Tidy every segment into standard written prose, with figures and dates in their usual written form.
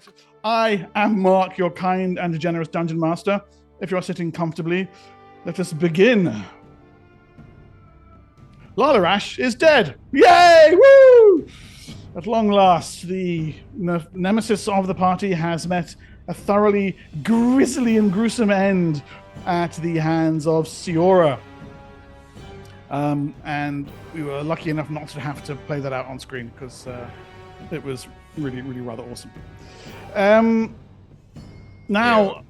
Right. I am Mark, your kind and generous dungeon master. If you're sitting comfortably, let us begin. Lalarash is dead. Yay! Woo! At long last, the nemesis of the party has met a thoroughly grisly and gruesome end at the hands of Siora. And we were lucky enough not to have to play that out on screen because it was really, really rather awesome. Now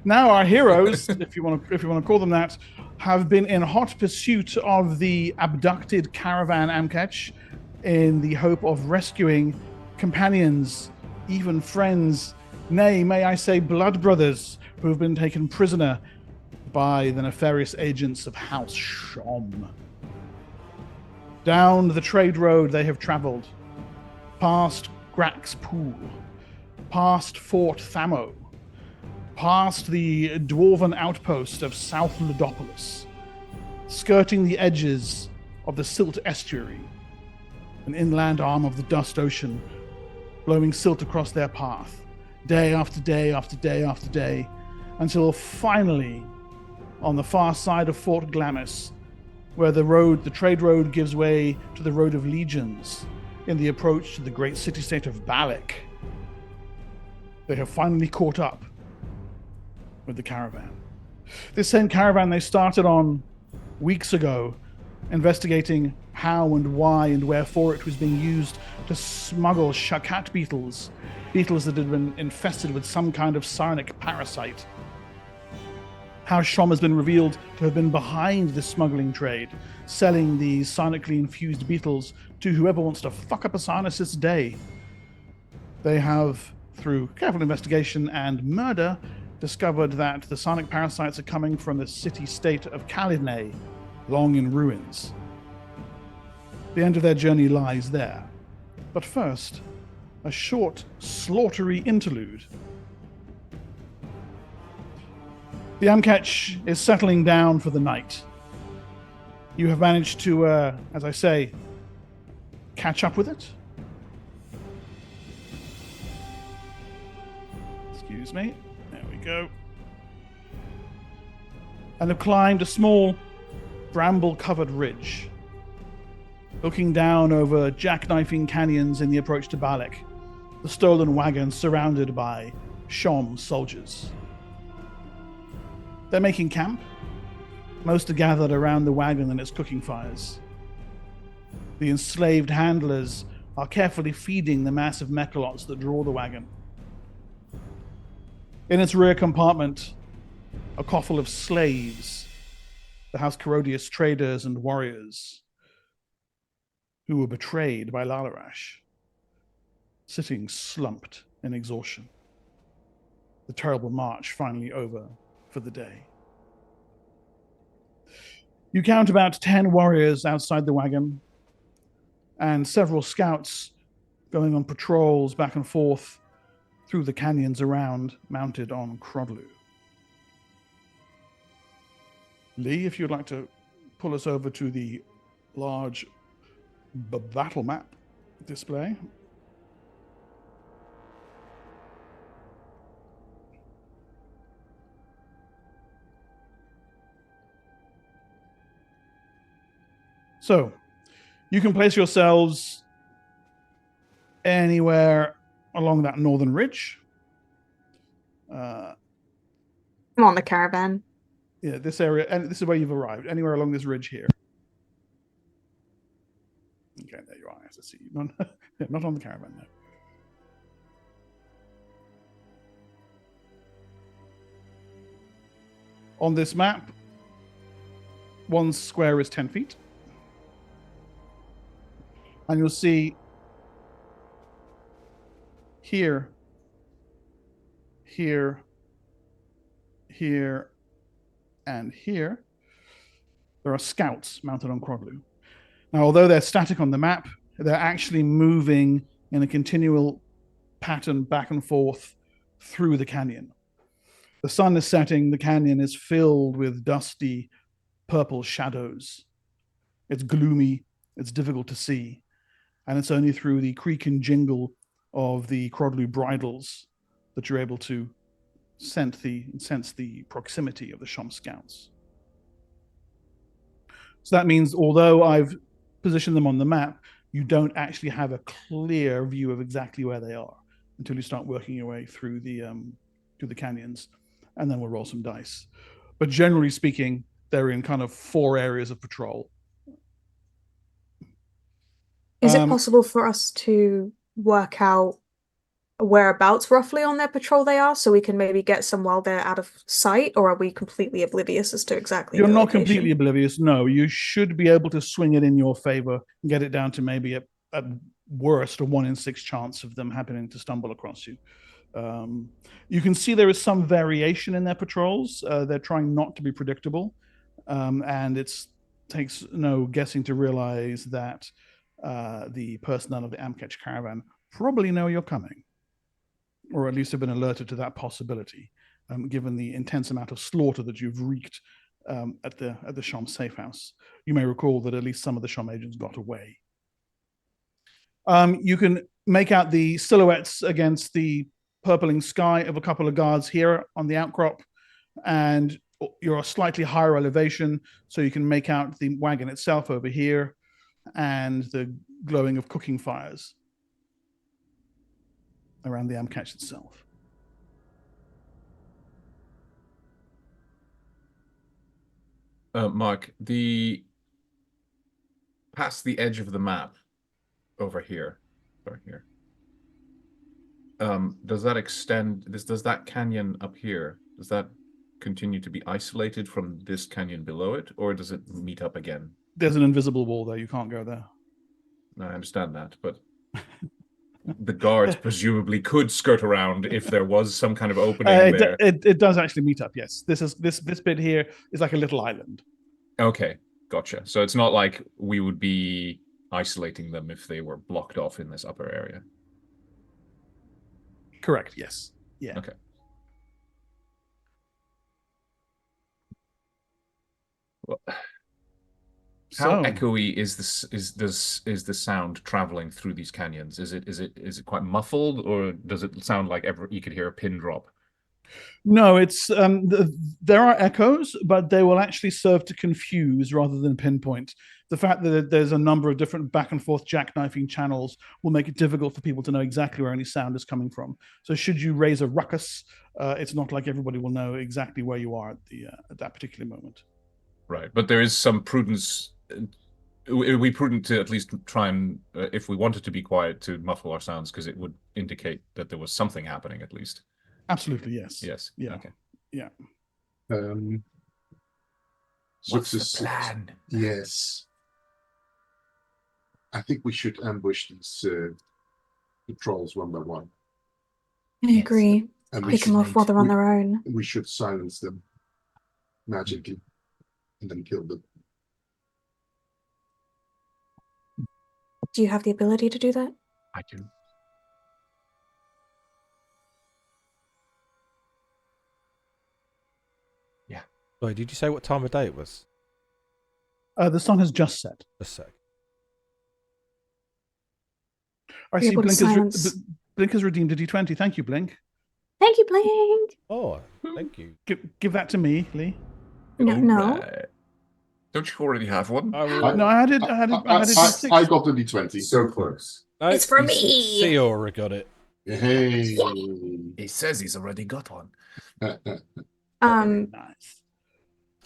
our heroes, if you want to call them that, have been in hot pursuit of the abducted caravan Amketch in the hope of rescuing companions, even friends, nay, may I say blood brothers, who have been taken prisoner by the nefarious agents of House Shom. Down the trade road they have traveled, past Grax Pool, past Fort Thamo, past the dwarven outpost of South Ludopolis, skirting the edges of the Silt Estuary, an inland arm of the Dust Ocean, blowing silt across their path, day after day after day after day, until finally, on the far side of Fort Glamis, where the trade road gives way to the Road of Legions in the approach to the great city-state of Balak, they have finally caught up with the caravan. This same caravan they started on weeks ago, investigating how and why and wherefore it was being used to smuggle shakat beetles that had been infested with some kind of psionic parasite. How Shom has been revealed to have been behind this smuggling trade, selling these psionically infused beetles to whoever wants to fuck up a psionicist's day. They have, through careful investigation and murder, discovered that the psionic parasites are coming from the city-state of Kalinay, long in ruins. The end of their journey lies there. But first, a short, slaughtery interlude. The Amketch is settling down for the night. You have managed to, as I say, catch up with it. Excuse me. There we go. And have climbed a small, bramble-covered ridge, looking down over jackknifing canyons in the approach to Balak, the stolen wagon surrounded by Shom soldiers. They're making camp. Most are gathered around the wagon and its cooking fires. The enslaved handlers are carefully feeding the massive mechalots that draw the wagon. In its rear compartment, a coffle of slaves, the House Corodius traders and warriors, who were betrayed by Lalarash, sitting slumped in exhaustion. The terrible march finally over for the day. You count about 10 warriors outside the wagon and several scouts going on patrols back and forth through the canyons around, mounted on Crodlu. Lee, if you'd like to pull us over to the large battle map display. So, you can place yourselves anywhere along that northern ridge. I'm on the caravan. Yeah, this area, and this is where you've arrived. Anywhere along this ridge here. Okay, there you are. I have to see you. Not on the caravan, no. On this map, one square is 10 feet. And you'll see here, and here, there are scouts mounted on Crodlu. Now, although they're static on the map, they're actually moving in a continual pattern back and forth through the canyon. The sun is setting, the canyon is filled with dusty purple shadows. It's gloomy, it's difficult to see, and it's only through the creak and jingle of the Crodlu bridles that you're able to sense the proximity of the Shom scouts. So that means, although I've positioned them on the map, you don't actually have a clear view of exactly where they are until you start working your way through the canyons, and then we'll roll some dice. But generally speaking, they're in kind of 4 areas of patrol. Is it possible for us to work out whereabouts roughly on their patrol they are, so we can maybe get some while they're out of sight, or are we completely oblivious as to exactly You're the not location? completely oblivious. No, you should be able to swing it in your favor and get it down to maybe at worst a 1 in 6 chance of them happening to stumble across you. You can see there is some variation in their patrols. They're trying not to be predictable, and it takes no guessing to realize that the personnel of the Amketch caravan probably know you're coming, or at least have been alerted to that possibility, given the intense amount of slaughter that you've wreaked at the Shom safe house. You may recall that at least some of the Shom agents got away. You can make out the silhouettes against the purpling sky of a couple of guards here on the outcrop, and you're a slightly higher elevation, so you can make out the wagon itself over here and the glowing of cooking fires around the Amketch itself. Mark, past the edge of the map over here, does that extend? Does that canyon up here? Does that continue to be isolated from this canyon below it, or does it meet up again? There's an invisible wall there. You can't go there. I understand that, but the guards presumably could skirt around if there was some kind of opening there. It does actually meet up. Yes, this bit here is like a little island. Okay, gotcha. So it's not like we would be isolating them if they were blocked off in this upper area. Correct. Yes. Yeah. Okay. Well, how echoey is this? Is the sound traveling through these canyons? Is it quite muffled, or does it sound like you could hear a pin drop? No, it's there are echoes, but they will actually serve to confuse rather than pinpoint. The fact that there's a number of different back and forth jackknifing channels will make it difficult for people to know exactly where any sound is coming from. So should you raise a ruckus, it's not like everybody will know exactly where you are at that particular moment. Right, but there is some prudence. It would be prudent to at least try and, if we wanted to be quiet, to muffle our sounds, because it would indicate that there was something happening at least. Absolutely, yes. Yes. Yeah. Okay. Yeah. What's the plan? Yes. I think we should ambush these patrols one by one. I agree. And Pick them off while they're on their own. We should silence them magically and then kill them. Do you have the ability to do that? I do. Yeah. Sorry, did you say what time of day it was? The sun has just set. Just a sec. I see Blinker's redeemed a D20. Thank you, Blink. Thank you, Blink. Oh, thank you. Give that to me, Lee. No. Right. Don't you already have one? No, I had it. I got the D20. So close. No, It's for me. Theora got it. Hey. He says he's already got one. Nice.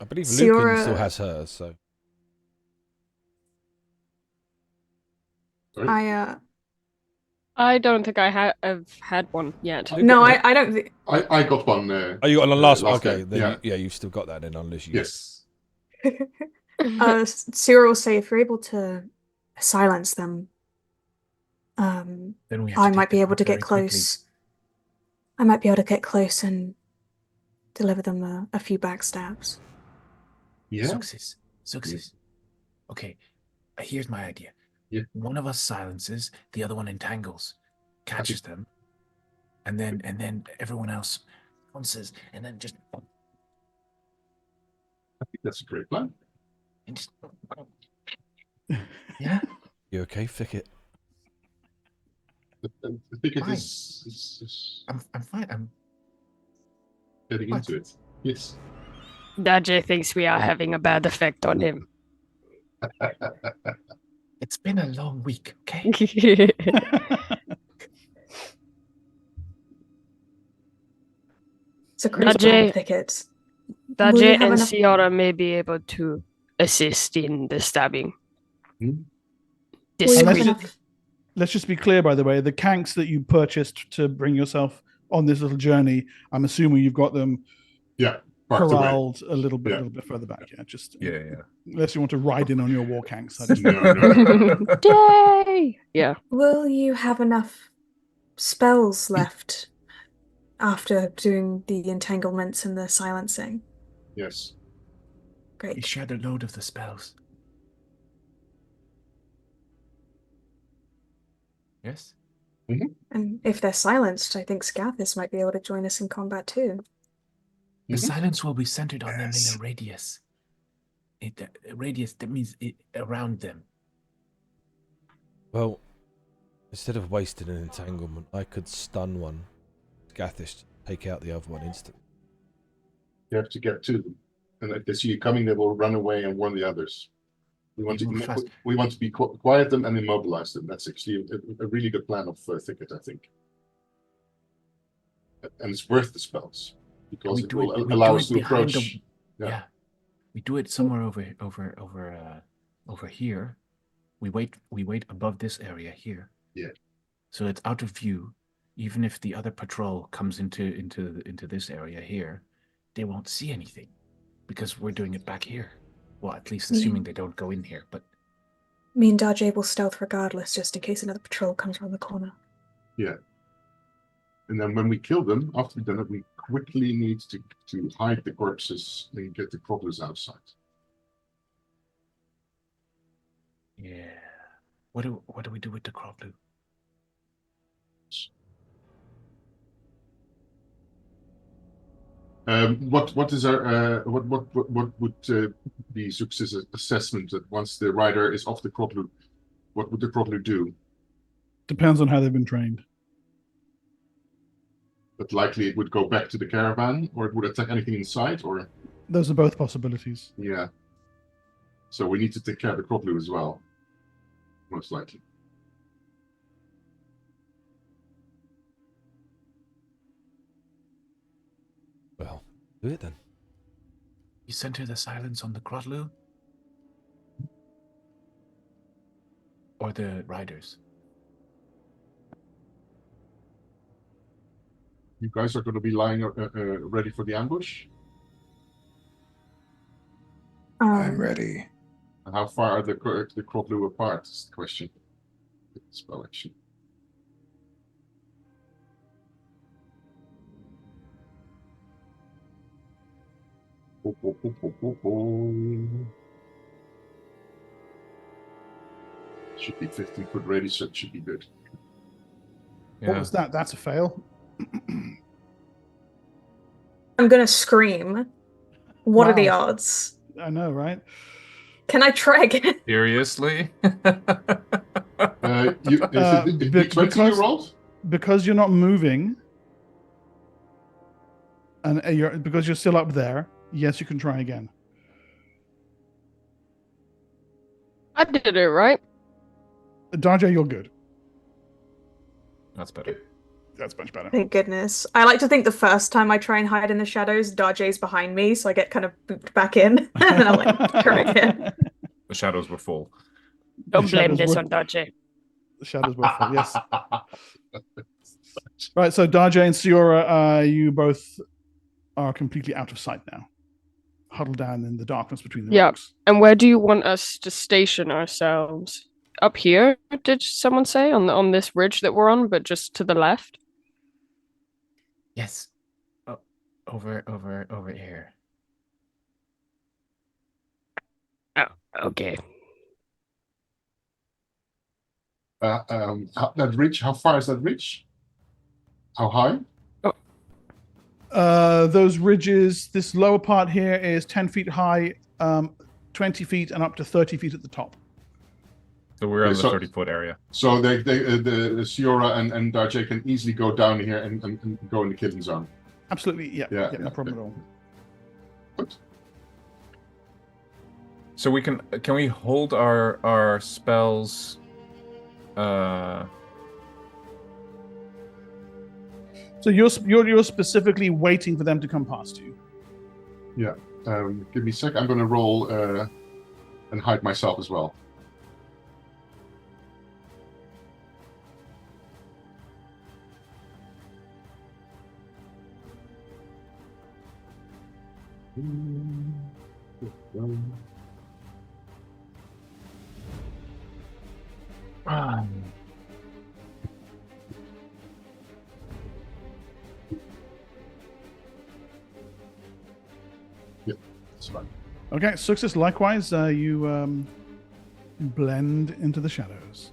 I believe Theora... Lucan still has hers, so. I don't think I have had one yet. No, I don't think... I got one. Oh, you got on the last one? Last Okay, game, then yeah. you've still got that then, unless you... Yes. Cyril will say if you're able to silence them, Then we have I to might take be them able out to very get close. I might be able to get close and deliver them a few backstabs. Yeah. Success. Okay, here's my idea. Yeah. One of us silences, the other one entangles, catches them, and then everyone else pounces, and then just... I think that's a great plan. And just... Yeah? You okay, Fickett? think it Fine. is I'm fine. I'm getting What? into it. Yes. Daje thinks we are having a bad effect on him. It's been a long week, okay? It's a crazy Daje- thicket. Will you Daje have and enough- Ciara may be able to assist in the stabbing. Hmm? Will you have Unless Discreet. enough? Let's just be clear, by the way, the kanks that you purchased to bring yourself on this little journey, I'm assuming you've got them Yeah. Parked away. corralled a little bit further back. Yeah, just unless you want to ride in on your war kanks. I just- No. Yay! Yeah. Will you have enough spells left after doing the entanglements and the silencing? Yes. Great. shared a load of the spells. Yes? And if they're silenced, I think Scathis might be able to join us in combat too. The Mhm. silence will be centered on them in Yes. a radius. A radius, that means around them. Well, instead of wasting an entanglement, I could stun one. Gathish, take out the other one instantly. You have to get to them. And if they see you coming, they will run away and warn the others. We want You to move fast. we want to be quiet them and immobilize them. That's actually a really good plan of Thicket, I think. And it's worth the spells because it will allow us to behind approach. Yeah. We do it somewhere over here. We wait above this area here. Yeah. So it's out of view. Even if the other patrol comes into this area here, they won't see anything because we're doing it back here. Well, at least assuming they don't go in here, but Me and Daje will stealth regardless, just in case another patrol comes around the corner. Yeah. And then when we kill them, after we've done it, we quickly need to hide the corpses and get the cobblers outside. yeah. What do we do with the Croplu? What is our what would be Zux's assessment that once the rider is off the Croplu, what would the Croplu do? Depends on how they've been trained. But likely it would go back to the caravan, or it would attack anything inside, or Those are both possibilities. yeah. So we need to take care of the Croplu as well, most likely. Well, do it then. You center the silence on the Crotlu? Or the riders? You guys are going to be lying ready for the ambush. I'm ready. And how far are the Croplu apart? Is the question. Spell action. Should be 15-foot radius, so it should be good. What was that? That's a fail. I'm gonna scream. What are the Wow. odds? I know, right? Can I try again? Seriously? Is it D20 you rolled? Because you're not moving, and because you're still up there. Yes, you can try again. I did it right. Daje, you're good. That's better. That's much better. Thank goodness. I like to think the first time I try and hide in the shadows, Daje's behind me, so I get kind of booped back in. And then I'm like, try again. The shadows were full. Don't blame shadows this were- on Daje. The shadows were full, yes. Right, so Daje and Siora, you both are completely out of sight now. Huddled down in the darkness between the Yeah. rocks. And where do you want us to station ourselves? Up here, did someone say? On this ridge that we're on, but just to the left? Yes. Oh, over here. Oh, okay. That ridge, how far is that ridge? How high? Those ridges, this lower part here is 10 feet high, 20 feet, and up to 30 feet at the top. So we're in the 30-foot area. So the Siora and Darjay can easily go down here and go in the killing zone. Absolutely, yeah, no problem at all. Good. So we can we hold our spells? So you're specifically waiting for them to come past you. Yeah. Give me a sec. I'm going to roll and hide myself as well. Yeah, that's fine. Okay, success. Likewise, you blend into the shadows,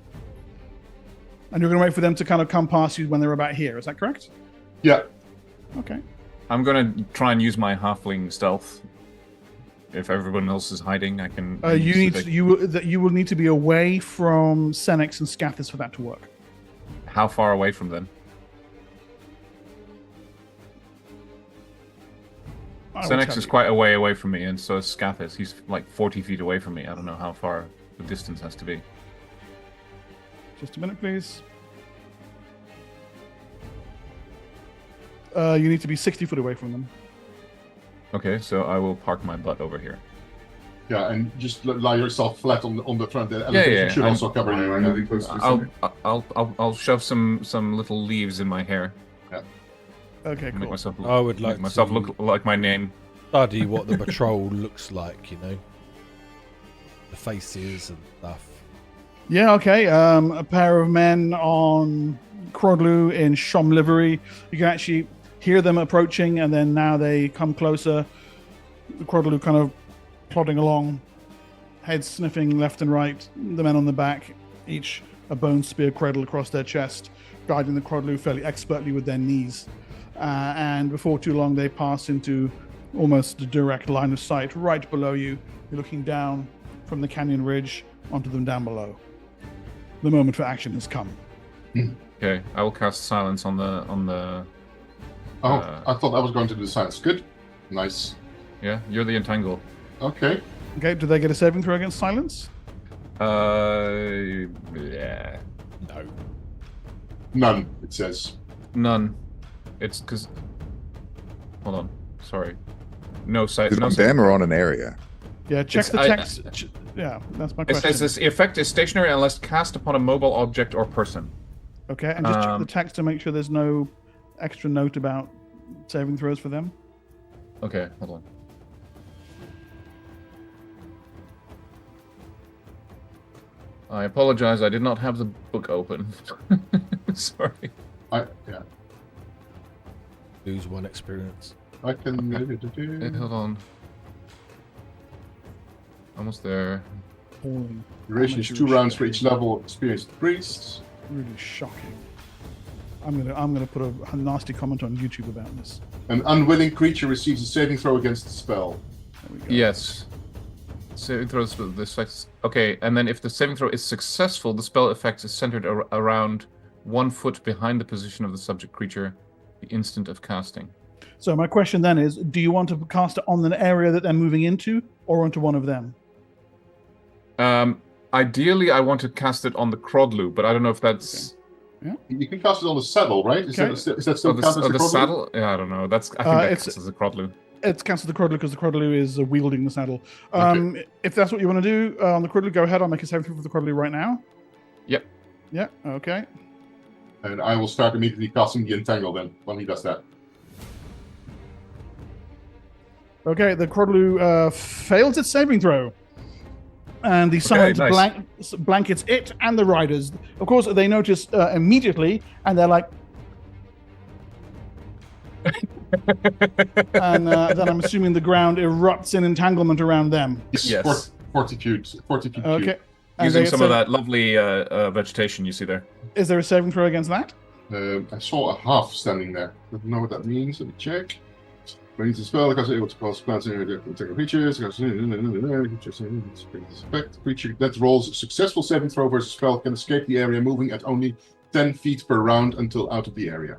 and you're going to wait for them to kind of come past you when they're about here. Is that correct? Yeah. Okay. I'm going to try and use my halfling stealth. If everyone else is hiding, I can. You will need to be away from Senex and Scathis for that to work. How far away from them? Senex is quite a way away from me, and so is Scathis. He's like 40 feet away from me. I don't know how far the distance has to be. Just a minute, please. You need to be 60 foot away from them. Okay, so I will park my butt over here. Yeah, and just lie yourself flat on the front. The elevation should also cover you. I'll shove some little leaves in my hair. Yeah. Okay, cool. Make myself look, I would like make myself to look like my name. study what the patrol looks like, you know, the faces and stuff. Yeah, okay. A pair of men on Crodlu in Shom livery. You can actually hear them approaching, and then now they come closer. The Crodlu kind of plodding along, heads sniffing left and right. The men on the back, each a bone spear cradle across their chest, guiding the Crodlu fairly expertly with their knees. And before too long, they pass into almost a direct line of sight right below you. You're looking down from the canyon ridge onto them down below. The moment for action has come. Okay, I will cast silence on the. I thought I was going to do the silence. Good, nice. Yeah, you're the entangle. Okay. Okay, do they get a saving throw against silence? Yeah. No. None. It says. None. It's because. Hold on. Sorry. No sight. Is it on them or on an area? Yeah, check the text. Yeah, that's my It question. says this effect is stationary unless cast upon a mobile object or person. Okay, and just check the text to make sure there's no extra note about saving throws for them. Okay, hold on. I apologize. I did not have the book open. Sorry. Yeah. Lose one experience. I can. Hold on. Almost there. Appalling. Duration is 2 rounds for each level of experienced priests. Really shocking. I'm gonna put a nasty comment on YouTube about this. An unwilling creature receives a saving throw against the spell. There we go. Yes. Saving throws with this effect. Okay, and then if the saving throw is successful, the spell effect is centered around 1 foot behind the position of the subject creature, the instant of casting. So my question then is, do you want to cast it on an area that they're moving into, or onto one of them? Ideally, I want to cast it on the Crodlu, but I don't know if that's. Okay. Yeah. You can cast it on the saddle, right? Is that still counted as the the saddle? Yeah, I don't know. I think that counts as a Crodlu. It's cancelled the Crodlu because the Crodlu is wielding the saddle. Okay. If that's what you want to do on the Crodlu, go ahead. I'll make a saving throw for the Crodlu right now. Yep. Yeah. Okay. And I will start immediately casting the entangle then when he does that. Okay. The Crodlu fails its saving throw, and the silence blankets it and the riders. Of course, they notice immediately, and they're like. And then I'm assuming the ground erupts in entanglement around them. Yes. Fortitude. Okay. And Using some of that lovely vegetation you see there. Is there a saving throw against that? I saw a half standing there. I don't know what that means. Let me check. When it's a spell, the caster is able to cause plants and attack creatures. Creature that rolls a successful saving throw versus spell can escape the area, moving at only 10 feet per round until out of the area.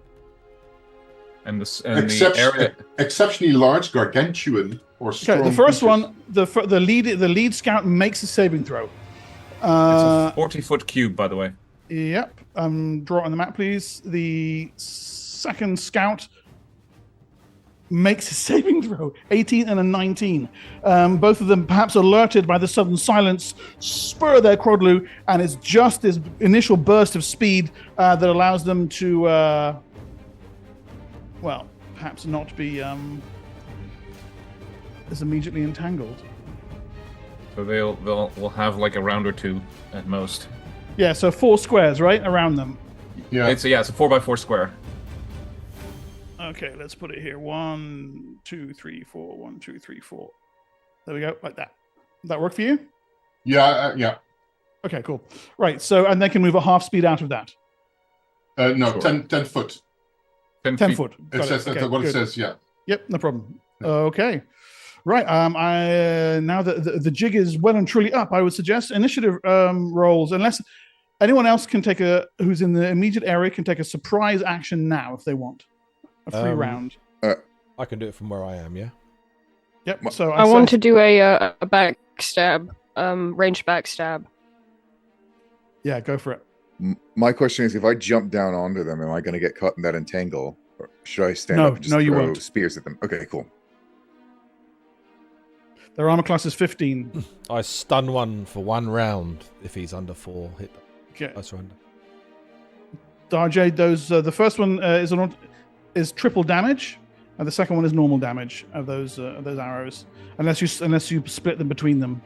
And the area... Exceptionally large, gargantuan, or strong. Okay, the first creatures. one, the lead scout makes a saving throw. It's a 40-foot cube, by the way. Yep. Draw it on the map, please. The second scout makes a saving throw, 18 and a 19. Both of them, perhaps alerted by the sudden silence, spur their Crodlu, and it's just this initial burst of speed that allows them to, well, perhaps not be as immediately entangled. So we'll have like a round or two at most. Yeah, so 4 squares, right, around them. Yeah. It's a 4x4 square. Okay, let's put it here. 1, 2, 3, 4. 1, 2, 3, 4. There we go, like that. Does that work for you? Yeah, yeah. Okay, cool. Right, so, and they can move at half speed out of that. No, Sure. 10 foot. 10 foot. It Got says Okay, that's what good. it says, yeah. Yep, no problem. Okay. Right, now that the jig is well and truly up, I would suggest initiative rolls, unless anyone else who's in the immediate area can take a surprise action now if they want. A free round. I can do it from where I am, yeah? Yep, so I want to do a backstab, ranged backstab. Yeah, go for it. My question is, if I jump down onto them, am I going to get caught in that entangle? Or should I stand No, up and just no, you throw won't. spears at them? Okay, cool. Their armor class is 15. I stun one for 1 round if he's under 4 hit. Okay. I surrender. Darjay, the first one is triple damage, and the second one is normal damage of those arrows, unless you split them between them.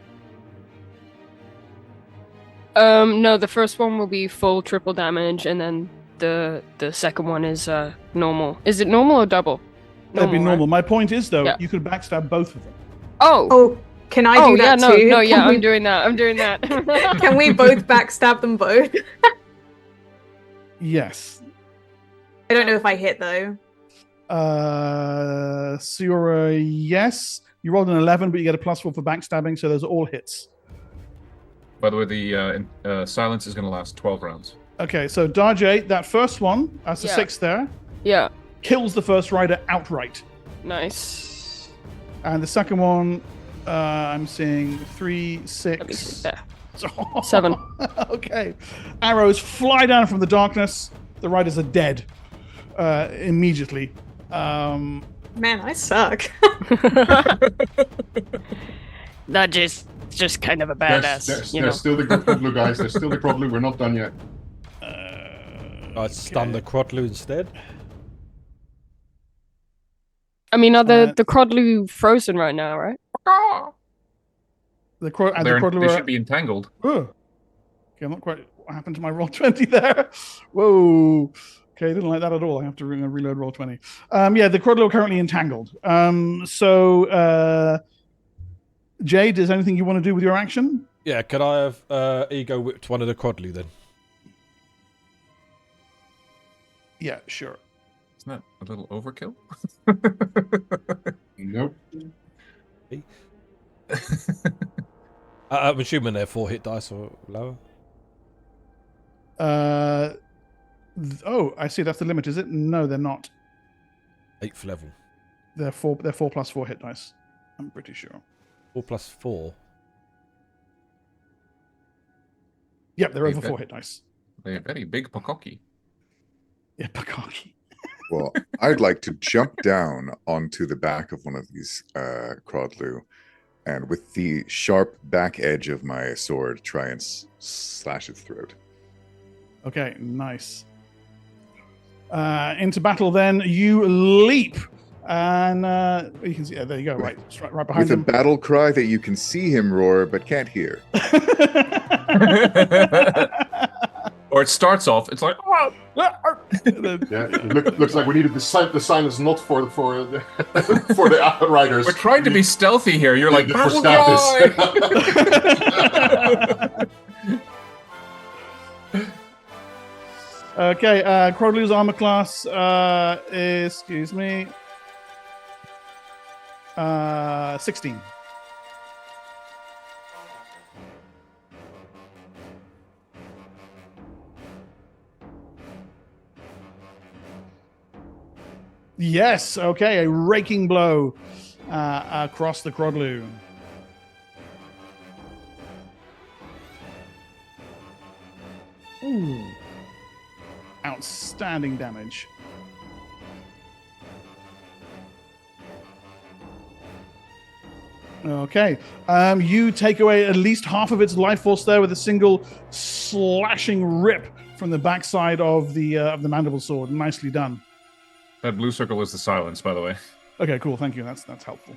No, the first one will be full triple damage, and then the second one is normal. Is it normal or double? That'd be normal. Right? My point is, though, Yeah. you could backstab both of them. Oh, can I do that yeah, too? No, yeah, Can I'm doing that. I'm doing that. Can we both backstab them both? Yes. I don't know if I hit though. So you're a yes. You rolled an 11, but you get a +4 for backstabbing, so those are all hits. By the way, the silence is going to last 12 rounds. Okay, so Darjay, that first one, that's a Yeah. 6 there, Yeah, kills the first rider outright. nice. And the second one, I'm seeing 3, Let me 6. see there. 7. Okay. Arrows fly down from the darkness. The riders are dead immediately. Man, I suck. That just kind of a badass. There's still the Crodlu, guys. There's still the Crodlu. We're not done yet. I stun the Crodlu instead. I mean, are the Crodlu frozen right now, right? The Crodlu They are... should be entangled. Oh. Okay, I'm not quite... What happened to my roll 20 there? Whoa. Okay, I didn't like that at all. I have to reload roll 20. Yeah, the Crodlu are currently entangled. Jade, is there anything you want to do with your action? Yeah, could I have ego whipped one of the Crodlu then? Yeah, sure. Isn't that a little overkill? Nope. I'm assuming they're 4 hit dice or lower. I see. That's the limit, is it? No, they're not. 8th level. They're 4 +4 hit dice. I'm pretty sure. 4 plus 4. Yep, they're over Okay. 4 hit dice. They're very big Pokoki. Yeah, Pakaki. Well, I'd like to jump down onto the back of one of these Crodlu, and with the sharp back edge of my sword, try and slash its throat. Okay, nice. Into battle then, you leap. And you can see, there you go, right behind With a him. battle cry that you can see him roar but can't hear. Or it starts off, it's like, oh! Yeah, it looks like we needed the silence not for the outriders. We're trying to be stealthy here. You're like, for battle Stathis. cry! Okay, Crodlu's armor class is, excuse me. 16. Yes, okay, a raking blow across the Crodlu. Ooh. Outstanding damage. Okay, you take away at least half of its life force there with a single slashing rip from the backside of the mandible sword. Nicely done. That blue circle is the silence, by the way. Okay, cool. Thank you. That's helpful.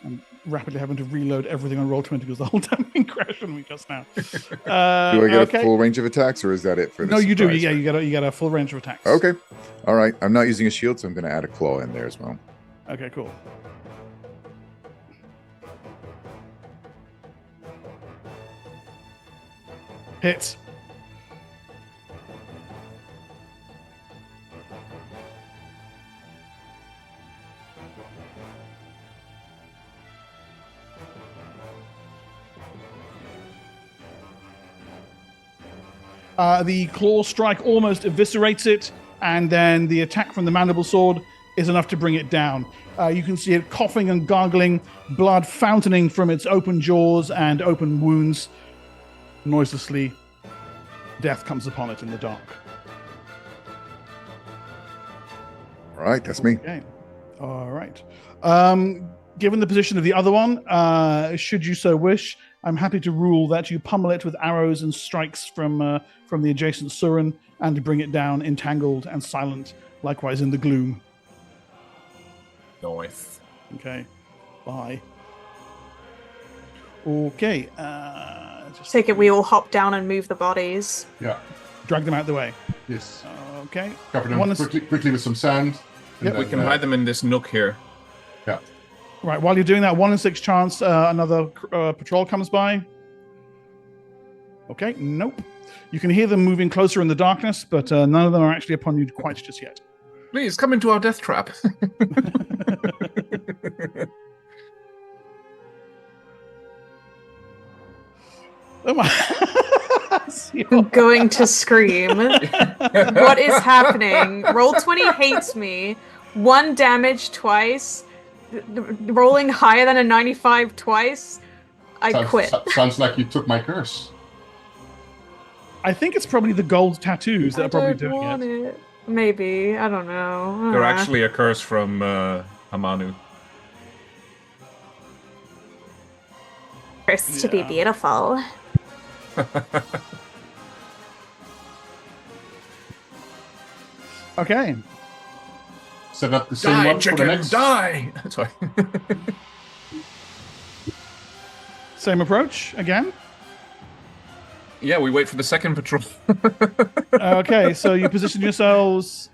I'm rapidly having to reload everything on Roll20 because the whole damn thing crashed on me just now. Do I get a full range of attacks, or is that it for this? No, you do. surprise? Yeah, you get a full range of attacks. Okay. All right. I'm not using a shield, so I'm going to add a claw in there as well. Okay, cool. Hit. The claw strike almost eviscerates it, and then the attack from the mandible sword is enough to bring it down. You can see it coughing and gargling, blood fountaining from its open jaws and open wounds. Noiselessly, death comes upon it in the dark. All right, that's me. Okay. All right. Given the position of the other one, should you so wish, I'm happy to rule that you pummel it with arrows and strikes from the adjacent Surin and to bring it down entangled and silent, likewise in the gloom. Nice. Okay. Bye. Okay. Just Take it we all hop down and move the bodies. Yeah. drag them out the way. Yes. Okay. Cover them One is- quickly with some sand. and Yep. We then, can hide them in this nook here. Yeah. Right. While you're doing that, 1 in 6 chance another patrol comes by. Okay. Nope. You can hear them moving closer in the darkness, but none of them are actually upon you quite just yet. Please come into our death trap. Oh my. I'm going to scream. What is happening? Roll20 hates me. 1 damage twice. Rolling higher than a 95 twice. I quit. Sounds like you took my curse. I think it's probably the gold tattoos that I are probably don't doing want it. it. Maybe. I don't know. They're actually a curse from Amanu. Cursed to be Yeah. beautiful. Okay. Set up the same one for the next. die! Sorry. Same approach again. Yeah, we wait for the second patrol. Okay, so you position yourselves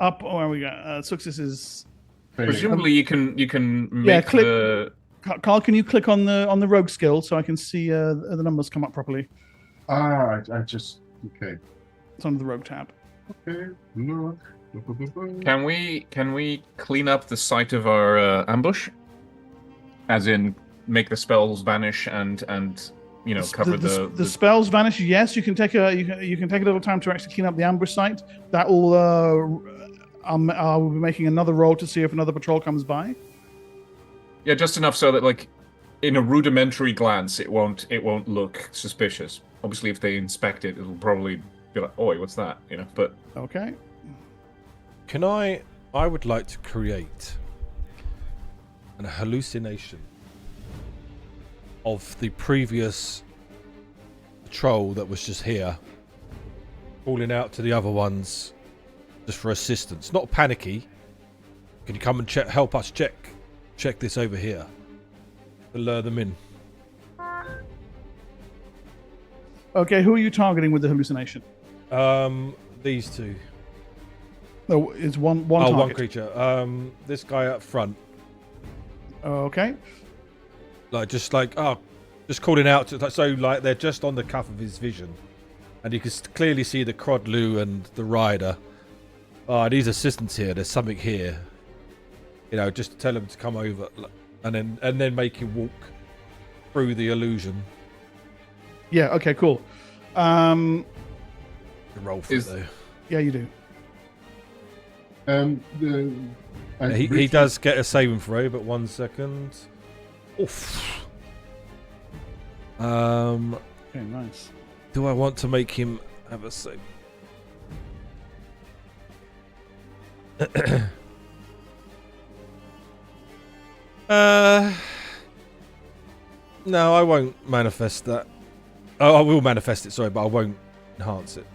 up. Oh, where we go? Success is. Presumably, you can Yeah, make click- the. Carl, can you click on the rogue skill so I can see the numbers come up properly? I just okay. It's under the rogue tab. Okay. Look. Can we clean up the site of our ambush? As in, make the spells vanish and cover the spells vanish. Yes, you can take a little time to actually clean up the ambush site. That will I'll be making another roll to see if another patrol comes by. Yeah, just enough so that, like, in a rudimentary glance, it won't look suspicious. Obviously, if they inspect it, it'll probably be like, "Oi, what's that?" But Okay. Can I would like to create an hallucination of the previous patrol that was just here, calling out to the other ones just for assistance. Not panicky. Can you come and help us check this over here to lure them in? Okay, who are you targeting with the hallucination? These two. No, it's one target. One creature. This guy up front. Okay. Just calling out to, so like they're just on the cuff of his vision, and you can clearly see the Crodlu and the rider. Oh, I need assistance here. There's something here. just to tell him to come over, and then make him walk through the illusion. Yeah. Okay. Cool. Roll for it though. Yeah, you do. He does get a saving throw, but 1 second. Oof. Okay, nice. Do I want to make him have a save? No, I won't manifest that. Oh, I will manifest it, sorry, but I won't enhance it.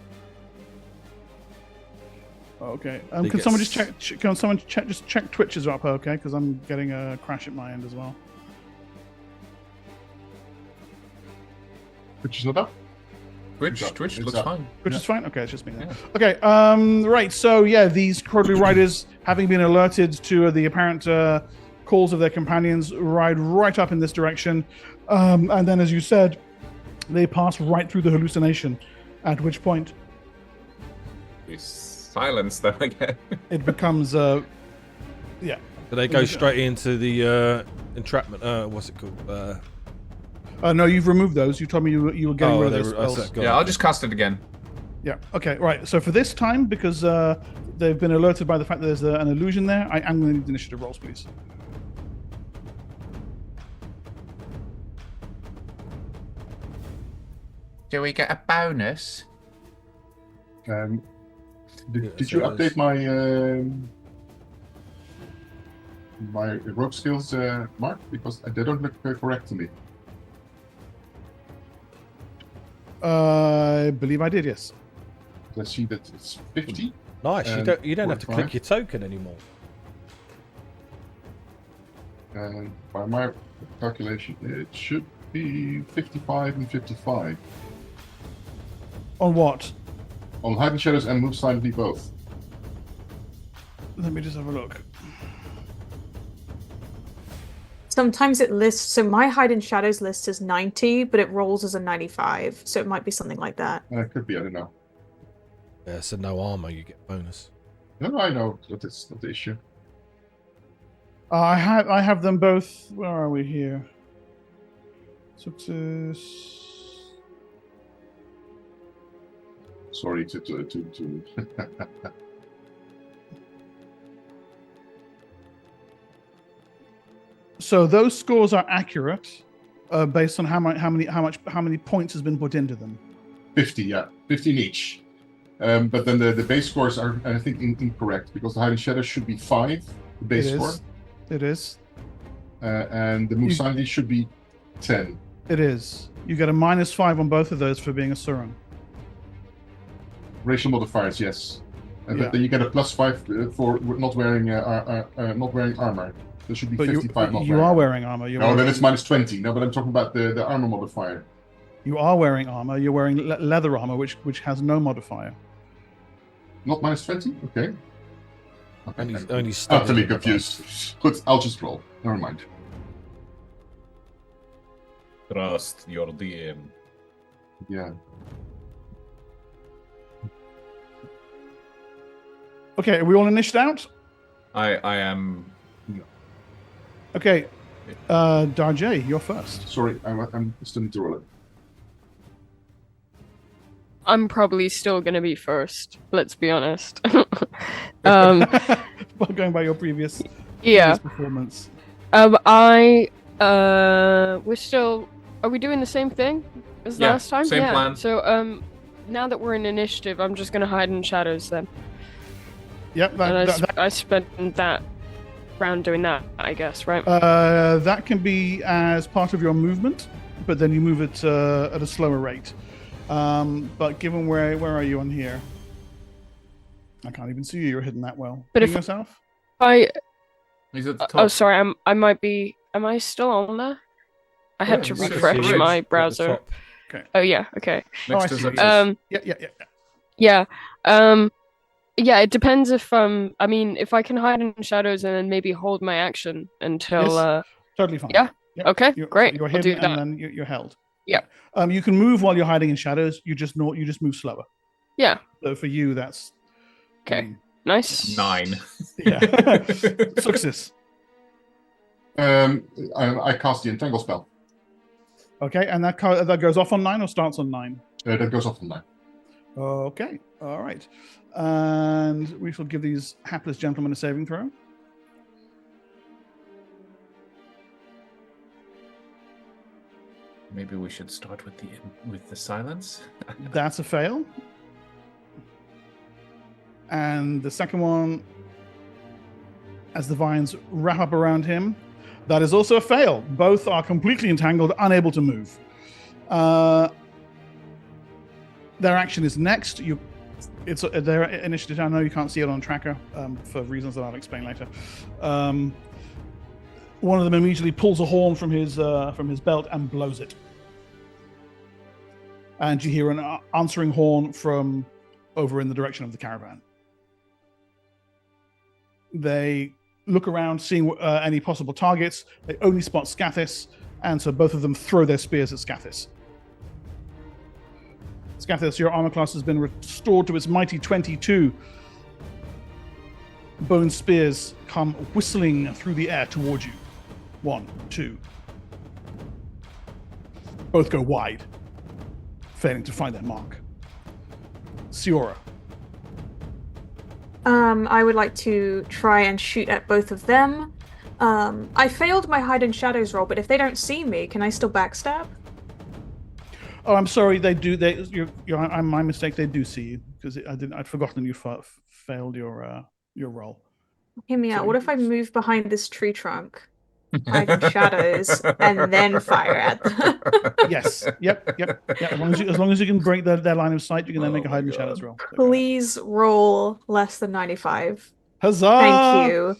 Okay. He Can someone gets- just check? Can someone check Twitch as well, okay? Because I'm getting a crash at my end as well. Which is not up. Twitch It's looks up. fine. Which Yeah. is fine. Okay, it's just me. Then. Yeah. Okay. Right. So yeah, these Crodley riders, having been alerted to the apparent calls of their companions, ride right up in this direction, and then, as you said, they pass right through the hallucination. At which point, We silence them again. it becomes So they go straight into the entrapment. What's it called? no, you've removed those. You told me you were getting rid of those spells. Yeah, I'll just cast it again. Yeah. Okay. Right. So for this time, because they've been alerted by the fact that there's an illusion there, I am going to need initiative rolls, please. Do we get a bonus? Did Yeah, you so update my rogue skills, Mark? Because they don't look correct to me. I believe I did. Yes. I see that it's 50. Nice. You don't have to 45. click your token anymore. And by my calculation, it should be 55 and 55. On what? On Hidden Shadows and Move Silently both. Let me just have a look. Sometimes it lists, so my Hide in Shadows list is 90, but it rolls as a 95, so it might be something like that. It could be, I don't know. Yeah, so no armor, you get bonus. No, I know that it's not the issue. I have them both. Where are we here? Success. Sorry to So those scores are accurate, based on how many points has been put into them. 50, yeah. 15 each. But then the base scores are, I think, incorrect, because the Hiding Shadows should be 5, the base It score. is. It is. And the Move Silently should be 10. It is. You get a -5 on both of those for being a Surin. Racial modifiers, yes. Yeah. But then you get a +5 for not wearing armor. There should be But 55 not you wearing are armor. wearing armor. You're No, then wearing- it's -20. No, but I'm talking about the armor modifier. You are wearing armor. You're wearing leather armor, which has no modifier. Not -20? Okay. Only I'm studying utterly the confused. Good, I'll just roll. Never mind. Trust your DM. Yeah. Okay, are we all initiated out? I am. Okay, Darjay, you're first. Sorry, I'm still need to roll it. I'm probably still gonna be first. Let's be honest. Well, going by your previous Yeah. performance. We're still. Are we doing the same thing as Yeah, last time? same yeah. plan. So now that we're in initiative, I'm just gonna hide in shadows then. Yep, And I spent that round doing that, I guess, right? that can be as part of your movement, but then you move it at a slower rate. But given where are you on here? I can't even see you. You're hidden that well. But Being if- yourself? He's at the top. Oh, sorry. I might be. Am I still on there? I had to Yeah, you refresh see my Ridge at the browser. top. Oh yeah. Okay. Oh, I Next to see. Success. Yeah. Yeah. Yeah, it depends if I mean if I can hide in shadows and then maybe hold my action until Yes. Totally fine. Yeah. Yep. Okay, You're, great. You're I'll hidden do that. and then you're held. Yeah. You can move while you're hiding in shadows. You just move slower. Yeah. So for you, that's Okay. Nice. 9. Yeah. Success. I cast the Entangle spell. Okay, and that goes off on 9 or starts on 9? That goes off on 9. Okay, all right. And we shall give these hapless gentlemen a saving throw. Maybe we should start with the silence. That's a fail. And the second one, as the vines wrap up around him, that is also a fail. Both are completely entangled, unable to move. Their action is next. It's their initiative. I know you can't see it on tracker for reasons that I'll explain later. One of them immediately pulls a horn from his belt and blows it. And you hear an answering horn from over in the direction of the caravan. They look around, seeing any possible targets. They only spot Scathis, and so both of them throw their spears at Scathis. Scathis, your armor class has been restored to its mighty 22. Bone spears come whistling through the air towards you. 1, 2. Both go wide, failing to find their mark. Siora. I would like to try and shoot at both of them. I failed my hide in shadows roll, but if they don't see me, can I still backstab? Oh, I'm sorry. They do. I'm my mistake. They do see you because I'd forgotten you failed your roll. Hear me out. What if I move behind this tree trunk, hide in shadows, and then fire at them? Yes. Yep. As long as you can break their line of sight, you can then make a hide in shadows roll. Please roll less than 95. Huzzah!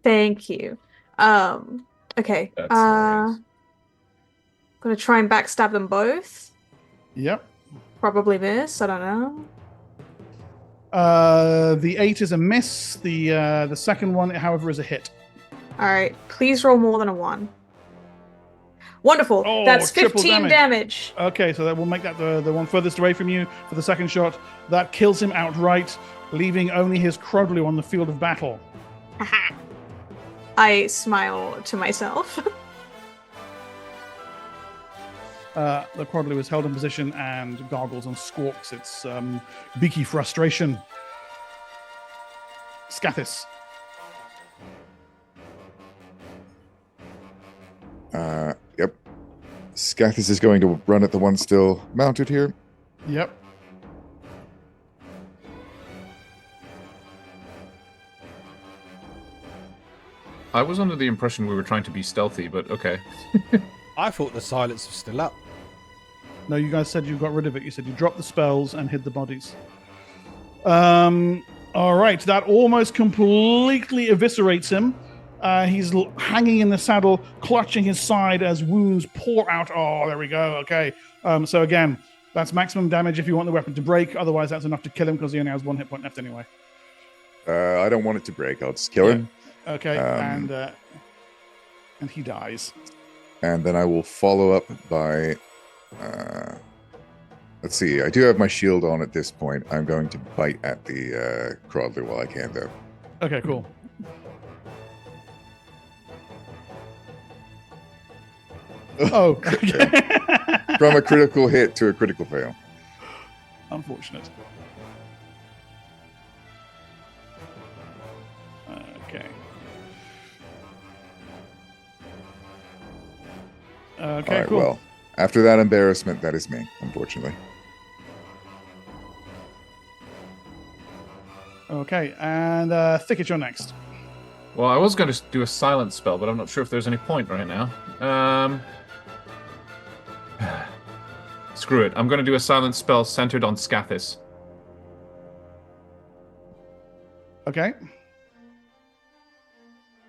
Thank you. Okay. That's nice. Gonna try and backstab them both. Yep. Probably miss. I don't know. The 8 is a miss. The second one, however, is a hit. All right. Please roll more than a 1. Wonderful. Oh, that's triple 15 damage. Okay, so that will make that the one furthest away from you for the second shot. That kills him outright, leaving only his Crodlu on the field of battle. I smile to myself. The Crodlu is held in position and gargles and squawks its beaky frustration. Scathis. Yep. Scathis is going to run at the one still mounted here. Yep. I was under the impression we were trying to be stealthy, but okay. I thought the silence was still up. No, you guys said you got rid of it. You said you dropped the spells and hid the bodies. All right, that almost completely eviscerates him. He's hanging in the saddle, clutching his side as wounds pour out. Oh, there we go. Okay. So again, that's maximum damage if you want the weapon to break. Otherwise, that's enough to kill him because he only has 1 hit point left anyway. I don't want it to break. I'll just kill him. Okay, and he dies. And then I will follow up by... let's see. I do have my shield on at this point. I'm going to bite at the Crodlu while I can, though. Okay, cool. Oh, okay. From a critical hit to a critical fail. Unfortunate. Okay. Okay, All right, cool. well, after that embarrassment, that is me, unfortunately. Okay, and Thicket, you're next. Well, I was going to do a silence spell, but I'm not sure if there's any point right now. Screw it. I'm going to do a silence spell centered on Scathis. Okay.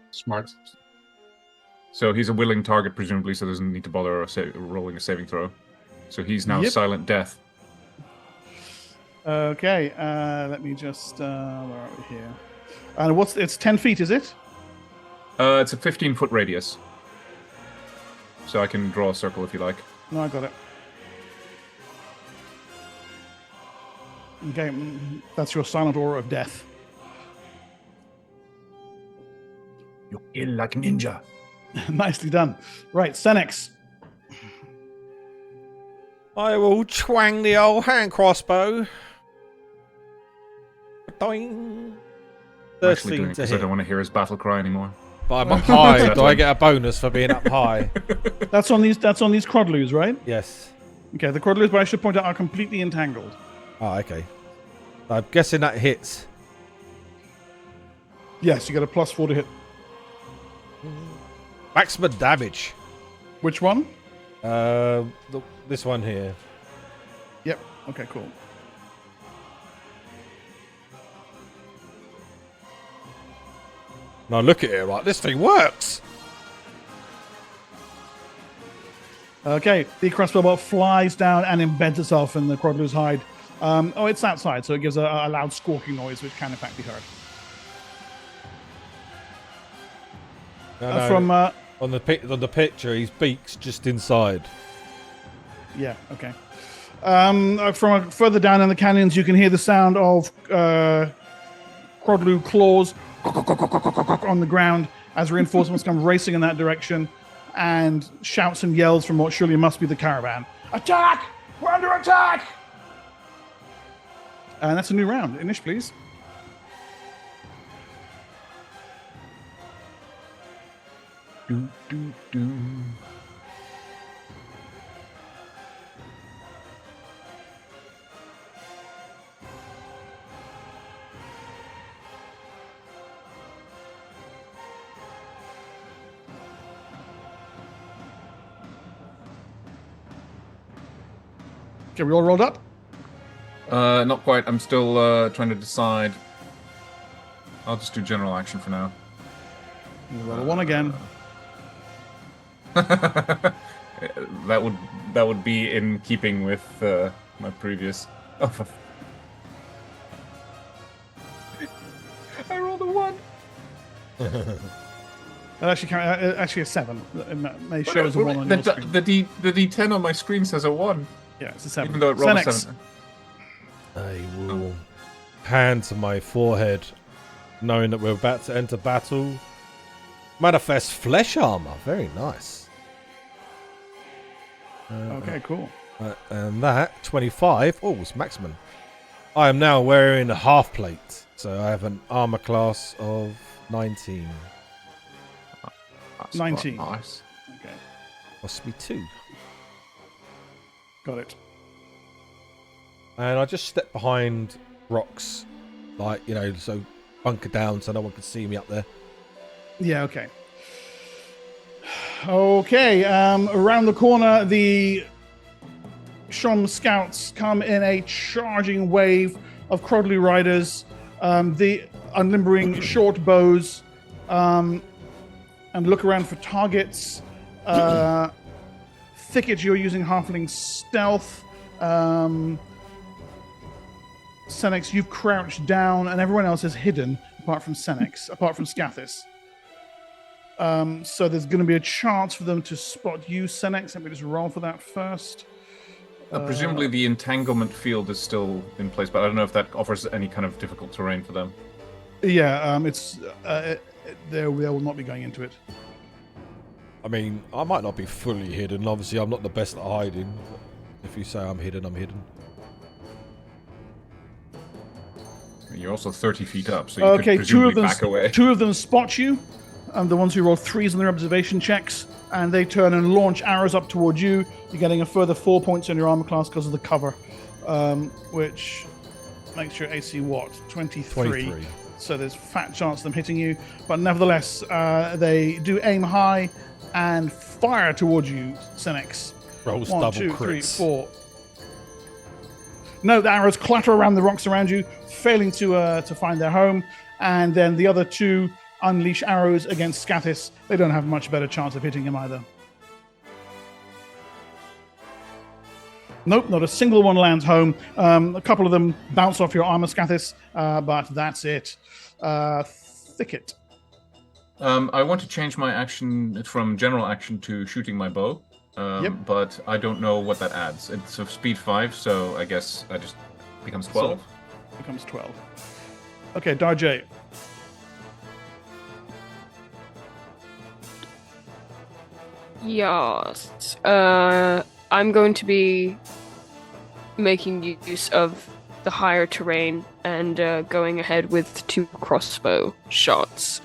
Smart. So he's a willing target, presumably, so doesn't need to bother rolling a saving throw. So he's now Yep. silent death. Okay, let me just... where are we here? And it's 10 feet, is it? It's a 15-foot radius. So I can draw a circle if you like. No, I got it. Okay, that's your silent aura of death. You kill like ninja. Nicely done. Right, Senex. I will twang the old hand crossbow. Doing. I'm actually 13 doing it to because I hit. don't want to hear his battle cry anymore. But I'm up high. Do I get a bonus for being up high? That's on these Crodloos, right? Yes. Okay, the Crodloos, but I should point out, are completely entangled. Oh, okay. I'm guessing that hits. Yes, you get a +4 to hit. Maximum damage. Which one? This one here. Yep. Okay, cool. Now look at it, right? This thing works. Okay, the crossbow bolt flies down and embeds itself in the Crodloo's hide. It's outside, so it gives a loud squawking noise, which can in fact be heard. No, From on the picture, his beak's just inside. yeah, okay. From further down in the canyons, you can hear the sound of Crodloo claws on the ground as reinforcements come racing in that direction, and shouts and yells from what surely must be the caravan. Attack! We're under attack! And that's a new round. Inish, please. Do, do, do. Okay, we all rolled up? Not quite. I'm still trying to decide. I'll just do general action for now. You roll a 1 again. that would be in keeping with my previous. I rolled a 1. Actually a 7. It may show as a 1 on your screen. The D10 on my screen says a 1. Yeah, it's a 7. Even though it rolled a Senex. 7. I will hand to my forehead, knowing that we're about to enter battle. Manifest flesh armor. Very nice. Okay, cool. And that, 25. Oh, it's maximum. I am now wearing a half plate. So I have an armor class of 19. That's 19. quite nice. Okay, Cost me 2. got it. And I just step behind rocks. Like, so bunker down so no one can see me up there. Yeah, okay. Okay, around the corner, the Shom scouts come in a charging wave of Crodloo riders, the unlimbering short bows, and look around for targets. Thicket, you're using halfling stealth. Senex, you've crouched down, and everyone else is hidden, apart from Senex, apart from Scathis. So there's going to be a chance for them to spot you, Senex. Let me just roll for that first. Presumably the entanglement field is still in place, but I don't know if that offers any kind of difficult terrain for them. Yeah, they will not be going into it. I mean, I might not be fully hidden. Obviously, I'm not the best at hiding. But if you say I'm hidden, I'm hidden. You're also 30 feet up, so you could presumably back away. Two of them spot you, the ones who roll 3s on their observation checks, and they turn and launch arrows up towards you. You're getting a further 4 points on your armor class because of the cover, which makes your AC what? 23. So there's fat chance of them hitting you, but nevertheless, they do aim high and fire towards you, Senex. Rolls 1, double 2, 3, crits. 4. No, the arrows clatter around the rocks around you, failing to find their home, and then the other 2 unleash arrows against Scathis. They don't have much better chance of hitting him either. Nope, not a single one lands home. A couple of them bounce off your armor, Scathis, but that's it. Thicket. I want to change my action from general action to shooting my bow, but I don't know what that adds. It's of speed 5, so I guess I just becomes 12. So becomes 12. Okay, Darjay. Yes. I'm going to be making use of the higher terrain and going ahead with 2 crossbow shots.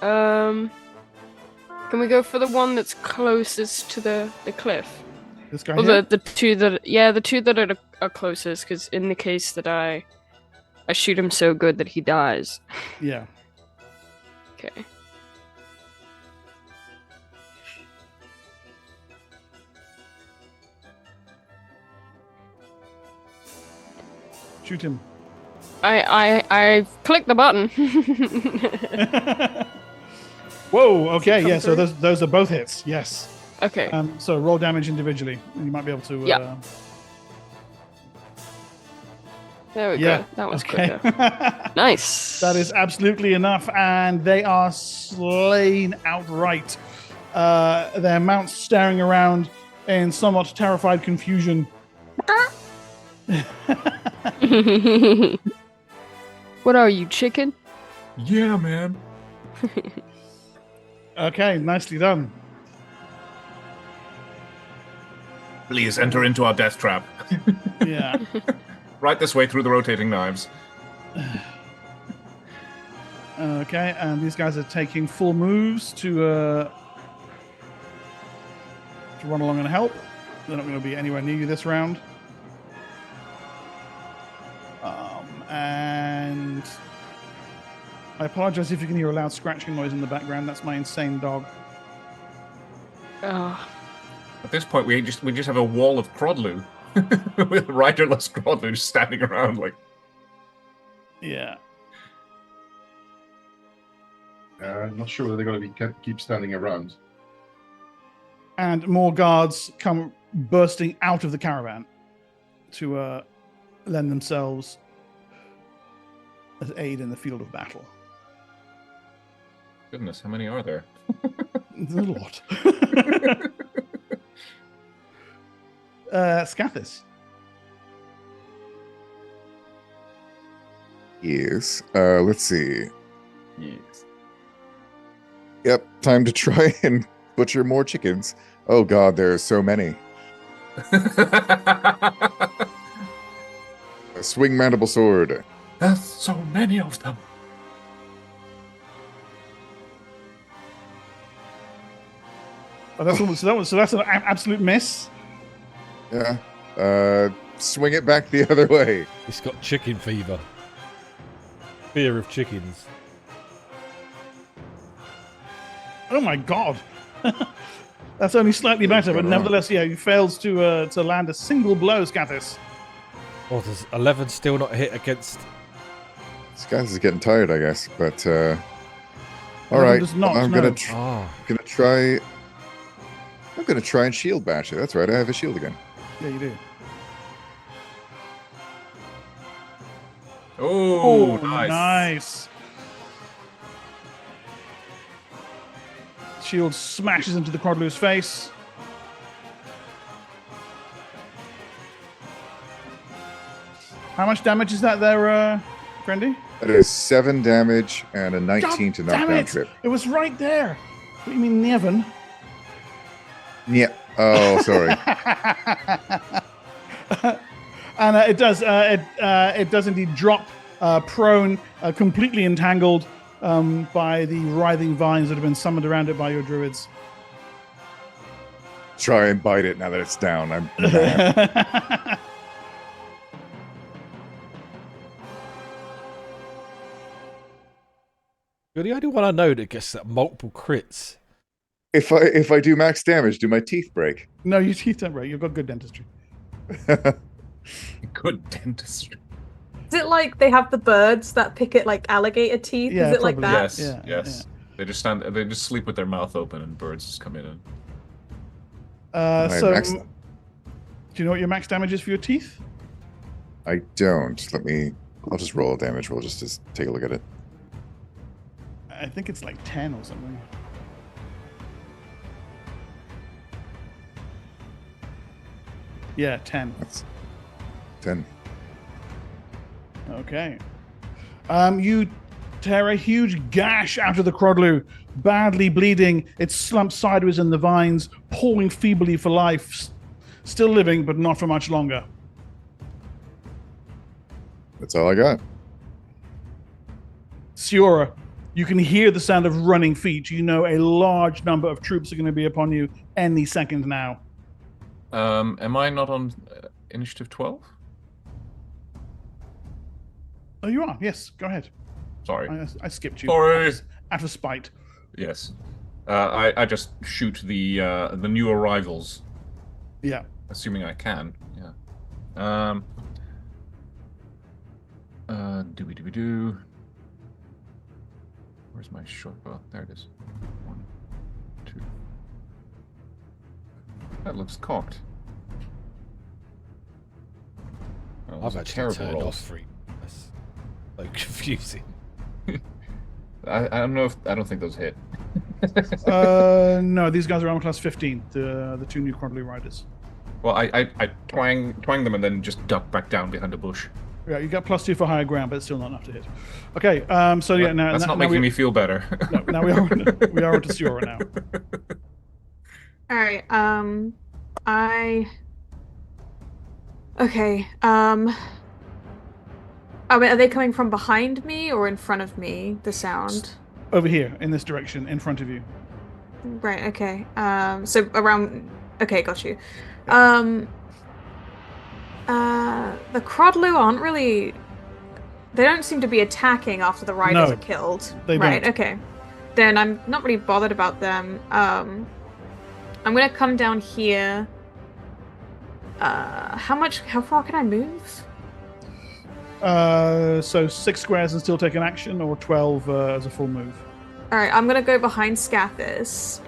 Can we go for the one that's closest to the cliff? This guy Well, here? the two that are closest, because in the case that I shoot him so good that he dies. Yeah. Okay. Shoot him. I clicked the button. Whoa, okay, come yeah, so through? those are both hits, yes. Okay. So roll damage individually. You might be able to... Yeah. There we go. That was quicker. Nice. That is absolutely enough, and they are slain outright. Their mounts staring around in somewhat terrified confusion. What are you, chicken? Yeah, man. Okay, nicely done. Please enter into our death trap. Yeah. Right this way through the rotating knives. Okay, and these guys are taking full moves to run along and help. They're not going to be anywhere near you this round. And I apologize if you can hear a loud scratching noise in the background. That's my insane dog. Oh. At this point, we just have a wall of Crodlu with riderless Crodlu just standing around like. Yeah. I'm not sure whether they're going to keep standing around. And more guards come bursting out of the caravan to lend themselves as aid in the field of battle. Goodness, how many are there? There's a lot. Scathis. Yes. Let's see. Yes. Yep, time to try and butcher more chickens. Oh god, there are so many. A swing mandible sword. There's so many of them. Oh, so that's an absolute miss. Yeah. Swing it back the other way. It's got chicken fever. Fear of chickens. Oh my god. That's only slightly better, but nevertheless, yeah, he fails to land a single blow, Scathis. Oh, does 11 still not hit against... This guy's getting tired, I guess. But all 11 right, does not, I'm no. gonna try. I'm gonna try and shield bash it. That's right, I have a shield again. Yeah, you do. Oh, nice. Shield smashes into the Crodlu's face. How much damage is that there, Grendy? That is 7 damage and a 19 to knock Damn down it! trip. It was right there. What do you mean, Nevin? Yeah. Oh, sorry. And it does indeed drop prone, completely entangled by the writhing vines that have been summoned around it by your druids. Try and bite it now that it's down. I'm mad. You're the only one I know that gets multiple crits. If I do max damage, do my teeth break? No, your teeth don't break. You've got good dentistry. Good dentistry. Is it like they have the birds that pick at like alligator teeth? Yeah, Is it like probably. that? Yes, Yeah, yes. yeah. They just sleep with their mouth open, and birds just come in. And... So, max- do you know what your max damage is for your teeth? I don't. I'll just roll a damage roll just to take a look at it. I think it's like 10 or something. Yeah, 10. That's 10. Okay. You tear a huge gash out of the Crodlu, badly bleeding. It slumps sideways in the vines, pawing feebly for life. Still living, but not for much longer. That's all I got. Siora, you can hear the sound of running feet. You know a large number of troops are going to be upon you any second now. Am I not on initiative 12? Oh, you are? Yes, go ahead. Sorry. I skipped you. Sorry. Out of spite. Yes. I just shoot the new arrivals. Yeah. Assuming I can. Yeah. Do. Where's my short bow? There it is. 1, 2. That looks cocked. Oh, I've actually turned off 3. That's so confusing. I don't know if I don't think those hit. No, these guys are armor class 15. The 2 new Crodlu riders. Well, I twang them and then just duck back down behind a bush. Yeah, you got +2 for higher ground, but it's still not enough to hit. Okay, so yeah, now that's not making me feel better. No, now we are onto Siora now. All right. Okay. Are they coming from behind me or in front of me? The sound. Over here, in this direction, in front of you. Right. Okay. So around. Okay, got you. The Crodlu aren't really. They don't seem to be attacking after the riders are killed. They right. don't. Okay. Then I'm not really bothered about them. I'm gonna come down here. How far can I move? So 6 squares and still take an action, or 12 as a full move. All right, I'm gonna go behind Scathis,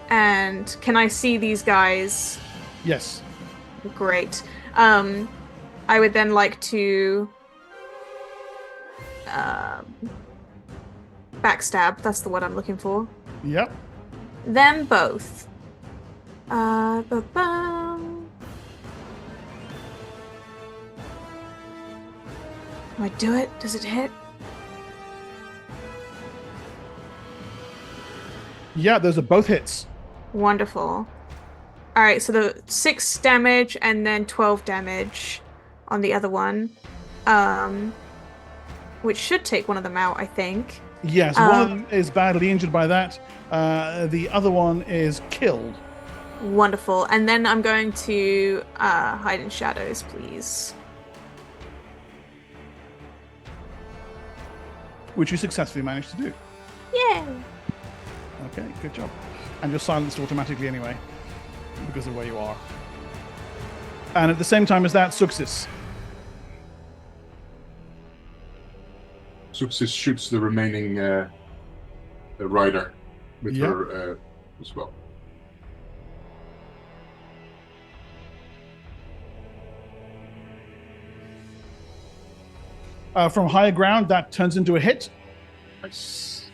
and can I see these guys? Yes. Great. I would then like to backstab. That's the word I'm looking for. Yep. Them both. Ba-bum. Do I do it? Does it hit? Yeah, those are both hits. Wonderful. Alright, so the 6 damage and then 12 damage on the other one. Which should take one of them out, I think. Yes, one of them is badly injured by that. The other one is killed. Wonderful. And then I'm going to hide in shadows, please. Which you successfully managed to do. Yay! Okay, good job. And you're silenced automatically anyway, because of where you are. And at the same time as that, Suxis. Suxis shoots the remaining rider with her as well. From higher ground, that turns into a hit. Nice.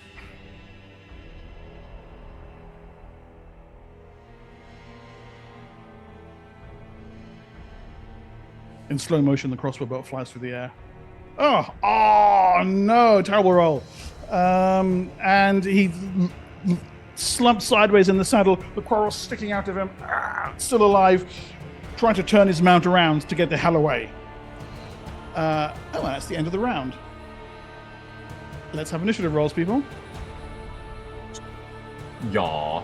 In slow motion, the crossbow bolt flies through the air. Oh no, terrible roll. And he slumps sideways in the saddle, the quarrel sticking out of him, still alive, trying to turn his mount around to get the hell away. That's the end of the round. Let's have initiative rolls, people. Yeah.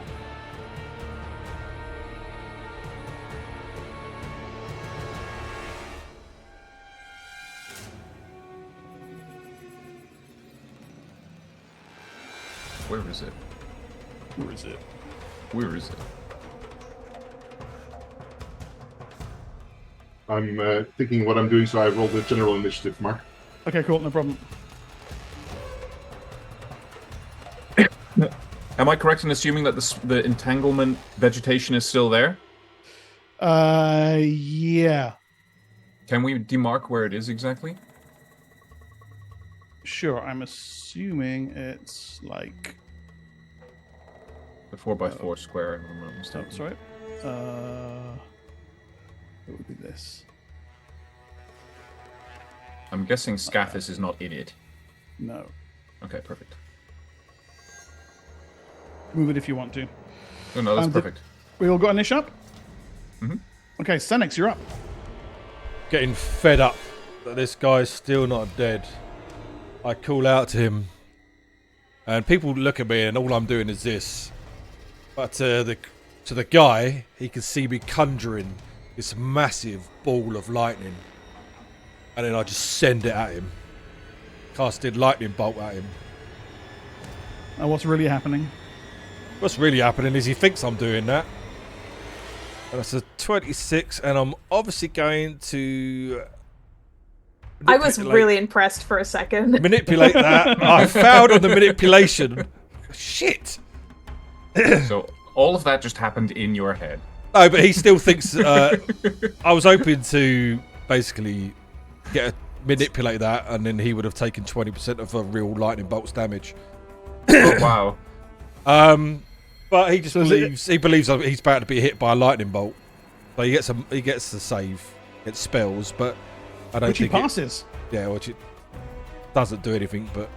Where is it? Where is it? Where is it? I'm thinking what I'm doing, so I rolled the general initiative, Mark. Okay, cool, no problem. Am I correct in assuming that the entanglement vegetation is still there? Yeah. Can we demark where it is exactly? Sure, I'm assuming it's like... The 4x4 square, if I'm not Oh, mistaken. sorry. It would be this. I'm guessing Scathis is not in it. No. Okay, perfect. Move it if you want to. No, that's perfect. We all got an ish up? Mm-hmm. Okay, Senix, you're up. Getting fed up that this guy's still not dead. I call out to him, and people look at me, and all I'm doing is this. But to the guy, he can see me conjuring this massive ball of lightning, and then I just send it at him. Casted lightning bolt at him. And what's really happening? What's really happening is he thinks I'm doing that. And that's a 26, and I'm obviously going to... I was really impressed for a second. Manipulate that. I failed on the manipulation. Shit. So all of that just happened in your head. No, but he still thinks... I was hoping to basically manipulate that, and then he would have taken 20% of a real lightning bolt's damage. Oh, wow. But he just believes he's about to be hit by a lightning bolt. So he gets the save, gets spells, but I don't think he passes. Which it doesn't do anything, but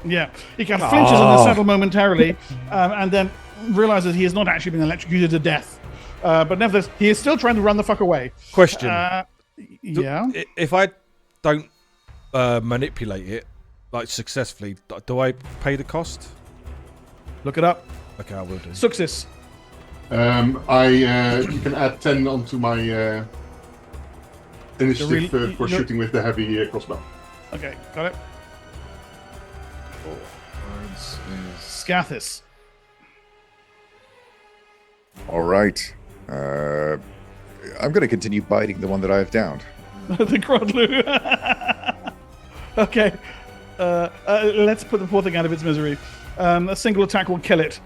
yeah, he kind of flinches on the saddle momentarily, and then realizes he has not actually been electrocuted to death. But nevertheless, he is still trying to run the fuck away. Question: yeah, if I don't manipulate it like successfully, do I pay the cost? Look it up. Okay, I will do. Success. You can add 10 onto my initiative for shooting with the heavy crossbow. Okay, got it. Scathis. All right. I'm going to continue biting the one that I have downed. The Crodlu. Okay. Let's put the poor thing out of its misery. A single attack will kill it.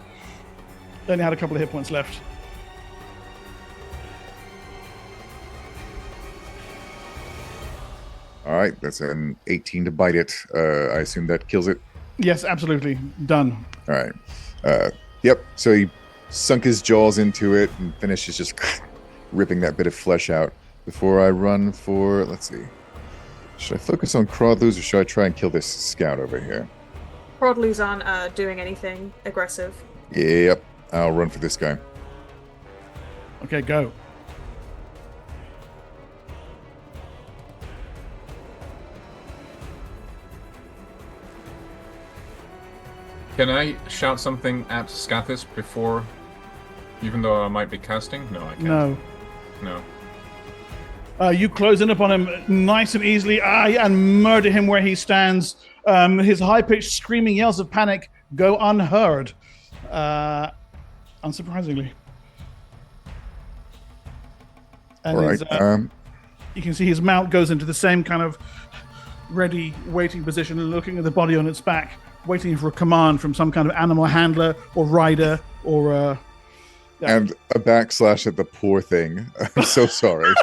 Only had a couple of hit points left. All right, that's an 18 to bite it. I assume that kills it. Yes, absolutely. Done. All right. Yep. So he sunk his jaws into it and finishes just ripping that bit of flesh out. Before I run for, let's see. Should I focus on Crodlus or should I try and kill this scout over here? Crodlus aren't doing anything aggressive. Yep. I'll run for this guy. Okay, go. Can I shout something at Scathis before, even though I might be casting? No, I can't. No. You close in upon him nice and easily, and murder him where he stands. His high-pitched screaming yells of panic go unheard. Unsurprisingly. And all right. You can see his mount goes into the same kind of ready, waiting position, looking at the body on its back, waiting for a command from some kind of animal handler or rider or... Yeah. And a backslash at the poor thing. I'm so sorry.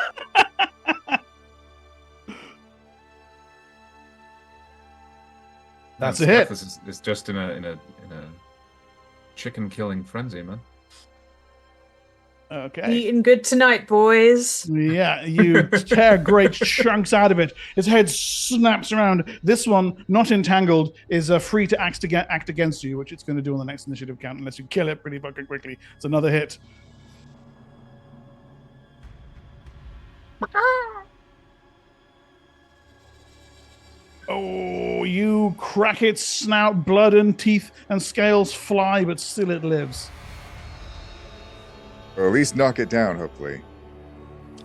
That's a hit. Is just in a chicken killing frenzy, man. Okay. Eating good tonight, boys. Yeah, you tear great chunks out of it. Its head snaps around. This one, not entangled, is free to act against you, which it's going to do on the next initiative count unless you kill it pretty fucking quickly. It's another hit. Oh, you crack its snout, blood and teeth and scales fly, but still it lives. Or at least knock it down, hopefully.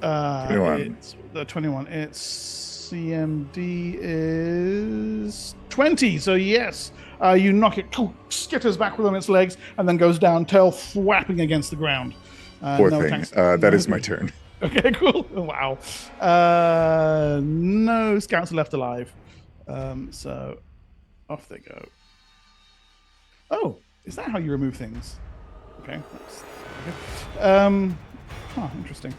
21. It's the 21. Its CMD is 20. So yes, you knock it, skitters backward on its legs, and then goes down, tail thwapping against the ground. Poor thing. That is my turn. Okay, cool. Wow. No scouts left alive. So off they go. Oh, is that how you remove things? Okay. Interesting.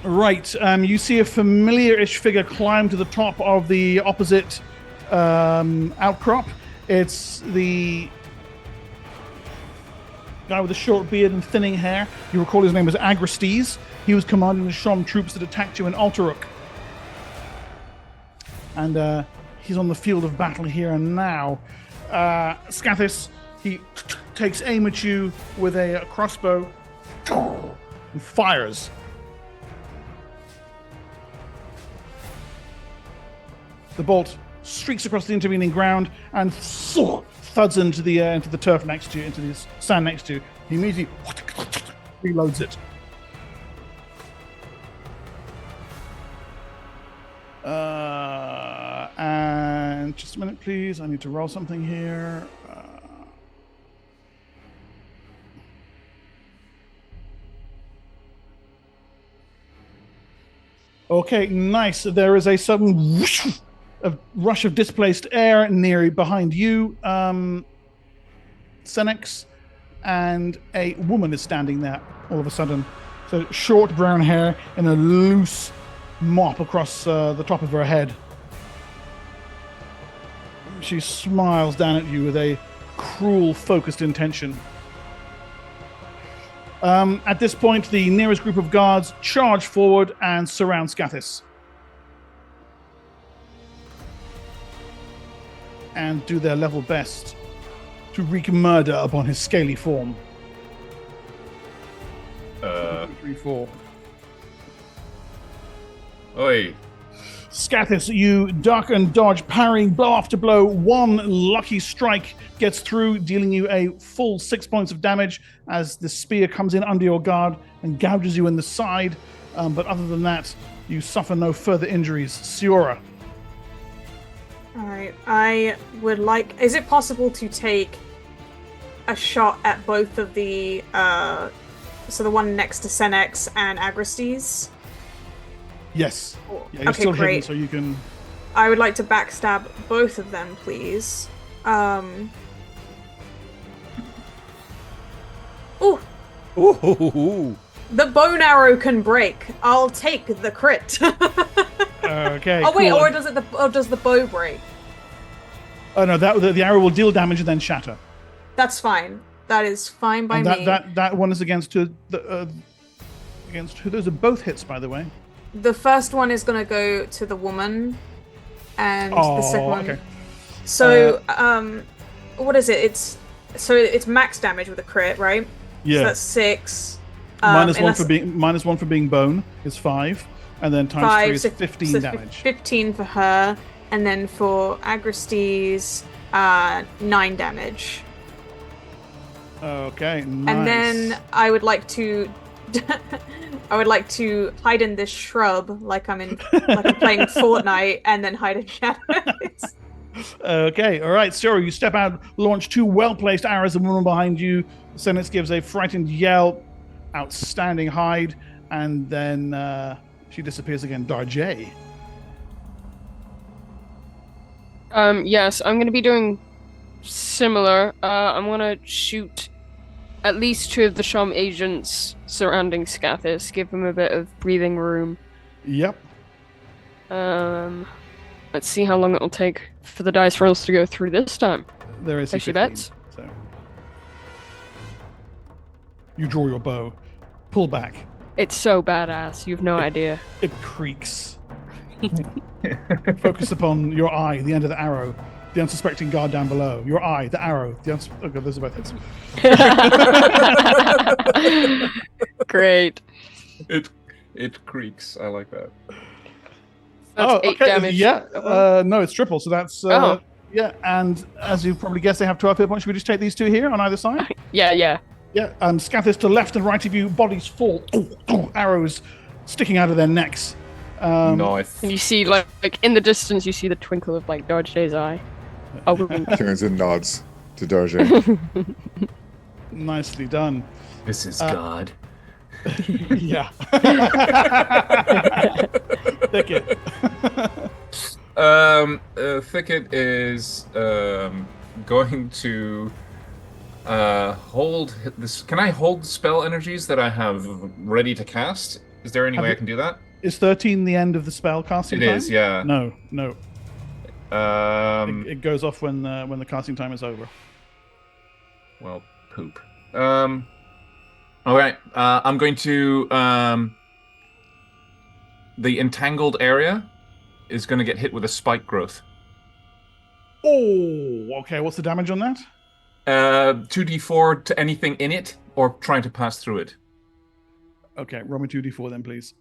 Right. You see a familiar-ish figure climb to the top of the opposite outcrop. It's the guy with the short beard and thinning hair. You recall his name was Agrestes. He was commanding the Shom troops that attacked you in Alteruk. and he's on the field of battle here and now. Scathis, he takes aim at you with a crossbow and fires. The bolt streaks across the intervening ground and thuds into the turf next to you, into the sand next to you. He immediately reloads it. And just a minute, please. I need to roll something here. Okay, nice. There is a sudden whoosh, a rush of displaced air near behind you, Senex, and a woman is standing there all of a sudden. So short brown hair and a loose mop across the top of her head. She smiles down at you with a cruel, focused intention. At this point, the nearest group of guards charge forward and surround Scathis. And do their level best to wreak murder upon his scaly form. 3, 4. Oi. Scathis, you duck and dodge, parrying blow after blow. One lucky strike gets through, dealing you a full 6 points of damage as the spear comes in under your guard and gouges you in the side. But other than that, you suffer no further injuries. Siora. Alright, I would like... Is it possible to take a shot at both of the... so the one next to Senex and Agrestes? Yes. Yeah, you're Okay, still great. hidden, so you can... I would like to backstab both of them, please. Ooh, Ooh. the bone arrow can break. I'll take the crit. Okay, Oh wait, cool. or does the bow break? Oh no, the arrow will deal damage and then shatter. That's fine. That is fine by And me. that one is against who? Against who? Those are both hits, by the way. The first one is gonna go to the woman, and the second one. Okay. So, what is it? It's max damage with a crit, right? Yeah. So that's 6. Minus one unless- for being bone is 5, and then times 5, 3 is so 15 so damage. 15 for her, and then for Agrestes, 9 damage. Okay, nice. And then I would like to hide in this shrub like I'm playing Fortnite, and then hide in shadows. Okay, all right, Siora, you step out, launch 2 well-placed arrows at the woman behind you. Senex gives a frightened yell, outstanding hide, and then she disappears again. Darjay. Yes, I'm gonna be doing similar. I'm gonna shoot at least 2 of the Sham agents surrounding Scathis, give them a bit of breathing room. Yep. Let's see how long it'll take for the dice rolls to go through this time. There is Place your 15, bets. So. You draw your bow, pull back. It's so badass, you've no idea. It creaks. Focus upon your eye, the end of the arrow, the unsuspecting guard down below. Your eye, the arrow. Okay, those are both hits. Great. It creaks. I like that. That's 8 damage. Yeah. No, it's triple. So that's yeah. And as you probably guessed, they have 12 hit points. Should we just take these 2 here on either side? Yeah. Yeah. Scathis to left and right of you. Bodies fall. Arrows sticking out of their necks. Nice. And you see, like in the distance, you see the twinkle of like Darjay's eye. Oh, Turns and nods to Darjay. Nicely done. This is God. Yeah. Thicket. Thicket is going to hold this. Can I hold spell energies that I have ready to cast? Is there any way I can do that? Is 13 the end of the spell casting time? It is, yeah. No. Um, It goes off when the casting time is over. Well, poop. All right. I'm going to the entangled area. is going to get hit with a spike growth. Oh, okay. What's the damage on that? 2d4 to anything in it, or trying to pass through it. Okay, roll me 2d4 then, please.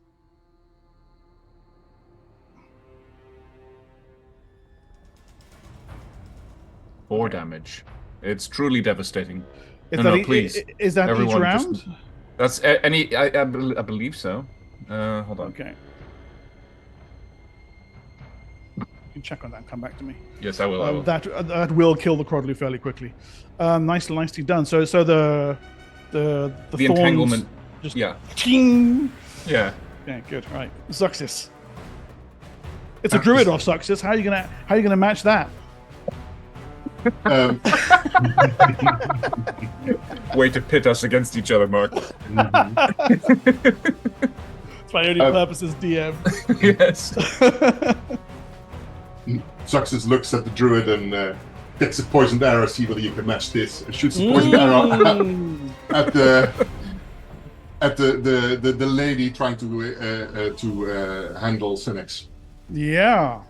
Four damage. It's truly devastating. Is Please. that Everyone each round? just- That's any. I believe so. Hold on. Okay. You can check on that and come back to me. Yes, I will. That will kill the Crodlu fairly quickly. Nicely done. So the thorns entanglement. Just Yeah. Ting! Yeah. Yeah, good. Right, Zuxis. It's a druid off Zuxis. How are you gonna match that? Way to pit us against each other, Mark. It's my only purpose as DM. Yes. Zuxis looks at the druid and gets a poisoned arrow. See whether you can match this. And shoots a poisoned arrow at the lady trying to handle Senex. Yeah.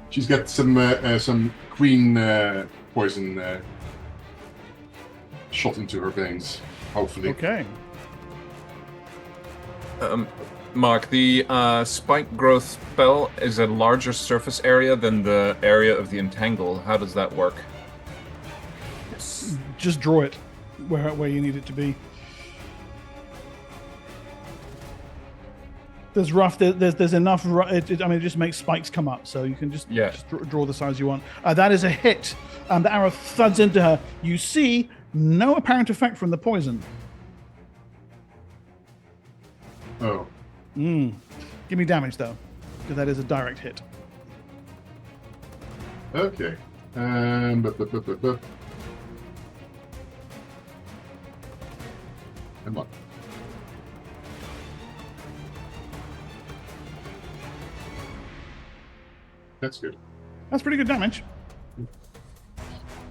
She's got some queen poison shot into her veins. Hopefully. Okay. Mark, the spike growth spell is a larger surface area than the area of the entangle. How does that work? Just draw it where you need it to be. There's enough. It just makes spikes come up, so you can just draw the size you want. That is a hit. The arrow thuds into her. You see no apparent effect from the poison. Oh. Give me damage though, because that is a direct hit. Okay. Come on. That's good. That's pretty good damage.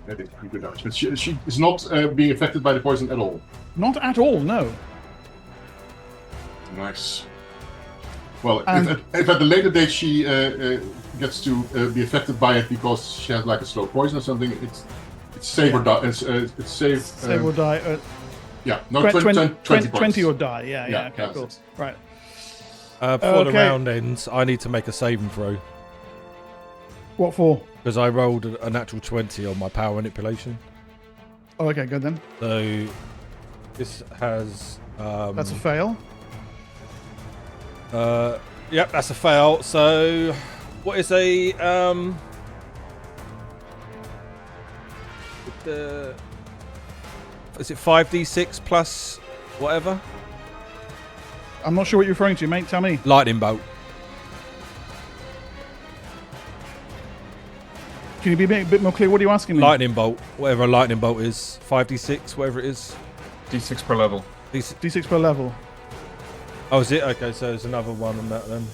That is pretty good damage. But she is not being affected by the poison at all. Not at all, no. Nice. Well, if at the later date she gets to be affected by it because she has like a slow poison or something, it's save or die. It's save. Save or die. Yeah, no, 20 or die. Yeah. Okay, cool. It. Right. Before the round ends, I need to make a saving throw. What for? Because I rolled a natural 20 on my power manipulation. Oh, okay, good then. So this has. That's a fail. Yep, that's a fail. So what is a is it 5d6 plus whatever? I'm not sure what you're referring to, mate. Tell me. Lightning bolt. Can you be a bit more clear? What are you asking me? Lightning bolt, whatever a lightning bolt is, 5d6, whatever it is. D6 per level. D6 per level. Oh, is it? Okay, so there's another one on that then.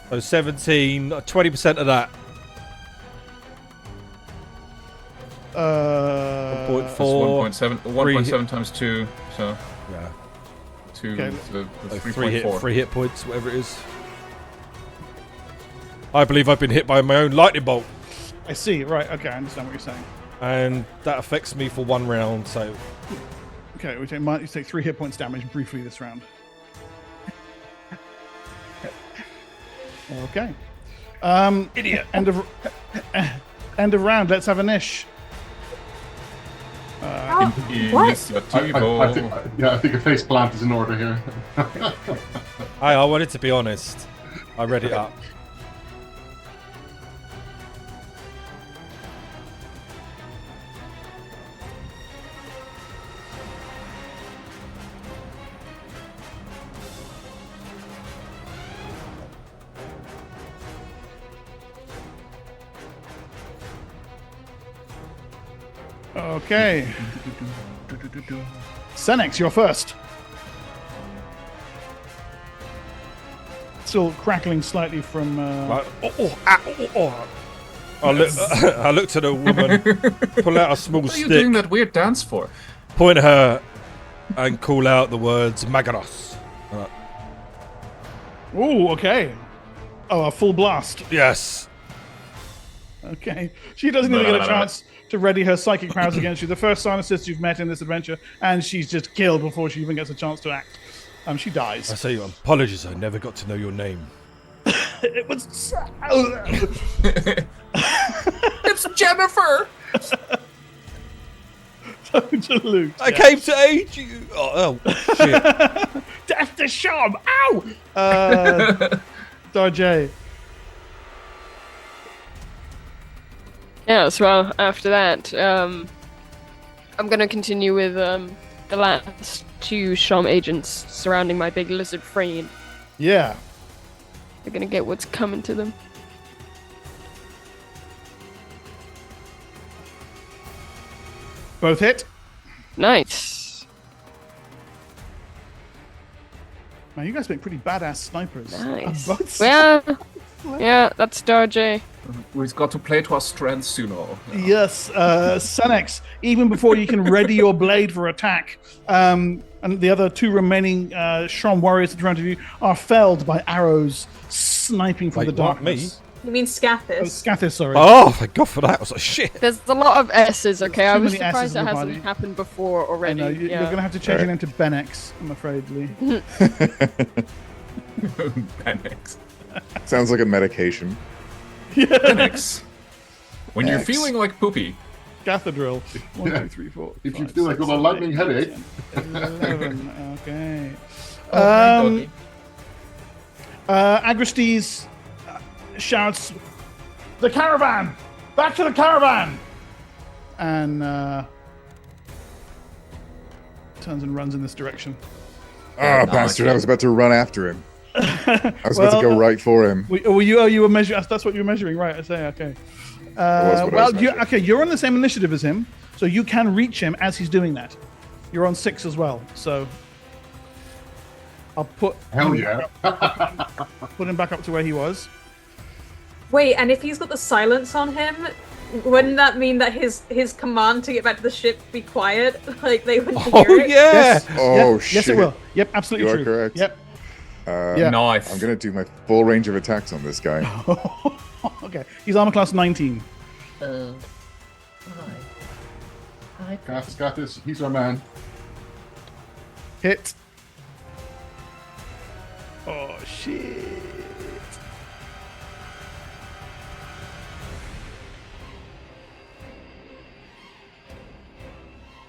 So 17, 20% of that. 1.4. 1.7. 1.7 times 2, so. Yeah. 2, okay. the 3.4. 3 hit points, whatever it is. I believe I've been hit by my own lightning bolt. I see. Right. Okay. I understand what you're saying. And that affects me for 1 round. So. Okay. You take 3 hit points damage briefly this round. Okay. Idiot. End of round. Let's have a niche. What? I think a face plant is in order here. I wanted to be honest. I read it up. Okay. Senex, you're first. Still crackling slightly from. I looked at a woman, pull out a small stick. What are you stick, doing that weird dance for? Point at her, and call out the words Magaros. Oh, okay. Oh, a full blast. Yes. Okay. She doesn't even get a chance to ready her psychic powers against you. The first Silencist you've met in this adventure, and she's just killed before she even gets a chance to act. She dies. I say apologies, I never got to know your name. It was It's Jennifer! Salute. I came to aid you! Oh shit. Death to Sham! Ow! Darjay. Yes, well, after that, I'm gonna continue with the last two Sham agents surrounding my big lizard friend. Yeah. They're gonna get what's coming to them. Both hit. Nice. Man, you guys make pretty badass snipers. Nice. Both Yeah, that's Darjay. We've got to play to our strengths sooner. Yes, Senex, even before you can ready your blade for attack, and the other two remaining Sham warriors in front of you are felled by arrows sniping from the darkness. Me? You mean Scathis? Oh, Scathis, sorry. Oh, thank God for that. I was like, shit. There's a lot of S's, okay? I too was many S's surprised in it the hasn't body. happened before I already. know, you're going to have to change your name to Benex, I'm afraid, Lee. Benex. Sounds like a medication. Benex. When you're X. feeling like poopy. Cathedral. 1, Yeah. 2, 3, 4. If you 5, feel like 6, you got a lightning 8, headache. 10, 11. Okay. Oh, hi, doggy. Agrestes shouts, "The caravan! Back to the caravan!" And turns and runs in this direction. Ah, no, bastard! I I was about to run after him. I was about to go right for him. You were measuring. That's what you were measuring, right? I say, okay. what I was measuring. You're on the same initiative as him, so you can reach him as he's doing that. You're on 6 as well, so I'll put Hell yeah. put him back up to where he was. Wait, and if he's got the silence on him, wouldn't that mean that his command to get back to the ship be quiet? Like they wouldn't hear Oh, it? yeah. Yes. Oh, Yep. shit. Yes, it will. Yep, absolutely You are true. correct. Yep. Yeah. Nice. I'm going to do my full range of attacks on this guy. Okay. He's armor class 19. Cath's got this. He's our man. Hit. Oh shit.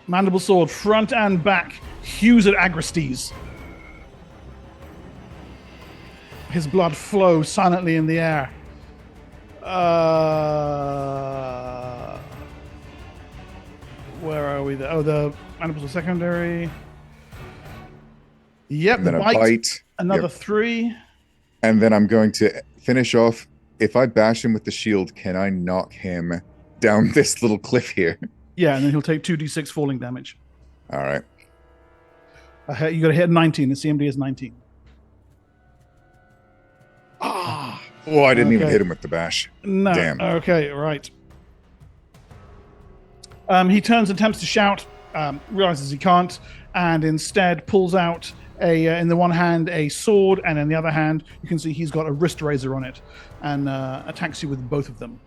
Mandible sword, front and back, hews at Agrestes. His blood flows silently in the air. Where are we there? Oh, the mandibles are secondary. Yep, And then the a bite. Another Yep. 3. And then I'm going to finish off. If I bash him with the shield, can I knock him down this little cliff here? Yeah, and then he'll take 2d6 falling damage. All right. You got to hit 19. The CMD is 19. Ah, Oh, I didn't even Okay. hit him with the bash. no. Damn. Okay, right. He turns and attempts to shout, realizes he can't, and instead pulls out in the one hand a sword, and in the other hand you can see he's got a wrist razor on it, and attacks you with both of them.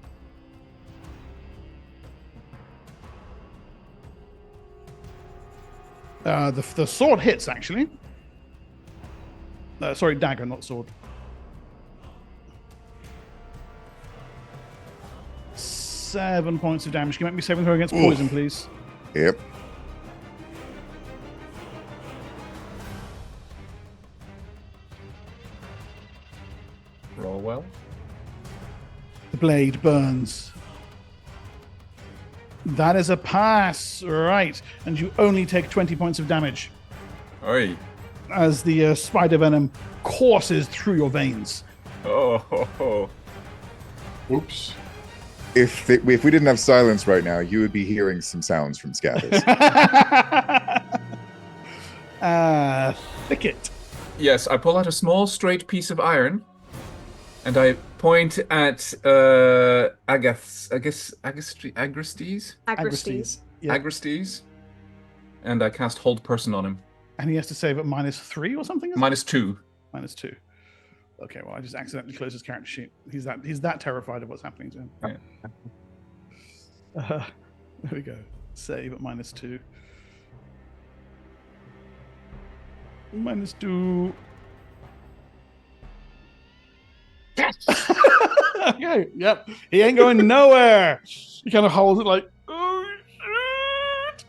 The sword hits, actually. Sorry, dagger, not sword. 7 points of damage. Can you make me saving throw against poison, please? Yep. Roll well. The blade burns. That is a pass, right? And you only take 20 points of damage Oi. as the spider venom courses through your veins. Oh, ho, ho. Oops. If we didn't have silence right now, you would be hearing some sounds from Scathis. Thicket. Yes, I pull out a small straight piece of iron, and I point at Agrestes. Agrestes. Yeah. Agrestes, and I cast Hold Person on him. And he has to save at -3 or something? Is it? -2. -2. Okay, well, I just accidentally closed his character sheet. He's that terrified of what's happening to him. Yeah. There we go. Save at -2. -2. Okay, yep. He ain't going nowhere. He kind of holds it like, oh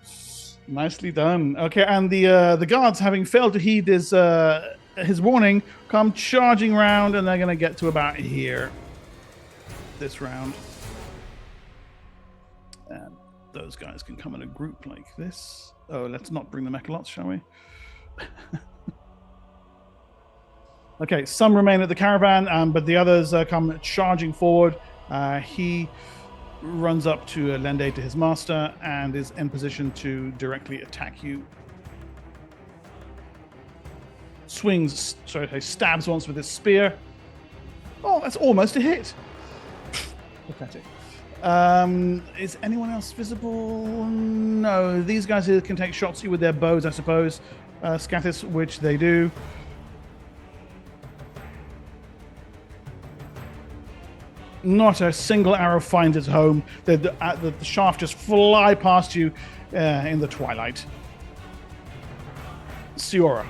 shit. Nicely done. Okay, and the guards, having failed to heed his warning, come charging round, and they're gonna get to about here. This round. And those guys can come in a group like this. Oh, let's not bring the mechalots, shall we? Okay, some remain at the caravan, but the others come charging forward. He runs up to lend aid to his master and is in position to directly attack you. Stabs once with his spear. Oh, that's almost a hit. Pathetic. Is anyone else visible? No, these guys here can take shots at you with their bows, I suppose. Scathis, which they do. Not a single arrow finds its home. The shaft just fly past you in the twilight. Siora.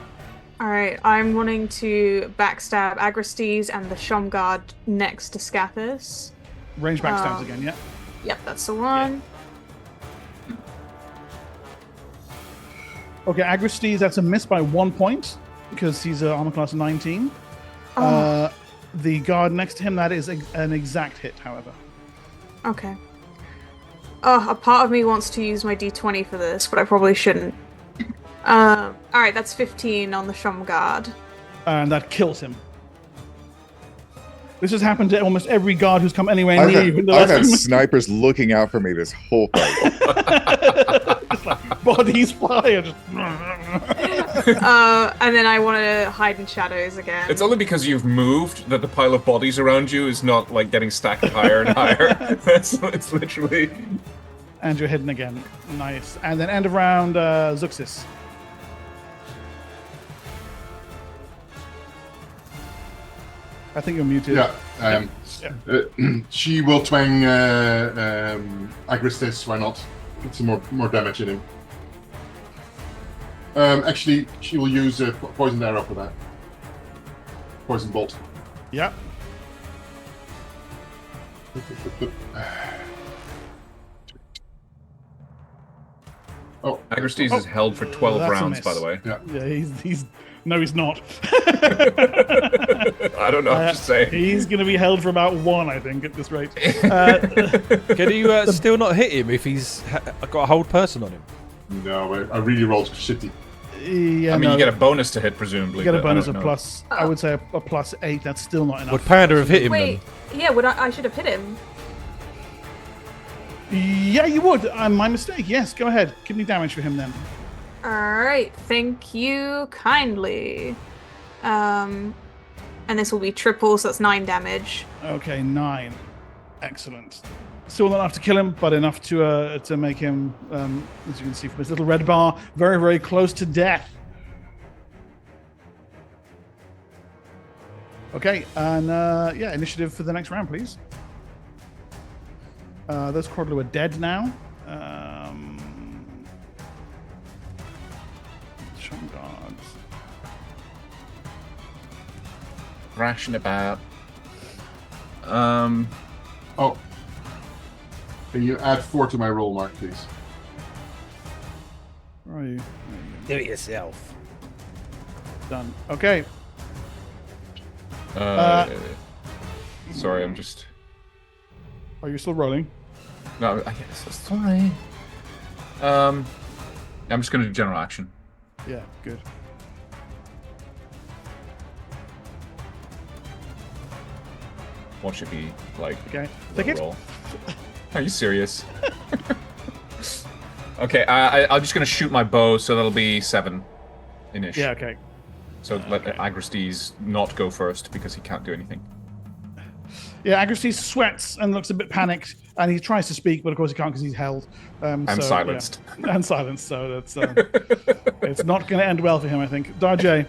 All right, I'm wanting to backstab Agrestes and the Shomguard next to Scathis. Range backstabs again, yeah? Yep, that's the one. Yeah. Okay, Agrestes, that's a miss by 1 point because he's armor class 19. The guard next to him, that is an exact hit, however. Okay. A part of me wants to use my d20 for this, but I probably shouldn't. Alright, that's 15 on the Shomguard. And that kills him. This has happened to almost every guard who's come anywhere near you. I've had snipers looking out for me this whole fight. Just like bodies fly. Just... and then I want to hide in shadows again. It's only because you've moved that the pile of bodies around you is not like getting stacked higher and higher. It's literally. And you're hidden again. Nice. And then end of round, Zuxis. I think you're muted. Yeah, I am. She will twang Agrestes, why not? Get some more damage in him. Actually, she will use a poison arrow for that. Poison bolt. Yep. Oh, Agrestes is held for 12 rounds, by the way. Yeah, he's no, he's not. I don't know. I'm just saying. He's going to be held for about 1, I think, at this rate. Can you still not hit him if he's got a hold person on him? No, I really rolled shitty. Yeah, I mean, you get a bonus to hit, presumably. You get a bonus of plus. I would say a +8. That's still not enough. Would Panda have hit him Wait, then? yeah, I should have hit him. Yeah, you would. My mistake. Yes, go ahead. Give me damage for him then. Alright, thank you kindly. And this will be triple, so that's 9 damage. Okay, 9. Excellent. Still not enough to kill him, but enough to make him, as you can see from his little red bar, very, very close to death. Okay, and yeah, initiative for the next round, please. Those Cordlu are dead now. Shun guards. Thrashing about. Oh. Can you add 4 to my roll, Mark, please? Where are you? Do it yourself. Done. Okay. Sorry, I'm just. Are you still rolling? No, I guess that's fine. I'm just going to do general action. Yeah, good. What should be like? Okay, take it. Roll. Are you serious? Okay, I'm just going to shoot my bow, so that'll be 7 inish. Yeah, okay. So let Agrestes not go first because he can't do anything. Yeah, Agrestes sweats and looks a bit panicked, and he tries to speak, but of course he can't because he's held. And silenced. Yeah. And silenced, so that's it's not going to end well for him, I think. Darjay.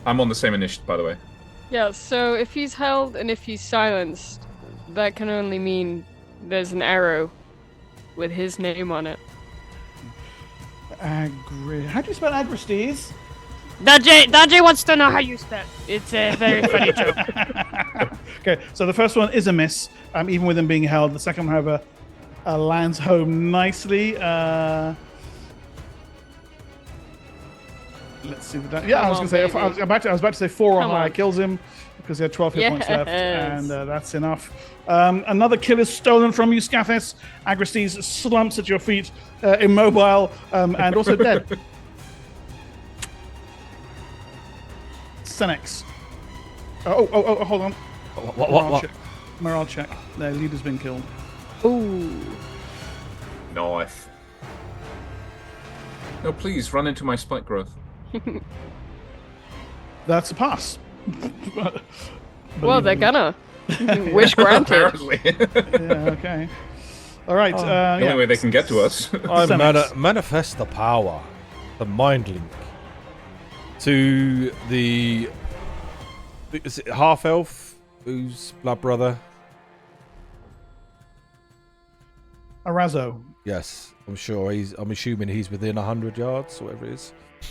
I'm on the same initiative, by the way. Yeah, so if he's held and if he's silenced, that can only mean there's an arrow with his name on it. How do you spell Agristes? Dajay wants to know how you spell. It's a very funny joke. Okay, so the first one is a miss, even with him being held. The second one, however, lands home nicely. Let's see the damage. Yeah, I was going to say. I was about to say 4 or higher kills him because he had 12 hit points left, and that's enough. Another kill is stolen from you, Scathis. Agristes slumps at your feet, immobile, and also dead. Senex. Oh, hold on. What? Morale check. Their leader's been killed. Ooh. Nice. No, please run into my spike growth. That's a pass. Well, they're gonna. Wish granted. Apparently. Yeah, okay. All right. The only way they can get to us. I manifest the power, the mind link, to the is it half elf who's blood brother? Arazo. Yes, I'm sure I'm assuming he's within 100 yards, or whatever it is. I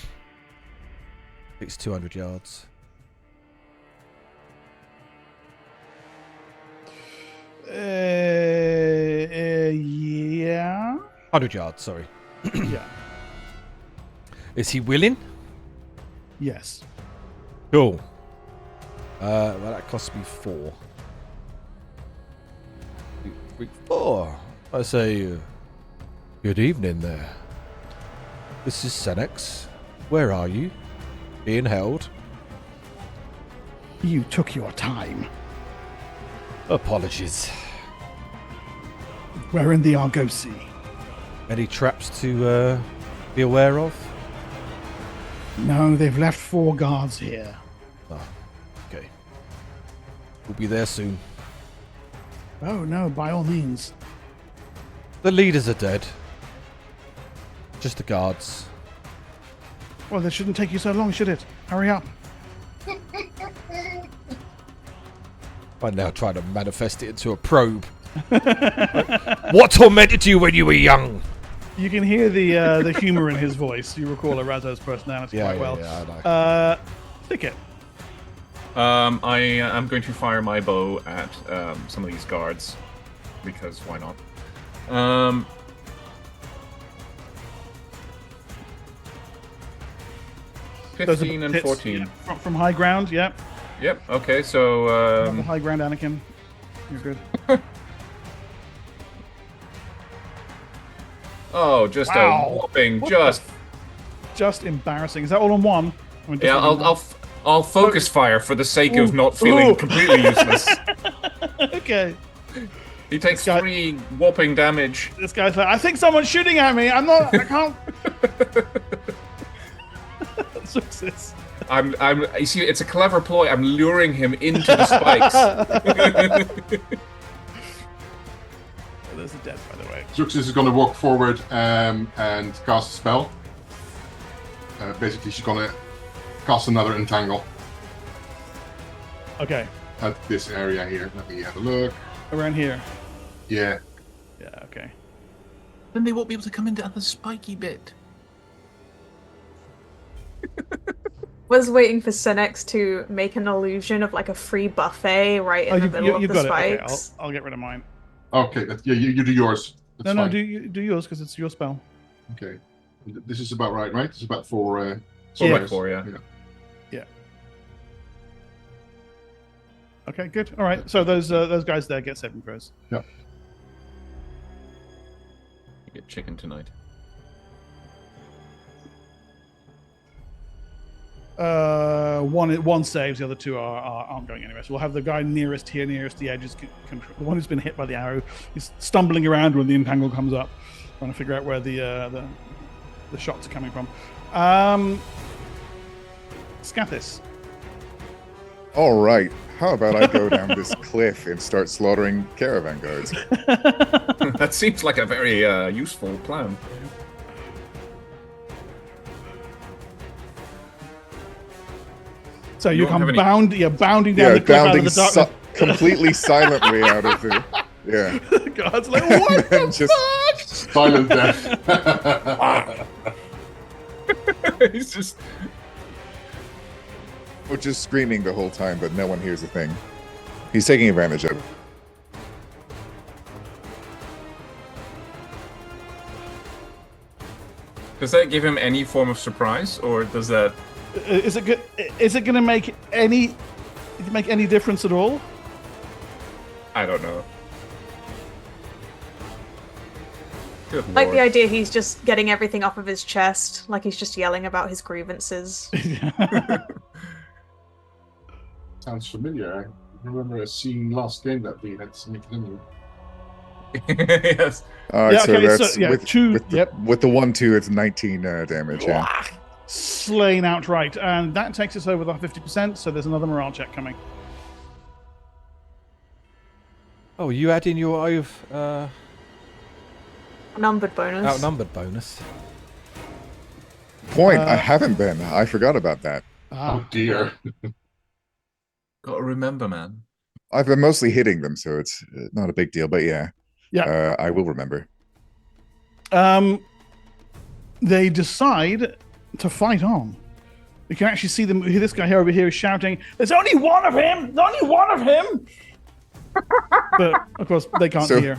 think it's 200 yards. Yeah. 100 yards. Sorry. Yeah. Is he willing? Yes. Cool. Well, that cost me 4. 4. I say, good evening there. This is Senex. Where are you? Being held? You took your time. Apologies. We're in the Argosy. Any traps to be aware of? No, they've left 4 guards here. Oh, okay. We'll be there soon. Oh, no, by all means. The leaders are dead. Just the guards. Well, that shouldn't take you so long, should it? Hurry up. I now try to manifest it into a probe. What tormented you when you were young? You can hear the humor in his voice. You recall Arazo's personality quite well. Yeah, I know. Thicket. I am going to fire my bow at some of these guards because why not? 15 and hits, 14. Yeah, from high ground, yep. Yep. Okay, so The high ground, Anakin. You're good. oh, just Wow. a whopping, What just embarrassing. Is that all on one? I mean, yeah. I'll focus fire for the sake of not feeling completely useless. Okay. He takes 3 whopping damage. This guy's like, I think someone's shooting at me. I can't. Success. You see, it's a clever ploy. I'm luring him into the spikes. There's a death, by the way. Zuxis is going to walk forward and cast a spell. Basically, she's going to cast another entangle Okay. at this area here. Let me have a look. Around here. Yeah. Yeah, okay. Then they won't be able to come into the spiky bit. Was waiting for Senex to make an illusion of like a free buffet right in the middle of the spikes. Okay, I'll get rid of mine. Okay. You do yours. That's No, fine. do yours because it's your spell. Okay. This is about right? It's about 4. Yeah. Like 4, yeah. Okay, good. All right. So those guys there get 7 throws. Yeah. You get chicken tonight. One saves, the other 2 aren't going anywhere. So we'll have the guy nearest the edges, the one who's been hit by the arrow. He's stumbling around when the entangle comes up, trying to figure out where the shots are coming from. Scathis. All right. How about I go down this cliff and start slaughtering caravan guards? That seems like a very useful plan. So you don't have come any- bounding down the cliff out bounding of the darkness. completely silently out of the. Yeah. God's like, what the And just- fuck? Silent death. He's just Or just screaming the whole time, but no one hears a thing. He's taking advantage of it. Does that give him any form of surprise, or does that? Is it good? Is it going to make any difference at all? I don't know. Good I like lord. the idea he's just getting everything off of his chest, like he's just yelling about his grievances. Sounds familiar. I remember seeing last game that we had Sneak in. Yes. All right, Yeah, so okay, that's so, yeah, with, two- with, the, yep. with the 1-2, it's 19 damage. Yeah. Slain outright, and that takes us over the 50%. So there's another morale check coming. Oh, you add in your Numbered bonus. outnumbered bonus. Point. I haven't been. I forgot about that. Oh dear. Gotta remember, man. I've been mostly hitting them, so it's not a big deal. But yeah, I will remember. They decide to fight on. You can actually see them. This guy here over here is shouting, "There's only one of him! There's only one of him!" But of course, they can't So- hear.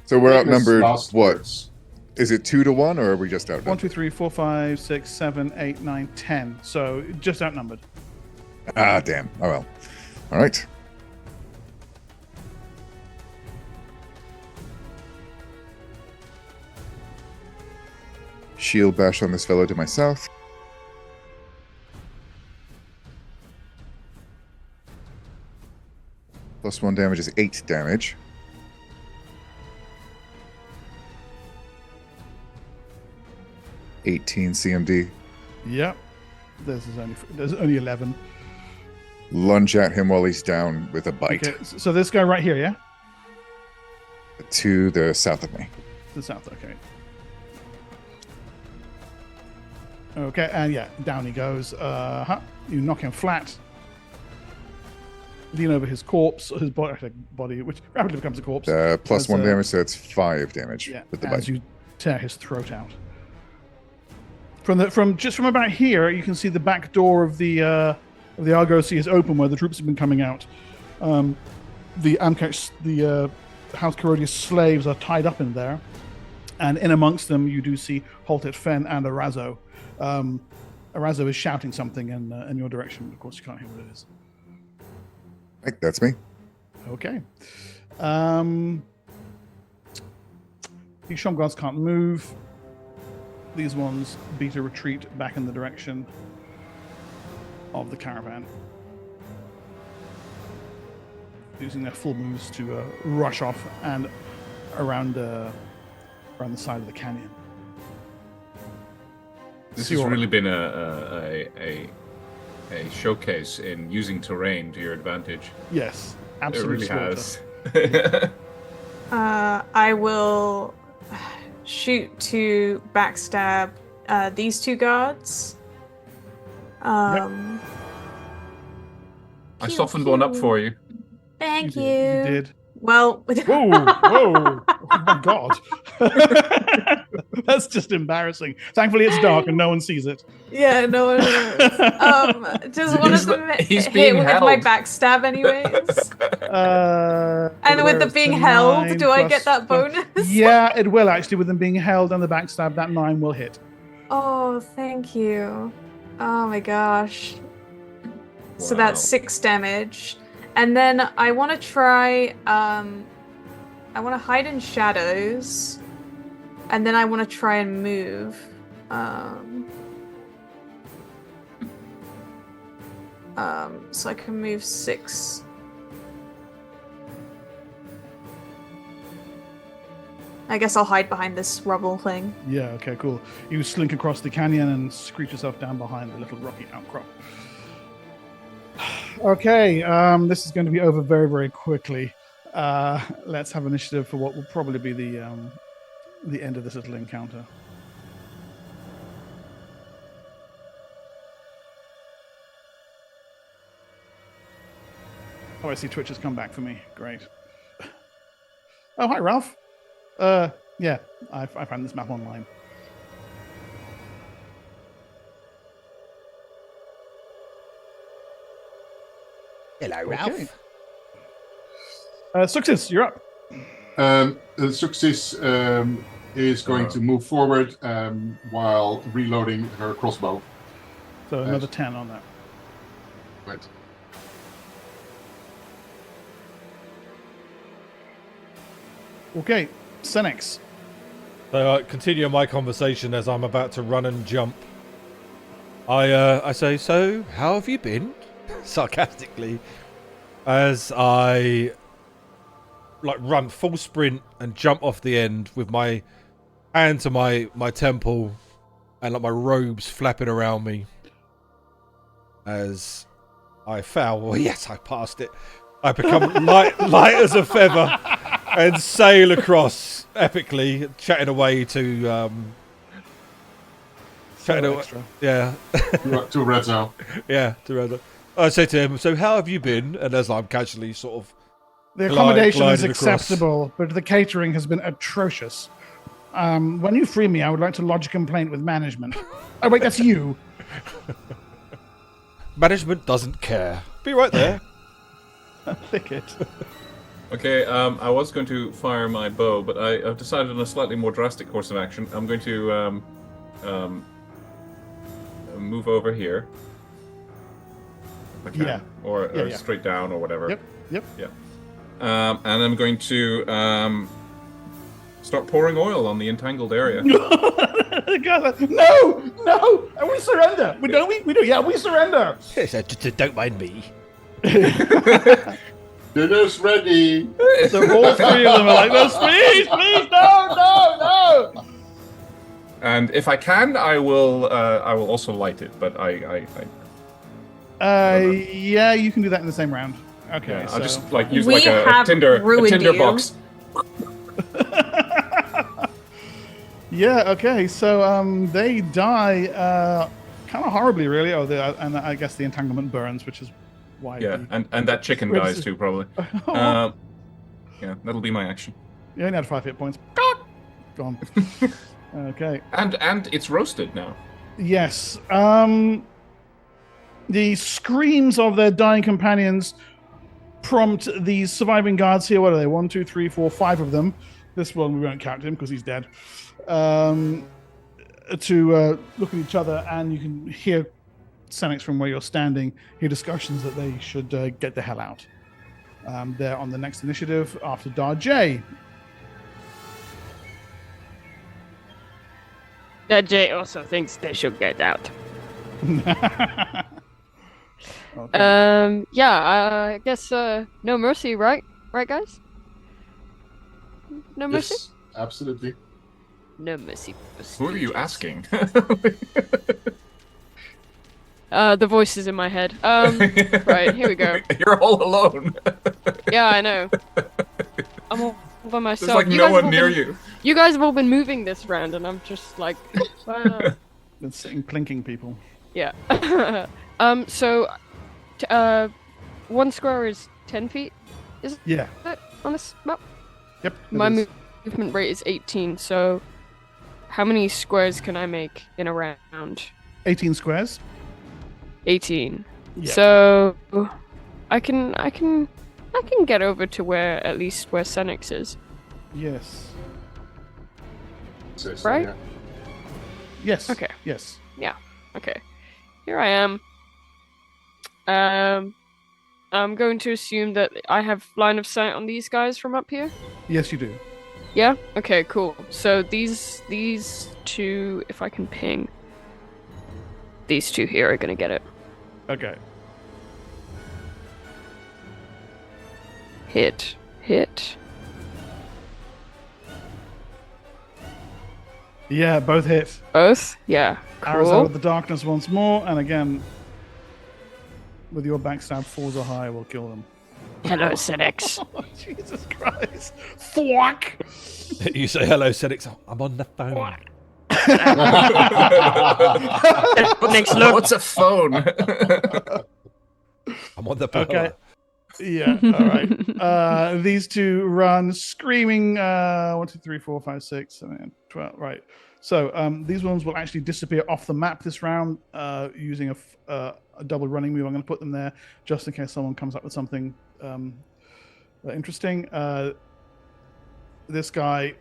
So we're Famous outnumbered. last What? words. Is it 2-1, or are we just outnumbered? 1, 2, 3, 4, 5, 6, 7, 8, 9, 10. So just outnumbered. Ah, damn. Oh well. All right. Shield bash on this fellow to my south. +1 damage is 8 damage. (18 CMD). Yep. There's only 11. Lunge at him while he's down with a bite. Okay, so this guy right here, yeah, To the south of me. to the south. Okay. Okay, and yeah, down he goes. You knock him flat. Lean over his corpse, his body, which rapidly becomes a corpse. +1 As, damage, so it's 5 damage Yeah, with the as bite. you tear his throat out. From about here, you can see the back door of the Argosy is open, where the troops have been coming out. The Amketch, the House Corodius slaves are tied up in there, and in amongst them, you do see Holtet Fen and Arazo. Arazo is shouting something in your direction. Of course, you can't hear what it is. Right, that's me. Okay. These Shom guards can't move. These ones beat a retreat back in the direction of the caravan, using their full moves to rush off and around the side of the canyon. This has really been a showcase in using terrain to your advantage. Yes, It absolutely. really has. I will shoot to backstab these two guards. I softened one up for you. Thank you. You did. Well, Whoa, whoa! Oh my god, that's just embarrassing. Thankfully, it's dark and no one sees it. yeah, no one knows. Does one of them he's hit being with my held. backstab anyways? And with where the it's being the held, 9 do I plus get that 1. bonus? Yeah, it will actually. With them being held and the backstab, that 9 will hit. Oh, thank you. Oh my gosh. So Wow. that's 6 damage. And then I want to try, I want to hide in shadows. And then I want to try and move. So I can move 6. I guess I'll hide behind this rubble thing. Yeah. Okay. Cool. You slink across the canyon and screech yourself down behind the little rocky outcrop. Okay. This is going to be over very, very quickly. Let's have initiative for what will probably be the end of this little encounter. I see Twitch has come back for me. Great. Oh, hi, Ralph. Yeah, I found this map online. Hello, Ralph. Success, you're up. Success is going to move forward while reloading her crossbow. So another 10 on that. Right. Okay, Senex. So I continue my conversation as I'm about to run and jump. I say, so how have you been? Sarcastically, as I run full sprint and jump off the end with my hand to my temple and my robes flapping around me as I foul. Well, yes, I passed it. I become light as a feather and sail across epically, chatting away to yeah, to Redzo. Yeah, to Redzo. I say to him, so how have you been? And as I'm casually sort of the accommodation is gliding acceptable, but the catering has been atrocious. When you free me, I would like to lodge a complaint with management. Oh wait, that's you. Management doesn't care. Be right there. Thicket. Okay, I was going to fire my bow, but I've decided on a slightly more drastic course of action. I'm going to move over here. If I can. Yeah. Or straight down or whatever. Yep. Yeah. And I'm going to start pouring oil on the entangled area. No! And we surrender. We do. Yeah, we surrender. Don't mind me. Dinner's ready. So all three of them are like, no, please, no. And if I can, I will also light it. But yeah, you can do that in the same round. Okay, yeah, so I'll just use We a have tinder ruined you. box. yeah. Okay, so they die kind of horribly, really. And I guess the entanglement burns, which is why. Yeah, and that chicken dies too, probably. Yeah, that'll be my action. You only had 5 hit points. Gone. Okay. And it's roasted now. Yes. The screams of their dying companions prompt these surviving guards here. What are they? 1, 2, 3, 4, 5 of them. This one we won't count him because he's dead. To look at each other, and you can hear Senex from where you're standing. Hear discussions that they should get the hell out. They're on the next initiative after Darjay. Darjay also thinks they should get out. Okay. Yeah, I guess no mercy, right? Right, guys? No mercy? Yes, absolutely. No mercy. Who are you asking? The voices in my head. Right, here we go. You're all alone. Yeah, I know. I'm all by myself. There's like no one near you. You guys have all been moving this round, and I'm just like... It's sitting clinking people. Yeah. So... 1 square is 10 feet, is Yeah. it on this map? Yep. My movement rate is 18, so how many squares can I make in a round? 18 squares. 18. Yeah. So I can get over to where Senex is. Yes. So, Right? yeah. Yes. Okay. Yes. Yeah. Okay. Here I am. I'm going to assume that I have line of sight on these guys from up here. Yes, you do. Yeah? Okay, cool. So these two, if I can ping, these two here are gonna get it. Okay. Hit. Yeah, both hit. Both? Yeah. Arrows out Cool. of the darkness once more, and again, with your backstab, falls or high, will kill them. Hello, Senex. Oh, Jesus Christ. Fuck! You say hello, Senex. I'm on the phone. Next look. What's a phone? I'm on the phone. Okay. Yeah, all right. These two run screaming. 1, 2, 3, 4, 5, 6, 7, 12. Right. So these ones will actually disappear off the map this round using a double running move. I'm going to put them there just in case someone comes up with something interesting. This guy, you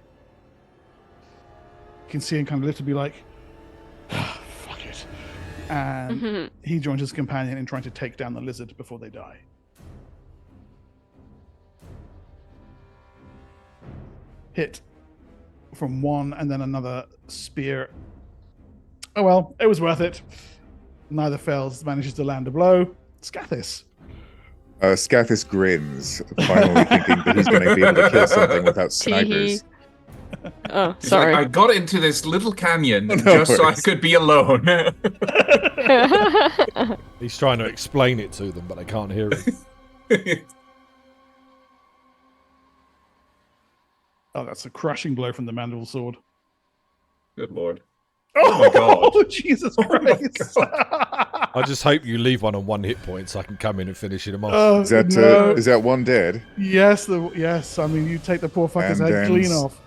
can see him kind of literally be like, fuck it. And he joins his companion in trying to take down the lizard before they die. Hit from one and then another spear. Oh well, it was worth it. Neither fails, manages to land a blow. Scathis. Scathis grins, finally thinking that he's going to be able to kill something without snipers. Oh, He's sorry. like, I got into this little canyon just so I could be alone. He's trying to explain it to them, but they can't hear it. Oh, that's a crushing blow from the mandible sword. Good lord. Oh, my God. Oh, Jesus Christ. I just hope you leave one on 1 hit point so I can come in and finish him off. Is that one dead? Yes, yes. I mean, you take the poor fucker's And head clean off.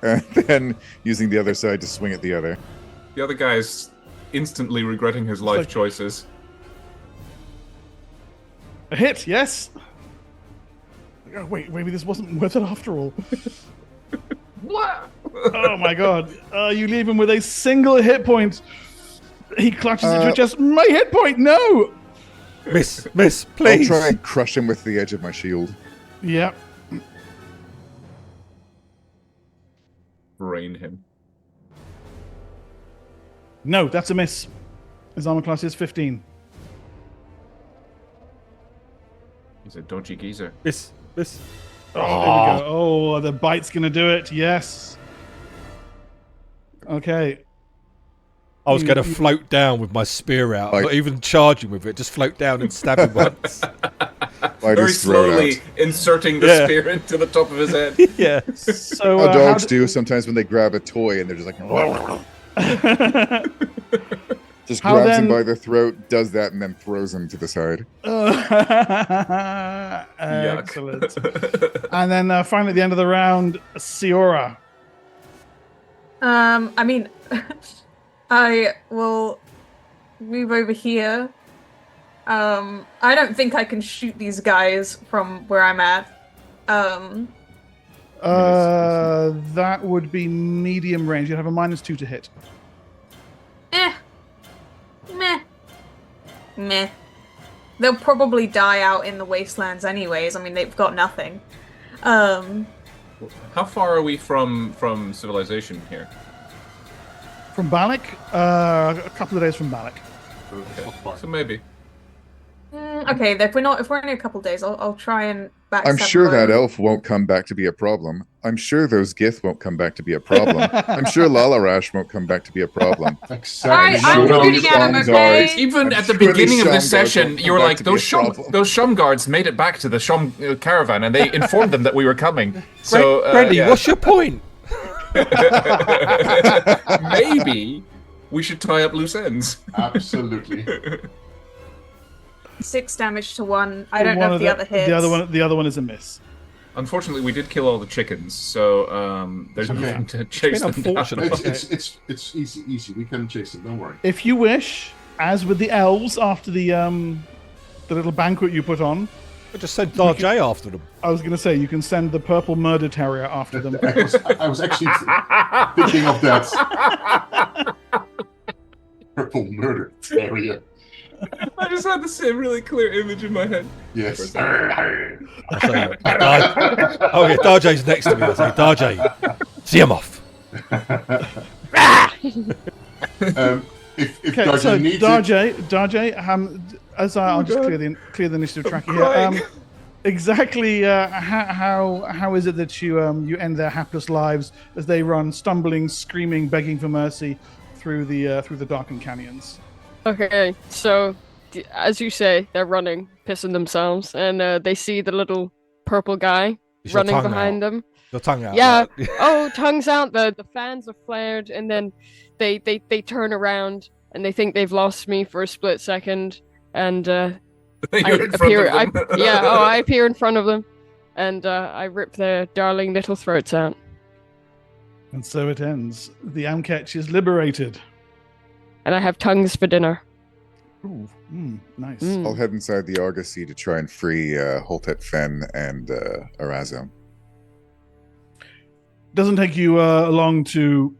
And then using the other side to swing at the other. The other guy's instantly regretting his life choices. A hit, yes. Oh, wait, maybe this wasn't worth it after all. What? Oh my God. You leave him with a single hit point. He clutches into it, just my hit point, no! Miss, please! I'll try and crush him with the edge of my shield. Yep. Brain him. No, that's a miss. His armor class is 15. He's a dodgy geezer. Miss. Oh, there we go. Oh, the bite's gonna do it. Yes. Okay. I was going to float down with my spear out, not even charging with it, just float down and stab him once. Very slowly inserting the spear into the top of his head. Yeah. So how dogs do sometimes when they grab a toy and they're just like... just grabs him by the throat, does that, and then throws him to the side. Excellent. And then finally at the end of the round, Siora. I mean... I will move over here. I don't think I can shoot these guys from where I'm at. That would be medium range. You'd have a -2 to hit. Meh. They'll probably die out in the wastelands anyways. I mean, they've got nothing. How far are we from civilization here? From Balak? A couple of days from Balak. Okay. So maybe. Okay, if we're only a couple of days, I'll try and back. I'm sure that elf won't come back to be a problem. I'm sure those Gith won't come back to be a problem. I'm sure Lalarash won't come back to be a problem. All right, I'm shooting at him, okay? Even at the beginning of this session, you were like, those Shum guards made it back to the Shum caravan, and they informed them that we were coming. So, Brandy, what's your point? Maybe we should tie up loose ends. Absolutely. 6 damage to one. I don't know if the other hits. The other one is a miss. Unfortunately, we did kill all the chickens, so there's nothing to chase them down. It's easy. We can chase them. Don't worry. If you wish, as with the elves after the little banquet you put on, I just send Darjay after them. I was going to say you can send the purple murder terrier after them. I was actually thinking of that. Purple murder terrier. I just had the same really clear image in my head. Yes. Okay, Darjay's next to me. I say, Darjay, see him off. If Darjay needs Darjay, I'll just clear the initiative tracker here. Exactly how is it that you end their hapless lives as they run stumbling, screaming, begging for mercy through the darkened canyons? Okay, so as you say, they're running, pissing themselves, and they see the little purple guy running behind them. Your tongue out. Yeah. Right? Oh, tongue's out. The fans are flared, and then they turn around and they think they've lost me for a split second, and You're in front of them. I appear in front of them, and I rip their darling little throats out. And so it ends. The Amketch is liberated. And I have tongues for dinner. Ooh, nice. I'll head inside the Argosy to try and free Holtet Fen and Arazo. Doesn't take you long to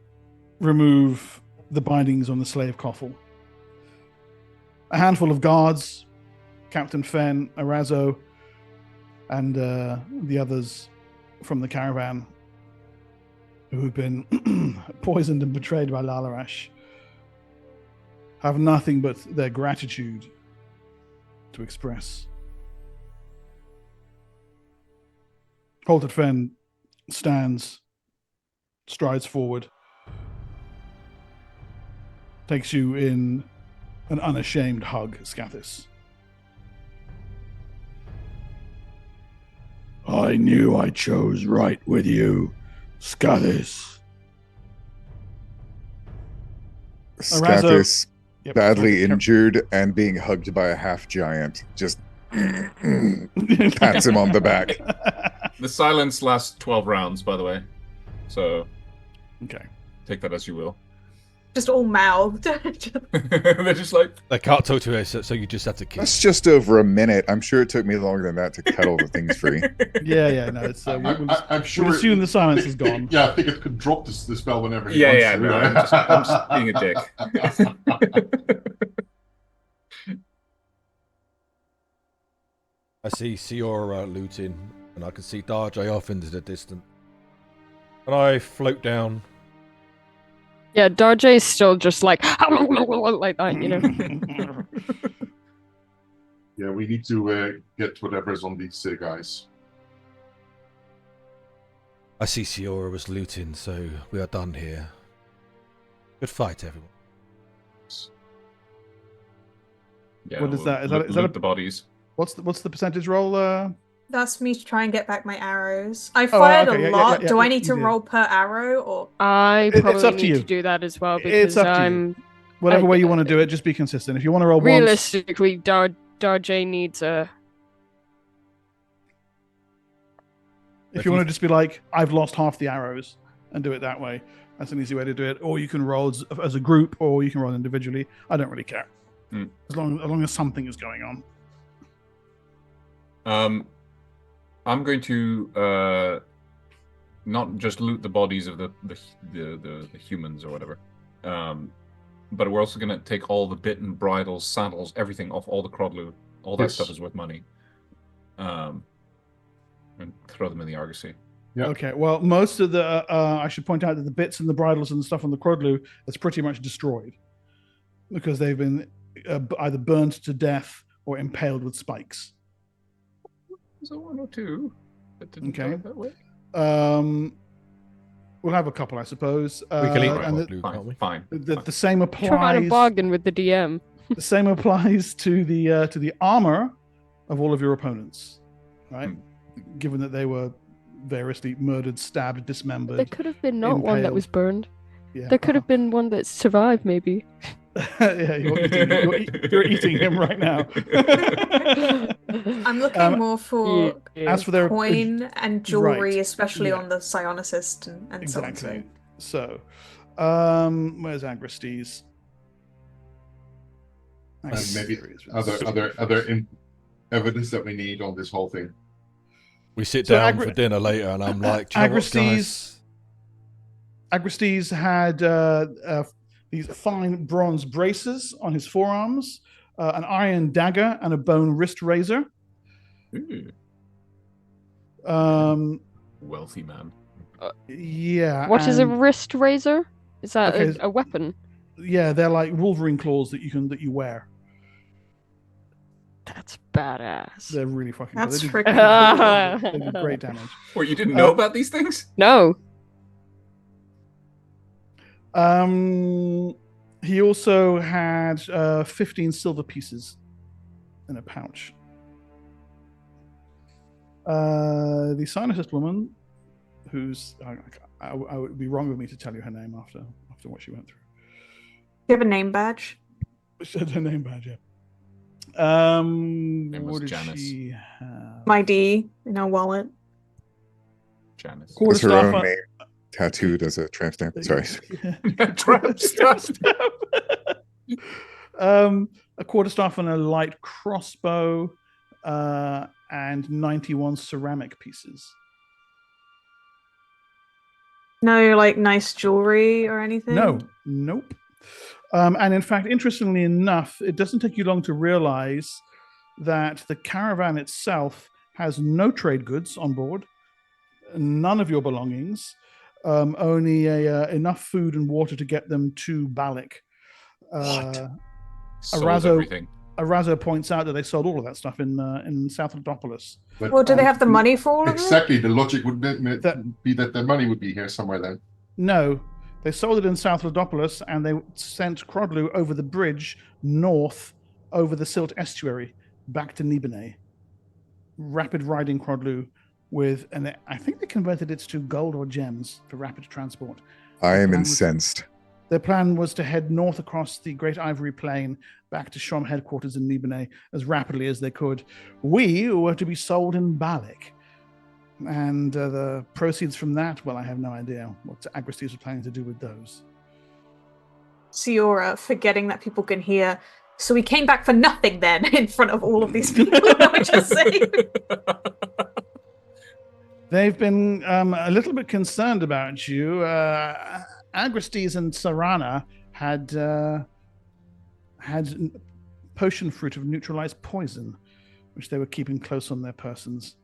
remove the bindings on the slave coffle. A handful of guards, Captain Fen, Arazo, and the others from the caravan who have been poisoned and betrayed by Lalarash have nothing but their gratitude to express. Holted Fen stands, strides forward, takes you in an unashamed hug, Scathis. I knew I chose right with you, Scathis. Scathis, Yep, badly sorry. injured and being hugged by a half-giant, just pats him on the back. The silence lasts 12 rounds, by the way. So Okay. take that as you will. Just all mouthed. They're just like... They can't talk to us, so you just have to kiss. That's just over a minute. I'm sure it took me longer than that to cut all the things free. Yeah, no, it's. I'm sure. We'll assume the silence is gone. Yeah, I think it could drop the spell whenever. He Yeah, wants no, to. I'm just being a dick. I see Siora looting, and I can see Darjay off into the distance. And I float down. Yeah, Darjay's still just like that, you know. Yeah, we need to get whatever's on these guys. I see Siora was looting, so we are done here. Good fight, everyone. Yeah, What is that? Is that loot a- the bodies? What's the percentage roll? That's me to try and get back my arrows. I fired okay, a yeah, lot. yeah, Do I need you to did. roll per arrow or? I It's probably up to need you. to do that as well It's because up to you. I'm Whatever way you want to do it, just be consistent. If you want to roll once, realistically Darjay needs a. if you want to just be like, I've lost half the arrows, and do it that way, that's an easy way to do it. Or you can roll as a group, or you can roll individually. I don't really care, as long as something is going on. I'm going to not just loot the bodies of the humans or whatever, but we're also going to take all the bitten, bridles, saddles, everything off all the Crodlu. All that stuff is worth money, and throw them in the Argosy. Yeah. Okay. Well, most of the I should point out that the bits and the bridles and the stuff on the Crodlu is pretty much destroyed because they've been either burnt to death or impaled with spikes. So one or two that didn't Okay. go that way. We'll have a couple, I suppose. We can eat and Crodlu, can't we? Fine. the same Trying to applies. bargain with the DM. The same applies to the armor of all of your opponents, right? Given that they were variously murdered, stabbed, dismembered. There could have been not one that impaled. was burned. Yeah. There could have been one that survived, maybe. Yeah, you're eating him right now. I'm looking more for As for their coin and jewelry, right, especially yeah. on the psionicist and so on. Exactly. So, where's Agrestes? And maybe other evidence that we need on this whole thing. We sit So down for dinner later, and I'm like, "Do you know what, guys?" Agrestes had these fine bronze braces on his forearms, an iron dagger, and a bone wrist razor. Wealthy man. Yeah. What is a and- wrist razor? Is that Okay. a weapon? Yeah, they're like Wolverine claws that you wear. That's badass. They're really fucking. That's cool. freaking They do great damage. Wait, you didn't know about these things? No. He also had 15 silver pieces in a pouch. The scientist woman, who's I would be wrong of me to tell you her name after what she went through. Do you have a name badge? She had her name badge, yeah. Name was What did Janice. she have? My D in her wallet. Janice. Was her Quarterstaff. own name tattooed as a tramp stamp? Sorry. Tramp stamp. A quarterstaff and a light crossbow, and 91 ceramic pieces. No, like nice jewelry or anything. No, nope. And in fact, interestingly enough, it doesn't take you long to realize that the caravan itself has no trade goods on board, none of your belongings, only enough food and water to get them to Balak. Sold everything. Arazo points out that they sold all of that stuff in South Lodopolis. But Well, do they have the money for all of it? exactly, the logic would be that the money would be here somewhere then. No, they sold it in South Lodopolis, and they sent Crodlu over the bridge north over the Silt estuary back to Nibene. Rapid riding Crodlu with, and I think they converted it to gold or gems for rapid transport. I am plan was- incensed. Their plan was to head north across the Great Ivory Plain back to Shom headquarters in Nibene as rapidly as they could. We were to be sold in Balak. And the proceeds from that, well, I have no idea what Agrestes are planning to do with those. Siora, forgetting that people can hear. So we came back for nothing then in front of all of these people. What would you say? They've been a little bit concerned about you. Agrestes and Sarana had potion fruit of neutralized poison, which they were keeping close on their persons.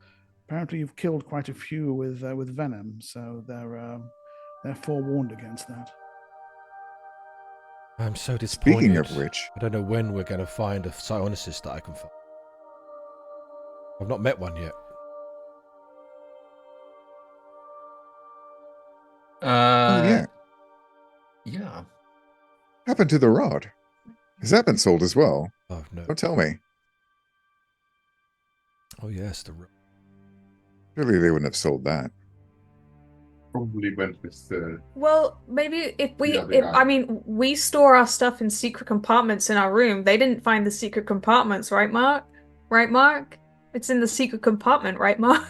Apparently, you've killed quite a few with venom, so they're forewarned against that. I'm so disappointed. Speaking of which, I don't know when we're going to find a psionicist that I can find. I've not met one yet. yeah, Yeah. happened to the rod? Has that been sold as well? Oh, no. Don't tell me. Oh, yes. Surely they wouldn't have sold that. Probably went with Well, maybe if we, The other guy. I mean, we store our stuff in secret compartments in our room. They didn't find the secret compartments, right, Mark? Right, Mark? It's in the secret compartment, right, Mark?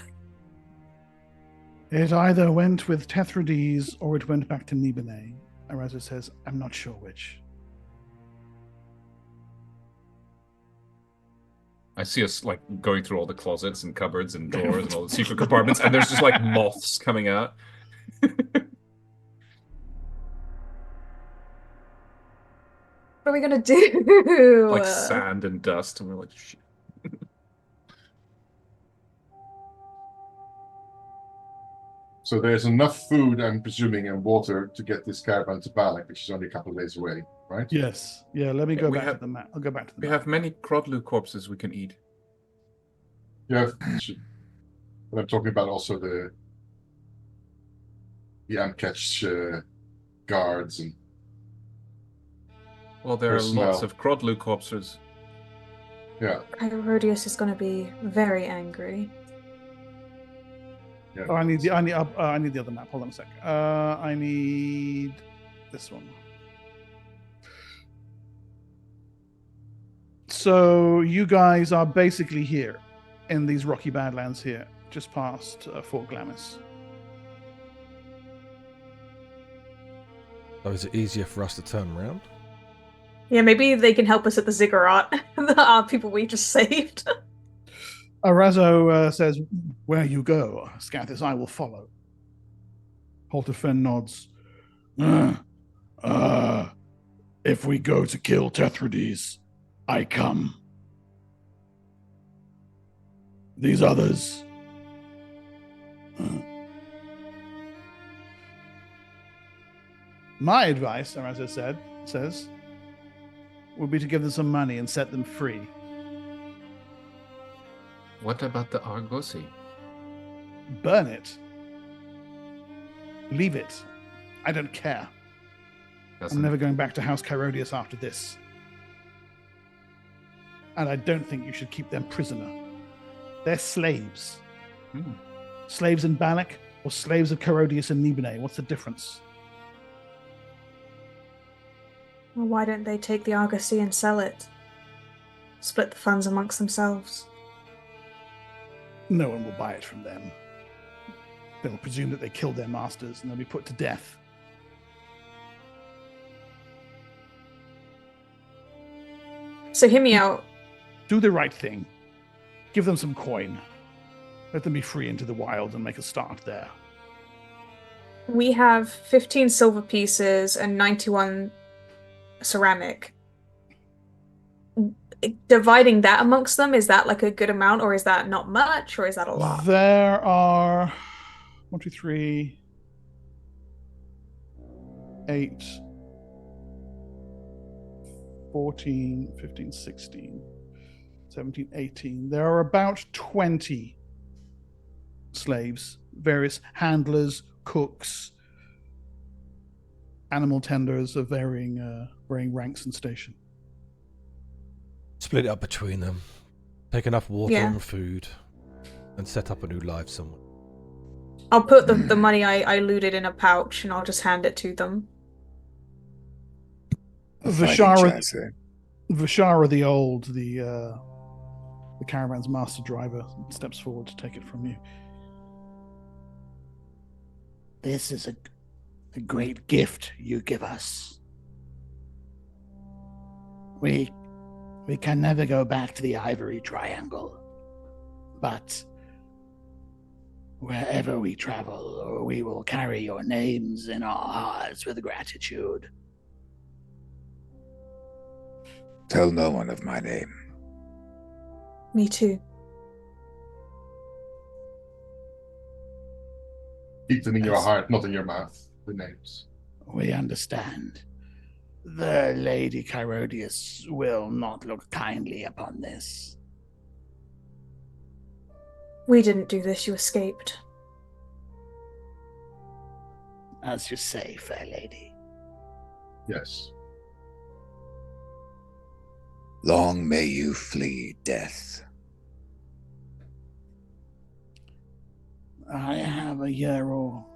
It either went with Tethrides or it went back to Nibene. Arazo says, I'm not sure which. I see us like going through all the closets and cupboards and drawers and all the secret compartments, and there's just like moths coming out. What are we gonna do? Like sand and dust, and we're like, shit. So there's enough food, I'm presuming, and water to get this caravan to Balak, which is only a couple of days away, right? Yes. Yeah, let me go We back have- to the map. I'll go back to the We map. have many Crodlu corpses we can eat. Yeah. But I'm talking about also the Amketch guards and Well, there are Personnel. lots of Crodlu corpses. yeah. Rodius is gonna be very angry. Yeah. Oh, I need the other map. Hold on a sec. I need this one. So you guys are basically here in these rocky badlands here, just past Fort Glamis. So is it easier for us to turn around? Yeah, maybe they can help us at the Zigurat. The people we just saved. Arazo says, where you go, Scathis, I will follow. Holterfen nods. If we go to kill Tethrides, I come. These others. My advice, Arazo says, would be to give them some money and set them free. What about the Argosy? Burn it. Leave it. I don't care. I'm never going back to House Chirodius after this. And I don't think you should keep them prisoner. They're slaves. Slaves in Balak or slaves of Chirodius and Nibene? What's the difference? Well, why don't they take the Argosy and sell it? split the funds amongst themselves. No one will buy it from them. They'll presume that they killed their masters and they'll be put to death. So hear me out. Do the right thing. Give them some coin. Let them be free into the wild and make a start there. We have 15 silver pieces and 91 ceramic. Dividing that amongst them, is that like a good amount, or is that not much, or is that a lot? There are 1, 2, 3, 8, 14, 15, 16, 17, 18. There are about 20 slaves, various handlers, cooks, animal tenders of varying ranks and station. Split it up between them. Take enough water and food, and set up a new life somewhere. I'll put the money I looted in a pouch, and I'll just hand it to them. Vishara the caravan's master driver, steps forward to take it from you. This is a great gift you give us. We can never go back to the Ivory Triangle, but wherever we travel, we will carry your names in our hearts with gratitude. Tell no one of my name. Me too. Keep them in your heart, not in your mouth, the names. We understand. The Lady Chirodius will not look kindly upon this. We didn't do this, you escaped. As you say, fair lady. Yes. Long may you flee death. I have a year or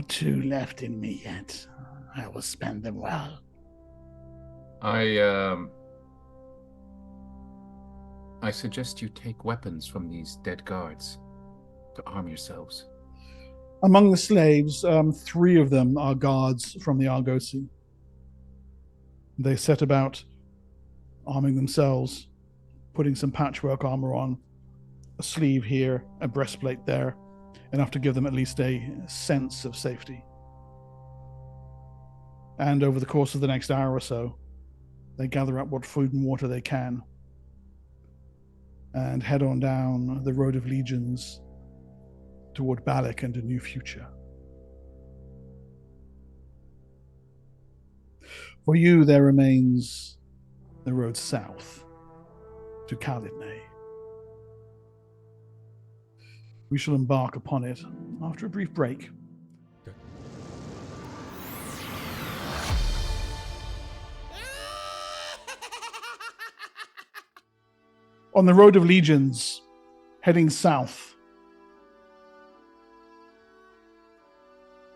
two left in me yet. I will spend them well. I suggest you take weapons from these dead guards to arm yourselves. Among the slaves, 3 of them are guards from the Argosi. They set about arming themselves, putting some patchwork armor on, a sleeve here, a breastplate there, enough to give them at least a sense of safety. And over the course of the next hour or so, they gather up what food and water they can and head on down the Road of Legions toward Balak and a new future. For you, there remains the road south to Khalidney. We shall embark upon it after a brief break. On the Road of Legions, heading south,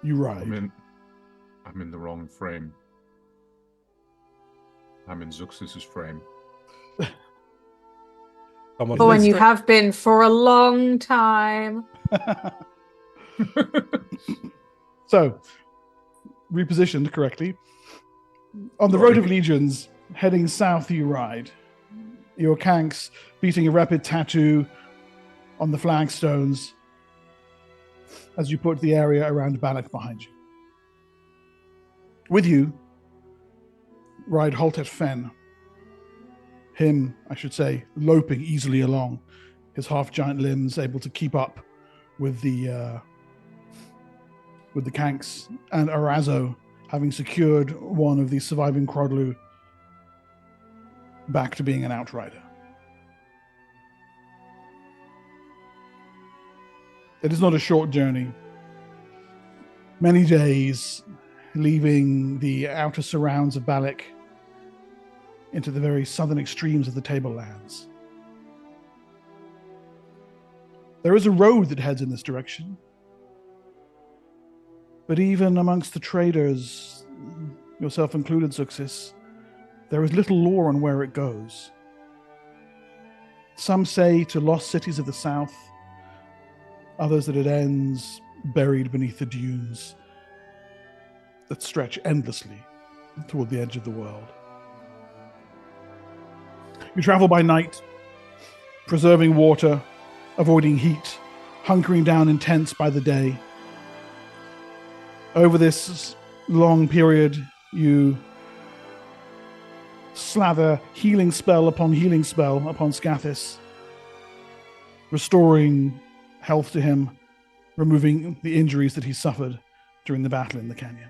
you ride. I'm in the wrong frame. I'm in Zuxus's frame. And you have been for a long time. So, repositioned correctly. On the Road of Legions, heading south you ride. Your Kanks beating a rapid tattoo on the flagstones as you put the area around Balak behind you. With you, ride Holtet Fen. Him, I should say, loping easily along, his half-giant limbs able to keep up with the Kanks, and Arazo having secured one of the surviving Crodlu back to being an outrider. It is not a short journey. Many days leaving the outer surrounds of Balak into the very southern extremes of the Tablelands. There is a road that heads in this direction, but even amongst the traders, yourself included, Zuxis, There is little lore on where it goes. Some say to lost cities of the south, others that it ends buried beneath the dunes that stretch endlessly toward the edge of the world. You travel by night, preserving water, avoiding heat, hunkering down in tents by the day. Over this long period, you slather healing spell upon Scathis, restoring health to him, removing the injuries that he suffered during the battle in the canyon.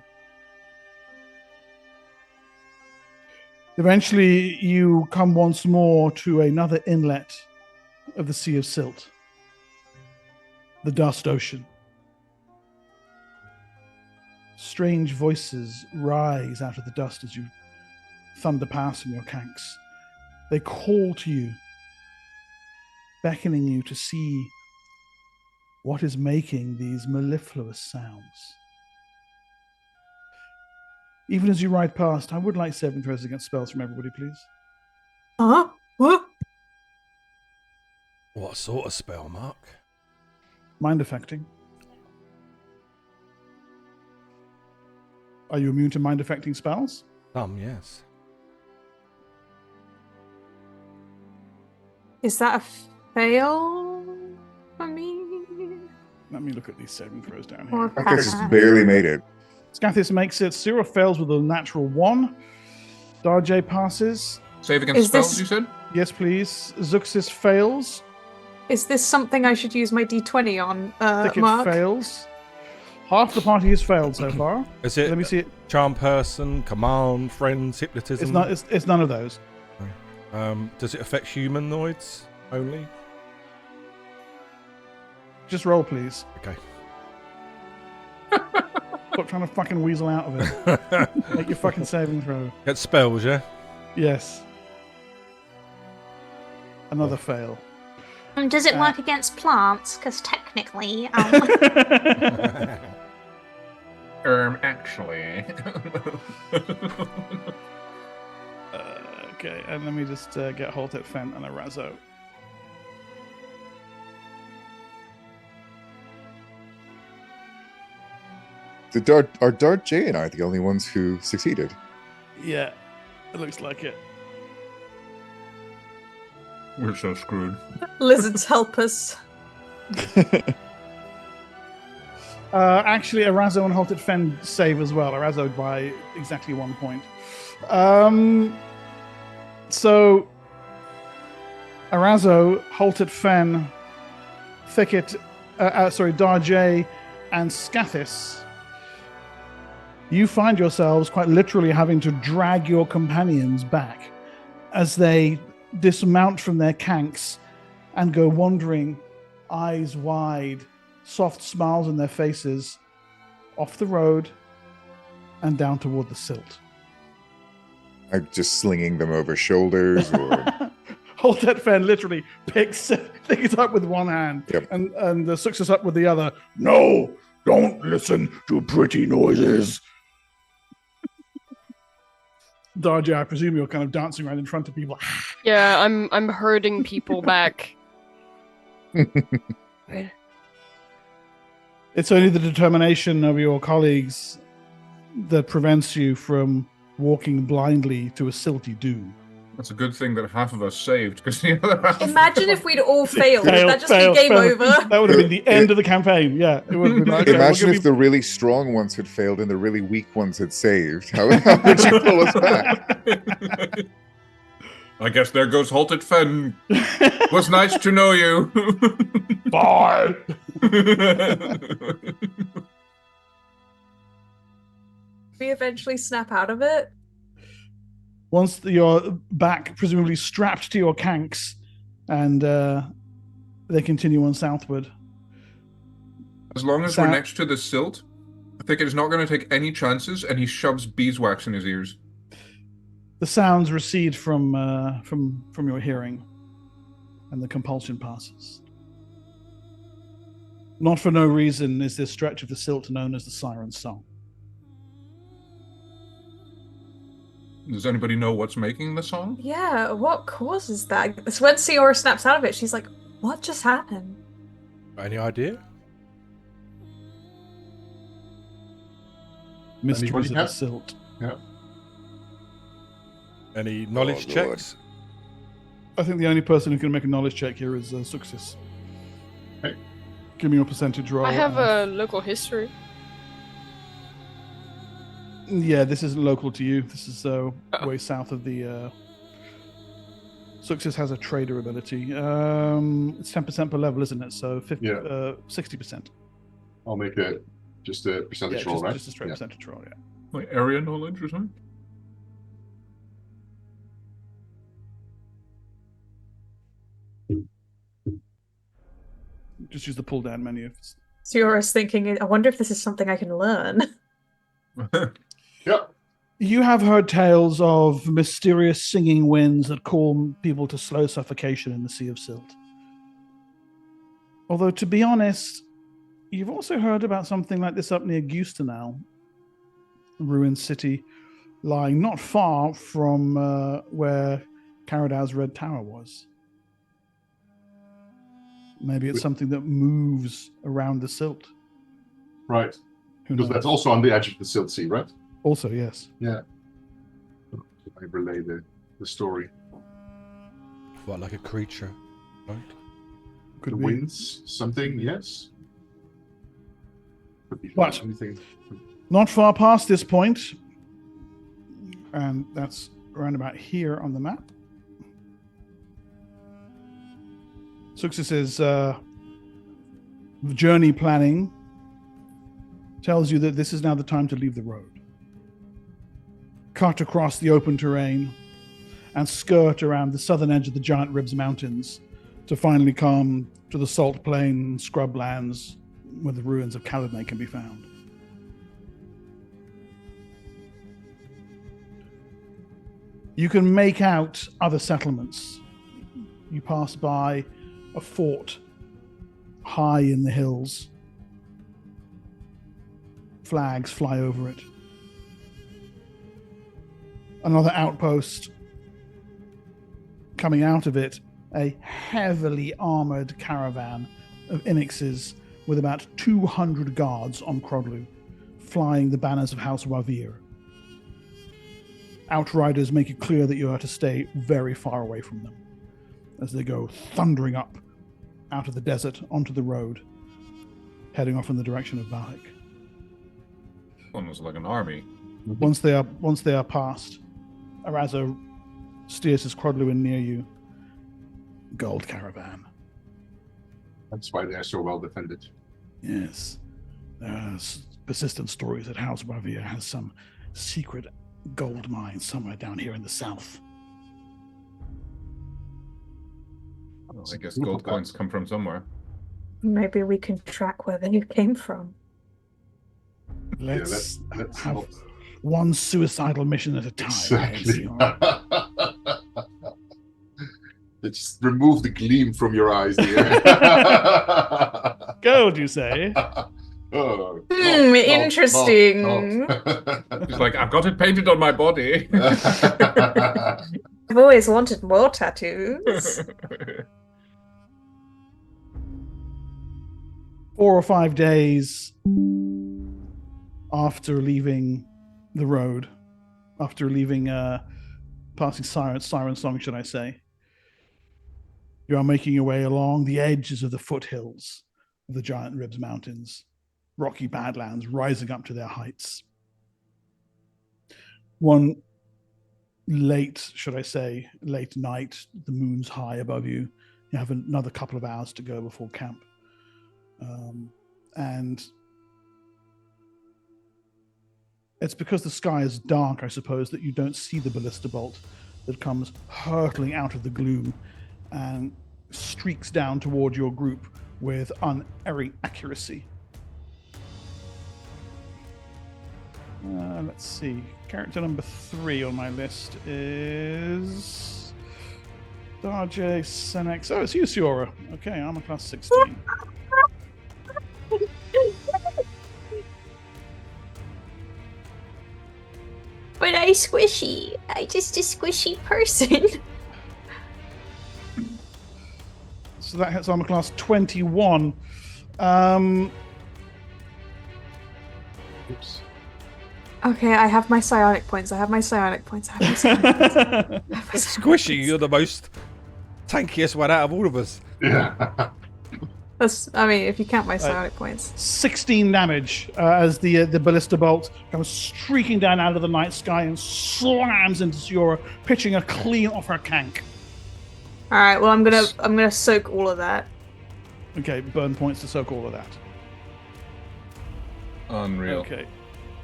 Eventually, you come once more to another inlet of the Sea of Silt, the Dust Ocean. Strange voices rise out of the dust as you thunder past in your kanks. They call to you, beckoning you to see what is making these mellifluous sounds. Even as you ride past, I would like saving throws against spells from everybody, please. What? What sort of spell, Mark? Mind affecting. Are you immune to mind affecting spells? Yes. Is that a fail for me? Let me look at these saving throws down Or here. I guess barely made it. Scathis makes it. Syrah fails with a natural 1. Darjay passes. Save against Is spells, this- you said? Yes, please. Zuxis fails. Is this something I should use my D20 on, Thicket Mark? fails. Half the party has failed so far. Is it Let me see it. charm person, command, friends, hypnotism? It's not. It's none of those. Does it affect humanoids only? Just roll, please. Okay. Stop trying to fucking weasel out of it. Make your fucking saving throw. Get spells, yeah? Yes. Another fail. Does it work against plants? Because technically, Actually. Okay, and let me just get Holtet Fent and a Razzo. Are Dart J and I the only ones who succeeded? Yeah, it looks like it. We're so screwed. Lizards help us. Actually, Arazo and Halted Fen save as well. Arazo by exactly 1 point. So, Arazo, Halted Fen, Thicket, Darjay, and Scathis, you find yourselves quite literally having to drag your companions back as they dismount from their kanks and go wandering, eyes wide, soft smiles on their faces, off the road and down toward the silt. I'm just slinging them over shoulders, or Holtet Fen literally picks it up with one hand, Yep. and Suxus up with the other. No, don't listen to pretty noises. Darja, I presume you're kind of dancing around in front of people. Yeah, I'm herding people back. It's only the determination of your colleagues that prevents you from walking blindly to a silty doom. That's a good thing that half of us saved, because the other half... Imagine if we'd all failed. Would Fail, that just fail, be game fail. over? That would have been the end of the campaign. Yeah, it would have been like, okay, imagine we're if gonna the really strong ones had failed and the really weak ones had saved. How would you pull us back? I guess there goes Halted Fen. Was nice to know you. Bye. We eventually snap out of it. Once you're back, presumably strapped to your kanks, and they continue on southward. As long as we're next to the silt, I think it's not going to take any chances, and he shoves beeswax in his ears. The sounds recede from your hearing, and the compulsion passes. Not for no reason is this stretch of the silt known as the Siren Song. Does anybody know what's making the song? Yeah, what causes that? It's when Siora snaps out of it, she's like, what just happened? Any idea? Mysteries of the have? silt. Yeah. Any knowledge Oh, Lord. checks? I think the only person who can make a knowledge check here is Success. Okay. Give me your percentage roll. I have a local history. Yeah, this isn't local to you. This is way south of the. Success has a trader ability. It's 10% per level, isn't it? So 60%. I'll make just a percentage roll, right? Just a straight percentage roll, yeah. Like area knowledge or something? Just use the pull down menu. Siora's thinking, I wonder if this is something I can learn. Yep. You have heard tales of mysterious singing winds that call people to slow suffocation in the Sea of Silt. Although, to be honest, you've also heard about something like this up near Gustenau, a ruined city lying not far from where Karadow's Red Tower was. Maybe it's something that moves around the silt. Right. Who Because knows? that's also on the edge of the Silt Sea, right? Also, yes. Yeah. I relay the story. What, like a creature, right? Could The be. winds, something, yes. Could be What? anything. Not far past this point, and that's around about here on the map. Success's journey planning tells you that this is now the time to leave the road. Cut across the open terrain and skirt around the southern edge of the Giant Ribs Mountains to finally come to the salt plain and scrublands where the ruins of Caladnay can be found. You can make out other settlements. You pass by a fort high in the hills. Flags fly over it. Another outpost. Coming out of it, a heavily armored caravan of Inixes with about 200 guards on Crodlu, flying the banners of House Wavir. Outriders make it clear that you are to stay very far away from them as they go thundering up out of the desert onto the road, heading off in the direction of Bahik. Almost like an army. Once they are past, Arazo steers his Crodlu in near you. Gold caravan. That's why they're so well defended. Yes. There's persistent stories that House Wavir has some secret gold mine somewhere down here in the south. I guess gold coins come from somewhere. Maybe we can track where they came from. Let's have not- one suicidal mission at a time. Exactly. Ezio. Just remove the gleam from your eyes, dear. Gold, you say? Oh, Interesting. He's like, I've got it painted on my body. I've always wanted more tattoos. 4 or 5 days after leaving the road, after leaving passing Siren Song, should I say, you are making your way along the edges of the foothills of the Giant Ribs Mountains, rocky badlands rising up to their heights. One late night, the moon's high above you. You have another couple of hours to go before camp. And it's because the sky is dark, I suppose, that you don't see the ballista bolt that comes hurtling out of the gloom and streaks down toward your group with unerring accuracy. Let's see. Character number 3 on my list is Darjay Senex. Oh, it's you, Siora. Okay, armor class 16. But I'm squishy. I'm just a squishy person. So that hits armor class 21. Oops. Okay, I have my psionic points. Squishy, you're the most tankiest one out of all of us. Yeah. If you count my psionic points. 16 damage as the ballista bolt comes streaking down out of the night sky and slams into Siora, pitching her clean off her cank. All right. Well, I'm gonna soak all of that. Okay, burn points to soak all of that. Unreal. Okay.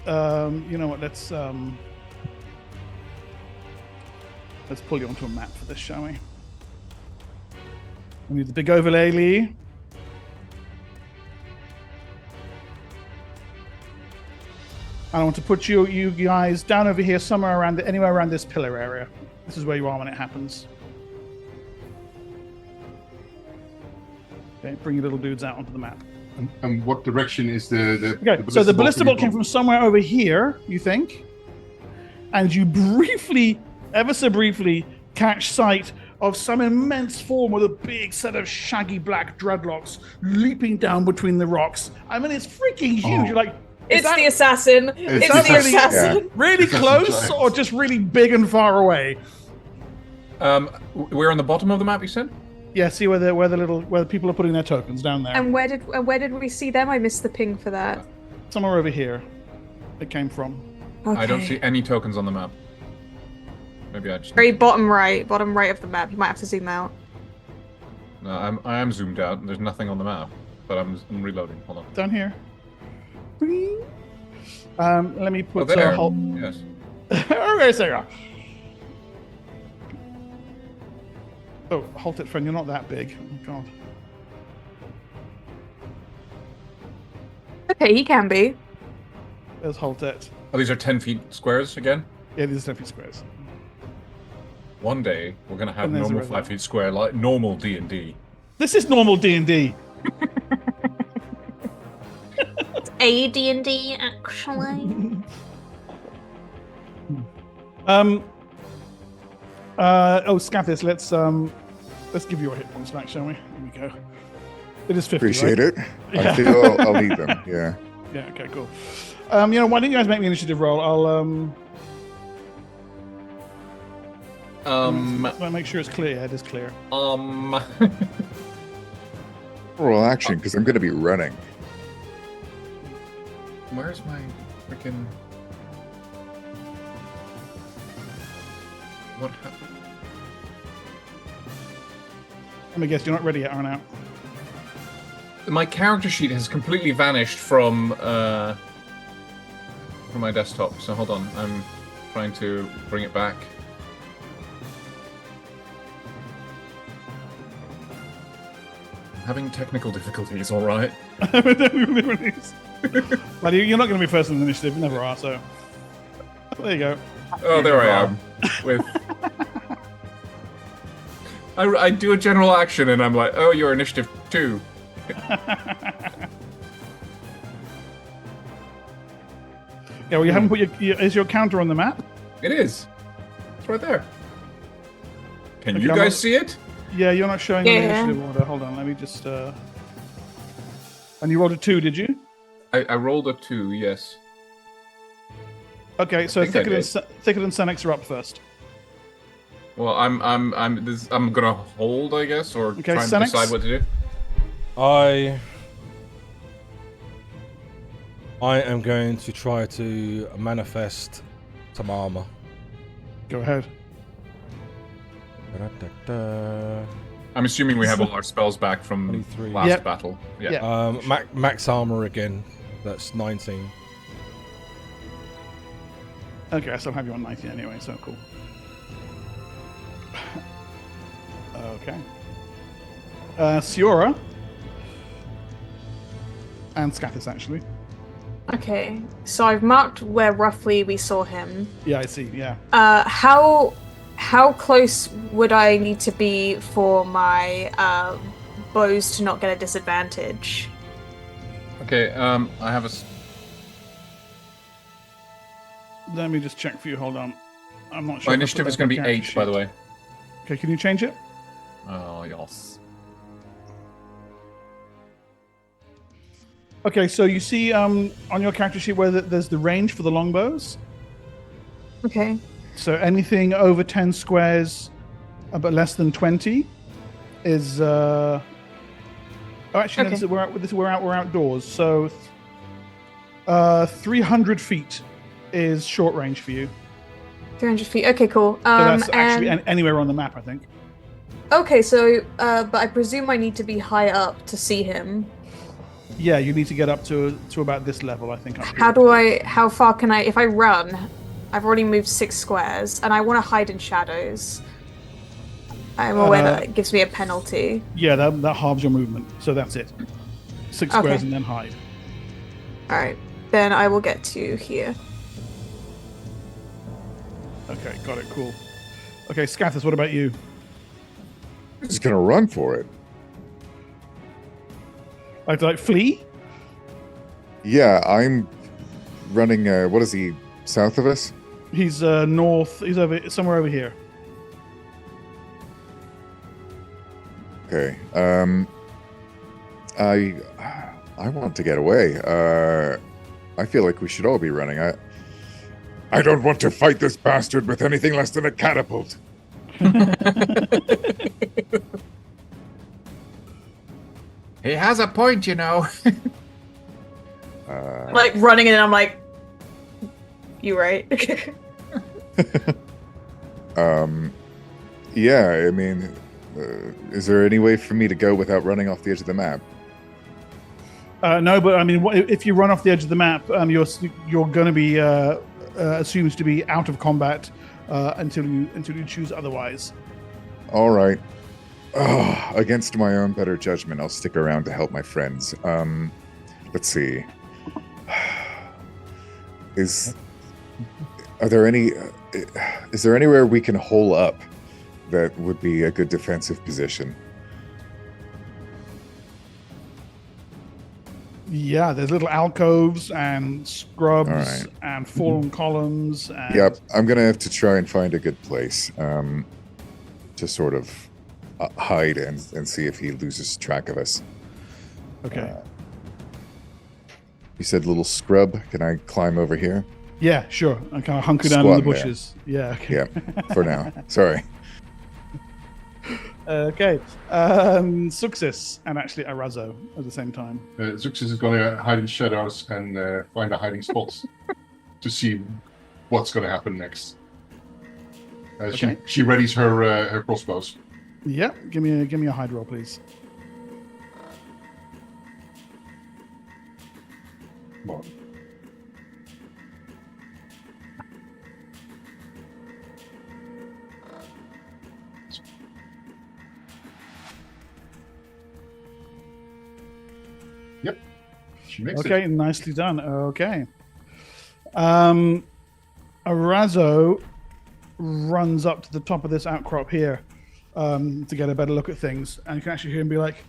You know what? Let's pull you onto a map for this, shall we? We need the big overlay, Lee. I want to put you guys down over here, somewhere around anywhere around this pillar area. This is where you are when it happens. Okay, bring your little dudes out onto the map. And what direction is the Okay, so the ballista bolt came from somewhere over here, you think? And you briefly, ever so briefly, catch sight of some immense form with a big set of shaggy black dreadlocks leaping down between the rocks. I mean, it's freaking huge. Oh. You're like, It's the assassin. It's the really- assassin. really Assassin close giants. or just really big and far away? We're on the bottom of the map, you said? Yeah, see where the people are putting their tokens down there. And where did we see them? I missed the ping for that. Somewhere over here it came from. Okay. I don't see any tokens on the map. Maybe I just... Very bottom right of the map. You might have to zoom out. No, I am zoomed out. There's nothing on the map, but I'm reloading. Hold on. Down here. Let me put there. hold. Yes. Okay, Sarah. Oh, halt it, friend. You're not that big. Oh, God. Okay, he can be. There's halt it. Oh, these are 10 feet squares again? Yeah, these are 10 feet squares. One day, we're going to have And there's a normal river. 5 feet square, like normal D&D. This is normal D&D. AD&D, actually. Scathis, let's give you your hit points back, shall we? Here we go. It is 50. Appreciate right? it. Yeah. I feel I'll need them. Yeah. Yeah. Okay. Cool. Why don't you guys make me an initiative roll? I'll make sure it's clear. Yeah, it is clear. Roll action because I'm going to be running. Where's my freaking... What happened? Let me guess, you're not ready yet, aren't you? My character sheet has completely vanished from my desktop. So hold on, I'm trying to bring it back. I'm having technical difficulties. All right. Well, you're not going to be first in the initiative. You never are. So there you go. Oh, there I am. With I do a general action and I'm like, oh, you're initiative 2. Yeah, well, you haven't put is your counter on the map? It is. It's right there. Can Okay, you I'm guys not- see it? Yeah, you're not showing the Yeah. initiative order. Hold on, let me just. And you rolled a 2, did you? I rolled a 2. Yes. Okay, so think I Thicket and Senex are up first. Well, I'm gonna hold, I guess, or Okay, try and Senex? decide what to do. I am going to try to manifest some armor. Go ahead. Da-da-da-da. I'm assuming we have all our spells back from 23. last Yep. battle. Yeah. Yeah. Max armor again. That's 19. Okay, I still have you on 19 anyway, so cool. Okay. Siora. And Scathis, actually. Okay, so I've marked where roughly we saw him. Yeah, I see, yeah. How close would I need to be for my bows to not get a disadvantage? Okay. I have a. Let me just check for you. Hold on. I'm not sure. My if I initiative put is that going to on be character 8, by the sheet. way. Okay, can you change it? Oh, yes. Okay, so you see on your character sheet where there's the range for the longbows. Okay. So anything over 10 squares, but less than 20, is. Oh, actually, Okay. no, we're outdoors. So, 300 feet is short range for you. 300 feet. Okay, cool. So that's actually and anywhere on the map, I think. okay, so but I presume I need to be high up to see him. Yeah, you need to get up to about this level, I think. Up here. How far can I, if I run, I've already moved 6 squares, and I want to hide in shadows. I'm aware that it gives me a penalty. Yeah, that halves your movement, so that's it. 6 Okay. squares and then hide. Alright, then I will get to here. Okay, got it, cool. Okay, Scathis, what about you? I'm just gonna run for it. Like flee? Yeah, I'm running. What is he? South of us? He's north, he's somewhere over here. Okay. I want to get away. I feel like we should all be running. I don't want to fight this bastard with anything less than a catapult. He has a point, you know. Like running, and I'm like, you right? Yeah, I mean, is there any way for me to go without running off the edge of the map? No, but I mean, if you run off the edge of the map, you're going to be assumed to be out of combat until you choose otherwise. All right. Against my own better judgment, I'll stick around to help my friends. Let's see. Is there anywhere we can hole up that would be a good defensive position? Yeah, there's little alcoves and scrubs All right. and fallen columns. And... Yep, I'm gonna have to try and find a good place to sort of hide and see if he loses track of us. Okay. You said little scrub. Can I climb over here? Yeah, sure. I kind of hunker down in Squat the there. bushes. Yeah. Okay. Yeah, for now. Sorry. Okay. Suxis and actually Arazo at the same time. Zuxis is going to hide in shadows and find a hiding spot to see what's going to happen next. Okay. She readies her crossbows. Yeah. Give me a hide roll, please. Come on. Yep. She makes Okay, it. nicely done. Okay. Arazo runs up to the top of this outcrop here to get a better look at things, and you can actually hear him be like,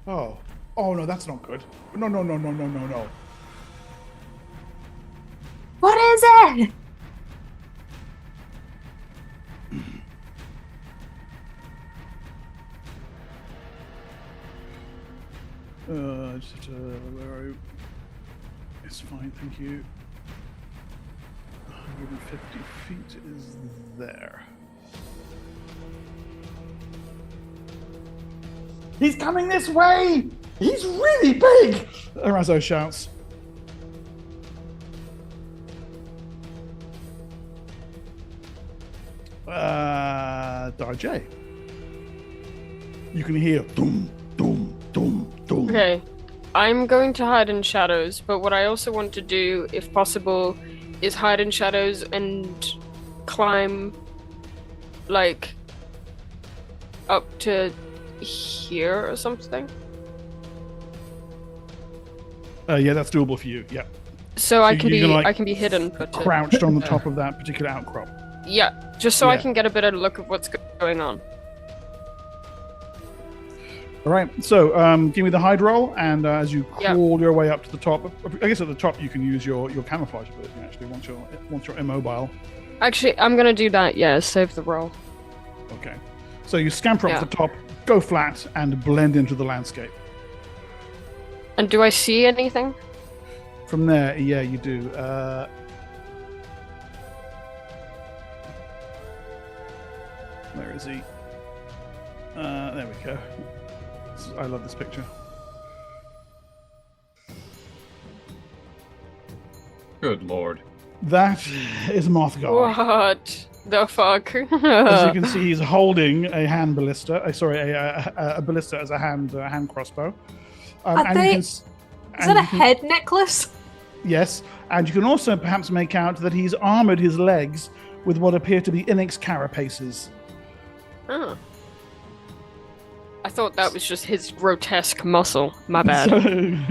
"Oh no, that's not good. No. What is it? Just have to, where are you? It's fine, thank you. 150 feet is there. He's coming this way! He's really big! Arazo shouts. Darjay. You can hear doom, doom, doom, doom. Okay. I'm going to hide in shadows, but what I also want to do, if possible, is hide in shadows and climb, like, up to here or something. Yeah, that's doable for you. Yeah. So I you're can be gonna, like, I can be hidden, but Crouched on the top of that particular outcrop. yeah, just so I Yeah. can get a better look of what's going on. All right, so give me the hide roll, and as you crawl your way up to the top, I guess at the top you can use your camouflage ability. Actually, once you're immobile. Actually, I'm gonna do that. Yeah, save the roll. Okay, so you scamper up to the top, go flat, and blend into the landscape. And do I see anything? From there, yeah, you do. Where is he? There we go. I love this picture. Good lord. That is Mothgar. What the fuck? As you can see, he's holding a hand ballista. A ballista as a hand crossbow. Is that a head necklace? Yes, and you can also perhaps make out that he's armored his legs with what appear to be Inyx carapaces. Oh. I thought that was just his grotesque muscle. My bad.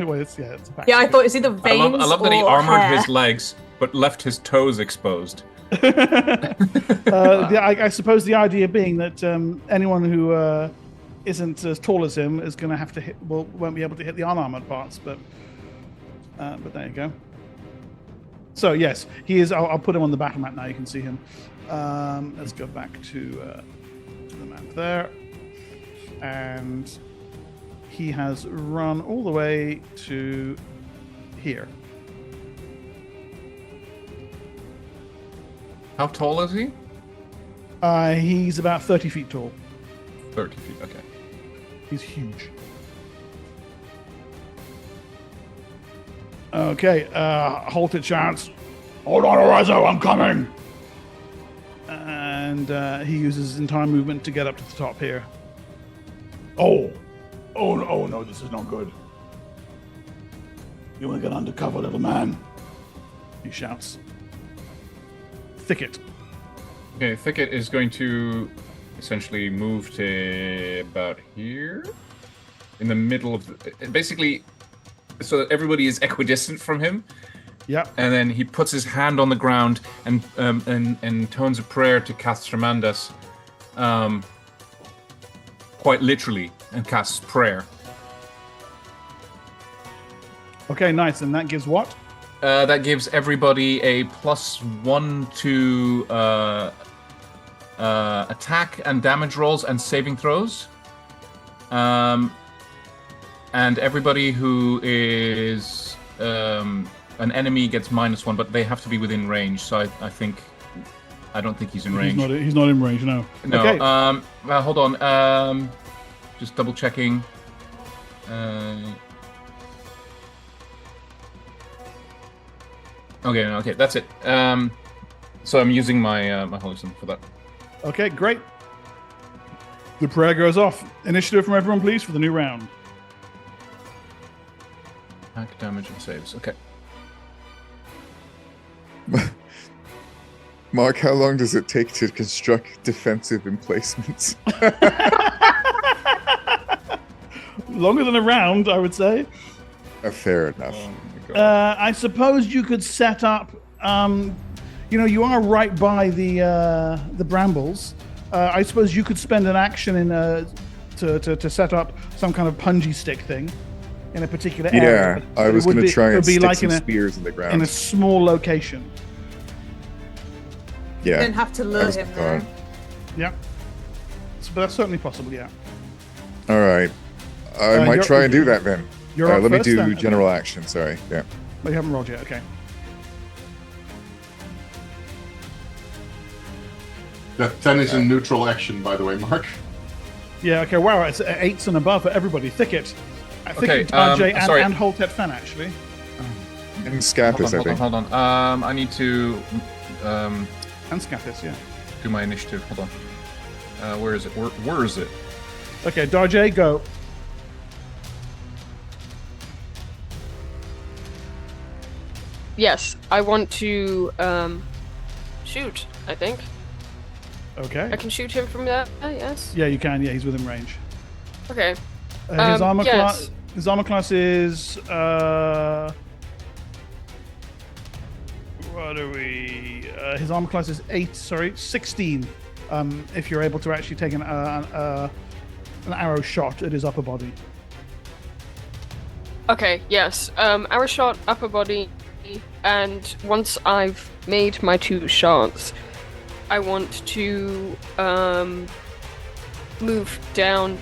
Well, it's a I thought it was either veins I love that he armored his legs, but left his toes exposed. I suppose the idea being that anyone who isn't as tall as him is going to have to won't be able to hit the unarmored parts. But there you go. So yes, he is. I'll put him on the battle map now. You can see him. Let's go back to the map there. And he has run all the way to here. How tall is he? He's about 30 feet tall. 30 feet, okay. He's huge. Okay, halt it, chance. Hold on, Arizo, I'm coming! And he uses his entire movement to get up to the top here. Oh no, this is not good. You want to get undercover, little man? He shouts. Thicket. Okay, Thicket is going to essentially move to about here. In the middle of basically, so that everybody is equidistant from him. Yep. And then he puts his hand on the ground and tones a prayer to Castramandas. Quite literally, and casts prayer. Okay, nice. And that gives what? That gives everybody a +1 to attack and damage rolls and saving throws. And everybody who is an enemy gets -1, but they have to be within range. So I don't think he's in range. He's not in range, no. No. Okay. Hold on. Just double checking. Okay, that's it. So I'm using my my holy symbol for that. Okay, great. The prayer goes off. Initiative from everyone, please, for the new round. Attack, damage, and saves. Okay. Mark, how long does it take to construct defensive emplacements? Longer than a round, I would say. Fair enough. I suppose you could set up. You are right by the brambles. I suppose you could spend an action to set up some kind of punji stick thing in a particular area. Yeah, I was going to try and stick some spears in the ground. In a small location. Yeah. You don't have to lure him there. Yeah. But that's certainly possible, yeah. All right. I might try and do that then. Let me do general action, sorry. Yeah. But you haven't rolled yet, okay. That 10 is in neutral action, by the way, Mark. Yeah, okay, wow, it's 8s and above for everybody. Thicket. Okay, RJ sorry. and Holtet Fan, actually. And Scathis, I think. Hold on. I need to... And Scathis, yeah. Do my initiative. Hold on. Where is it? Where is it? Okay, Darjay, go. Yes, I want to shoot, I think. Okay. I can shoot him from there, yes? Yeah, you can. Yeah, he's within range. Okay. His armor yes. class is what are we? His armor class is 16. If you're able to actually take an arrow shot at his upper body. Okay, yes. Arrow shot, upper body, and once I've made my 2 shots, I want to move down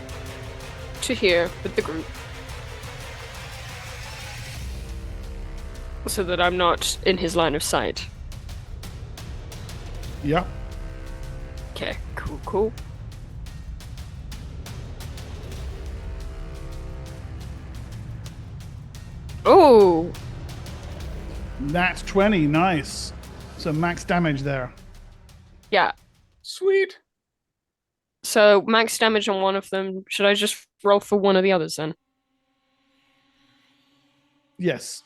to here with the group. So that I'm not in his line of sight. Yeah. Okay, cool. Oh! Nat 20, nice. So max damage there. Yeah. Sweet. So max damage on one of them. Should I just roll for one of the others then? Yes.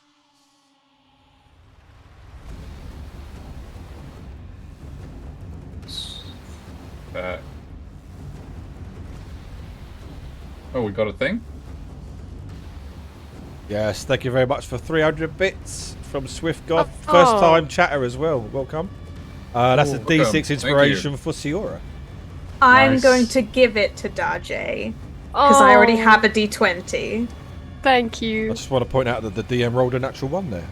Oh, we got a thing? Yes, thank you very much for 300 bits from Swift Goth. Oh. First time chatter as well. Welcome. That's a welcome. D6 Thank inspiration for Siora. I'm Nice. going to give it to Daje because I already have a D20. Thank I you. just want to point out that the DM rolled a natural 1 there.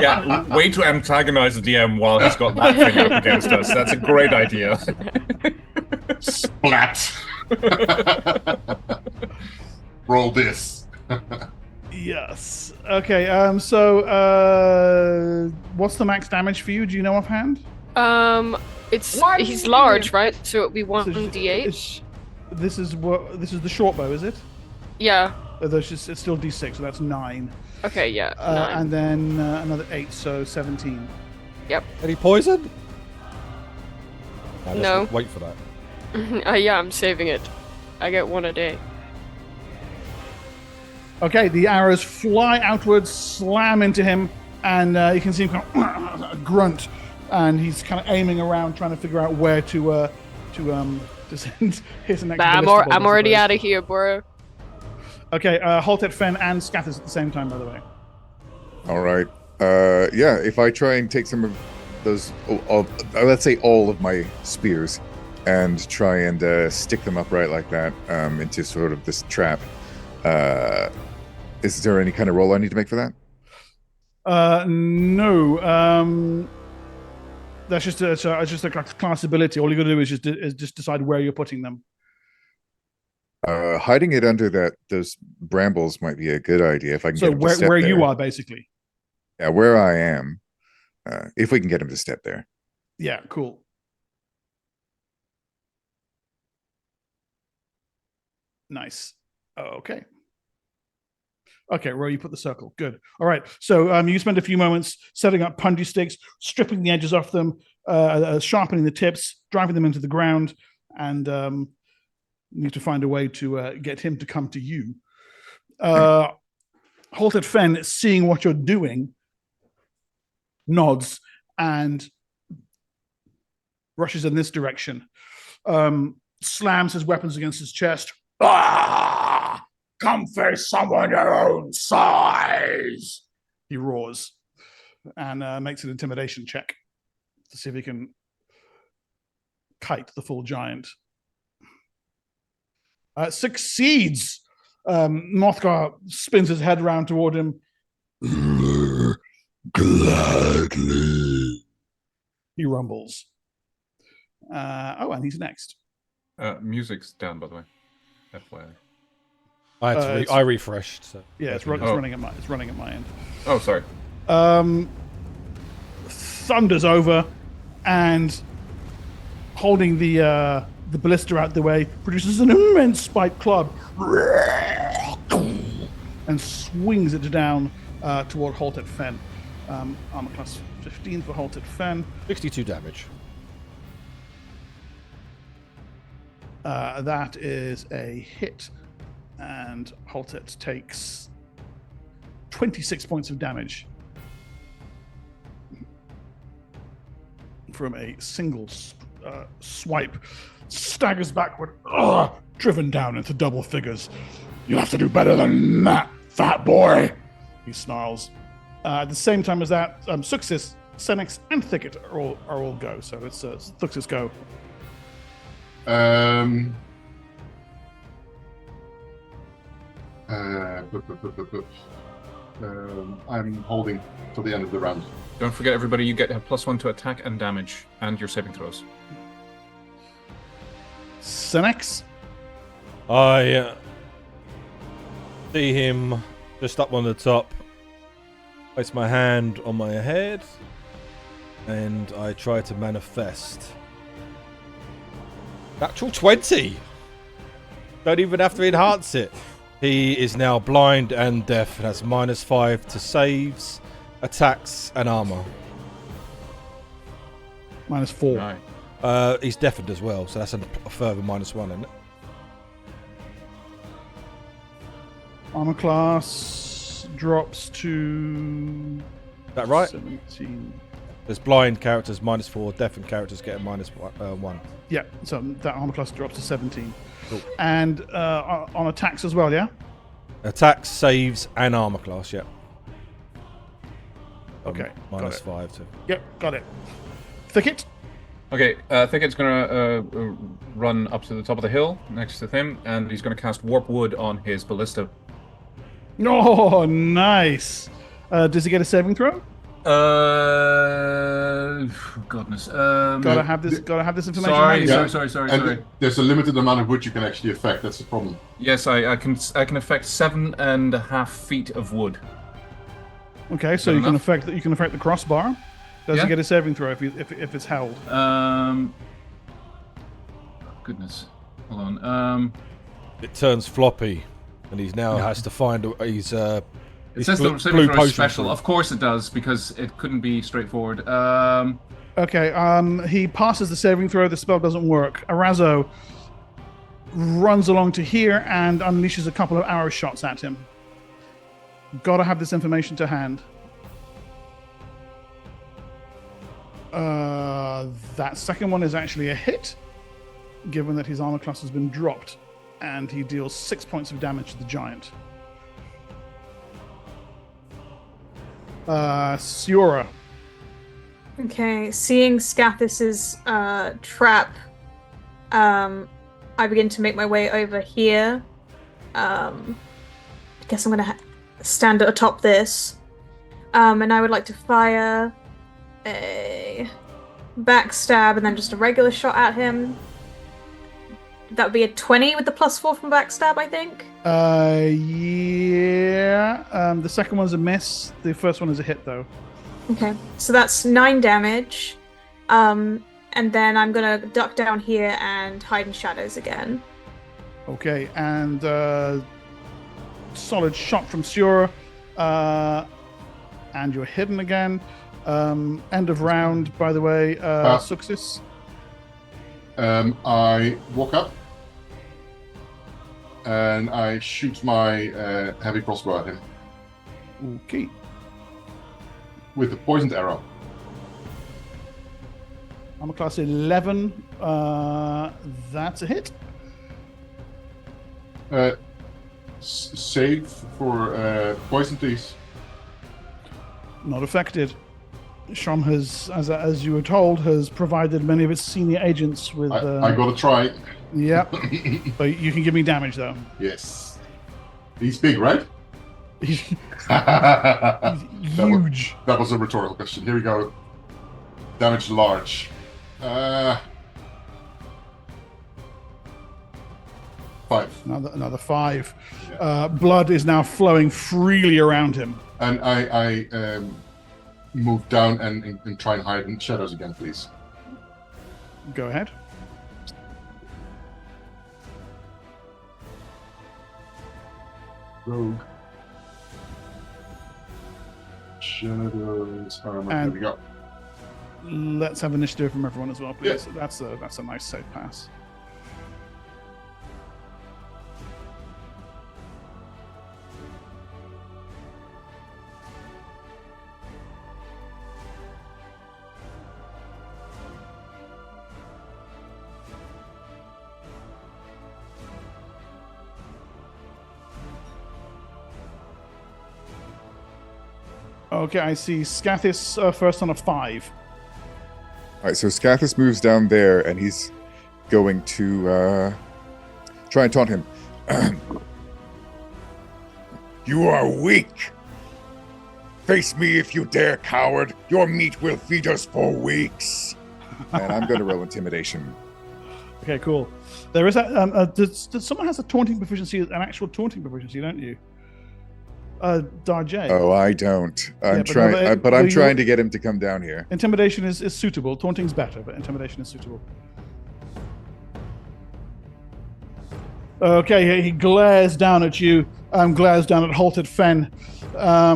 Yeah, way to antagonize the DM while he's got that thing up against us. That's a great idea. Splat. Roll this. Yes. Okay, so what's the max damage for you? Do you know offhand? He's large, right? So it'll be So 1d8. This is the short bow, is it? Yeah. It's still D6, so that's 9. Okay, yeah. 9. And then another 8, so 17. Any poison? Let's No. Wait for that. Yeah, I'm saving it. I get 1 a day. Okay, the arrows fly outwards, slam into him, and you can see him kind of grunt, and he's kind of aiming around, trying to figure out where to send his next. I'm ballista bolt, I already suppose. out of here, bro. Okay, Haltet, Fen, and Scathis at the same time, by the way. All right. Yeah, if I try and take some of those, let's say all of my spears, and try and stick them upright like that into sort of this trap, is there any kind of roll I need to make for that? No. That's just a class ability. All you got to do is just decide where you're putting them. Hiding it under those brambles might be a good idea if I can So get him to step where there. you are, basically. Yeah, where I am. If we can get him to step there. Yeah, cool. Nice. Okay. Okay, where you put the circle. Good. All right. So you spend a few moments setting up punji sticks, stripping the edges off them, sharpening the tips, driving them into the ground, and need to find a way to get him to come to you. Halted Fen, seeing what you're doing, nods and rushes in this direction. Slams his weapons against his chest. Ah! Come face someone your own size! He roars and makes an intimidation check to see if he can kite the full giant. Succeeds! Mothgar spins his head round toward him. Gladly. He rumbles. And he's next. Music's down, by the way. FYI. I refreshed. So. Yeah, it's running at my end. Oh, sorry. Thunders over, and holding the ballista out the way, produces an immense spiked club and swings it down toward Halted Fen. Armor class 15 for Halted Fen. 62 damage. That is a hit, and Haltet takes 26 points of damage from a single swipe. Staggers backward, driven down into double figures. You have to do better than that, fat boy, he snarls. At the same time as that, Suxis, Senex, and Thicket are all go. So it's Thuxis go. I'm holding till the end of the round. Don't forget, everybody, you get a +1 to attack and damage, and your saving throws. Senex? I see him just up on the top. Place my hand on my head, and I try to manifest. Natural 20! Don't even have to enhance it. He is now blind and deaf and has -5 to saves, attacks, and armor. -4. Right. He's deafened as well, so that's a further -1, isn't it? Armor class drops to... Is that right? 17. There's blind characters -4, deafened characters get a -1. Yeah, so that armor class drops to 17. Cool. And on attacks as well, yeah? Attacks, saves, and armor class, yeah. Okay, got it. -5 to... Yep, got it. Thicket? Okay, Thicket's gonna run up to the top of the hill next to him, and he's gonna cast Warp Wood on his ballista. Oh, nice. Does he get a saving throw? Goodness. Gotta have this information. Sorry. There's a limited amount of wood you can actually affect. That's the problem. Yes, I can affect 7.5 feet of wood. Okay, so you can affect the crossbar. Does he get a saving throw if it's held? Goodness. Hold on. It turns floppy, and he now has to find his it says the saving throw is special. Of course it does, because it couldn't be straightforward. Okay, he passes the saving throw. The spell doesn't work. Arazo runs along to here and unleashes a couple of arrow shots at him. Gotta have this information to hand. That second one is actually a hit, given that his armor class has been dropped, and he deals 6 points of damage to the giant. Siora. Okay, seeing Scathus's trap, I begin to make my way over here. I guess I'm gonna stand atop this, and I would like to fire a backstab and then just a regular shot at him. That would be a 20 with the +4 from backstab, I think. Yeah. The second one's a miss. The first one is a hit, though. Okay, so that's 9 damage. And then I'm gonna duck down here and hide in shadows again. Okay, and solid shot from Siora. And you're hidden again. End of round, by the way. Success. I walk up and I shoot my heavy crossbow at him. Okay. With the poisoned arrow. I'm a class 11. That's a hit. Save for poison, please. Not affected. Shom has, as you were told, has provided many of its senior agents with... I gotta try. Yep. But you can give me damage, though. Yes. He's big, right? He's huge. That was a rhetorical question. Here we go. Damage large. 5. Another 5. Yeah. Blood is now flowing freely around him. And I move down and try and hide in shadows again, please. Go ahead. Rogue. Shadows. There we go. Let's have initiative from everyone as well, please. Yeah. That's a nice safe pass. Okay, I see Scathis first on a 5. All right, so Scathis moves down there, and he's going to try and taunt him. You are weak. Face me if you dare, coward. Your meat will feed us for weeks. And I'm going to roll intimidation. Okay, cool. There is that. Does someone has a taunting proficiency, an actual taunting proficiency, don't you? Darjay. Oh, I don't. I'm trying trying to get him to come down here. Intimidation is suitable. Taunting's better, but intimidation is suitable. Okay, he glares down at you. Glares down at Halted Fen. I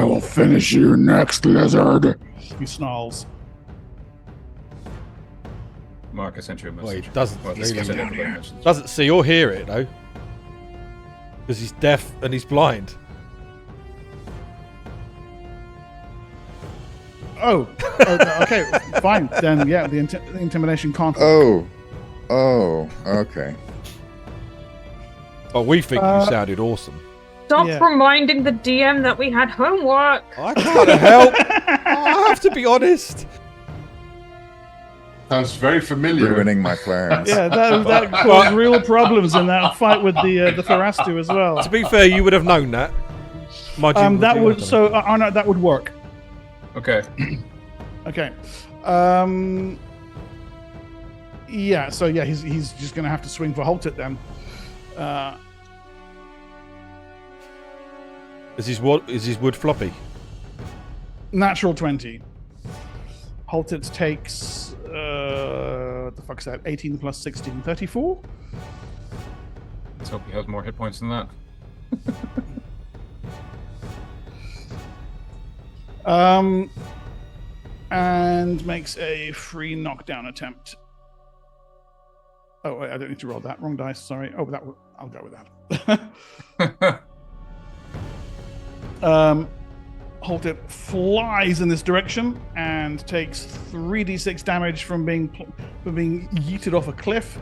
will finish you next, lizard. He snarls. Mark, I sent you a message. Well, he doesn't, Well, really sent everybody a message. doesn't see or hear it, though. Because he's deaf and he's blind. Oh, okay, fine. Then, yeah, the intimidation can't. Oh, okay. But we think you sounded awesome. Stop Yeah. reminding the DM that we had homework. I can't help. I have to be honest. Sounds very familiar. Ruining my plans. Yeah, that caused real problems in that fight with the Therastu as well. To be fair, you would have known that. That would Arno, that would work. Okay. Okay. Yeah. So yeah, he's just gonna have to swing for Halted then. Is his wood floppy? Natural 20. Halted takes what the fuck's that? 18 plus 16, 34. Let's hope he has more hit points than that. And makes a free knockdown attempt. Oh, wait, I don't need to roll that. Wrong dice. Sorry. Oh, I'll go with that. Halted flies in this direction and takes 3d6 damage from being yeeted off a cliff.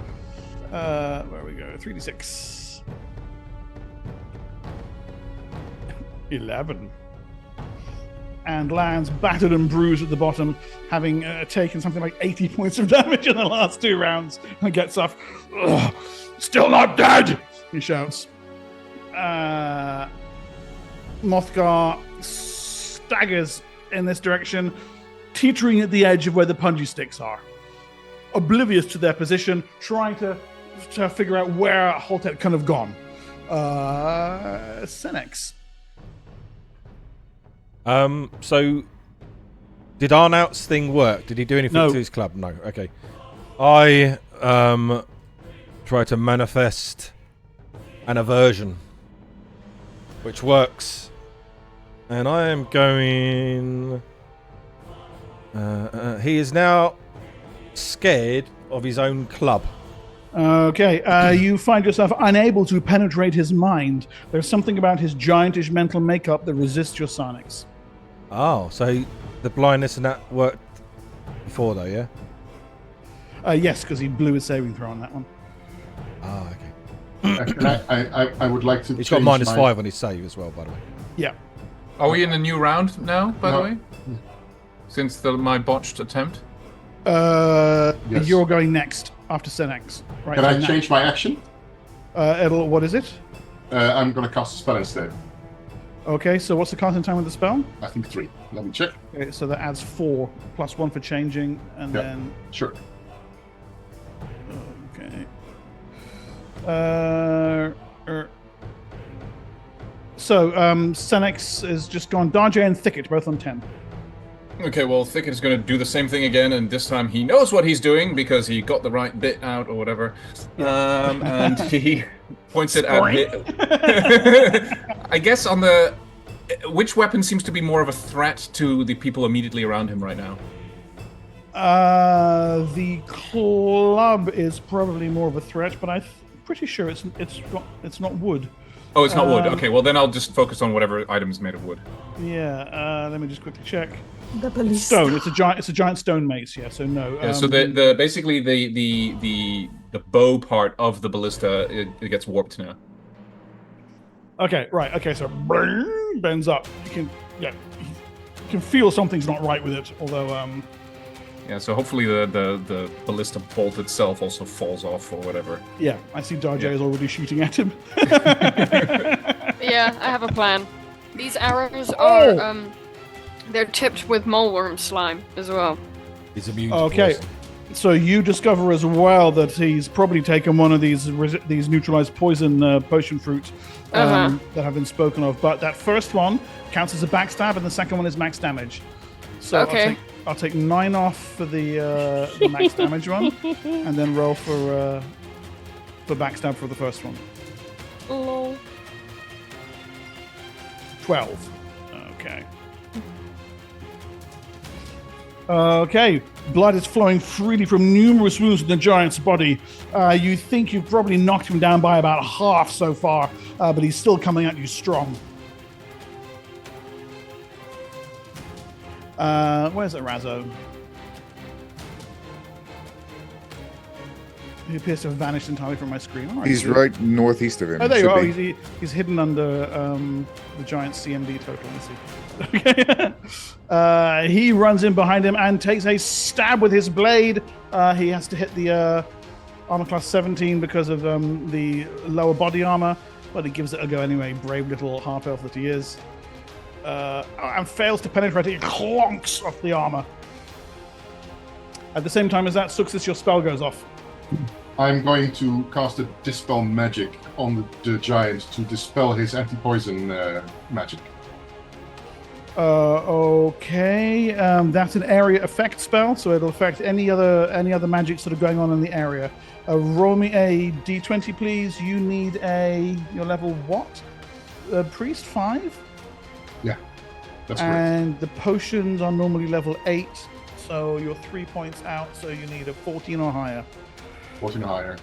Where we go? 3d6. 11. And lands battered and bruised at the bottom, having taken something like 80 points of damage in the last 2 rounds, and gets off. "Ugh, still not dead!" he shouts. Mothgar staggers in this direction, teetering at the edge of where the punji sticks are, oblivious to their position, trying to figure out where Haltet could have gone. Senex. So did Arnout's thing work? Did he do anything No. to his club? No. Okay. I try to manifest an aversion, which works, and I am going. He is now scared of his own club. Okay, you find yourself unable to penetrate his mind. There's something about his giantish mental makeup that resists your sonics. Oh, so the blindness and that worked before, though, yeah? Yes, because he blew his saving throw on that one. Ah, okay. And I would like to. He's got change -5 on his save as well, by the way. Yeah. Are we in a new round now, by the No. way? Since my botched attempt? Yes. You're going next after Senex. Right, Can so I now- change my action? What is it? I'm going to cast a spell instead. Okay, so what's the casting time of the spell? I think 3. Let me check. Okay, so that adds 4 plus 1 for changing, and Yeah. then Sure. okay. So Senex is just gone. Darjay and Thicket both on 10. Okay, well, Thicket is going to do the same thing again, and this time he knows what he's doing because he got the right bit out or whatever. And he points it at I guess on the... Which weapon seems to be more of a threat to the people immediately around him right now? The club is probably more of a threat, but I'm pretty sure it's not wood. Oh, it's not wood. Okay, well then I'll just focus on whatever item is made of wood. Yeah. Let me just quickly check. The police. Stone. It's a giant stone mace. Yeah. So no. Yeah, so the basically the bow part of the ballista it gets warped now. Okay. Right. Okay. So bends up. You can feel something's not right with it. Although Yeah, so hopefully the ballista bolt itself also falls off or whatever. Yeah, I see Darjay is already shooting at him. Yeah, I have a plan. These arrows are they're tipped with moleworm slime as well. He's immune to Okay, poison. so you discover as well that he's probably taken one of these neutralized poison potion fruits that have been spoken of. But that first one counts as a backstab, and the second one is max damage. So Okay. I'll take 9 off for the max damage one, and then roll for backstab for the first one. Lol. 12. Okay. Okay. Blood is flowing freely from numerous wounds in the giant's body. You think you've probably knocked him down by about half so far, but he's still coming at you strong. Where's Razzo? He appears to have vanished entirely from my screen. All right, He's right northeast of him. Oh, there you Should are. be. He's hidden under the giant CMD total. Let's see. Okay. He runs in behind him and takes a stab with his blade. He has to hit the armor class 17 because of the lower body armor, but he gives it a go anyway. Brave little half elf that he is. And fails to penetrate it. He clonks off the armor. At the same time as that, Suxis, your spell goes off. I'm going to cast a Dispel Magic on the giant to dispel his anti-poison magic. Okay. That's an area effect spell, so it'll affect any other magic sort of going on in the area. Roll me a d20, please. You need your level what? Priest 5? Yeah, that's correct. And the potions are normally level 8, so you're 3 points out, so you need a 14 or higher. 14 higher.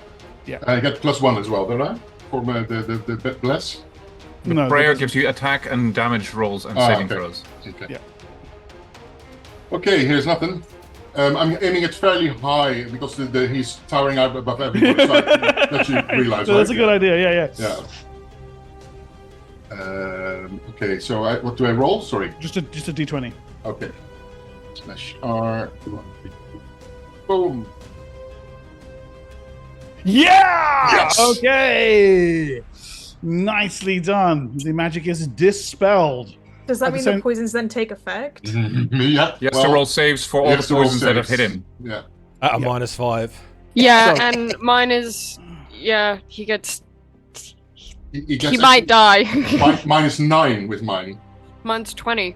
Yeah. I get +1 as well, don't I? For the bless? No, Prayer gives you attack and damage rolls and saving okay. throws. Okay. Yeah. Okay, here's nothing. I'm aiming it fairly high because he's towering out above everybody, so that you realize, So right? that's a good idea, yeah. Yeah. Okay, so what do I roll? Sorry. Just a d20. Okay. /R. Boom. Yeah! Yes! Okay! Nicely done. The magic is dispelled. Does that At the mean same- the poisons then take effect? Yeah. He has to roll saves for all the poisons that have hit him. Yeah. At a -5. Yeah, So- and mine is he gets He he might die. -9 with mine. Mine's 20.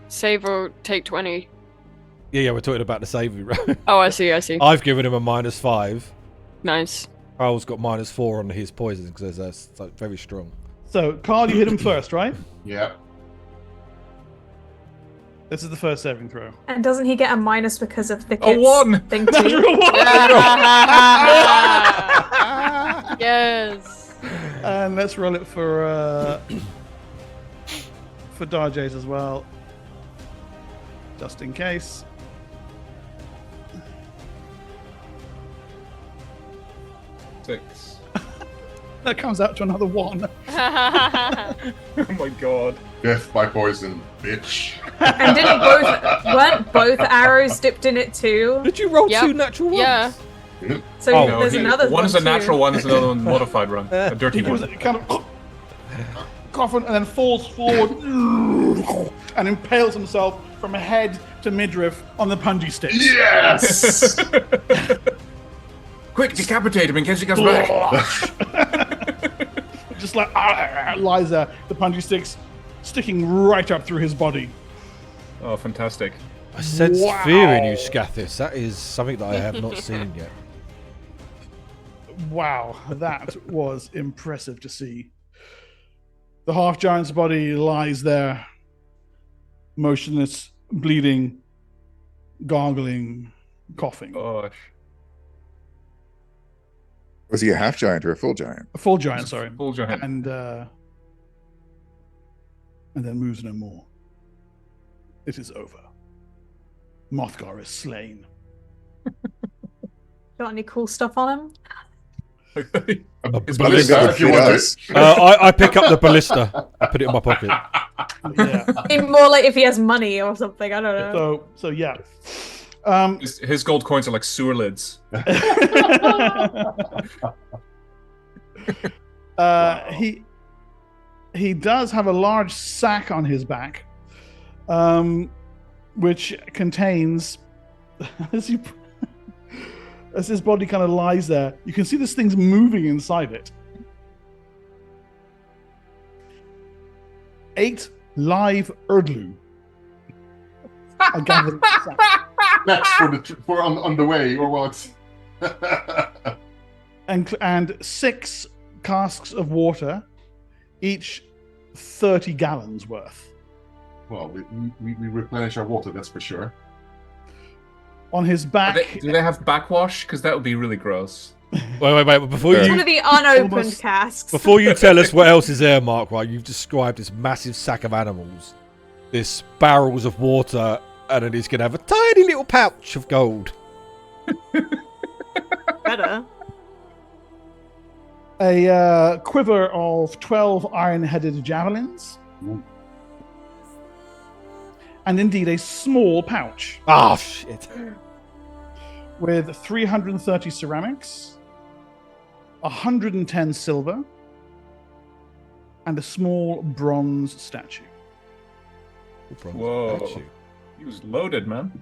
Save or take 20. Yeah, we're talking about the saving row. Oh, I see. I've given him a -5. Nice. Carl's got -4 on his poison because that's very strong. So, Carl, you hit him first, right? Yeah. This is the first saving throw. And doesn't he get a minus because of the A kids 1! thing too? Yes. And let's roll it for Darjay's as well, just in case. Six. That comes out to another 1. Oh my god. Death by poison, bitch. And weren't both arrows dipped in it too? Did you roll Yep. 2 natural ones? Yeah. So Oh, there's another one is a too. natural one, is another one modified run. A dirty He gives one. it kind of coffin and then falls forward and impales himself from head to midriff on the punji sticks. Yes! Quick, decapitate him in case he comes back. Just like lies there, the punji sticks sticking right up through his body. Oh, fantastic. I sense Wow. fear in you, Scathis. That is something that I have not seen yet. Wow, that was impressive to see. The half giant's body lies there, motionless, bleeding, gargling, coughing. Gosh. Was he a half giant or a full giant? A full giant, sorry. Full giant. And then moves no more. It is over. Mothgar is slain. Got any cool stuff on him? His That ballista. would if you fit want us. I pick up the ballista. I put it in my pocket. Yeah. Even more like if he has money or something. I don't know. So yeah. His gold coins are like sewer lids. He does have a large sack on his back, which contains, as his body kind of lies there, you can see this thing's moving inside it. 8 live Erdlu. I gathered in the sack. Next for on the way, or what? and 6 casks of water, each 30 gallons worth. Well, we replenish our water, that's for sure. On his back. Do they have backwash? Because that would be really gross. Wait. Before It's you, one of the unopened Almost- casks. before you tell us what else is there, Mark, right? You've described this massive sack of animals, this barrels of water, and then he's going to have a tiny little pouch of gold. Better. A quiver of 12 iron-headed javelins. Ooh. And indeed a small pouch Ah, shit. with 330 ceramics, 110 silver, and a small bronze statue. Whoa. Statue. He was loaded, man.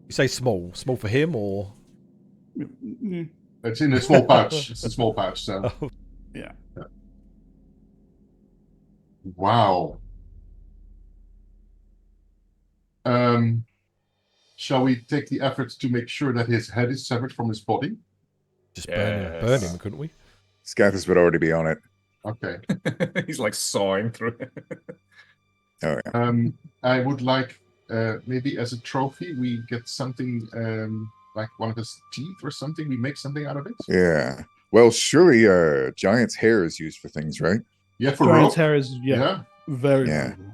You say small. Small for him, or? It's in a small pouch. It's a small pouch, so. Yeah. Wow. Shall we take the effort to make sure that his head is severed from his body? Just Yes. burn him, couldn't we? Scathis would already be on it. Okay. He's like sawing through it. Oh yeah. I would like, maybe as a trophy, we get something like one of his teeth or something. We make something out of it. Yeah. Well, surely giant's hair is used for things, right? Yeah, for Giant's rope. hair is very Yeah. valuable.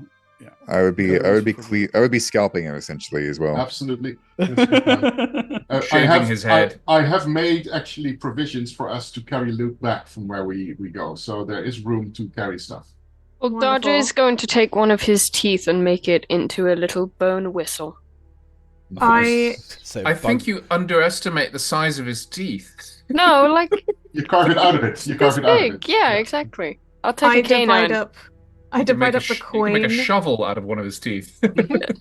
Yeah. I would be Yeah, I would be scalping him essentially as well. Absolutely. That's a good plan. I Shaving have his head. I have made actually provisions for us to carry loot back from where we go, so there is room to carry stuff. Well, Wonderful. Dodger is going to take one of his teeth and make it into a little bone whistle. I So I think you underestimate the size of his teeth. No, like You carve it out of it. You carve this it out of big. it. Yeah, exactly. I'll take a divide canine. up. I You can divide make up the you can make a coin, shovel out of one of his teeth.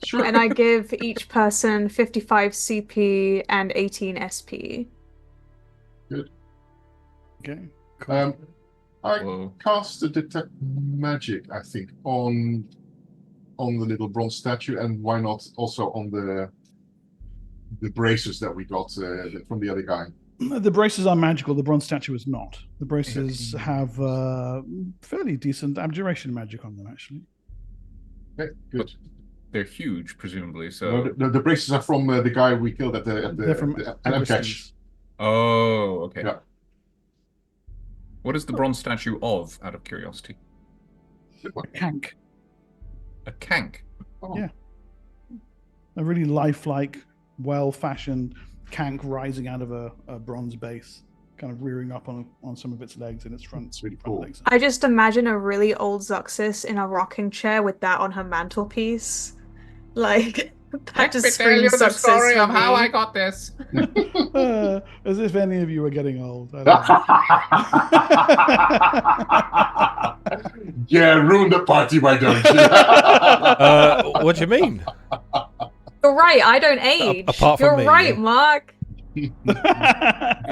Sure. and I give each person 55 CP and 18 SP. Okay. Cool. I Whoa. cast a detect magic, I think, on the little bronze statue, and why not also on the braces that we got from the other guy. The braces are magical. The bronze statue is not. The braces have fairly decent abjuration magic on them, actually. Okay, good. They're huge, presumably. So. No, the braces are from the guy we killed at They're the from Amketch. Agustin's. Oh, okay. Yeah. What is the bronze statue of, out of curiosity? Kank. A kank. Oh. Yeah. A really lifelike, well-fashioned kank rising out of a bronze base, kind of rearing up on some of its legs and its front. That's really front cool. legs. I just imagine a really old Zuxis in a rocking chair with that on her mantelpiece. Like, that just screams Zuxis for me. got this. As if any of you were getting old. I don't know. Yeah, ruin the party, why don't you? What do you mean? You're right, I don't age. apart from You're me, right, yeah. Mark.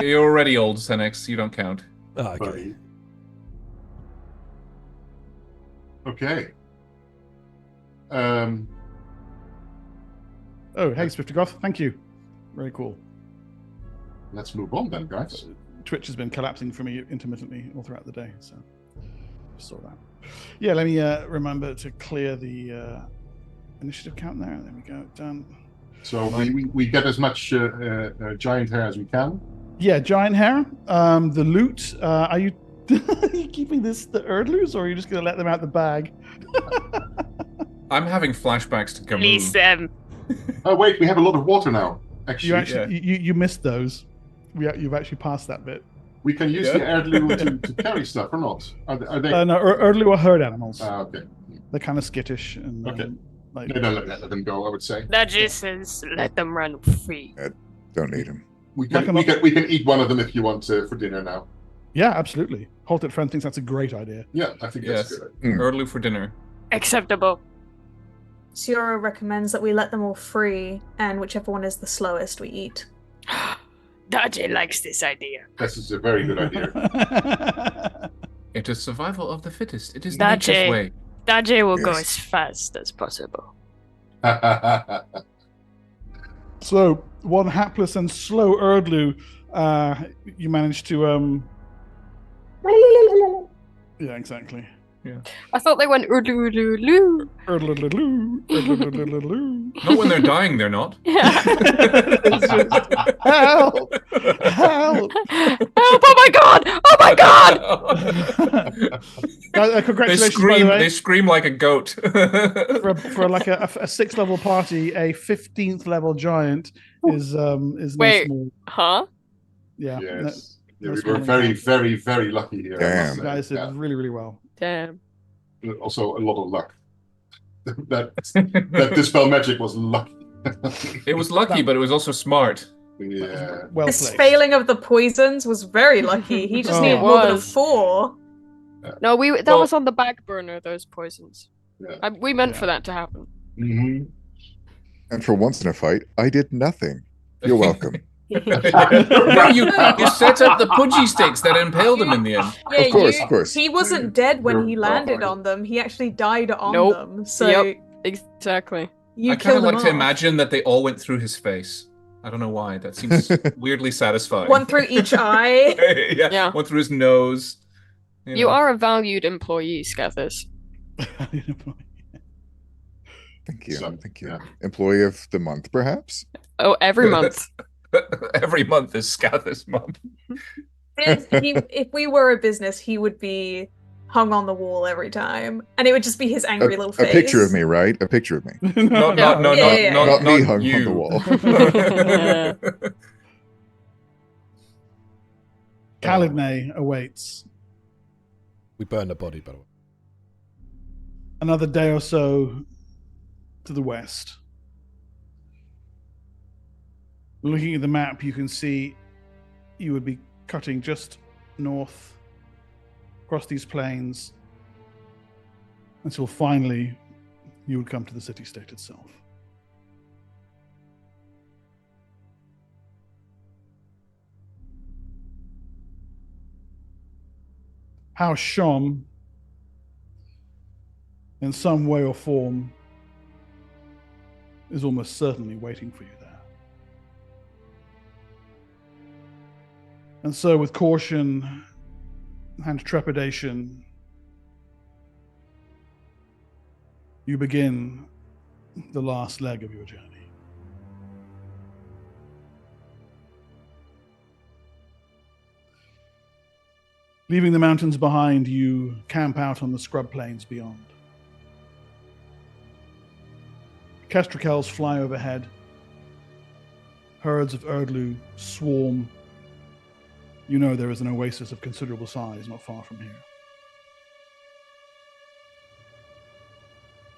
You're already old, Senex. You don't count. Oh, okay. Okay. Oh, hey, Swiftigoth. Thank you. Very cool. Let's move on then, guys. Twitch has been collapsing for me intermittently all throughout the day, so just saw that. Yeah, let me remember to clear the initiative count there. There we go. Done. So we get as much giant hair as we can. Yeah, giant hair. The loot. Are you keeping the Erdlus, or are you just going to let them out the bag? I'm having flashbacks to Gamoo. Release them. Oh wait, we have a lot of water now. Actually, You missed those. You've actually passed that bit. we can use the Erdlu to carry stuff or not? Are they? No, Erdlu are herd animals. Okay. They're kind of skittish and Okay. Like, Yeah, let them go, I would say. That just says let them run free. Don't need him. We can eat one of them if you want for dinner now. yeah, absolutely. Halted Friend thinks that's a great idea. Yeah, I think that's Yes. good. Erdlu for dinner. Acceptable. Siora recommends that we let them all free, and whichever one is the slowest, we eat. Daje likes this idea. This is a very good idea. It is survival of the fittest. It is Daje. nature's way. Daje will go Yes. as fast as possible. So, one hapless and slow Erdlu, you managed to yeah, exactly. I thought they went oodloo. Erdlu, Erdlu. Not when they're dying, they're not. Yeah. Help! Help! Help! Oh my god! Oh my god! Congratulations, by the way. They scream like a goat. For like a 6th level party, a 15th level giant is Wait. no small. Huh? Yeah. Yes. No We small were very, encounter. very, very lucky here. I Damn. must You say. guys did Yeah. really, really well. Damn. Also, a lot of luck. that dispel magic was lucky. It was lucky, but it was also smart. Yeah. Well This placed. failing of the poisons was very lucky. He just Oh. needed It more than a was. 4. No, that Well- was on the back burner. Those poisons. Yeah. We meant Yeah. for that to happen. Mm-hmm. And for once in a fight, I did nothing. You're welcome. No, you set up the pudgy sticks that impaled him in the end. Yeah, Of course. He wasn't dead when he You're landed fine. on them. He actually died on Nope. them. So Yep. Exactly. you I kind killed of him like to off. imagine that they all went through his face. I don't know why. That seems weirdly satisfying. One through each eye. yeah, Yeah. one through his nose. You know. are a valued employee, Scathers. Thank you. So, Thank you. yeah. Employee of the month, perhaps? Oh, every month. Every month is Scathers month. If we were a business, he would be hung on the wall every time, and it would just be his angry little A face. picture of me, right? A picture of me. No, Yeah. Not me hung you. on the wall. Khalidney awaits. We burned the body, by the way. Another day or so to the west. Looking at the map, you can see you would be cutting just north across these plains until finally you would come to the city-state itself. House Shom, in some way or form, is almost certainly waiting for you there. And so, with caution and trepidation, you begin the last leg of your journey. Leaving the mountains behind, you camp out on the scrub plains beyond. Kestracels fly overhead. Herds of Erdlu swarm. You know there is an oasis of considerable size not far from here.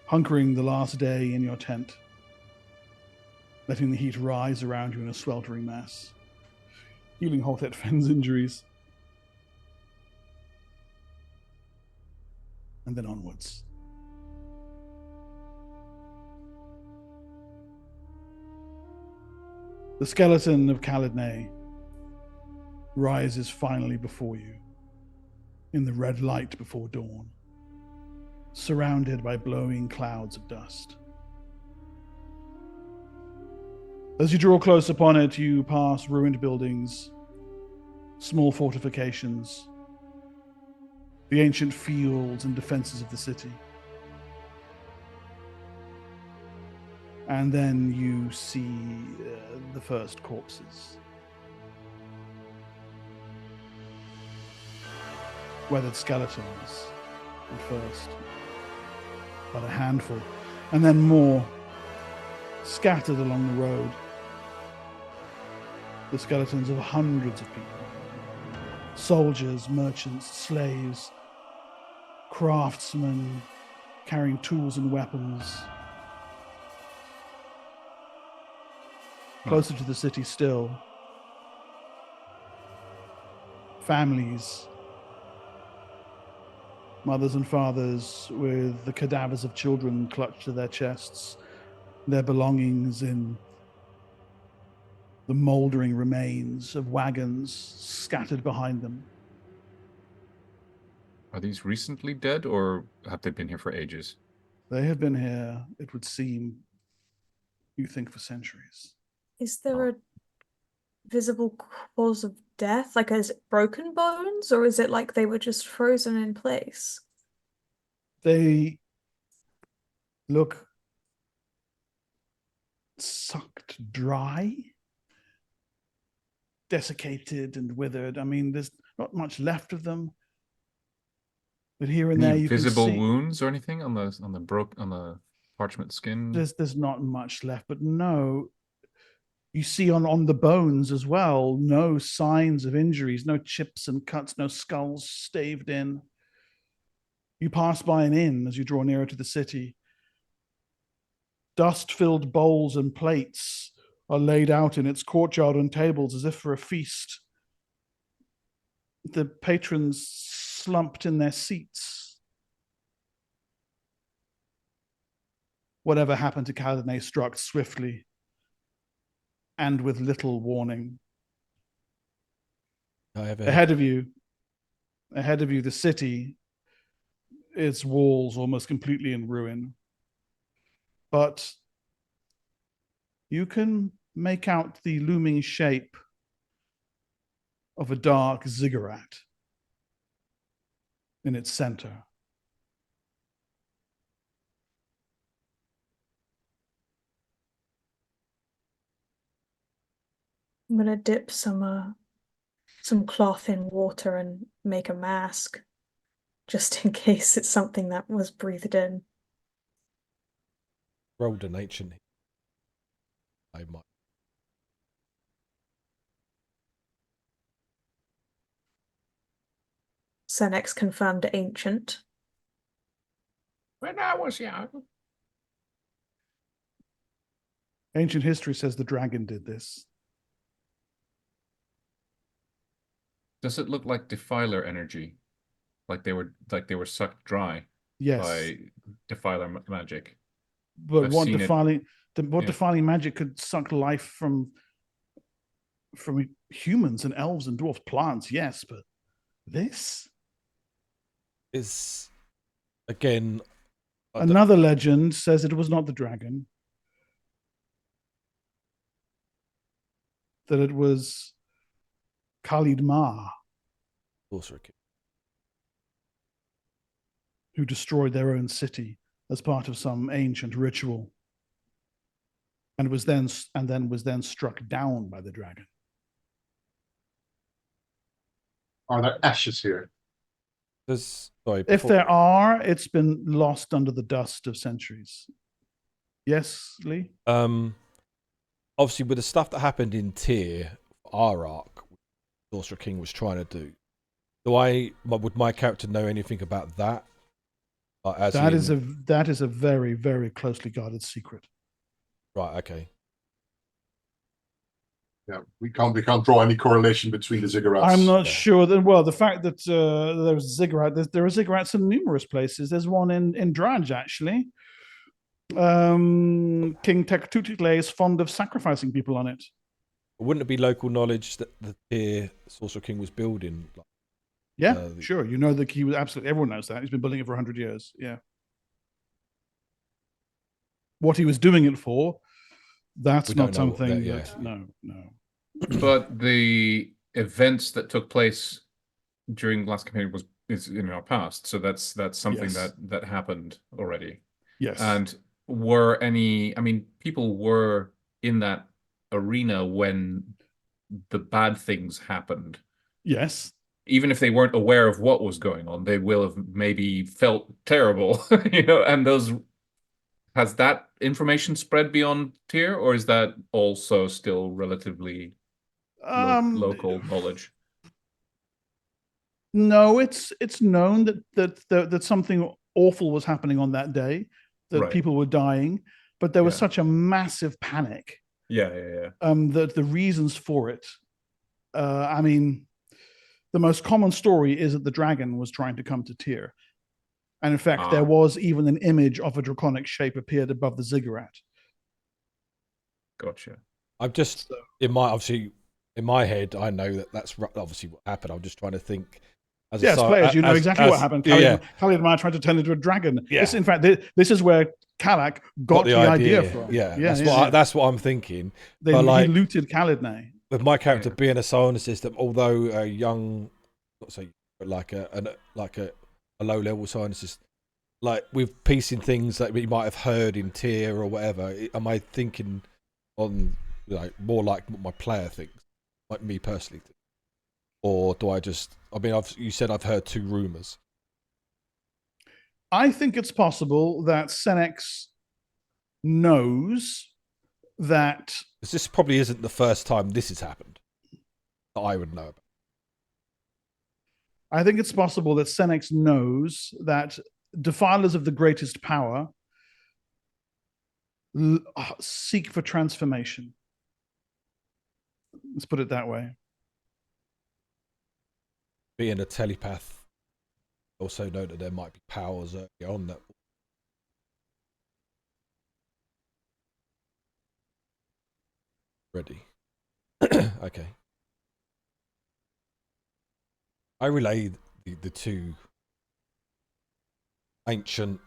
Hunkering the last day in your tent, letting the heat rise around you in a sweltering mass, healing Holtet Fenn's injuries, and then onwards. The skeleton of Khalidney rises finally before you in the red light before dawn, surrounded by blowing clouds of dust. As you draw close upon it, you pass ruined buildings, small fortifications, the ancient fields and defenses of the city. And then you see the first corpses. Weathered skeletons at first, but a handful, and then more scattered along the road. The skeletons of hundreds of people. Soldiers, merchants, slaves, craftsmen carrying tools and weapons, Closer to the city still. Families. Mothers and fathers with the cadavers of children clutched to their chests, their belongings in the mouldering remains of wagons scattered behind them. Are these recently dead, or have they been here for ages? They have been here, it would seem, you think, for centuries. Is there a visible cause of death? Like, is it broken bones, or is it like they were just frozen in place? They look sucked dry, desiccated and withered. I mean, there's not much left of them. But here and there, you visible can see wounds or anything on the parchment skin. There's not much left, but no, you see on the bones as well, no signs of injuries, no chips and cuts, no skulls staved in. You pass by an inn as you draw nearer to the city. Dust-filled bowls and plates are laid out in its courtyard on tables as if for a feast. The patrons slumped in their seats. Whatever happened to Caladine struck swiftly and with little warning. Ahead of you, the city, its walls almost completely in ruin. But you can make out the looming shape of a dark ziggurat in its center. I'm gonna dip some cloth in water and make a mask, just in case it's something that was breathed in. Rolled an ancient. I might. Senex confirmed ancient. When I was young. Ancient history says the dragon did this. Does it look like defiler energy? Like they were sucked dry by defiler magic? But what defiling magic could suck life from humans and elves and dwarf plants, yes, but this is again another legend says it was not the dragon, that it was Khalid Ma, who destroyed their own city as part of some ancient ritual, and was then struck down by the dragon. Are there ashes here? If there are, it's been lost under the dust of centuries. Yes, Lee? Obviously, with the stuff that happened in Tyr, our arc, Sorcerer King was trying to do, would my character know anything about that? That is a very, very closely guarded secret. Right, okay. Yeah, we can't draw any correlation between the ziggurats. I'm not sure that. Well, the fact that there's ziggurat, there are ziggurats in numerous places. There's one in Drudge, actually. King Tektutikle is fond of sacrificing people on it. Wouldn't it be local knowledge that the Tyr Sorcerer King was building? Sure. You know that he was absolutely. Everyone knows that he's been building it for 100 years. Yeah. What he was doing it for, that's not something. No. But the events that took place during the last campaign is in our past, so that's something that happened already. Yes. And people were in that arena when the bad things happened. Yes. Even if they weren't aware of what was going on, they will have maybe felt terrible, and has that information spread beyond Tyr, or is that also still relatively local knowledge? No, it's known that something awful was happening on that day, that people were dying, but there was such a massive panic Yeah. The reasons for it. I mean, the most common story is that the dragon was trying to come to Tyr. And in fact, there was even an image of a draconic shape appeared above the Zigurat. Gotcha. I'm just in my head. I know that's obviously what happened. I'm just trying to think. As players, you know exactly what happened. Khalid and I tried to turn into a dragon. Yeah. This, in fact, this is where Kalak got the idea from. That's what I'm thinking. He looted Khalidney. With my character being a solar system, although a young, not say, but like a low level scientist, like with piecing things that we might have heard in Tyr or whatever. Am I thinking on more like what my player thinks, like me personally think? Or do I just? I mean, you said I've heard 2 rumors. I think it's possible that Senex knows that. This probably isn't the first time this has happened that I would know about. I think it's possible that Senex knows that defilers of the greatest power seek for transformation. Let's put it that way. Being a telepath, also know that there might be powers early on that. Ready. Okay. I relay the 2 ancient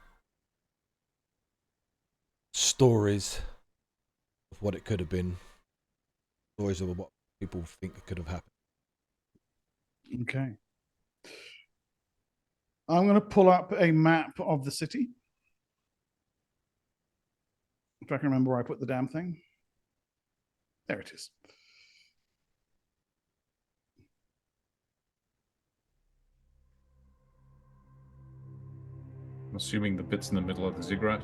stories of what it could have been, stories of what people think could have happened. Okay. I'm going to pull up a map of the city. If I can remember where I put the damn thing. There it is. I'm assuming the bits in the middle of the Ziggurat.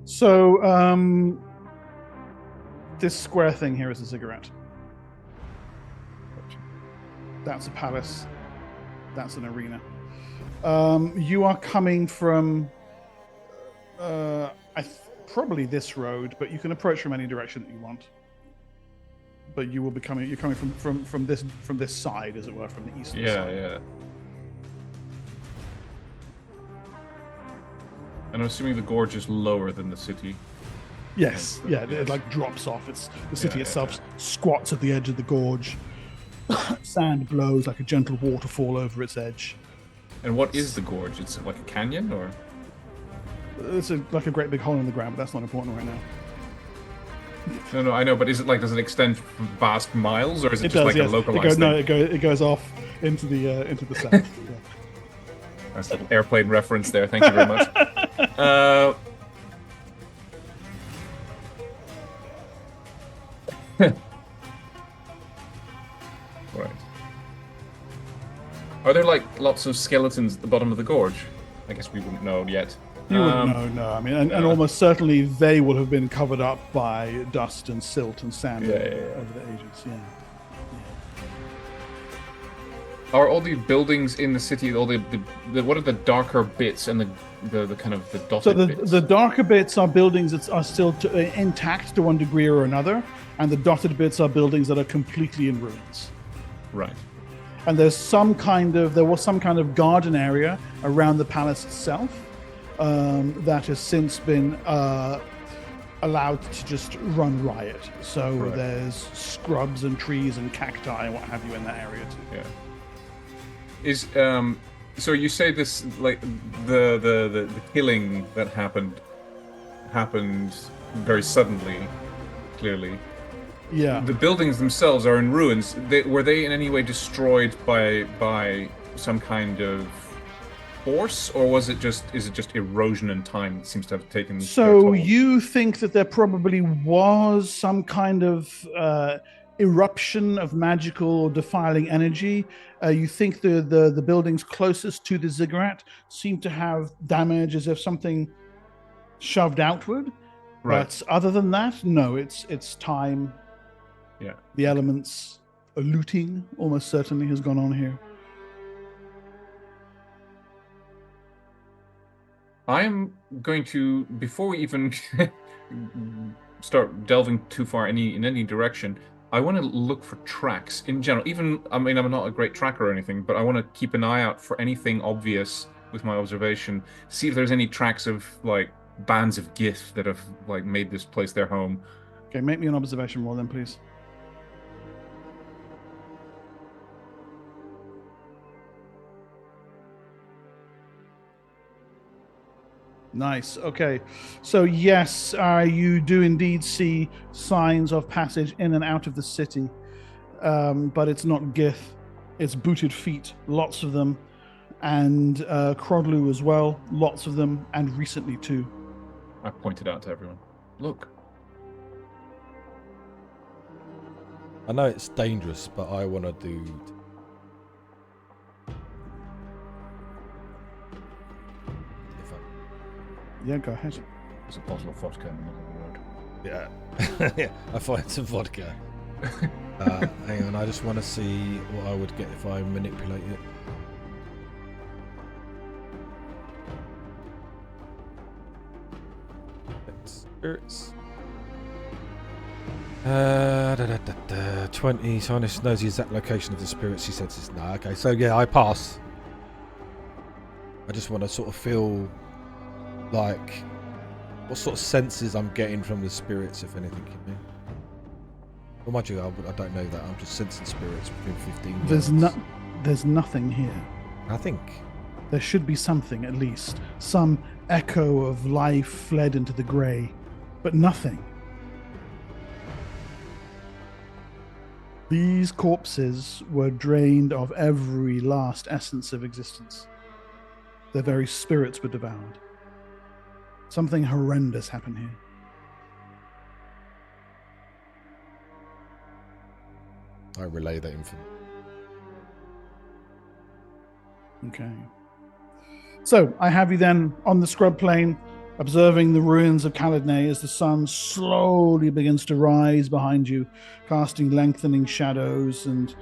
So, this square thing here is a Ziggurat. That's a palace. That's an arena. You are coming from probably this road, but you can approach from any direction that you want. But you will be coming. You're coming from this side, as it were, from the eastern side. Yeah. And I'm assuming the gorge is lower than the city. Yes. It like drops off. It's the city itself squats at the edge of the gorge. Sand blows like a gentle waterfall over its edge. And what is the gorge? It's like a canyon, or? It's like a great big hole in the ground, but that's not important right now. No, I know, but is it like, does it extend vast miles, or is it just like a localized thing? It goes off into the south. Yeah. Nice little airplane reference there. Thank you very much. Right. Are there like lots of skeletons at the bottom of the gorge? I guess we wouldn't know yet. You wouldn't know, no. I mean, and almost certainly they will have been covered up by dust and silt and sand over the ages. Yeah. Are all the buildings in the city, all the what are the darker bits and the kind of the dotted bits? The darker bits are buildings that are still intact to one degree or another, and the dotted bits are buildings that are completely in ruins. Right. And there was some kind of garden area around the palace itself that has since been allowed to just run riot. So there's scrubs and trees and cacti and what have you in that area too. Yeah. Is so you say this, like the killing that happened very suddenly, clearly. Yeah. The buildings themselves are in ruins. Were they in any way destroyed by some kind of force, or is it just erosion and time that seems to have taken? So you think that there probably was some kind of eruption of magical or defiling energy. You think the buildings closest to the Ziggurat seem to have damage as if something shoved outward. Right. But other than that, no, it's time. Yeah. The elements, looting almost certainly has gone on here. I'm going to, before we even start delving too far in any direction, I want to look for tracks in general. Even, I mean, I'm not a great tracker or anything, but I want to keep an eye out for anything obvious with my observation. See if there's any tracks of like bands of Gith that have like made this place their home. Okay, make me an observation roll then, please. Nice. Okay. So yes, you do indeed see signs of passage in and out of the city, but it's not Gith. It's booted feet, lots of them, and Crodlu as well, lots of them, and recently too. I pointed out to everyone. Look. I know it's dangerous, but I want to do. Yeah, go ahead. There's a bottle of vodka in the middle of the road. Yeah, yeah. I find some vodka. Hang on, I just want to see what I would get if I manipulate it. Spirits. 20. Sinus knows the exact location of the spirits he senses. No, okay, so yeah, I pass. I just want to sort of feel like what sort of senses I'm getting from the spirits, if anything, you know. Well, mind you, I don't know that. I'm just sensing spirits between 15 yards. There's nothing here. I think there should be something, at least some echo of life fled into the grey, but nothing. These corpses were drained of every last essence of existence. Their very spirits were devoured. Something horrendous happened here. I relay that info. Okay. So, I have you then on the scrub plain, observing the ruins of Caladnay as the sun slowly begins to rise behind you, casting lengthening shadows and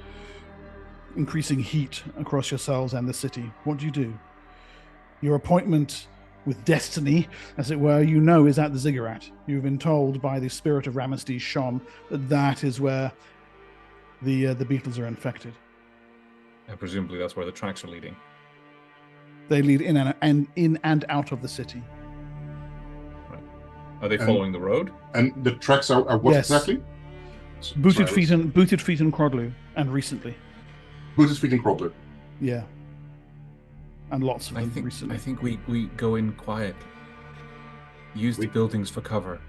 increasing heat across yourselves and the city. What do? Your appointment with destiny, as it were, you know is at the Zigurat. You've been told by the spirit of Ramesses Shom that is where the beetles are infected. And presumably that's where the tracks are leading. They lead in and out of the city. Right. Are they following the road? And the tracks are what yes. exactly? Booted feet and Crodlu, and recently. Booted feet and Crodlu. Yeah. And lots of them recently. I think we go in quiet. Use the buildings for cover.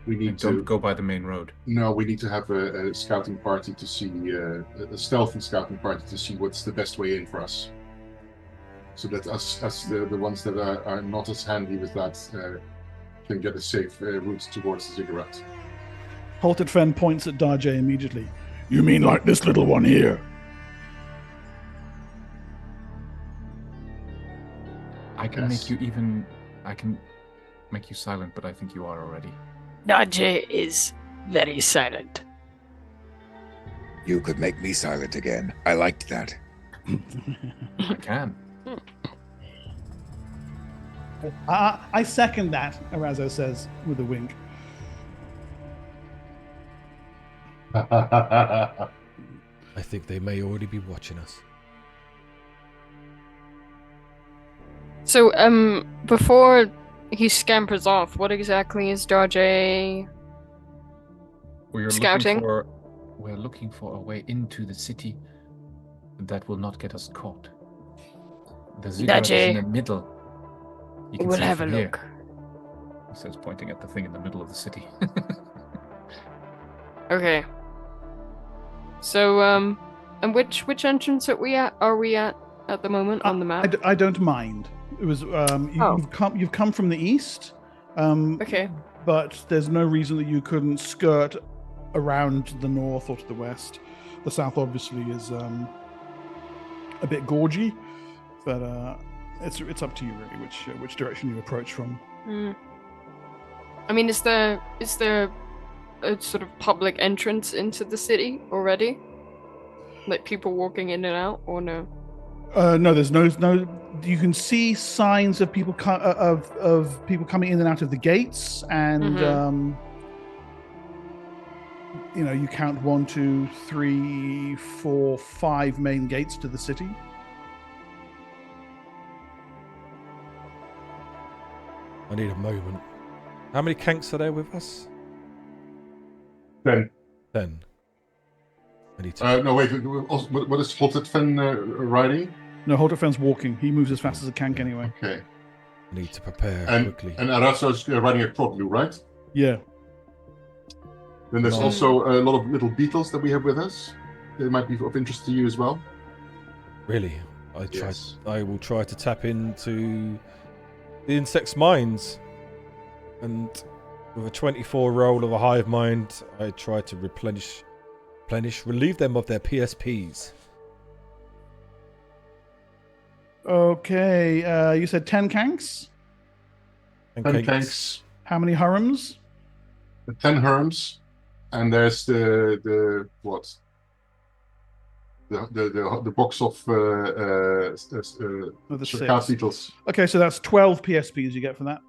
We need to don't go by the main road. No, we need to have a scouting party to see a stealthy scouting party to see what's the best way in for us. So that us the ones that are not as handy with that can get a safe route towards the Zigurat. Halted Fen points at Darjay immediately. You mean like this little one here? I can make you silent, but I think you are already. Darjay is very silent. You could make me silent again. I liked that. I can. I second that, Arazo says with a wink. I think they may already be watching us. So, before he scampers off, what exactly is Darjay scouting? We're looking for a way into the city that will not get us caught. The Zigurat is in the middle. We'll have a look. He says, pointing at the thing in the middle of the city. Okay. So, and which entrance are we at the moment on the map? I don't mind. It was you've come from the east. Okay. But there's no reason that you couldn't skirt around to the north or to the west. The south obviously is a bit gorgy, but it's up to you really which direction you approach from. I mean, is there a sort of public entrance into the city already? Like people walking in and out, or no? No, there's no. You can see signs of people of people coming in and out of the gates, and you count 1, 2, 3, 4, 5 main gates to the city. I need a moment. How many Kanks are there with us? 10. 10. I need to... No, wait. What is Holtetfen riding? No, Holterfen's walking. He moves as fast as a Kank anyway. Okay. I need to prepare quickly. And Arazo's riding a Kroglu, right? Yeah. Then there's also a lot of little beetles that we have with us. They might be of interest to you as well. Really? Yes. I will try to tap into the insect's minds. And with a 24 roll of a hive mind, I try to relieve them of their PSPs. Okay, you said 10 Kanks? 10 Kanks. How many Hurms? 10 Hurms. And there's the box of Zigurat beetles. Okay, so that's 12 PSPs you get for that.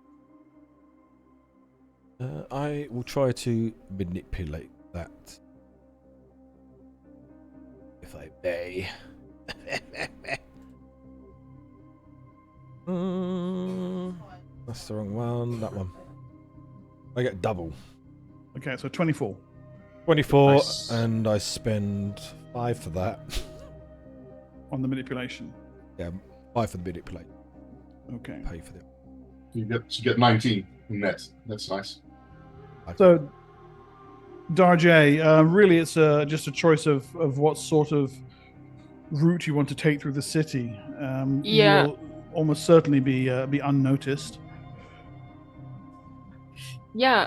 I will try to manipulate that. If I may. That's the wrong one. That one. I get double. Okay, so 24. 24, Nice. and I spend 5 for that. On the manipulation. Yeah, 5 for the manipulate. Okay. Pay for them. You get 19 in net. That's nice. So, Darjay, really it's just a choice of what sort of route you want to take through the city. Yeah. You will almost certainly be unnoticed. Yeah,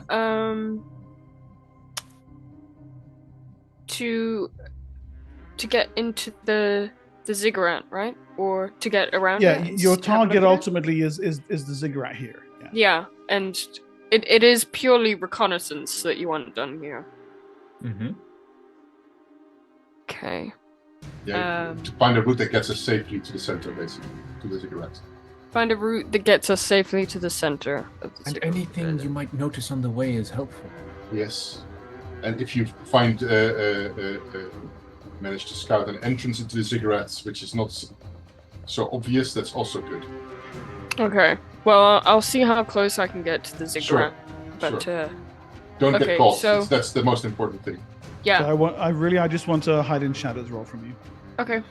to get into the Zigurat, right? Or to get around Yeah, it? your Have a look target at it? ultimately is the Zigurat here. Yeah. Yeah, and it is purely reconnaissance that you want done here. Mm-hmm. Okay. Yeah, to find a route that gets us safely to the center, basically, to the Zigurat. Find a route that gets us safely to the center of the And Zigurat. anything you might notice on the way is helpful. Yes. And if you find manage to scout an entrance into the Zigurats, which is not so obvious, that's also good. Okay. Well, I'll see how close I can get to the Zigurat. Sure. But Don't okay, get caught. so- That's the most important thing. yeah. So I just want a hide in shadows roll from you. Okay.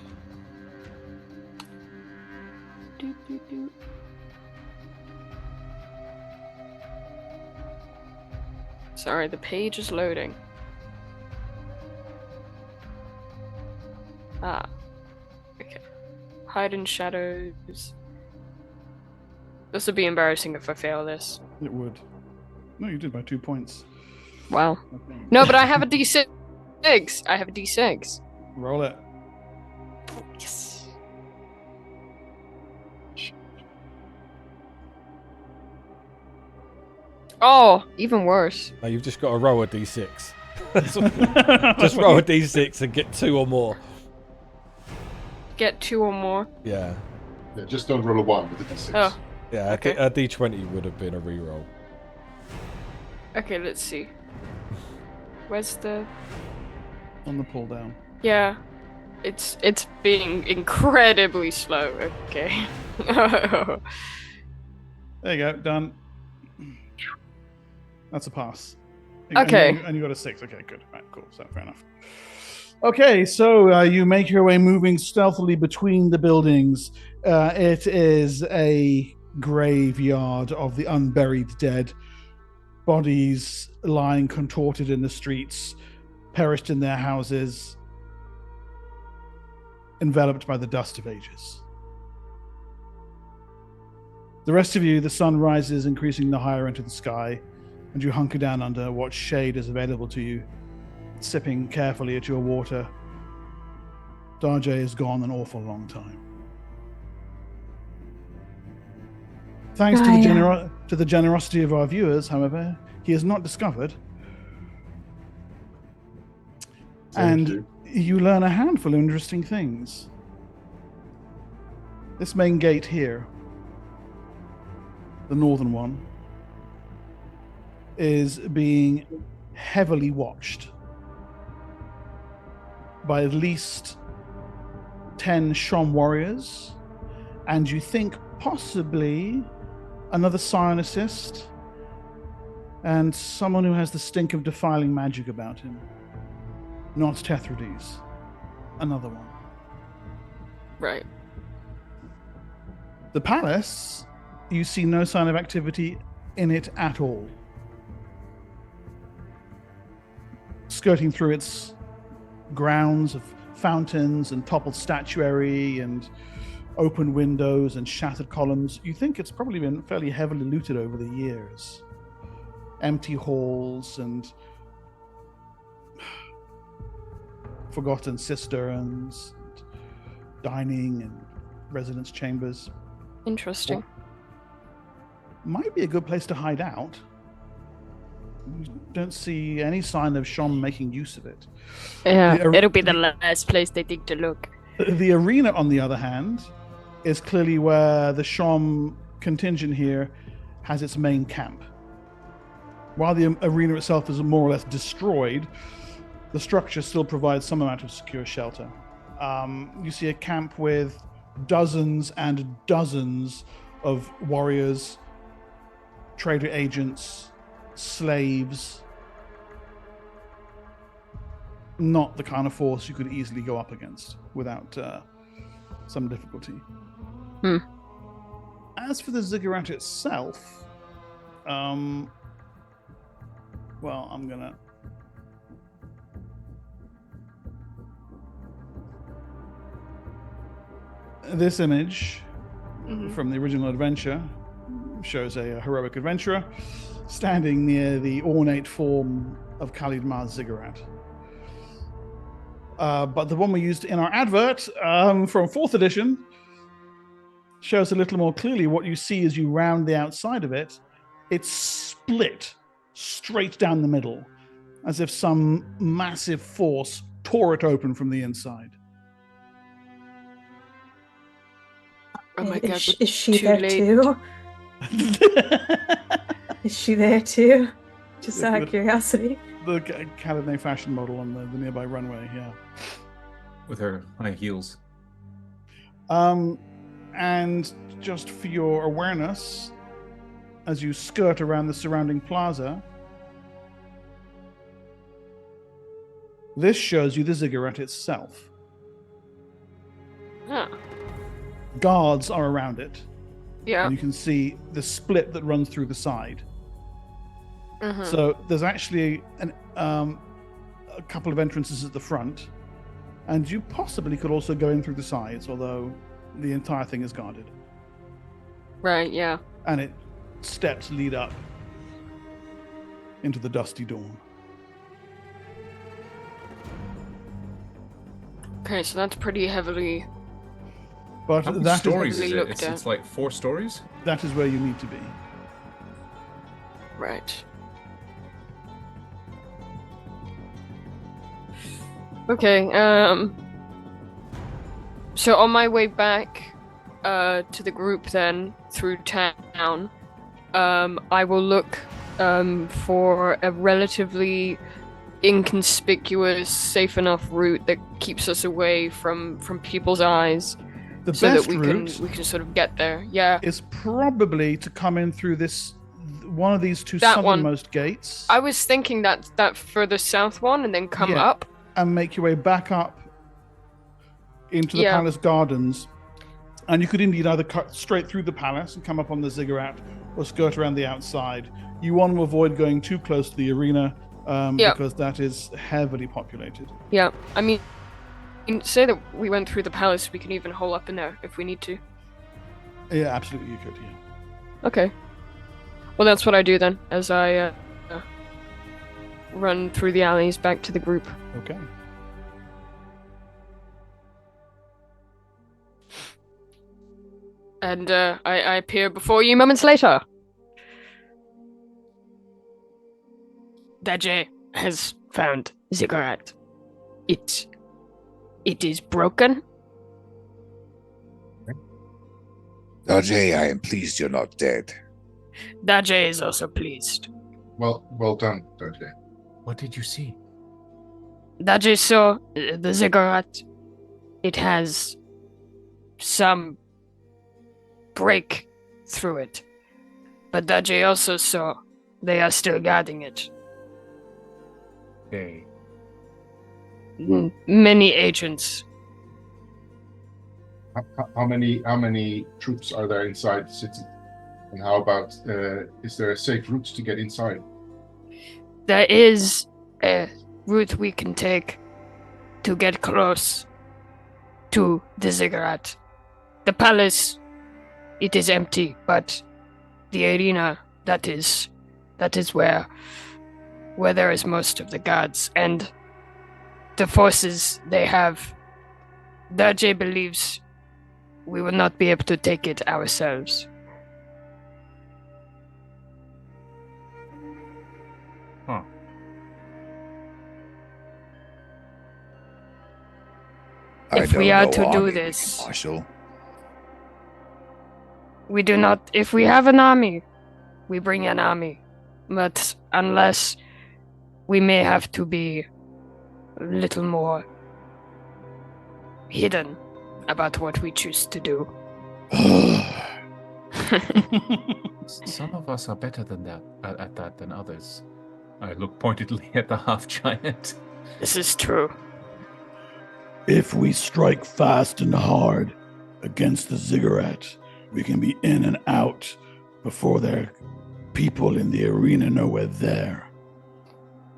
Sorry, the page is loading. Ah. Okay. Hide in shadows. This would be embarrassing if I fail this. It would. No, you did by 2 points. Wow. No, but I have a D6. I have a D6. Roll it. Yes. Oh, even worse. No, you've just got to roll a d6. Just roll a d6 and get 2 or more. Get 2 or more. Yeah. Yeah, just don't roll a 1 with the D6. Oh, Yeah, Okay. a d20 would have been a reroll. okay, let's see. Where's the... On the pull down. Yeah. It's being incredibly slow. Okay. There you go. Done. That's a pass. Okay. And you got a 6. Okay, good. Right, cool. So fair enough. Okay, so you make your way moving stealthily between the buildings. It is a graveyard of the unburied dead. Bodies lying contorted in the streets, perished in their houses, enveloped by the dust of ages. The rest of you, the sun rises, increasing the higher into the sky, and you hunker down under what shade is available to you, sipping carefully at your water. Darjay is gone an awful long time. Thanks to the generosity of our viewers, however, he is not discovered. Thank And you. you learn a handful of interesting things. This main gate here, the northern one, is being heavily watched by at least 10 Shom warriors, and you think possibly another psionicist and someone who has the stink of defiling magic about him. Not Tethrides. Another one. Right. The palace, you see no sign of activity in it at all. Skirting through its grounds of fountains and toppled statuary and open windows and shattered columns, you think it's probably been fairly heavily looted over the years. Empty halls and forgotten cisterns, and dining and residence chambers. Interesting. Might be a good place to hide out. You don't see any sign of Shom making use of it. Yeah, it'll be the last place they think to look. The arena, on the other hand, is clearly where the Shom contingent here has its main camp. While the arena itself is more or less destroyed, the structure still provides some amount of secure shelter. You see a camp with dozens and dozens of warriors, trader agents, slaves. Not the kind of force you could easily go up against without some difficulty. As for the Zigurat itself, well, I'm gonna... This image from the original adventure shows a heroic adventurer standing near the ornate form of Khalid Mar's Zigurat. But the one we used in our advert from 4th edition shows a little more clearly what you see as you round the outside of it. It's split straight down the middle, as if some massive force tore it open from the inside. Oh my god, Is she there too? Is she there too? Just out of curiosity. The Cabernet fashion model on the nearby runway, yeah. With her high heels. And just for your awareness, as you skirt around the surrounding plaza, this shows you the Zigurat itself. Huh. Guards are around it. Yeah. And you can see the split that runs through the side. Mm-hmm. So there's actually a couple of entrances at the front, and you possibly could also go in through the sides, although the entire thing is guarded. Right, yeah. And steps lead up into the dusty dawn. Okay, so that's pretty heavily... But How many that stories is it? looked at. It's like 4 stories? That is where you need to be. Right. Okay, so on my way back to the group then, through town, I will look for a relatively inconspicuous, safe enough route that keeps us away from people's eyes. The so best that route we can sort of get there. Yeah. is probably to come in through one of these two That one. southernmost gates. I was thinking that further south one and then come Yeah. up. And make your way back up into the Yeah. palace gardens. And you could indeed either cut straight through the palace and come up on the Zigurat, or skirt around the outside. You want to avoid going too close to the arena because that is heavily populated. Yeah, I mean, say that we went through the palace, we can even hole up in there if we need to. Yeah, absolutely you could, yeah. Okay. Well, that's what I do then, as I run through the alleys back to the group. Okay. And I appear before you moments later. Daje has found Zigurat. It is broken. Daje, I am pleased you're not dead. Daje is also pleased. Well done, Daje. What did you see? Daji saw the Zigurat. It has some break through it. But Daji also saw they are still guarding it. Okay. Many agents. How many troops are there inside the city? And how about, is there a safe route to get inside? There is a route we can take to get close to the Ziggurat. The palace, it is empty, but the arena, that is where there is most of the guards and the forces they have. Daji believes we will not be able to take it ourselves. Huh. If we are to do this, Marshal. we do not. If we have an army, we bring an army. But unless we may have to be a little more hidden about what we choose to do. Some of us are better than that at that than others. I look pointedly at the half giant. This is true. If we strike fast and hard against the Ziggurat, we can be in and out before their people in the arena know we're there.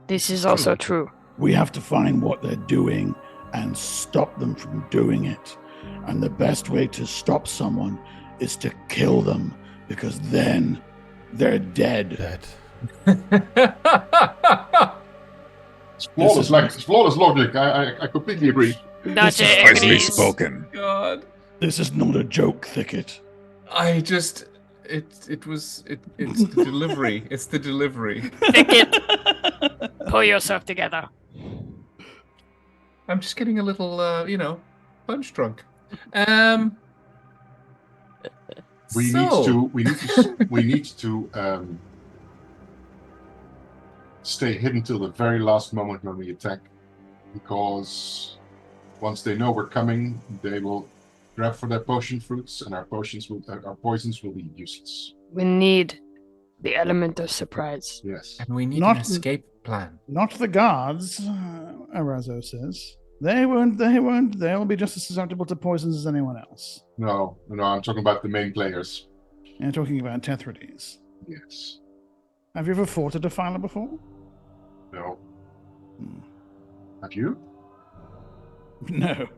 This is also true. We have to find what they're doing and stop them from doing it. And the best way to stop someone is to kill them, because then they're dead. It's flawless, it's flawless logic. I completely agree. Daji Nicely agrees. spoken. God. This is not a joke, Thicket. I just it's the delivery. It's the delivery. Thicket, pull yourself together. I'm just getting a little punch drunk. We need to stay hidden till the very last moment when we attack, because once they know we're coming, they will grab for their potion fruits, and our poisons will be useless. We need the element of surprise. Yes. And we need Not- an escape plan. Not the guards, Arazo says. They won't. They'll be just as susceptible to poisons as anyone else. No, I'm talking about the main players. You're talking about Tethrides. Yes. Have you ever fought a Defiler before? No. Have you? No.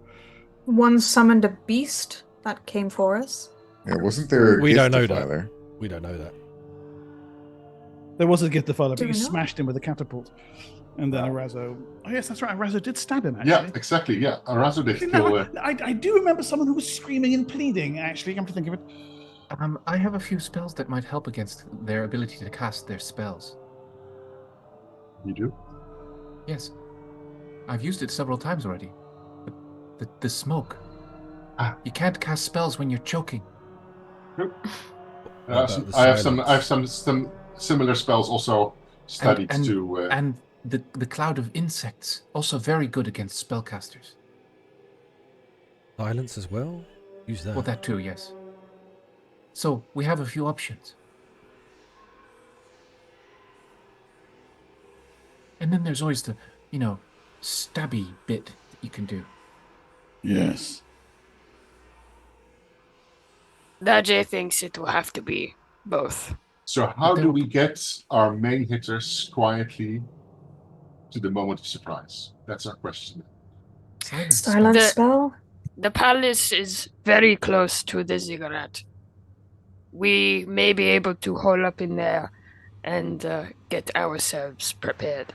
One summoned a beast that came for us. Yeah, wasn't there? We don't know that. Defiler? We don't know that. There was a gift Defiler, Do but you we know? smashed him with a catapult. And then Arazo... Oh, yes, that's right. Arazo did stab him, actually. Yeah, exactly. Yeah, Arazo did kill. I do remember someone who was screaming and pleading, actually, come to think of it. I have a few spells that might help against their ability to cast their spells. You do? Yes. I've used it several times already. The smoke. You can't cast spells when you're choking. I have some similar spells also studied to. And the cloud of insects, also very good against spellcasters. Silence as well? Use that. Well, that too, yes. So we have a few options. And then there's always the, stabby bit that you can do. Yes. Daji thinks it will have to be both. So how do we get our main hitters quietly to the moment of surprise? That's our question. Silent spell? The palace is very close to the Ziggurat. We may be able to hole up in there and get ourselves prepared.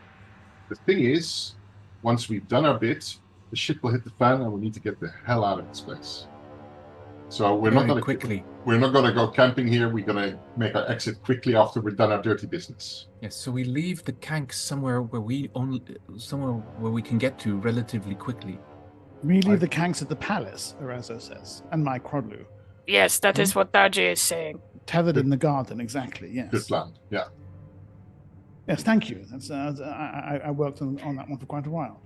The thing is, once we've done our bit, the shit will hit the fan, and we need to get the hell out of this place. So we're not going quickly. We're not going to go camping here. We're going to make our exit quickly after we've done our dirty business. Yes, so we leave the kanks somewhere where we can get to relatively quickly. We leave the kanks at the palace, Arazo says, and my Crodlu. Yes, that is what Daji is saying. Tethered in the garden, exactly, yes. Good plan, yeah. Yes, thank you. That's I worked on that one for quite a while.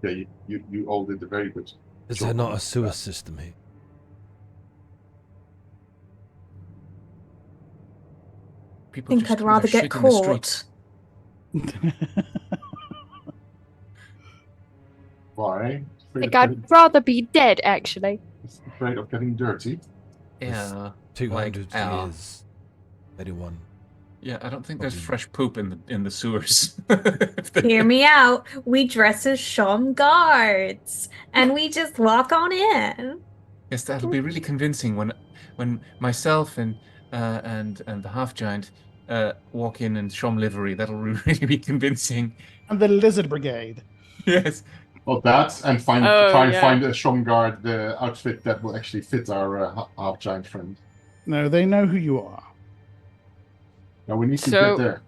Yeah, you all did a very good Is job there not on a that. sewer system here? People think just I'd do their rather get shit in the streets. caught. Why? I think I'd rather be dead, actually. Afraid of getting dirty. Yeah. 200 Like, years. Anyone? Yeah, I don't think there's Probably. fresh poop in the sewers. Hear me out. We dress as Shom guards, and we just walk on in. Yes, that'll be really convincing when myself and the half giant walk in Shom livery. That'll really be convincing. And the Lizard Brigade. Yes. Well, that and try and yeah. find a Shomgard outfit that will actually fit our half giant friend. No, they know who you are. Now we need to So- get there.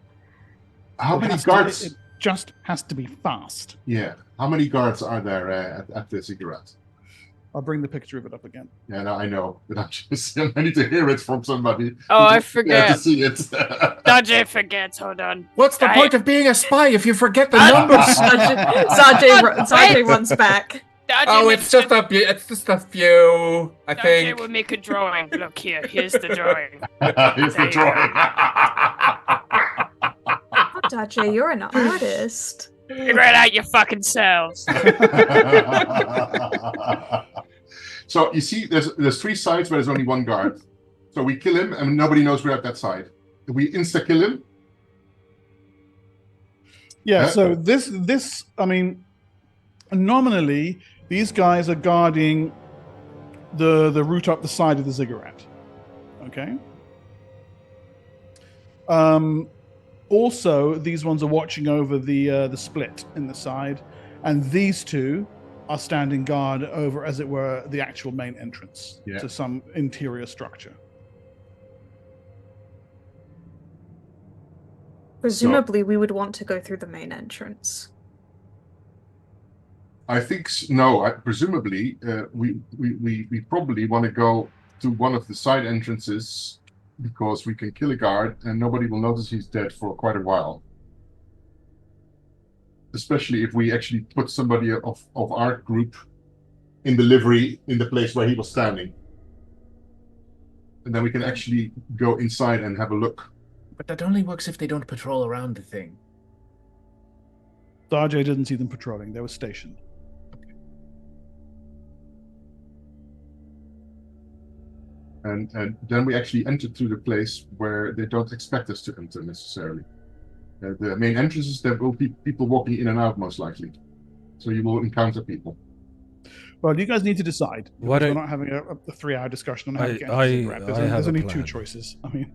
How It many has to- guards? it just has to be fast. Yeah. How many guards are there at the Zigurat? I'll bring the picture of it up again. Yeah, no, I know, but I need to hear it from somebody. Oh, I Yeah, forget. to see it. Dodgy forgets. Hold on. What's the I- point of being a spy if you forget the numbers? Sanjay runs back. Dodgy Oh, makes it's just a few. I Dodgy think. will make a drawing. Look here. Here's the drawing. Here's the drawing. Daje, you're an artist. Figure it out your fucking selves. So you see, there's 3 sides where there's only 1 guard. So we kill him, and nobody knows we're at that side. If we insta kill him, Yeah, Yeah. so this I mean, nominally, these guys are guarding the route up the side of the Zigurat. Okay. Also, these ones are watching over the split in the side, and these 2 are standing guard over, as it were, the actual main entrance Yeah. to some interior structure. Presumably, we would want to go through the main entrance. I think no. Presumably, we probably want to go to one of the side entrances because we can kill a guard and nobody will notice he's dead for quite a while. Especially if we actually put somebody of our group in the livery in the place where he was standing, and then we can actually go inside and have a look. But that only works if they don't patrol around the thing. Daje didn't see them patrolling; they were stationed. And then we actually enter through the place where they don't expect us to enter necessarily. The main entrances, there will be people walking in and out most likely. So you will encounter people. Well, you guys need to decide. Why We're don't- not having a 3-hour discussion on how to get into I Zigurat. There's have a only 2 plan. choices. I mean,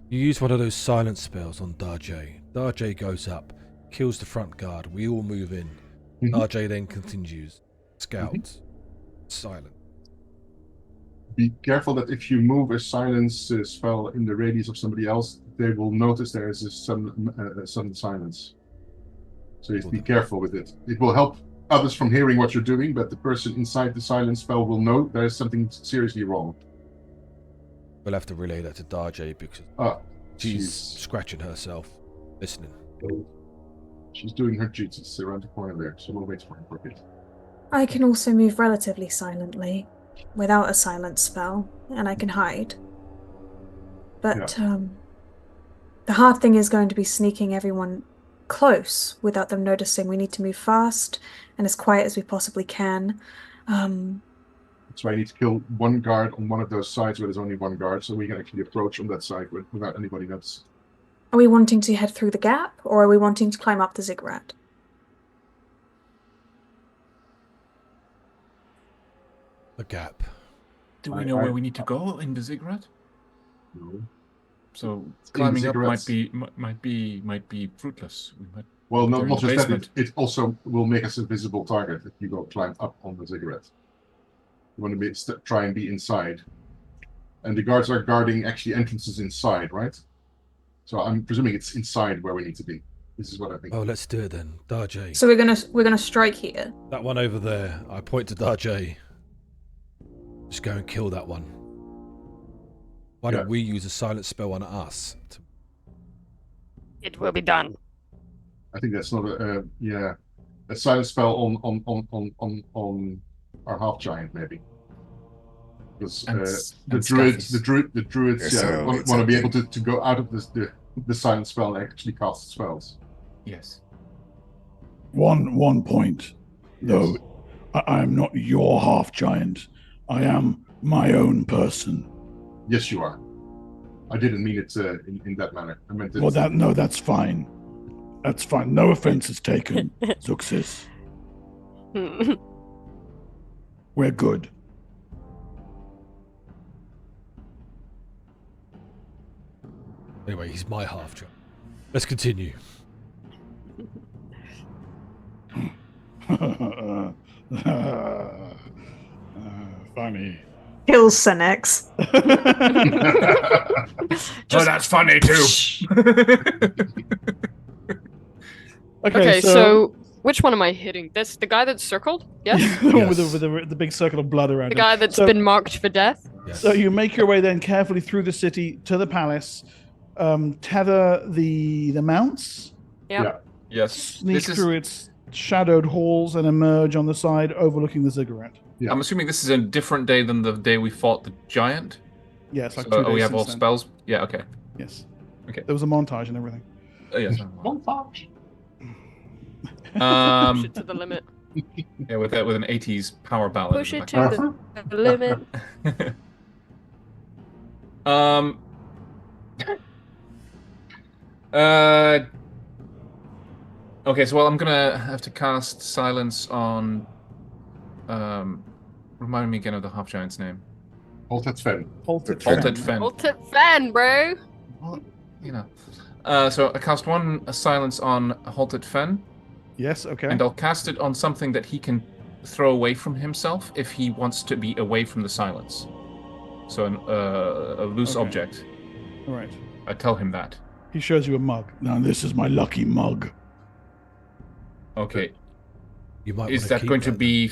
You use one of those silence spells on Daje. Daje goes up, kills the front guard. We all move in. Mhm. Daje then continues. Scouts. Silent. Be careful that if you move a silence spell in the radius of somebody else, they will notice there is a sudden silence. So you have to be careful with it. It will help others from hearing what you're doing, but the person inside the silence spell will know there is something seriously wrong. We'll have to relay that to Daje because she's scratching herself, listening. She's doing her duties around the corner there, so we'll wait for her for a bit. I can also move relatively silently, without a silence spell, and I can hide. But the hard thing is going to be sneaking everyone close without them noticing. We need to move fast and as quiet as we possibly can. That's why I need to kill 1 guard on one of those sides where there's only 1 guard, so we can actually approach on that side without anybody noticing. Are we wanting to head through the gap, or are we wanting to climb up the Zigurat? The gap. Do we know where we need to go in the Zigurat? No. So the climbing up Ziggurats. might be fruitless. We might. Well, They're in not the just that, basement. it also will make us a visible target if you go climb up on the Ziggurat. You want to try and be inside. And the guards are guarding actually entrances inside, right? So I'm presuming it's inside where we need to be. This is what I think. Oh, let's do it then. Daje. So we're gonna strike here. That one over there. I point to Daje. Just go and kill that one. Why don't we use a silent spell on us? It will be done. I think that's not a... yeah. a silence spell on our half giant, maybe. Because the druids So want it's to be okay. able to go out of the silent spell and actually cast spells. Yes. One point, though. Yes. I am not your half giant. I am my own person. Yes, you are. I didn't mean it in that manner. I meant it. Well, that's fine. That's fine. No offense is taken, Zuxis. We're good. Anyway, he's my half giant. Let's continue. Funny. Kill Senex. Oh, that's funny too. Okay, so which one am I hitting? This the guy that's circled? Yes. The one Yes. with the big circle of blood around The him. guy that's So- been marked for death? Yes. So you make your way then carefully through the city to the palace, tether the mounts, Yes. sneak This is. through its shadowed halls, and emerge on the side overlooking the ziggurat. Yeah. I'm assuming this is a different day than the day we fought the giant. Yes, like So, 2 days we have since all then. spells. Yeah. Okay. Yes. Okay. There was a montage and everything. Yes. Montage. Push it to the limit. Yeah, with an 80s power ballad. Push in it the to the limit. background. Okay, so I'm gonna have to cast silence on. Remind me again of the half giant's name. Halted Fen. Halted Halted Fen. Fen. Ultimate fan, bro. Well, you know. So I cast a silence on Halted Fen, Yes, okay. and I'll cast it on something that he can throw away from himself if he wants to be away from the silence. So a loose Okay. object. All right. I tell him that. He shows you a mug. Now this is my lucky mug. Okay. You might Is wanna that keep going to that. be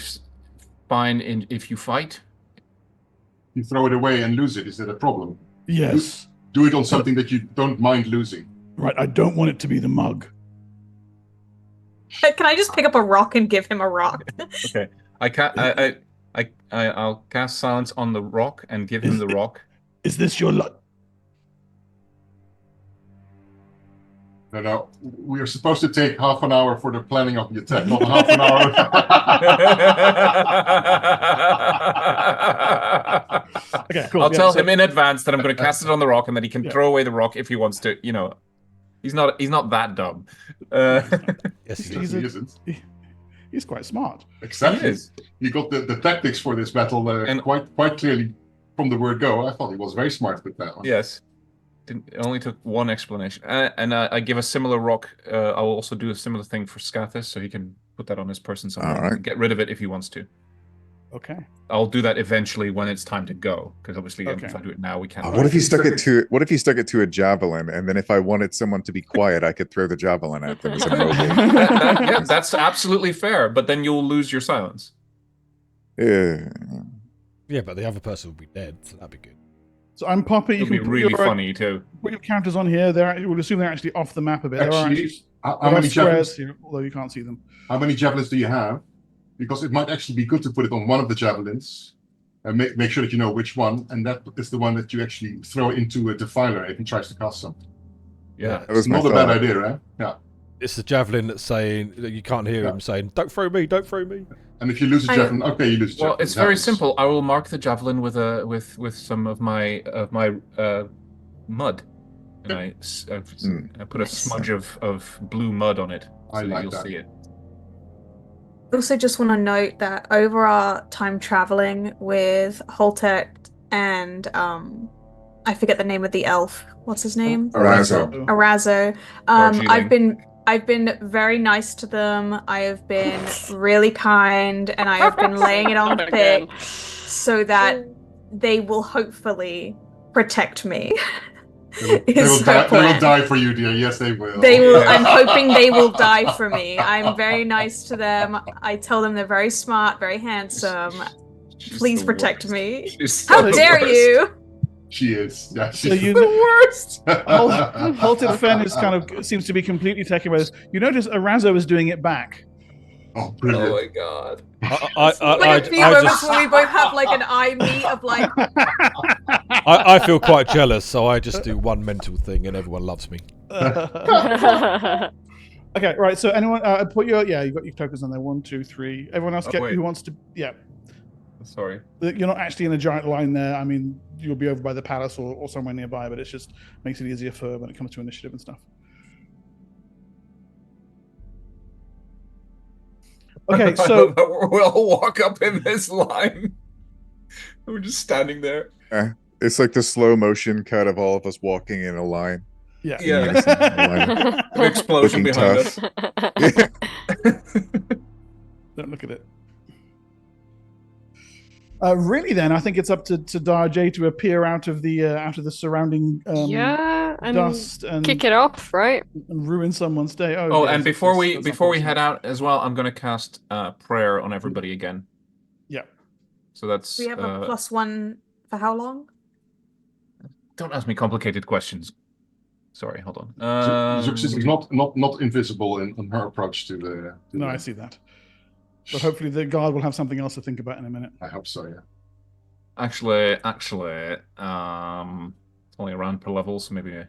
fine if you fight? You throw it away and lose it. Is that a problem? Yes. Do it on something that you don't mind losing. Right. I don't want it to be the mug. Can I just pick up a rock and give him a rock? Okay. I'll cast silence on the rock and give him the rock. Is this your luck? No. We are supposed to take half an hour for the planning of the attack, not half an hour. Okay, cool. I'll Yeah, tell so- him in advance that I'm going to cast it on the rock and that he can Yeah. throw away the rock if he wants to. You know, he's not that dumb. Yes, he He's is. He a- isn't. He's quite smart. Exactly. He is. You got the tactics for this battle And- quite clearly from the word go. I thought he was very smart with that one. Yes. It only took one explanation. And I give a similar rock. I will also do a similar thing for Scathis, so he can put that on his person somewhere. All right. And get rid of it if he wants to. Okay. I'll do that eventually when it's time to go, because obviously Okay. if I do it now, we can't. What if he stuck it to? What if he stuck it to a javelin, and then if I wanted someone to be quiet, I could throw the javelin at them as a mobile. Yeah, that's absolutely fair, but then you'll lose your silence. Yeah. Yeah, but the other person will be dead, so that'd be good. So I'm Poppy. You It'll be can put really your, funny too. put your characters on here. We'll assume they're actually off the map a bit. There are Actually, actually how there are many squares javelins? here, although you can't see them. How many javelins do you have? Because it might actually be good to put it on one of the javelins and make sure that you know which one, and that is the one that you actually throw into a defiler if he tries to cast something. Yeah. That was my Not a bad thought. idea, right? Yeah. It's the javelin that's saying that you can't hear him saying, "Don't throw me! Don't throw me!" And if you lose a javelin, okay, you lose a javelin. Well, it's very Happens. simple. I will mark the javelin with some of my mud, and I put a smudge of blue mud on it, so I like you'll that. see it. I also just want to note that over our time traveling with Holtec and I forget the name of the elf. What's his name? Arazo. Arazo. Darjeeling. I've been very nice to them. I have been really kind, and I have been laying it on thick so that they will hopefully protect me. They Is will my plan. die for you, dear. Yes, they will. They will. I'm hoping they will die for me. I'm very nice to them. I tell them they're very smart, very handsome. She's Please the protect worst. me. She's How the dare worst. you? She is. Yeah, So she's you the worst. Halted Fen is seems to be completely taken by this. You notice Arazo is doing it back. Oh, brilliant. Oh my god. Like a few moments where we both have like an eye meet of like. I feel quite jealous, so I just do one mental thing, and everyone loves me. Okay, right. So anyone put your you've got your tokens on there. 1, 2, 3. Everyone else wait. who wants to Sorry. You're not actually in a giant line there. I mean, you'll be over by the palace or somewhere nearby, but it just makes it easier for when it comes to initiative and stuff. Okay, so we'll all walk up in this line. We're just standing there. It's like the slow motion cut of all of us walking in a line. Yeah. An explosion Looking behind tough. us. Don't look at it. Really, then I think it's up to Darjay to appear out of the surrounding and dust and kick it off, right? and ruin someone's day. Oh, yes, and before we that's head out as well, I'm going to cast prayer on everybody again. Yeah. So that's. We have a +1 for how long? Don't ask me complicated questions. Sorry, hold on. Zux is not invisible in her approach to the. No, I see that. But hopefully the guard will have something else to think about in a minute. I hope so. Yeah. Actually, it's only around per level, so maybe I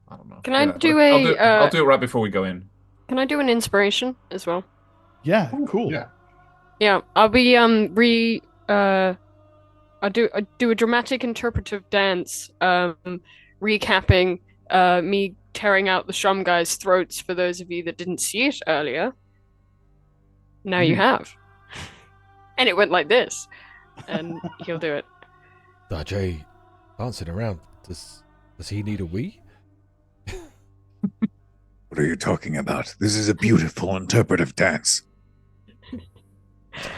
don't know. Can I do I'll do it right before we go in. Can I do an inspiration as well? Yeah, cool. Yeah. Yeah, I'll be I do a dramatic interpretive dance, recapping me tearing out the Shum guys' throats for those of you that didn't see it earlier. Now you have. And it went like this. And he'll do it. Darjay, dancing around. Does he need a wee? What are you talking about? This is a beautiful interpretive dance.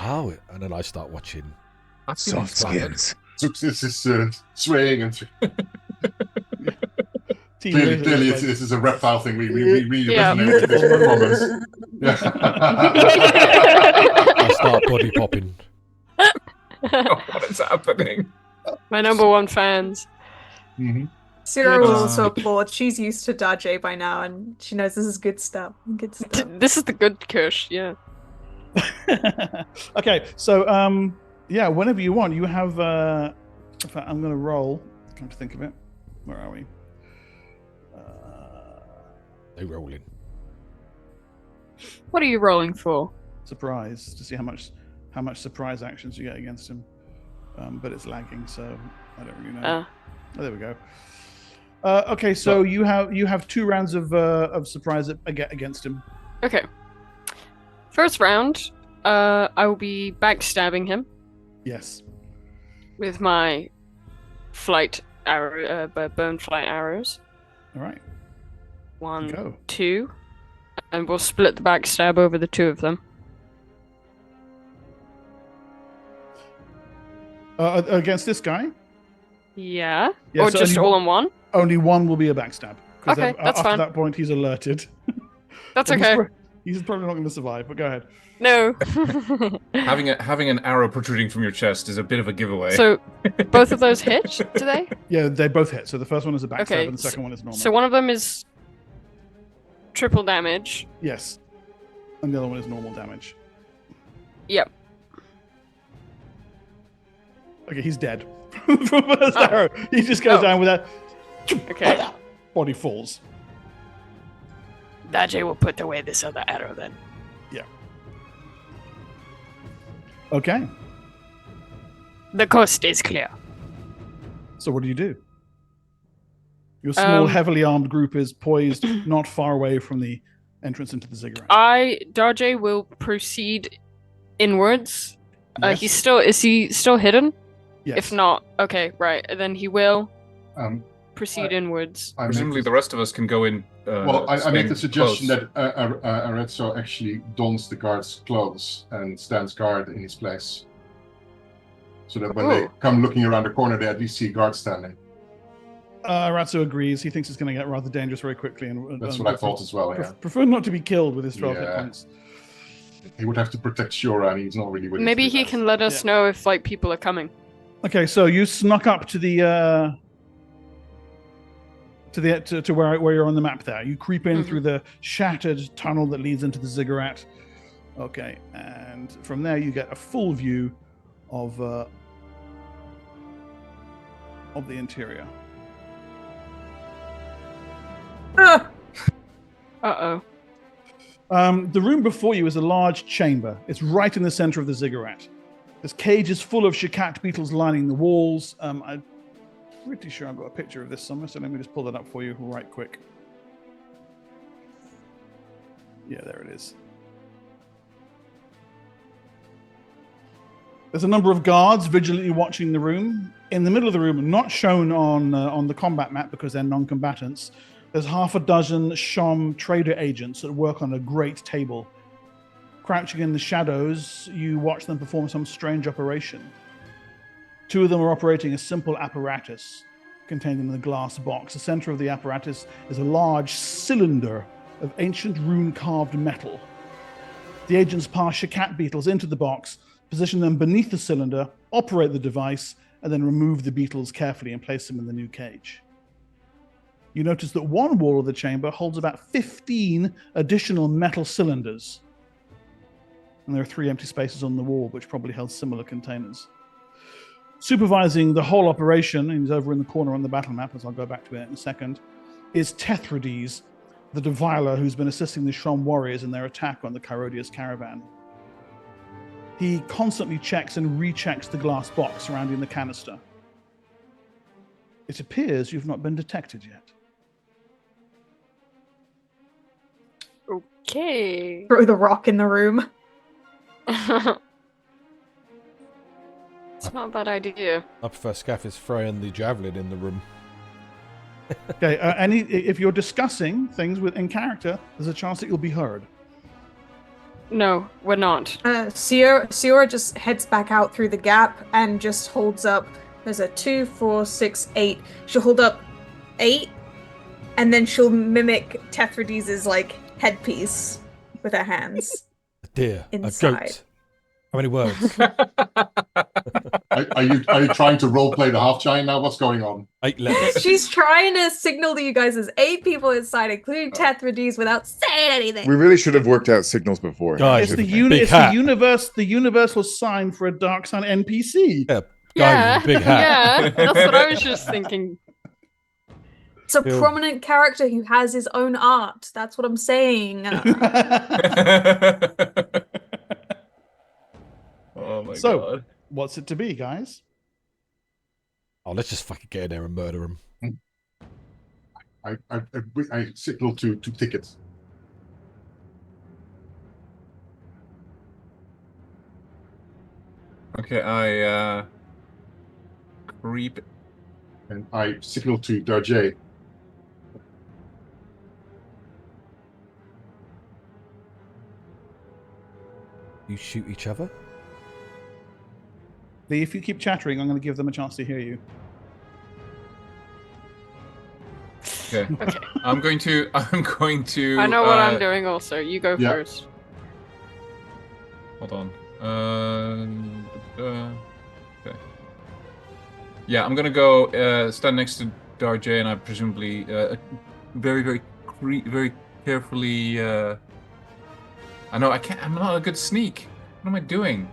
Oh, and then I start watching. Soft skins. Zux is swaying and. Clearly, this is a reptile thing. We resonate with this performance. Yeah. I start body popping. What is happening? My #1 fans. Mm-hmm. Syrah will also applaud. She's used to Darjay by now, and she knows this is good stuff. Good stuff. This is the good Kush, yeah. Okay, so whenever you want, you have. In fact, I'm going to roll. Come to think of it, where are we? They rolling. What are you rolling for? Surprise, to see how much surprise actions you get against him. But it's lagging, so I don't really know. Oh, there we go. Okay, so you have 2 rounds of surprise against him. Okay. First round, I will be backstabbing him. Yes. With my flight arrow, bone flight arrows. All right. 1, 2, and we'll split the backstab over the 2 of them. Against this guy? Yeah. Or so just all in one? Only one will be a backstab. Okay, that's after fine. that point, he's alerted. That's okay. He's probably not going to survive, but go ahead. No. having an arrow protruding from your chest is a bit of a giveaway. So, both of those hit, do they? Yeah, they both hit. So the first one is a backstab, and the second one is normal. So one of them is triple damage. Yes. And the other one is normal damage. Yep. Okay, he's dead. From the first arrow. He just goes down with that. Okay. Body falls. Darjay will put away this other arrow then. Yeah. Okay. The coast is clear. So what do you do? Your small, heavily armed group is poised not far away from the entrance into the ziggurat. Darjay will proceed inwards. Yes. Is he still hidden? Yes. If not, okay, right. Then he will proceed inwards. Presumably the rest of us can go in. I make the suggestion that Arezzo actually dons the guard's clothes and stands guard in his place. So that when they come looking around the corner, they at least see guards standing. Arezzo agrees. He thinks it's going to get rather dangerous very quickly. And that's what I thought as well, yeah. Prefer not to be killed with his 12 hit points. He would have to protect Shura, and he's not really willing Maybe to do he that. can let us know if people are coming. Okay, so you snuck up to the to where you're on the map there. You creep in through the shattered tunnel that leads into the ziggurat. Okay, and from there you get a full view of the interior. Uh-oh. The room before you is a large chamber. It's right in the center of the ziggurat. There's cages full of Shakat beetles lining the walls. I'm pretty sure I've got a picture of this somewhere, so let me just pull that up for you right quick. Yeah, there it is. There's a number of guards vigilantly watching the room. In the middle of the room, not shown on the combat map because they're non-combatants, there's half a dozen Shom trader agents that work on a great table. Crouching in the shadows, you watch them perform some strange operation. Two of them are operating a simple apparatus contained in a glass box. The center of the apparatus is a large cylinder of ancient rune-carved metal. The agents pass Shakat beetles into the box, position them beneath the cylinder, operate the device, and then remove the beetles carefully and place them in the new cage. You notice that one wall of the chamber holds about 15 additional metal cylinders. And there are 3 empty spaces on the wall, which probably held similar containers. Supervising the whole operation, and he's over in the corner on the battle map, as I'll go back to it in a second, is Tethrides, the Deviler who's been assisting the Shom warriors in their attack on the Kyrodius caravan. He constantly checks and rechecks the glass box surrounding the canister. It appears you've not been detected yet. Okay. Throw the rock in the room. It's not a bad idea. I prefer Scaffis throwing the javelin in the room. Okay, if you're discussing things in character, there's a chance that you'll be heard. No, we're not. Siora just heads back out through the gap and just holds up. There's a 2, 4, 6, 8. She'll hold up 8, and then she'll mimic Tethrides' like headpiece with her hands. Dear, inside. a goat. How many words? Are you trying to roleplay the half giant now? What's going on? 8 letters. She's trying to signal to you guys there's 8 people inside, including Tethrides, without saying anything. We really should have worked out signals before. Guys, It's the universal sign for a darksun NPC. Yeah, guy with a big hat. Yeah, that's what I was just thinking. It's a prominent character who has his own art. That's what I'm saying. Oh my So, god. what's it to be, guys? Oh, let's just fucking get in there and murder him. I signal to tickets. Okay, I creep. And I signal to Darjay. You shoot each other? If you keep chattering, I'm going to give them a chance to hear you. Okay. I'm going to. I know what I'm doing. Also, you go first. Hold on. Okay. Yeah, I'm gonna go stand next to Darjay, and I presumably very carefully. I know I can't. I'm not a good sneak. What am I doing?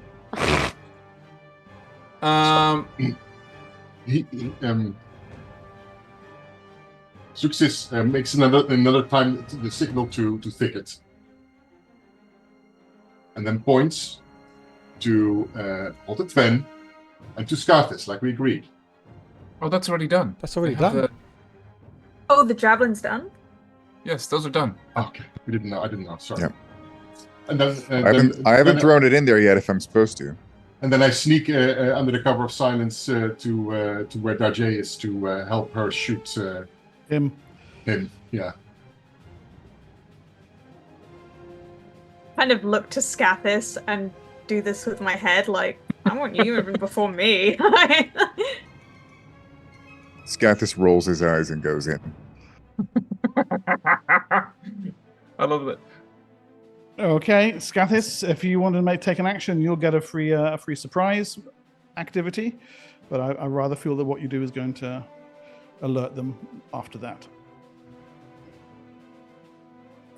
Success makes another time the signal to Thicket, and then points to Alted Ven and to Scarthus, like we agreed. Oh, that's already done. That's already done. Oh, the javelin's done? Yes, those are done. Okay, we didn't know. I didn't know. Sorry. Yeah. And then I haven't thrown it in there yet. If I'm supposed to. And then I sneak under the cover of silence to where Darjay is to help her shoot Him. Yeah. Kind of look to Scathis and do this with my head, like, I want you even before me. Scathis rolls his eyes and goes in. I love it. Okay, Scathis, if you want to take an action, you'll get a free surprise activity. But I rather feel that what you do is going to alert them after that.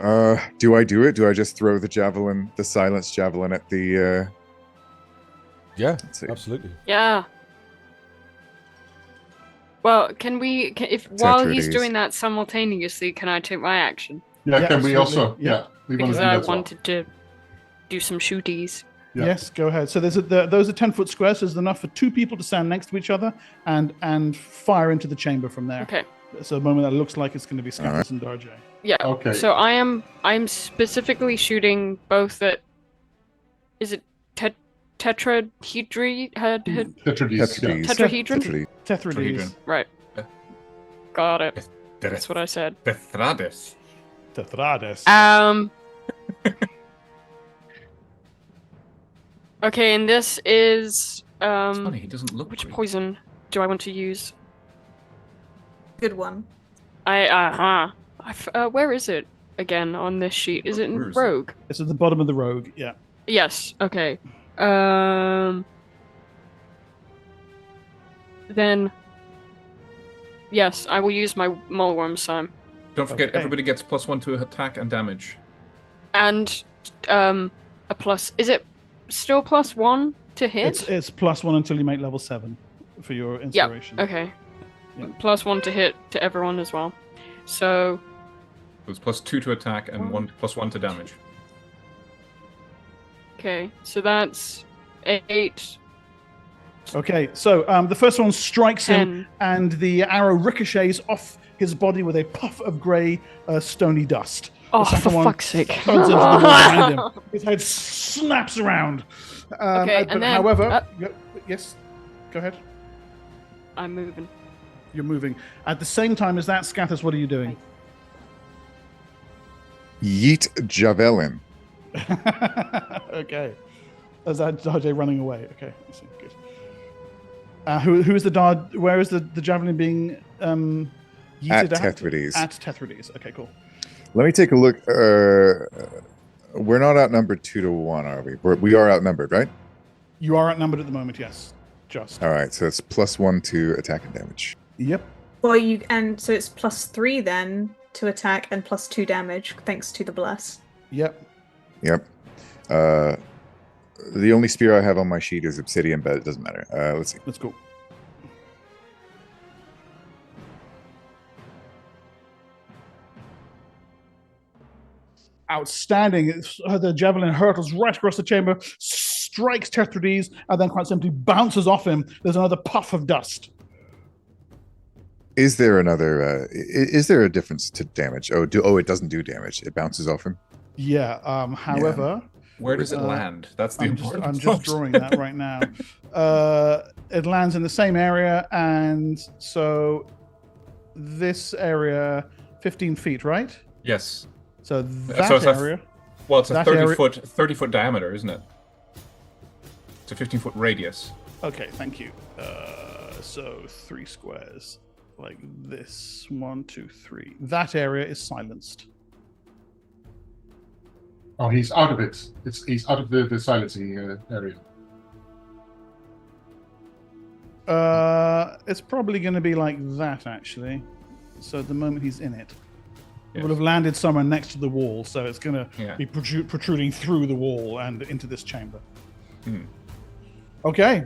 Do I do it? Do I just throw the javelin, the silence javelin at the? Yeah, Let's see. absolutely. Yeah. Well, if while he's Tetrades. doing that simultaneously, can I take my action? Yeah, Yeah, can we absolutely. also? Yeah, we want Because to do I that as well. wanted to do some shooties. Yeah. Yes, go ahead. So those are 10-foot squares. So there's enough for 2 people to stand next to each other and fire into the chamber from there. Okay. So the moment that looks like it's going to be Scatus Alright. and Darjay. Yeah. Okay. So I'm specifically shooting both at. Is it tetrahedron? Tetrades. Tetrahedron? Tetrades. Right. Got it. That's what I said. Bethrades. Tetrades. Okay, and this is It's funny, he doesn't look which green. poison do I want to use? Good one. Where is it again on this sheet? Is it in Where is it? Rogue? It's at the bottom of the rogue. Yeah. Yes. Okay. Then. Yes, I will use my Mulworm Slime. Don't forget, Okay. everybody gets +1 to attack and damage. And a plus. Is it still +1 to hit? It's +1 until you make level 7 for your Yeah. inspiration. Okay. Yeah. +1 to hit to everyone as well. So. So it's +2 to attack and +1 to damage. Okay, so that's 8. Okay, so the first one strikes him, 10. and the arrow ricochets off his body with a puff of grey, stony dust. Oh, The second for one fuck's sake. thuds into the wall behind him. His head snaps around. Okay, but and then- however, yes, go ahead. I'm moving. You're moving. At the same time as that, Scathus, what are you doing? Yeet javelin. Okay. Is that Darjay running away? Okay, I see. Good. Who is the dart? Where is the javelin being yeeted At at? Tetrades. At Tetrades. Okay, cool. Let me take a look. We're not outnumbered 2-1, are we? We are outnumbered, right? You are outnumbered at the moment. Yes. Just. All right, so it's +1 to attack and damage. Yep. Well, so it's +3 then to attack and +2 damage thanks to the bless. Yep. Yep. The only spear I have on my sheet is obsidian, but it doesn't matter. Let's see. Let's go. Outstanding. The javelin hurtles right across the chamber, strikes Tetrades, and then quite simply bounces off him. There's another puff of dust. Is there another? Is there a difference to damage? Oh, it doesn't do damage. It bounces off him. Yeah. However, Where does it land? That's the I'm important just part. drawing that right now. It lands in the same area, and so this area, 15 feet, right? Yes. So that So it's area. Well, it's a That 30-foot diameter, isn't it? It's a 15-foot radius. Okay, thank you. So 3 squares, like this. 1, 2, 3. That area is silenced. Oh, he's out of it. He's out of the silencing area. It's probably going to be like that, actually. So at the moment he's in it. It Yes. would have landed somewhere next to the wall, so it's going to Yeah. be protruding through the wall and into this chamber. Hmm. Okay,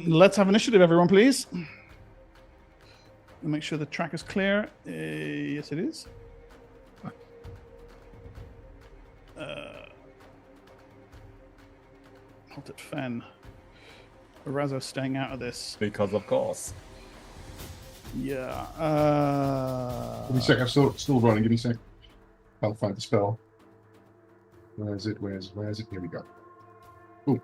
let's have initiative, everyone, please. Make sure the track is clear. Yes, it is. Halt it, Fen. Razzo staying out of this. Because of course. Yeah. Give me a sec. I'm still running. Give me a sec. I'll find the spell. Where is it? Where is it? Here we go. Ooh.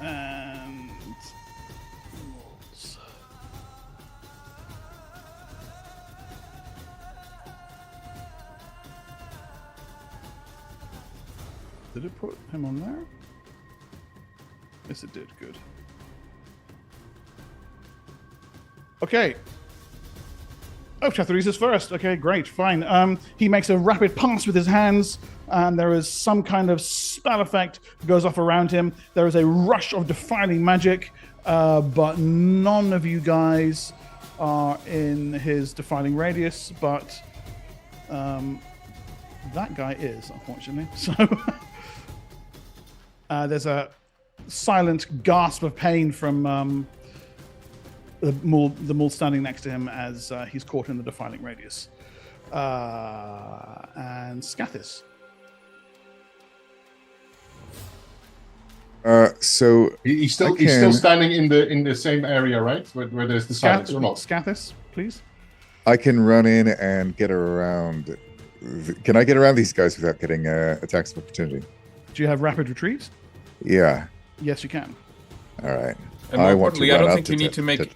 And did it put him on there? Yes, it did. Good. Okay. Oh, Tetheri's is first. Okay, great, fine. He makes a rapid pass with his hands, and there is some kind of spell effect that goes off around him. There is a rush of defiling magic, but none of you guys are in his defiling radius, but that guy is, unfortunately. So there's a silent gasp of pain from the mole standing next to him as he's caught in the defiling radius. And Scathis. So he's still standing in the same area, right? Where there's the silence or not? Scathis, please. I can run in and get around. Can I get around these guys without getting attacks of opportunity? Do you have rapid retreat? Yeah. Yes, you can. All right. And more importantly, I don't think you need to make.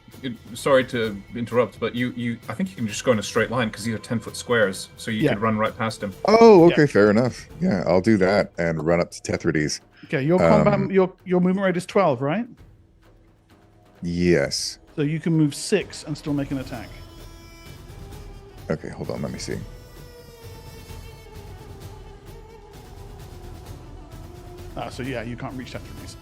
Sorry to interrupt, but I think you can just go in a straight line because these are 10-foot squares, so you could run right past him. Oh, okay, fair enough. Yeah, I'll do that and run up to Tethrides. Okay, your combat, your movement rate is 12, right? Yes. So you can move 6 and still make an attack. Okay, hold on, let me see. So yeah, you can't reach Tethrides.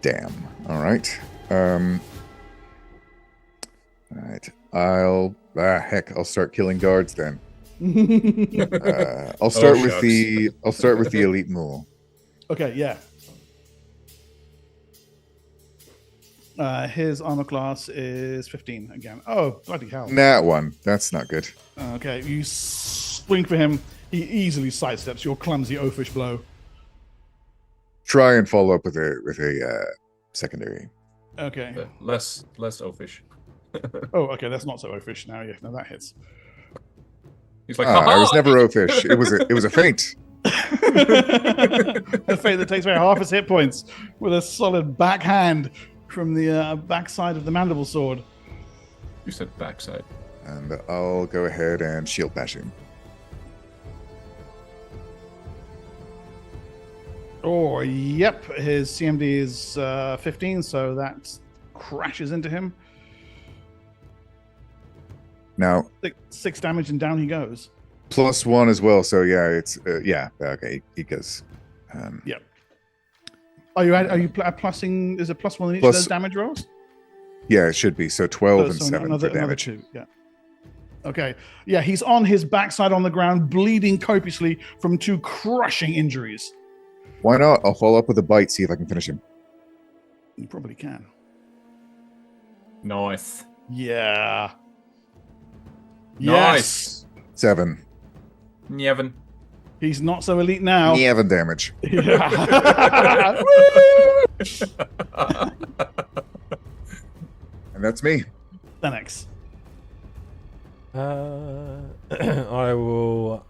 Damn. All right. All right. I'll start killing guards then. I'll start with the elite mule. Okay, yeah. His armor class is 15 again. Oh, bloody hell. That one. That's not good. Okay, you swing for him. He easily sidesteps your clumsy oafish blow. Try and follow up with a secondary. Okay. But less oafish. Oh, okay, that's not so oafish now. Yeah, no, that hits. He's like, I was never oafish. It was a feint. A feint that takes away half his hit points with a solid backhand from the backside of the mandible sword. You said backside. And I'll go ahead and shield bash him. Oh, yep. His CMD is 15, so that crashes into him. Now, 6 damage and down he goes. +1 as well, so yeah, it's okay. He goes. Yep. Are you plussing? Is it +1 in each of those damage rolls? Yeah, it should be. So 12 and 7 for damage. 2, yeah. Okay. Yeah, he's on his backside on the ground, bleeding copiously from 2 crushing injuries. Why not? I'll follow up with a bite, see if I can finish him. You probably can. Nice. Yeah. Nice. Yes. 7. Neven. He's not so elite now. 7 damage. Yeah. And that's me. Thanks. I will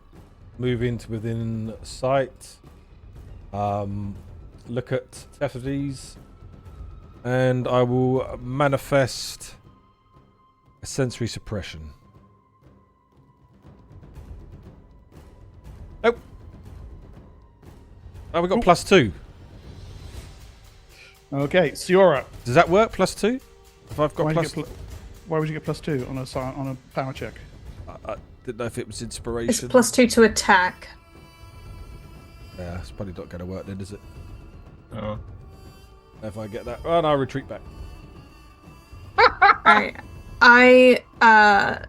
move into within sight. Look at Tethrides, and I will manifest a sensory suppression. Nope. Oh, we got +2. Okay, Siora. Does that work? +2? If I've got why would you get +2 on a power check? I didn't know if it was inspiration. It's +2 to attack. Yeah, it's probably not going to work then, is it? Oh. If I get that, oh no, I retreat back. Alright. I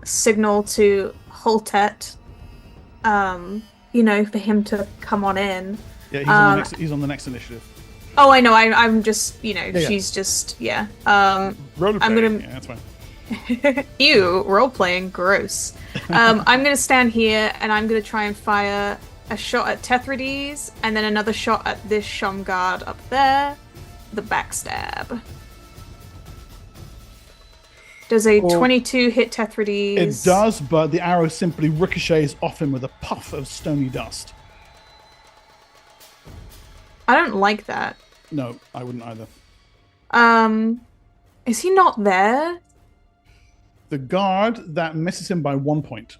signal to Holtet, for him to come on in. Yeah, he's on the next initiative. Oh, I know. I'm just, Yeah. she's just, yeah. Role I'm gonna. Yeah, that's fine. Ew, role playing, gross. I'm gonna stand here and I'm gonna try and fire a shot at Tethrides and then another shot at this Shumgard up there. The backstab. Does a 22 hit Tethrides? It does, but the arrow simply ricochets off him with a puff of stony dust. I don't like that. No, I wouldn't either. Is he not there? The guard, that misses him by 1 point.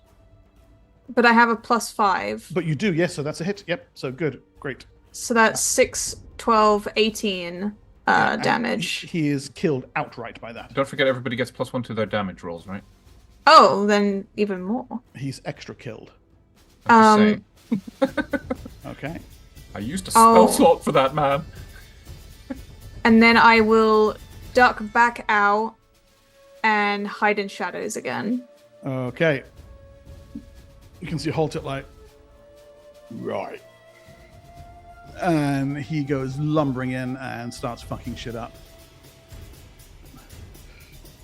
But I have a +5. But you do, yes, so that's a hit. Yep, so good. Great. So that's 6, 12, 18. And damage. He is killed outright by that. Don't forget, everybody gets +1 to their damage rolls, right? Oh, then even more. He's extra killed. I'm just saying. Okay. I used a spell Oh. slot for that, man. And then I will duck back out and hide in shadows again. Okay. You can see Halt it like, right. And he goes lumbering in and starts fucking shit up.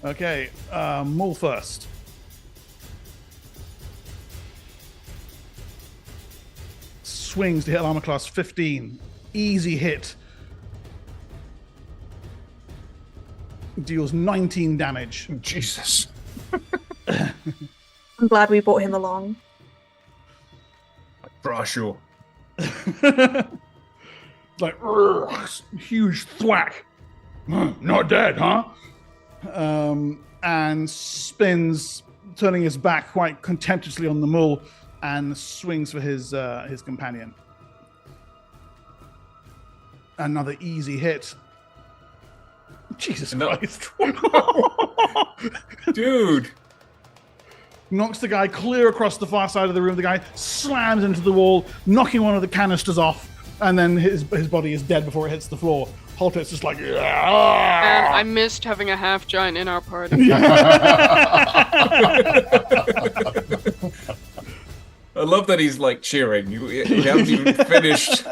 Okay, Maul first. Swings to hit armor class 15. Easy hit. Deals 19 damage. Jesus. I'm glad we brought him along. Brashu. Like, huge thwack. Not dead, huh? And spins, turning his back quite contemptuously on the Maul, and swings for his companion. Another easy hit. Jesus Christ. Dude. Knocks the guy clear across the far side of the room. The guy slams into the wall, knocking one of the canisters off, and then his body is dead before it hits the floor. Halter's just like, And I missed having a half giant in our party. I love that he's like cheering. He hasn't even finished.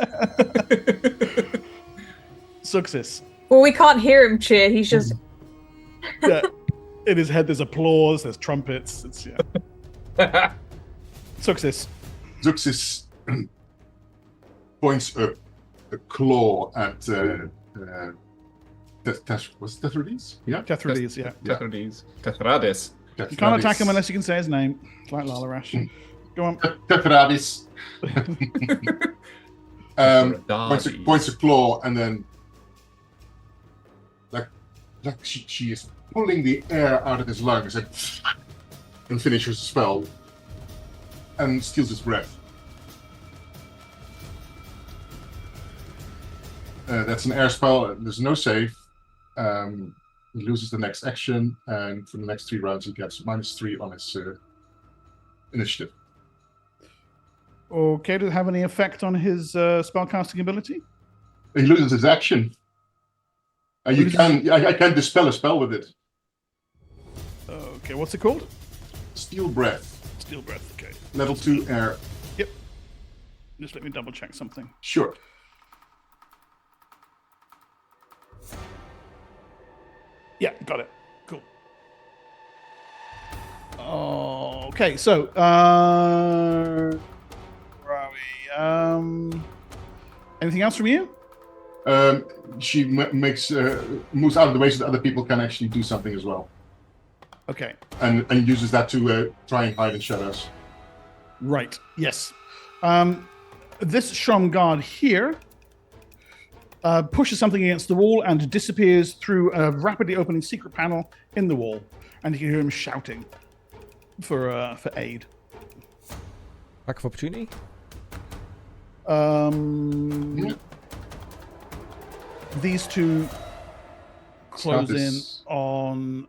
Success. Well, we can't hear him cheer. He's just. Yeah. In his head, there's applause, there's trumpets. It's Success. Zuxis points a claw at was it Tethrades? Yeah. Tethrades, yeah. Tethrades. You can't attack him unless you can say his name. It's like Lalarash. Go on. Tethrades. Points a claw and then like she is pulling the air out of his lungs and finishes the spell and steals his breath. That's an air spell. There's no save. He loses the next action, and for the next 3 rounds, he gets -3 on his initiative. Okay, does it have any effect on his spellcasting ability? He loses his action. I can dispel a spell with it. Okay, what's it called? Steal breath. Steal breath, okay. Level 2 air. Yep. Just let me double check something. Sure. Yeah, got it. Cool. Okay, so where are we? Anything else from you? She moves out of the way so that other people can actually do something as well. Okay. And uses that to try and hide in shadows. Right. Yes. This Shom guard here pushes something against the wall and disappears through a rapidly opening secret panel in the wall, and you can hear him shouting for aid. Lack of opportunity. These two close in Scathis. on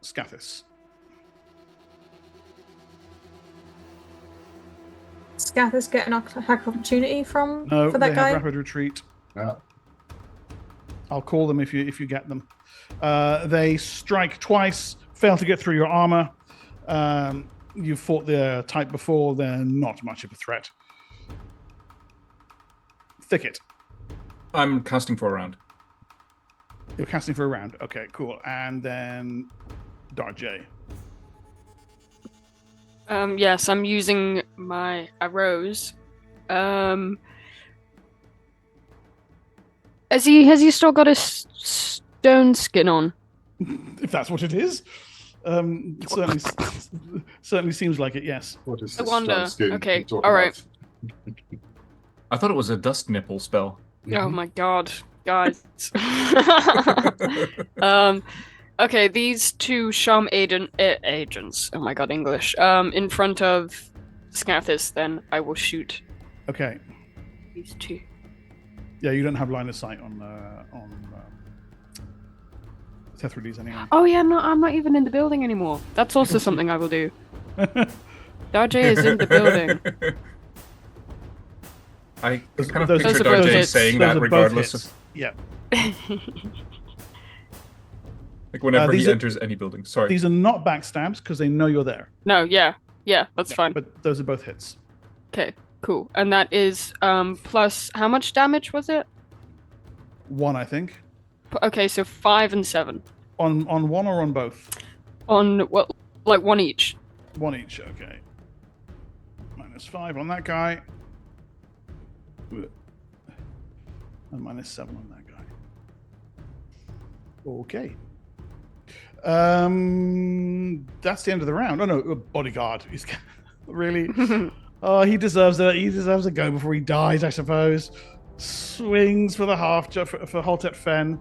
Scathis. Scathis get an attack opportunity for No, that they guy? have rapid retreat. Yeah. I'll call them if you get them. They strike twice, fail to get through your armor. You've fought their type before; they're not much of a threat. Thicket. I'm casting for a round. You're casting for a round. Okay, cool. And then Darjay. Yes, I'm using my arrows. Has he still got his stone skin on? If that's what it is. Certainly seems like it, yes. What is I this wonder. stone skin Okay, you're talking all right. about? I thought it was a dust nipple spell. Oh my god, guys. Okay, these two Sham agents. Oh my god, English. In front of Scathis, then I will shoot Okay. these two. Yeah, you don't have line of sight on Tethrides anyway. Oh yeah, no, I'm not even in the building anymore. That's also something I will do. Darjay is in the building. I Those- kind of those picture are both Darjay hits. saying Those that are both regardless hits. of Yeah. like whenever he these are- enters any building. Sorry. These are not backstabs because they know you're there. No, yeah, that's fine. But those are both hits. Okay, cool. And that is plus how much damage was it? 1, I think. Okay, so 5 and 7. On one or on both? On well, like 1 each. 1 each, okay. -5 on that guy. And -7 on that guy. Okay. That's the end of the round. Oh no, bodyguard. He's really. Oh, he deserves it. He deserves a go before he dies, I suppose. Swings for the half for Haltet Fen.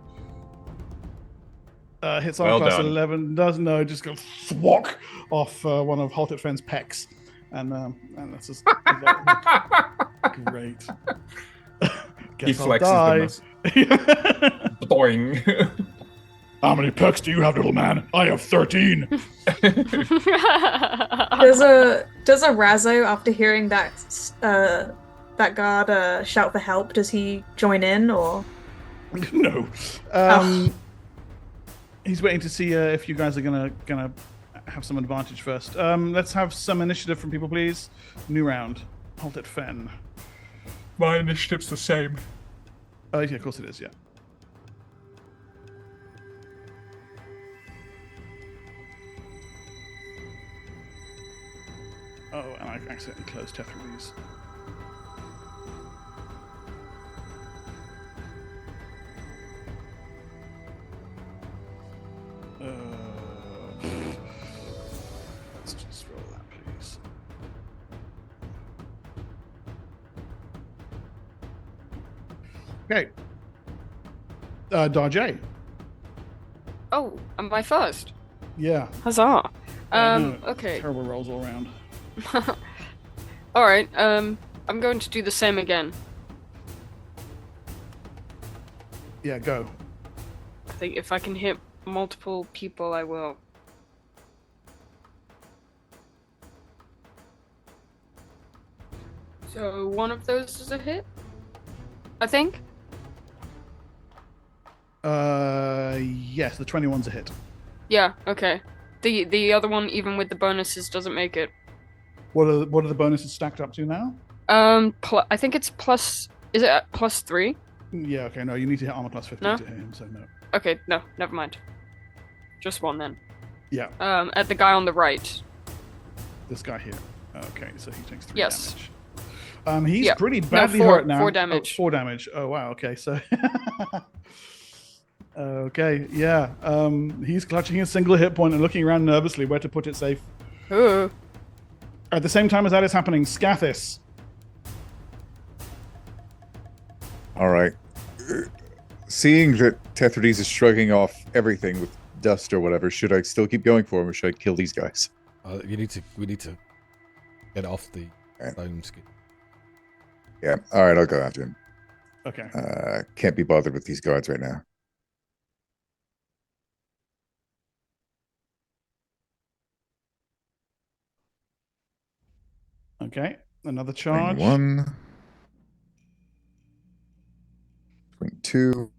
Hits on Well class done. 11. Doesn't know. Just goes thwack off one of Haltet Fen's pecs, and that's just great. He Guess I'll flexes die. the muscle. Boing. How many pecs do you have, little man? I have 13. Does a Razzo, after hearing that guard shout for help, does he join in or? No. He's waiting to see if you guys are gonna have some advantage first. Let's have some initiative from people, please. New round. Halt it, Fen. My initiative's the same. Oh, yeah, of course it is. Yeah. Oh, and I accidentally closed Tethrides. Let's just roll that, please. Okay. Darjay. Oh, am I first? Yeah. Huzzah. No, Okay. Terrible rolls all around. Alright, I'm going to do the same again. Yeah, go. I think if I can hit multiple people, I will. So one of those is a hit? I think? Yes, the 21's a hit. Yeah, okay. The other one, even with the bonuses, doesn't make it. What are the bonuses stacked up to now? I think it's plus. Is it at +3? Yeah, okay, no, you need to hit armor class 15 No? to hit him, so no. Okay, no, never mind. Just one then. Yeah, At the guy on the right. this guy here. Okay, so he takes 3 Yes. damage. He's Yeah. pretty No, badly 4 hurt now. 4 damage. Oh, 4 damage. Oh, wow, okay, so... okay, yeah. He's clutching his single hit point and looking around nervously where to put it safe. Ooh. At the same time as that is happening, Scathis. All right. Seeing that Tethrides is shrugging off everything with dust or whatever, should I still keep going for him or should I kill these guys? We need to get off the stone skin. Yeah. All right, I'll go after him. Okay. Can't be bothered with these guards right now. Okay, another charge. 1. 2.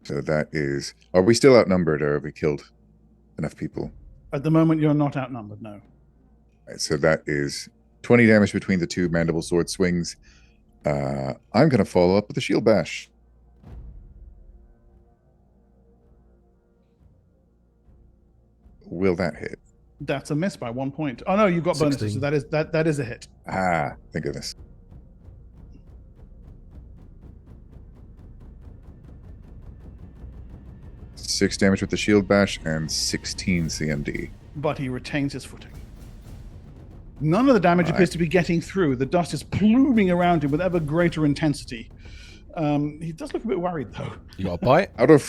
So that is... Are we still outnumbered or have we killed enough people? At the moment, you're not outnumbered, no. Right, so that is 20 damage between the 2 mandible sword swings. I'm going to follow up with a shield bash. Will that hit? That's a miss by 1 point. Oh no, you've got bonuses, so 16. that is a hit. Ah, thank goodness. Six damage with the shield bash and 16 CMD. But he retains his footing. None of the damage appears to be getting through. The dust is pluming around him with ever greater intensity. He does look a bit worried, though. You got a bite? Out of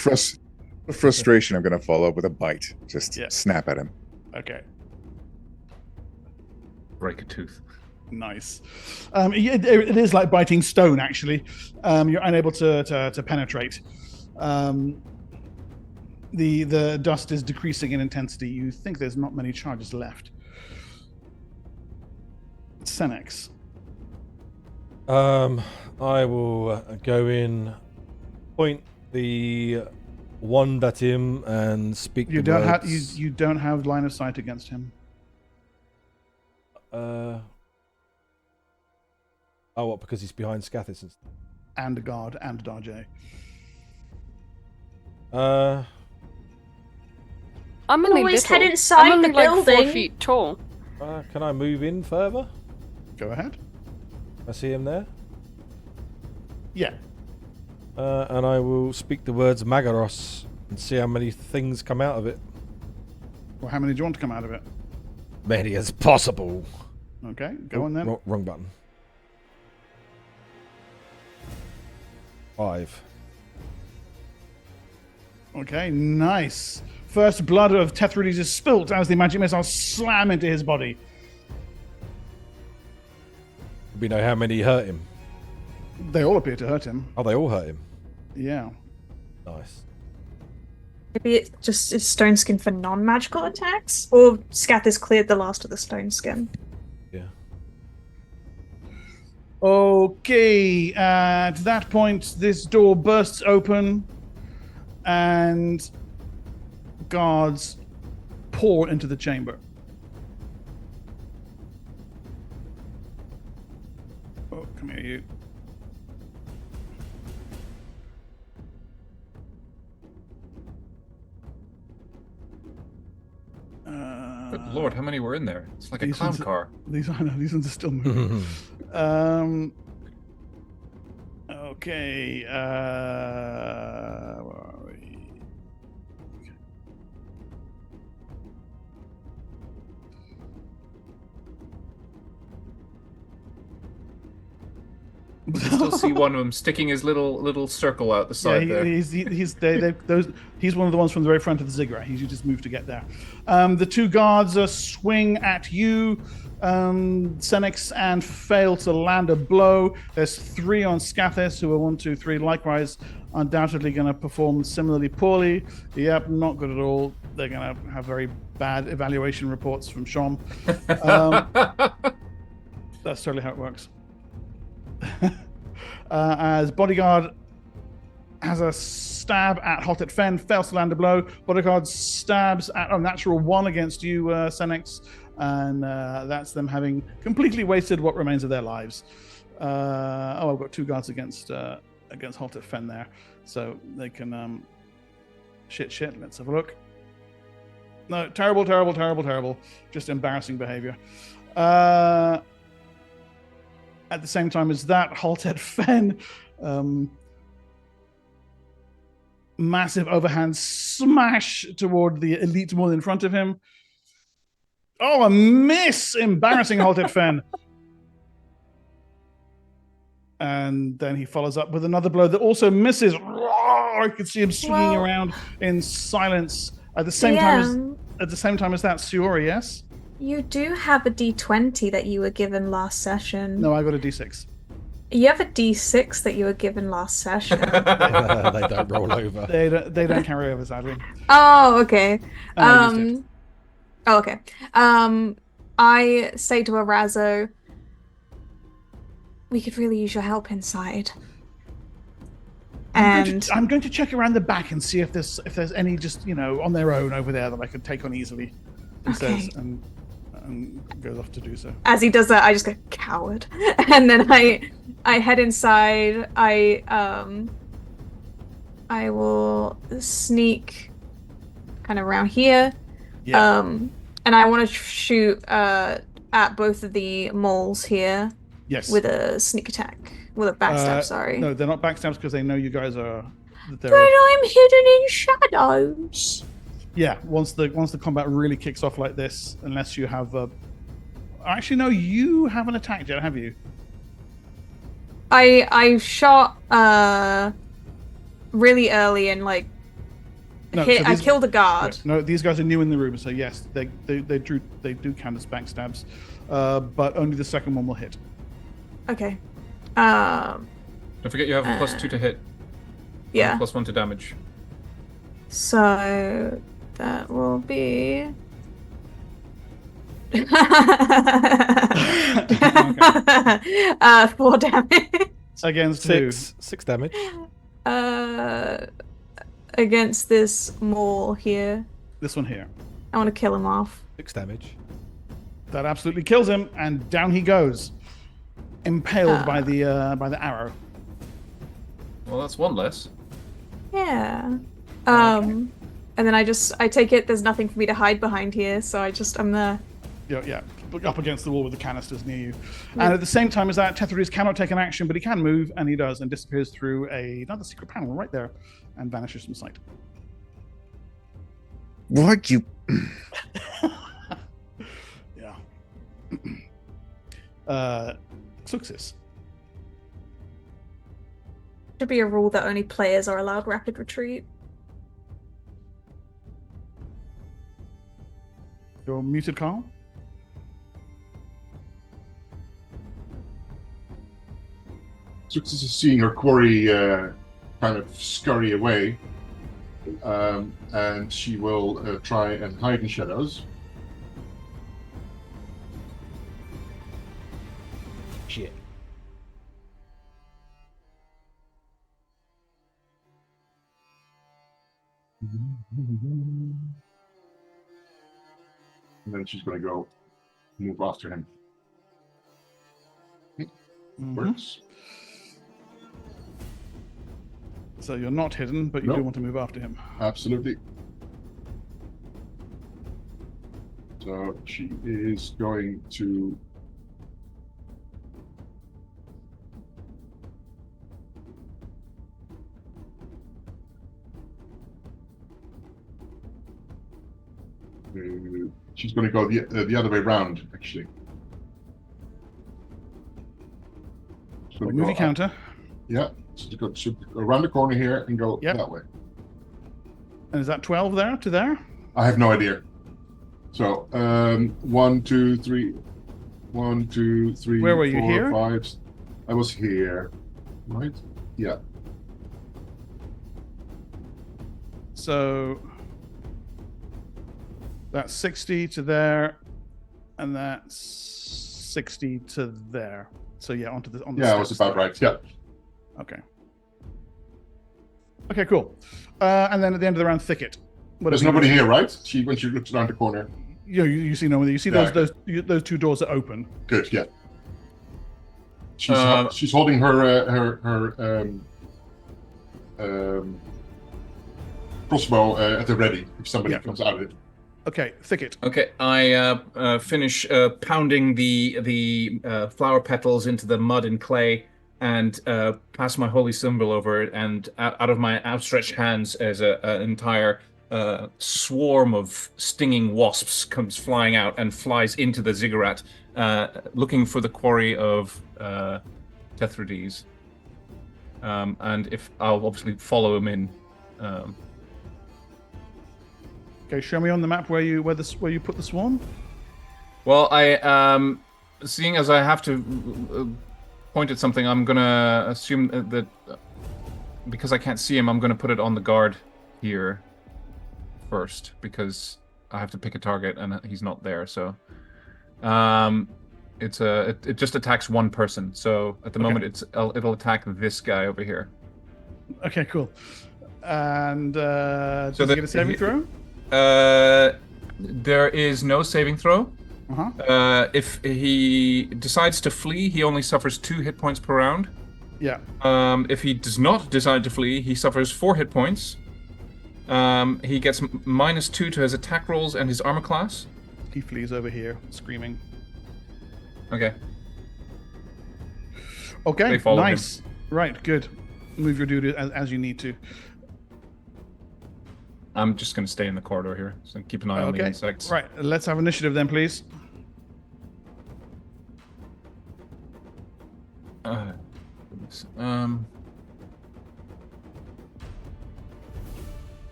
With frustration, I'm going to follow up with a bite. Just snap at him. Okay. Break a tooth. Nice. It is like biting stone, actually. You're unable to penetrate. The dust is decreasing in intensity. You think there's not many charges left. Senex. I will go in, point the wand at him, and speak. You don't have line of sight against him. Oh, what? Because he's behind Scathis and a guard and Darjay. I'm only always little. head inside I'm only the like 4 building. feet tall. Can I move in further? Go ahead. I see him there. Yeah. And I will speak the words Magaros and see how many things come out of it. Well, how many do you want to come out of it? Many as possible. Okay, go on then. Wrong button. 5. Okay, nice. First blood of Tethrides is spilt as the magic missile slam into his body. We know how many hurt him. They all appear to hurt him. Oh, they all hurt him? Yeah. Nice. Maybe it just is stone skin for non-magical attacks? Or Scath has cleared the last of the stone skin? Yeah. Okay, at that point, this door bursts open and guards pour into the chamber. Oh, come here, you. Good lord, how many were in there? It's like a clown car. These ones are still moving. Okay. Where are we? You can still see one of them sticking his little circle out the side there. He's one of the ones from the very front of the Zigurat. He's just moved to get there. The two guards swing at you, Senex, and fail to land a blow. There's 3 on Scathis, who are 1, 2, 3, likewise undoubtedly going to perform similarly poorly. Yep, not good at all. They're going to have very bad evaluation reports from Shom. That's totally how it works. As Bodyguard has a stab at Hotet Fen, fails to land a blow. Bodyguard stabs at a natural 1 against you, Senex, and that's them having completely wasted what remains of their lives. I've got 2 guards against Hotet Fen there, so they can shit. Let's have a look. No, terrible. Just embarrassing behavior. At the same time as that, Hotet Fen, massive overhand smash toward the elite one in front of him. Oh, a miss! Embarrassing Hotet Fen. And then he follows up with another blow that also misses. I could see him swinging around in silence. At the same time as that, Siori, yes? You do have a D20 that you were given last session. No, I got a D6. You have a D6 that you were given last session. They don't roll over. They don't carry over, sadly. Oh, okay. Okay. I say to Arazo, we could really use your help inside. I'm going to check around the back and see if there's any just on their own over there that I could take on easily. He says, and goes off to do so. As he does that, I just go, coward. And then I head inside. I will sneak kind of around here. Yeah. And I want to shoot at both of the moles here. Yes. With a sneak attack. With a backstab, sorry. No, they're not backstabs because they know you guys are. But I'm hidden in shadows. Yeah, once the combat really kicks off like this, unless you have actually no, you haven't attacked yet, have you? I shot really early and No, hit. so I these- killed a guard. No, these guys are new in the room, so yes, they do count as backstabs, but only the second one will hit. Okay. Don't forget you have a +2 to hit. Yeah. And +1 to damage. So that will be. 4 damage. Against who? 6 damage. Against this mole here. This one here. I want to kill him off. 6 damage. That absolutely kills him, and down he goes, impaled by the arrow. Well, that's one less. Yeah. And then I take it there's nothing for me to hide behind here, so I'm there. Yeah, up against the wall with the canisters near you. And at the same time as that, Tethridus cannot take an action, but he can move, and he does, and disappears through another secret panel right there, and vanishes from sight. What you? Yeah. Success. Should be a rule that only players are allowed rapid retreat. You're muted, Carl. Success is seeing her quarry kind of scurry away, and she will try and hide in shadows. Shit. And then she's going to go move after him. Works. So you're not hidden, but you do want to move after him. Absolutely. So she is going to she's going to go the other way round, actually. She's gonna Movie go counter. Yeah, she's going to go around the corner here and go that way. And is that 12 there to there? I have no idea. So 1, 2, 3. 1, 2, 3. Where were you, 4, here? 5. I was here, right? Yeah. So that's 60 to there, and that's 60 to there. So yeah, onto the Yeah, I was about right. Yeah. Okay. Okay, cool. And then at the end of the round, thicket. There's nobody here, right? When she looks around the corner. You see no one. You see those two doors that open. Good. Yeah. She's holding her crossbow at the ready if somebody comes out of it. Okay, thicket. Okay, I finish pounding the flower petals into the mud and clay, and pass my holy symbol over it, and out of my outstretched hands, as an entire swarm of stinging wasps comes flying out and flies into the ziggurat, looking for the quarry of Tethridus. And if I'll obviously follow him in. Okay, show me on the map where you put the swarm. Well, I seeing as I have to point at something, I'm gonna assume that because I can't see him, I'm gonna put it on the guard here first, because I have to pick a target and he's not there. So it just attacks one person. So at the moment it'll attack this guy over here. Okay, cool. And does he get a saving throw? There is no saving throw. If he decides to flee, he only suffers 2 hit points per round. Yeah. If he does not decide to flee, he suffers 4 hit points. He gets -2 to his attack rolls and his armor class. He flees over here, screaming. Okay. Okay, They follow nice. Right, good. Move your dude as you need to. I'm just going to stay in the corridor here, so keep an eye on the insects. Right, let's have initiative then, please. Goodness. 。 . 。 . . . . . . . . . . . . . . . . . . . . . . . . . . . . . . . . . . . . . . . . . . . . . . . . . .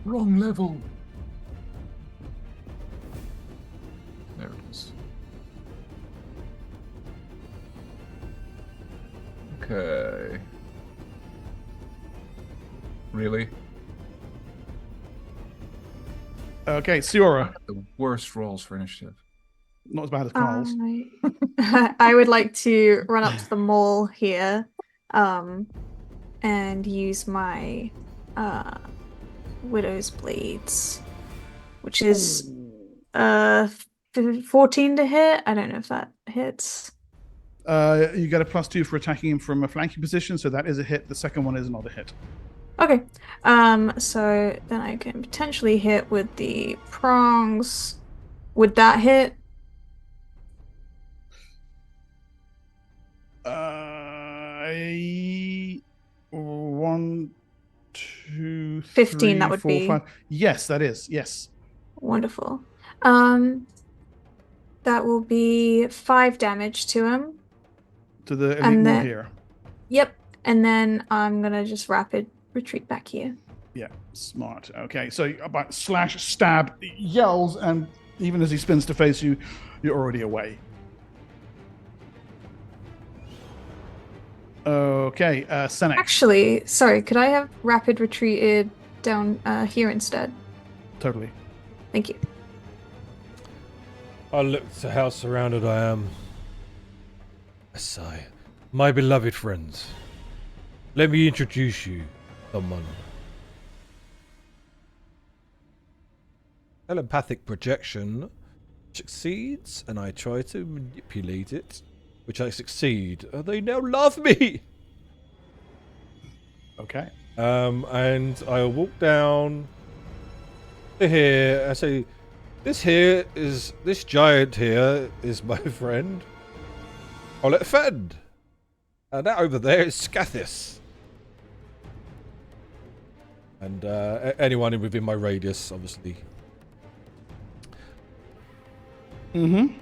Wrong level. There it is. Okay. Really? Okay, Siora. The worst rolls for initiative. Not as bad as Carl's. I would like to run up to the mole here, and use my Widow's Blades, which is 14 to hit. I don't know if that hits. You get a +2 for attacking him from a flanking position, so that is a hit. The second one is not a hit. Okay. So then I can potentially hit with the prongs. Would that hit? 1, 2, 15, 3, that would 4, be. 5. Yes, that is. Yes. Wonderful. That will be 5 damage to him. To the elite And mole then- here. Yep. And then I'm gonna just rapid retreat back here. Yeah, smart. Okay, so about slash, stab, yells, and even as he spins to face you, you're already away. Okay, Senex. Actually, sorry, could I have rapid retreated down here instead? Totally. Thank you. I look to how surrounded I am. I sigh. My beloved friends, let me introduce you, someone. Telepathic projection succeeds, and I try to manipulate it, which I succeed. They now love me. Okay. And I'll walk down to here. I say, this giant here is my friend. I'll let Fend. And that over there is Scathis. And anyone within my radius, obviously. Mm-hmm.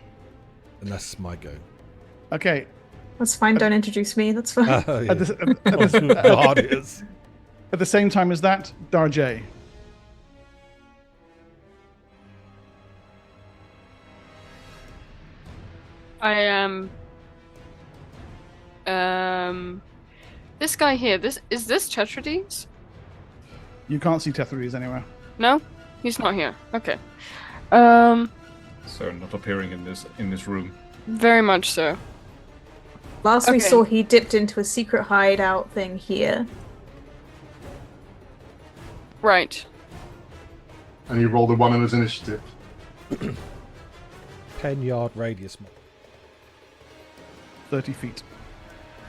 And that's my go. Okay. That's fine. Don't introduce me. That's fine. At the same time as that, Darjay. I am. This guy here. Is this Tetrades? You can't see Tetrades anywhere. No, he's not here. Okay. So not appearing in this room. Very much so. Last we Okay. saw, he dipped into a secret hideout thing here. Right. And he rolled a 1 on his initiative. 10-yard radius. 30 feet.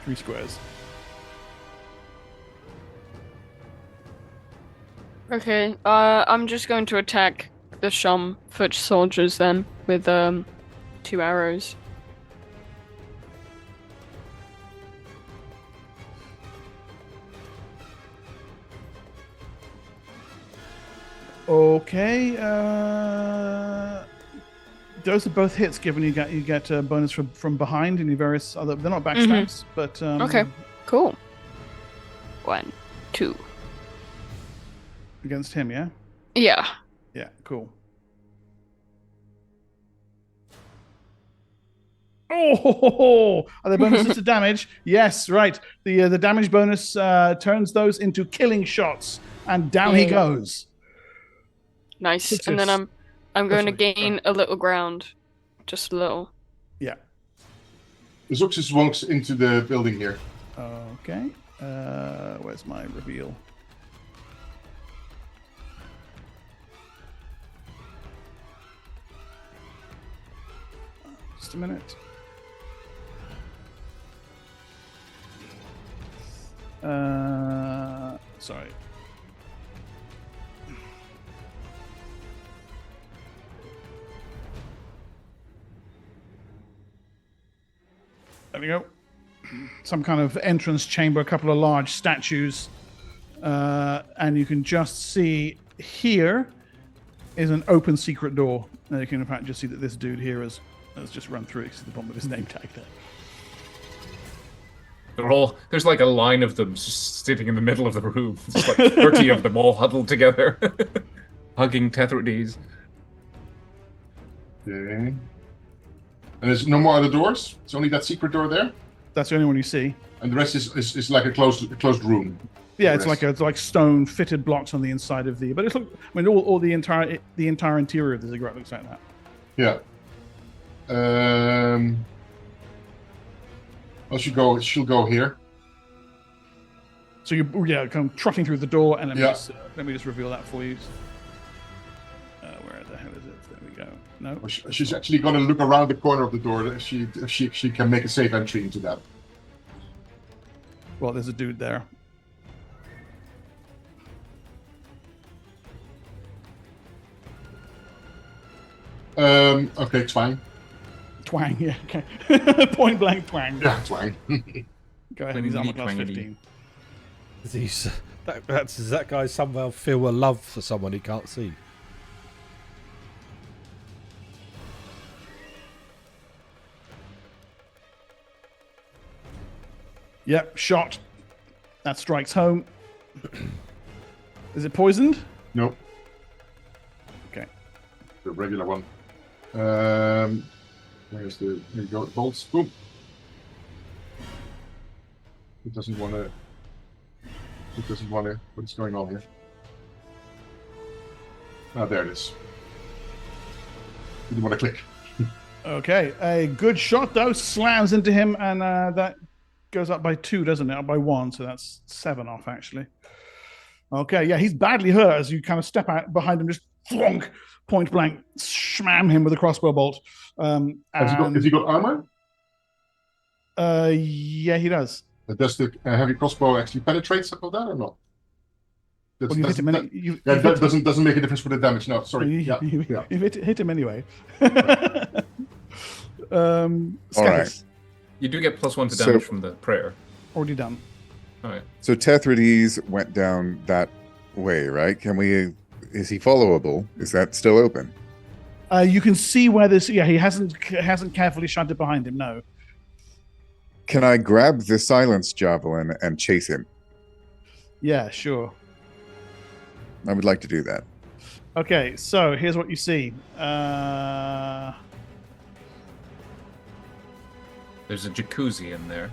3 squares. Okay. I'm just going to attack the Shum foot soldiers then with 2 arrows. Okay. Those are both hits. Given you get a bonus from behind and your various other. They're not backstabs, but Okay. Cool. 1, 2. Against him, yeah. Yeah. Yeah. Cool. Oh, are there bonuses to damage? Yes, right. The damage bonus turns those into killing shots, and down he goes. Nice. It's And then just- I'm going to sorry. gain a little ground, just a little. Yeah. Zoxus walks into the building here. Okay. Where's my reveal? Just a minute. Sorry. There we go. Some kind of entrance chamber, a couple of large statues, and you can just see here is an open secret door. And you can in fact just see that this dude here has just run through it. You see the bottom of his name tag there. There's like a line of them just sitting in the middle of the room. It's like 30 of them all huddled together, hugging Tetrades. Okay. And there's no more other doors? It's only that secret door there? That's the only one you see. And the rest is like a closed room. Yeah, it's like stone fitted blocks on the inside of the. But it's all the entire interior of the Zigurat looks like that. Yeah. Well, she'll go here. So you come trotting through the door, and let me just reveal that for you. Where the hell is it? There we go. No. Well, she's actually going to look around the corner of the door if she can make a safe entry into that. Well, there's a dude there. Okay, twang. Twang, yeah, okay. Point blank twang. Yeah, twang. Go ahead, he's armor class 15. Does that guy somehow feel a love for someone he can't see? Yep, shot. That strikes home. Is it poisoned? Nope. Okay. The regular one. There you go, bolts. Boom. It doesn't want to. What's going on here? Ah, there it is. Didn't want to click. Okay, a good shot though slams into him, and that goes up by 2, doesn't it? Up by 1, so that's 7 off actually. Okay, yeah, he's badly hurt as you kind of step out behind him, just thwonk, point blank, slam him with a crossbow bolt. Has he got armor? Yeah, he does. Does the heavy crossbow actually penetrate some of that or not? Well, you hit him that doesn't make a difference for the damage. No, sorry. You hit him anyway. All right. You do get +1 to damage from the prayer. Already done. All right. So Tetrades went down that way, right? Is he followable? Is that still open? You can see where this. Yeah, he hasn't carefully shut it behind him. No. Can I grab the silence javelin and chase him? Yeah, sure. I would like to do that. Okay, so here's what you see. There's a jacuzzi in there.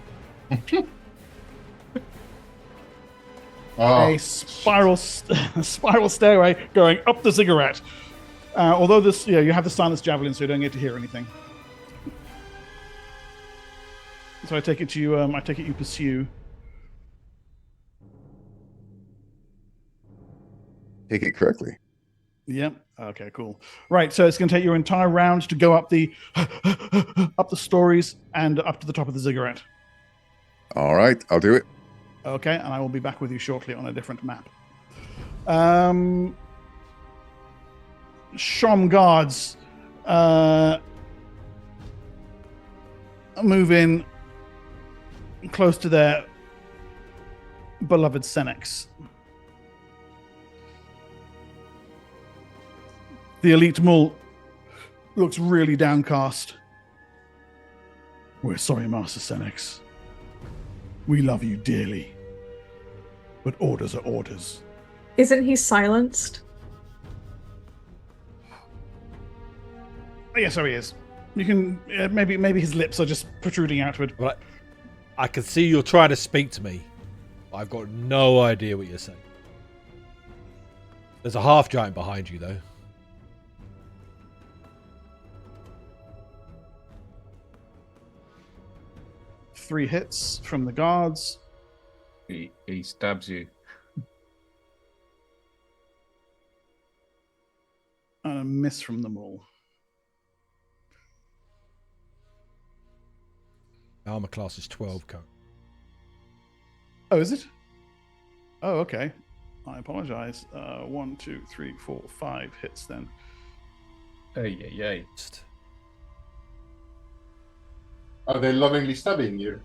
A spiral stairway going up the Zigurat. Although this, you have the silence javelin, so you don't get to hear anything. So I take it you pursue. Take it correctly. Yep. Okay, cool. Right, so it's going to take your entire round to go up the stories and up to the top of the Zigurat. All right, I'll do it. Okay, and I will be back with you shortly on a different map. Shom guards move in close to their beloved Senex. The elite mul looks really downcast. We're sorry, Master Senex. We love you dearly. But orders are orders. Isn't he silenced? Yeah, so he is. You can maybe his lips are just protruding outward. Right. I can see you're trying to speak to me. I've got no idea what you're saying. There's a half giant behind you, though. Three hits from the guards. He stabs you. And a miss from them all. Armor class is 12, Co. Oh, is it? Oh, okay. I apologize. 1, 2, 3, 4, 5 hits then. Ay. Are they lovingly stabbing you?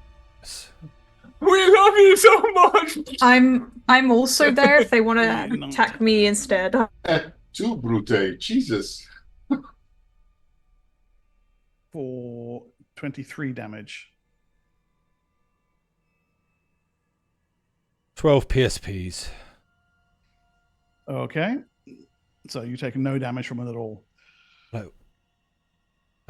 We love you so much! I'm also there if they want to attack me instead. Too brute. Jesus. For 23 damage. 12 PSPs. Okay. So you take no damage from it at all. No.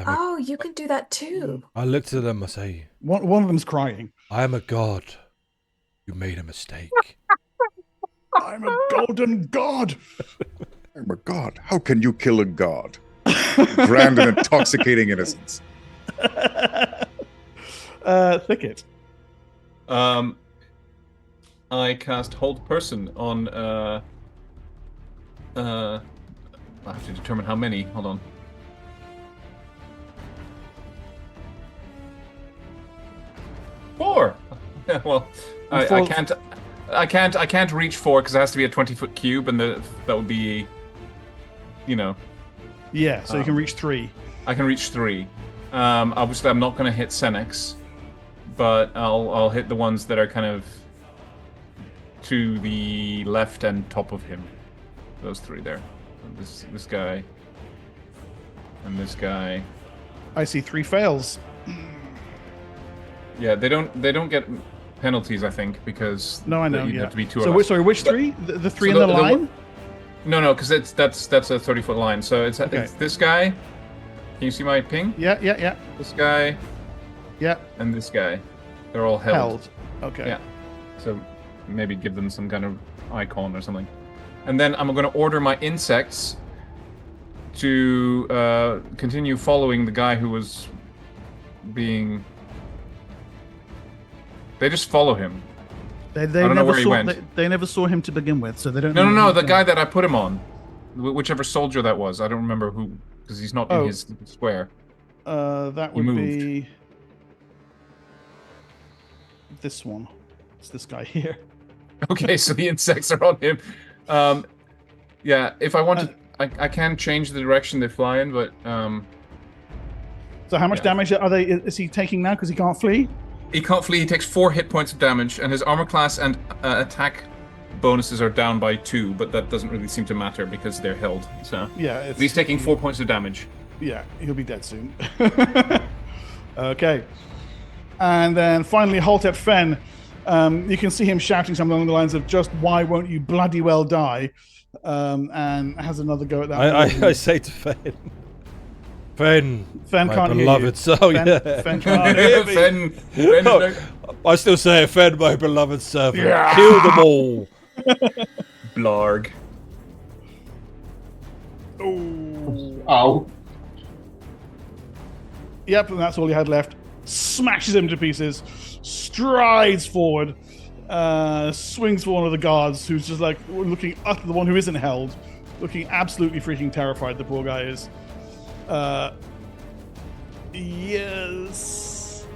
Oh, you can do that too. I looked at them, I say, One of them's crying. I am a god. You made a mistake. I'm a golden god. I'm a god. How can you kill a god? Grand and intoxicating innocence. Thicket. I cast Hold Person on. I have to determine how many. Hold on. Four. Yeah, well, I can't reach 4 because it has to be a 20-foot cube, and that would be, Yeah, so you can reach 3. I can reach 3. Obviously, I'm not going to hit Senex, but I'll hit the ones that are kind of to the left and top of him. Those 3 there. This guy. And this guy. I see 3 fails. Yeah, they don't get penalties, I think, because no, I know. You have to be 2 so of us. Sorry, which 3? The 3 in the line? No, because that's a 30-foot line. So it's this guy. Can you see my ping? Yeah. This guy. Yeah. And this guy. They're all held. Okay. Yeah. So maybe give them some kind of icon or something. And then I'm going to order my insects to continue following the guy who was being... They just follow him. They I don't know where he went. They never saw him to begin with, so they don't. No. The guy that I put him on, whichever soldier that was. I don't remember who, because he's not in his square. That would be this one. It's this guy here. Okay, so the insects are on him. Yeah, if I want to, I can change the direction they fly in, but. So how much damage is he taking now? Because he can't flee. He can't flee. He takes 4 hit points of damage, and his armor class and attack bonuses are down by 2. But that doesn't really seem to matter because they're held. So yeah, he's taking 4 points of damage. Yeah, he'll be dead soon. Okay, and then finally, Holtep Fen. You can see him shouting something along the lines of "Just why won't you bloody well die?" And has another go at that. I say to Fen. Fen my can't beloved hear you. Fen can't hear me. No, I still say, Fen, my beloved servant. Yeah. Kill them all. Blarg. Ooh. Ow. Yep, and that's all he had left. Smashes him to pieces. Strides forward. Swings for one of the guards, who's just like looking at the one who isn't held, looking absolutely freaking terrified. The poor guy is. Yes.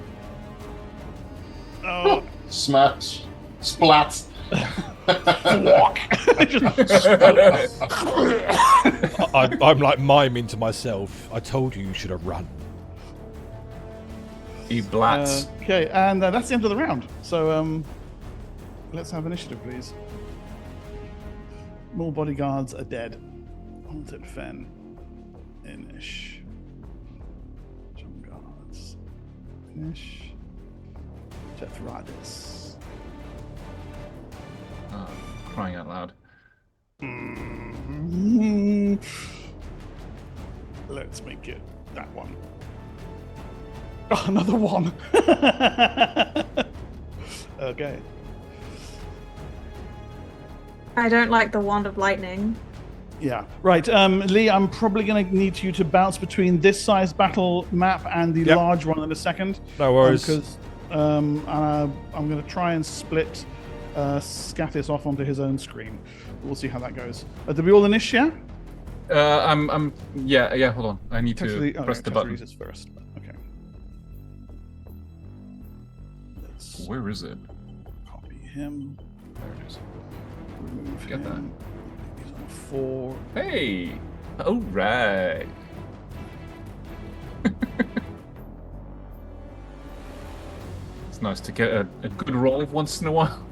Oh. Smash. Splat. I'm like miming to myself. I told you should have run. He blats. Okay, and that's the end of the round. So let's have initiative, please. More bodyguards are dead. Haunted Fen. Inish. Jump guards. Inish. Tethradis. Crying out loud. Mm-hmm. Let's make it that one. Oh, another one. Okay. I don't like the Wand of Lightning. Yeah. Right. Lee, I'm probably going to need you to bounce between this size battle map and the large one in a second. No worries. Because I'm going to try and split Scathis off onto his own screen. We'll see how that goes. Did we all inish, yeah? Yeah, hold on. I need to press the button. First. Okay. Where is it? Copy him. There it is. Remove Get him. He's on 4. Hey! All right. It's nice to get a good roll once in a while.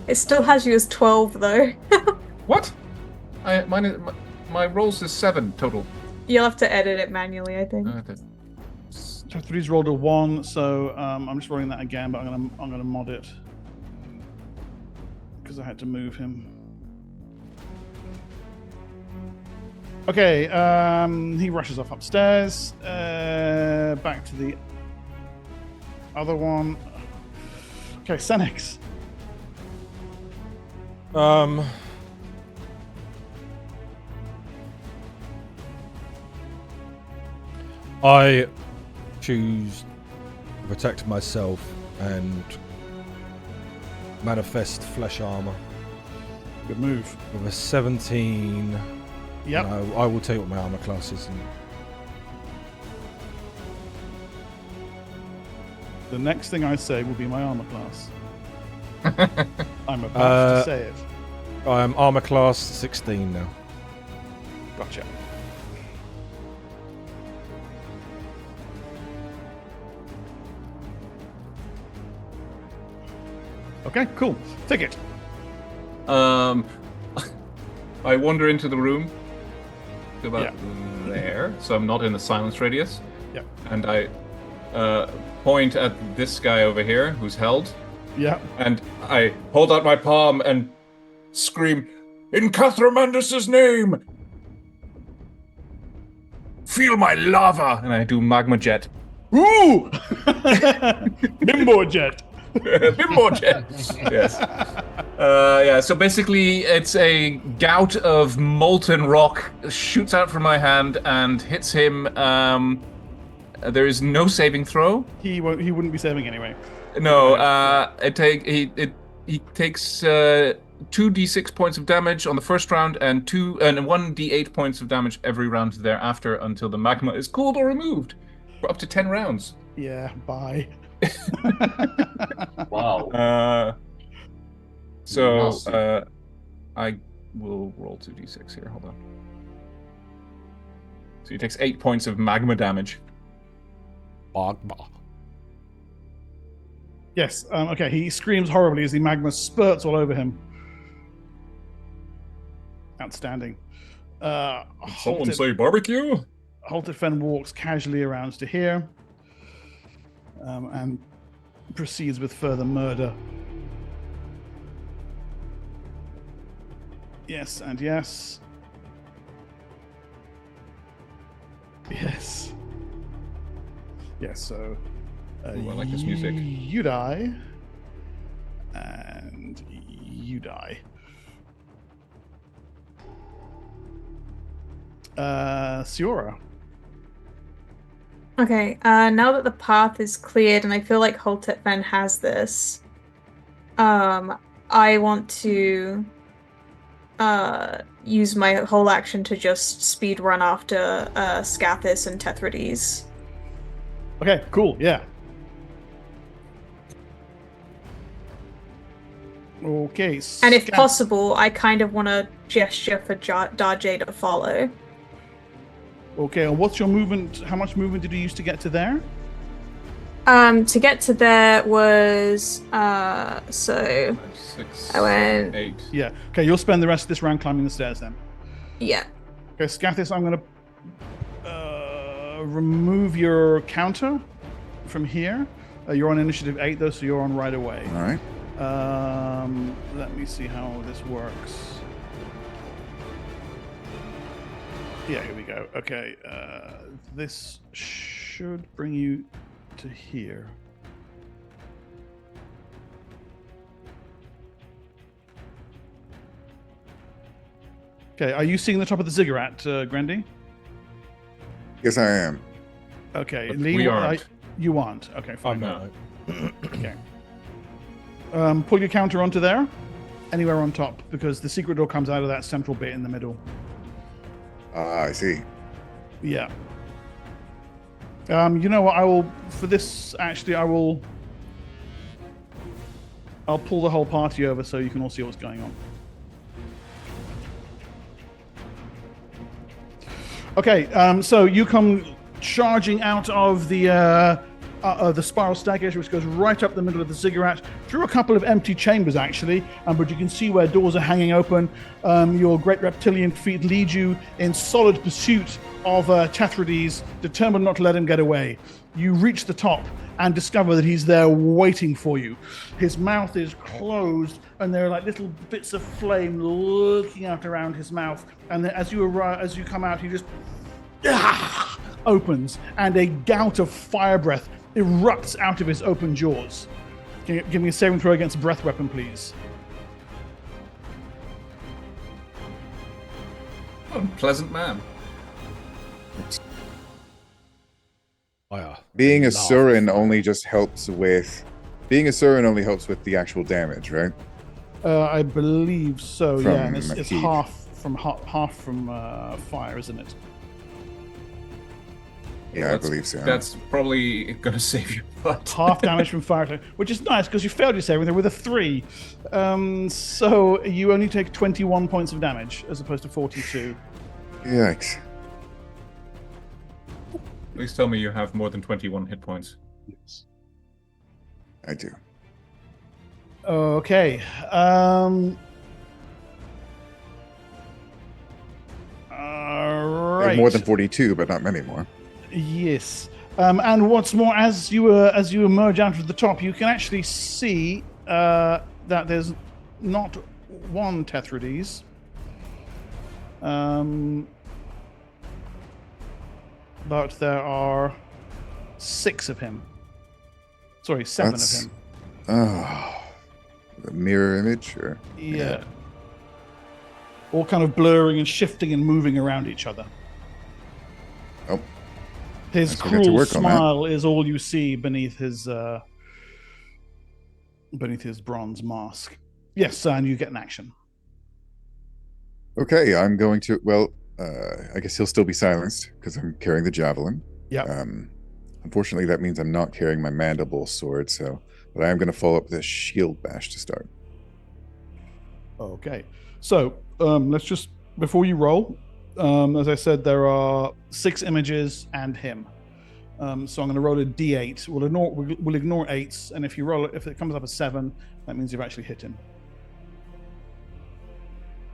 It still has you as 12, though. What? My rolls is 7 total. You'll have to edit it manually, I think. Tethrides rolled a 1, so I'm just rolling that again, but I'm gonna mod it because I had to move him. Okay, he rushes off upstairs. Back to the other one. Okay, Senex. I choose to protect myself and manifest flesh armor. Good move. With a 17. Yep. No, I will tell you what my armor class is. The next thing I say will be my armor class. I'm about to say it. I am armor class 16 now. Gotcha. Okay, cool. Take it. I wander into the room to about there, so I'm not in the silence radius. Yeah. And I point at this guy over here who's held. Yeah. And I hold out my palm and scream, "In Cathromandus's name! Feel my lava!" And I do magma jet. Ooh! Bimbo jet. Bimbo jet. Yes. Yeah, so basically it's a gout of molten rock shoots out from my hand and hits him. There is no saving throw. He wouldn't be saving anyway. No, he takes 2d6 points of damage on the first round and 1d8 points of damage every round thereafter until the magma is cooled or removed for up to 10 rounds. Yeah, bye. Wow. So I will roll 2d6 here. Hold on. So he takes 8 points of magma damage. Magma. Yes. Okay. He screams horribly as the magma spurts all over him. Outstanding. Someone say barbecue? Halted Fen walks casually around to here, and proceeds with further murder. Yes, and yes. Yes. Yes. So. Ooh, I like this music. You die. And you die. Siora. Okay, now that the path is cleared and I feel like Haltet Fen has this, I want to use my whole action to just speed run after Scathis and Tethrides. Okay, cool, yeah. Okay. And if possible, I kind of want to gesture for Darjay to follow. Okay, and what's your movement? How much movement did you use to get to there? To get to there was so 5, 6, I went 8. Yeah. Okay, you'll spend the rest of this round climbing the stairs then. Yeah. Okay, Scathis, I'm gonna remove your counter from here. You're on initiative 8 though, so you're on right away. All right. Let me see how this works. Yeah, here we go. Okay, this should bring you to here. Okay, are you seeing the top of the Zigurat, Grandy? Yes, I am. Okay, But Lee, we aren't. you aren't. Okay, fine. No. Okay. Pull your counter onto there, anywhere on top, because the secret door comes out of that central bit in the middle. I see. Yeah. You know what? I will for this. Actually, I'll pull the whole party over so you can all see what's going on. Okay. So you come charging out of the the spiral staircase, which goes right up the middle of the ziggurat, through a couple of empty chambers, actually, but you can see where doors are hanging open. Your great reptilian feet lead you in solid pursuit of Tethrides, determined not to let him get away. You reach the top and discover that he's there waiting for you. His mouth is closed, and there are like little bits of flame lurking out around his mouth. And then as you come out, he just opens, and a gout of fire breath erupts out of his open jaws. Give me a saving throw against a breath weapon, please. Unpleasant man. Being a Surin only helps with the actual damage, right? I believe so. From yeah, and it's heat. half from fire, isn't it? Yeah, I believe so. That's probably going to save your butt. Half damage from fire, which is nice because you failed your saving throw with a 3. So you only take 21 points of damage as opposed to 42. Yikes. Please tell me you have more than 21 hit points. Yes. I do. Okay. All I right. have more than 42, but not many more. Yes. And what's more, as you emerge out of the top, you can actually see that there's not one Tethrides. But there are 6 of him. Sorry, 7 of him. Oh, the mirror image, or Yeah. All kind of blurring and shifting and moving around each other. Oh. His Guess we'll get to cruel work on that. smile is all you see beneath his bronze mask. Yes, and you get an action. Okay, I'm going to. Well, I guess he'll still be silenced because I'm carrying the javelin. Yeah. Unfortunately, that means I'm not carrying my mandible sword. But I am going to follow up with a shield bash to start. Okay. So let's just before you roll. As I said, there are 6 images and him. So I'm going to roll a d8. We'll ignore 8s, and if it comes up as 7, that means you've actually hit him.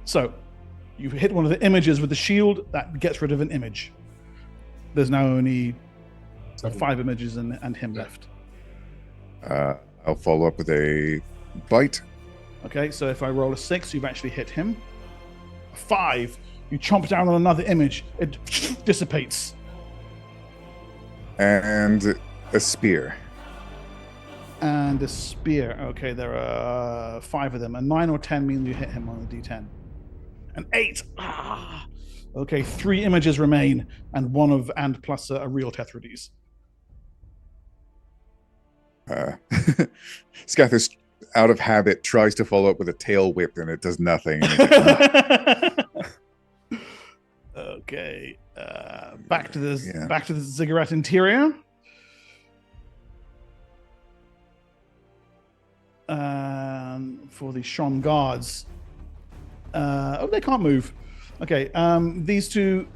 So you hit one of the images with the shield, that gets rid of an image. There's now only 5 images and him left. I'll follow up with a bite. Okay, so if I roll a 6, you've actually hit him. A 5, you chomp down on another image, it dissipates. And a spear. And a spear. Okay, there are 5 of them. A 9 or 10 means you hit him on the d10. An 8. Ah. Okay, 3 images remain, and plus a real Tethrides. Scathis, out of habit, tries to follow up with a tail whip, and it does nothing. Okay, back to the ziggurat interior. For the Shon guards. They can't move. Okay, these two.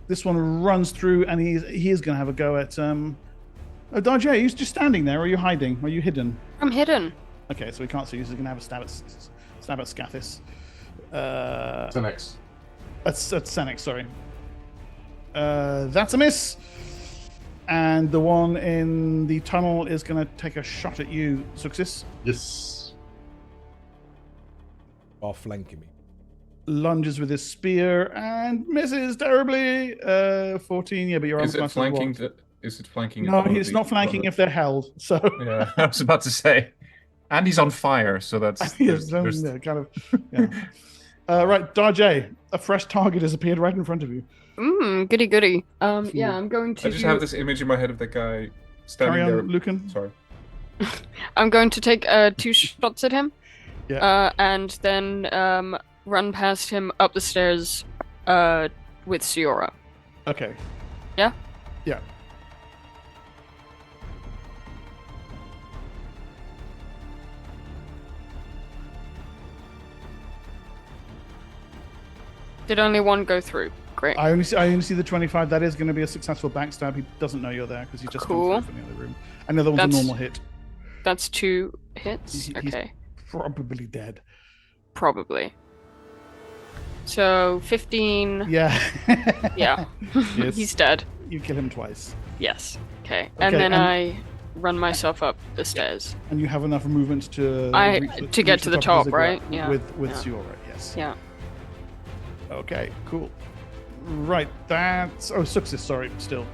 This one runs through, and he is going to have a go at. Darjay, are you just standing there, or are you hiding? Are you hidden? I'm hidden. Okay, so he can't see you. So he's going to have a stab at Scathis. Senex. That's Senex, sorry. That's a miss. And the one in the tunnel is going to take a shot at you, Suxis. Yes. While flanking me. Lunges with his spear and misses terribly. 14, yeah, but you're Is it flanking? Is it flanking? No, he's not flanking if they're held. So yeah, I was about to say. And he's on fire, so that's yes, yeah, kind of. Yeah. Right, Darjay, a fresh target has appeared right in front of you. Goody goody. Yeah, I'm going to. I just have this image in my head of the guy standing Carry there. on, Lucan. Sorry. I'm going to take 2 shots at him. Yeah. And then run past him up the stairs with Siora. Okay. Yeah? Yeah. Did only one go through? great. I only see the 25. That is going to be a successful backstab. He doesn't know you're there because he just Cool. comes through from the other room. And the other one's a normal hit. That's 2 hits. He's Okay. probably dead. Probably. So 15. Yeah. Yeah. Yes. He's dead. You kill him twice. Yes. Okay. And Okay, then and- I run myself up the stairs. And you have enough movement to To get to the top, of right? Zigurat Yeah. With Yeah. Siora, yes. Yeah. Okay, cool. Right, that's Suxis, sorry, still.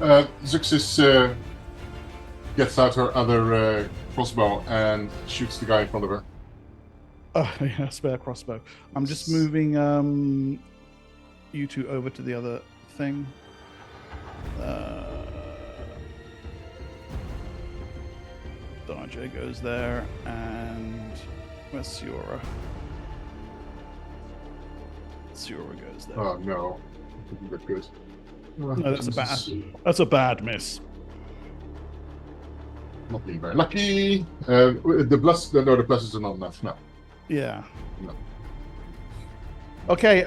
Zuxis gets out her other crossbow and shoots the guy in front of her. Oh, yeah, spare crossbow. I'm just moving you two over to the other thing. Darjay goes there, and where's Siora? Siora goes there. Oh no, didn't look good. No, that's a bad miss. Not being very lucky. The pluses are not enough. No. Yeah. No. Okay,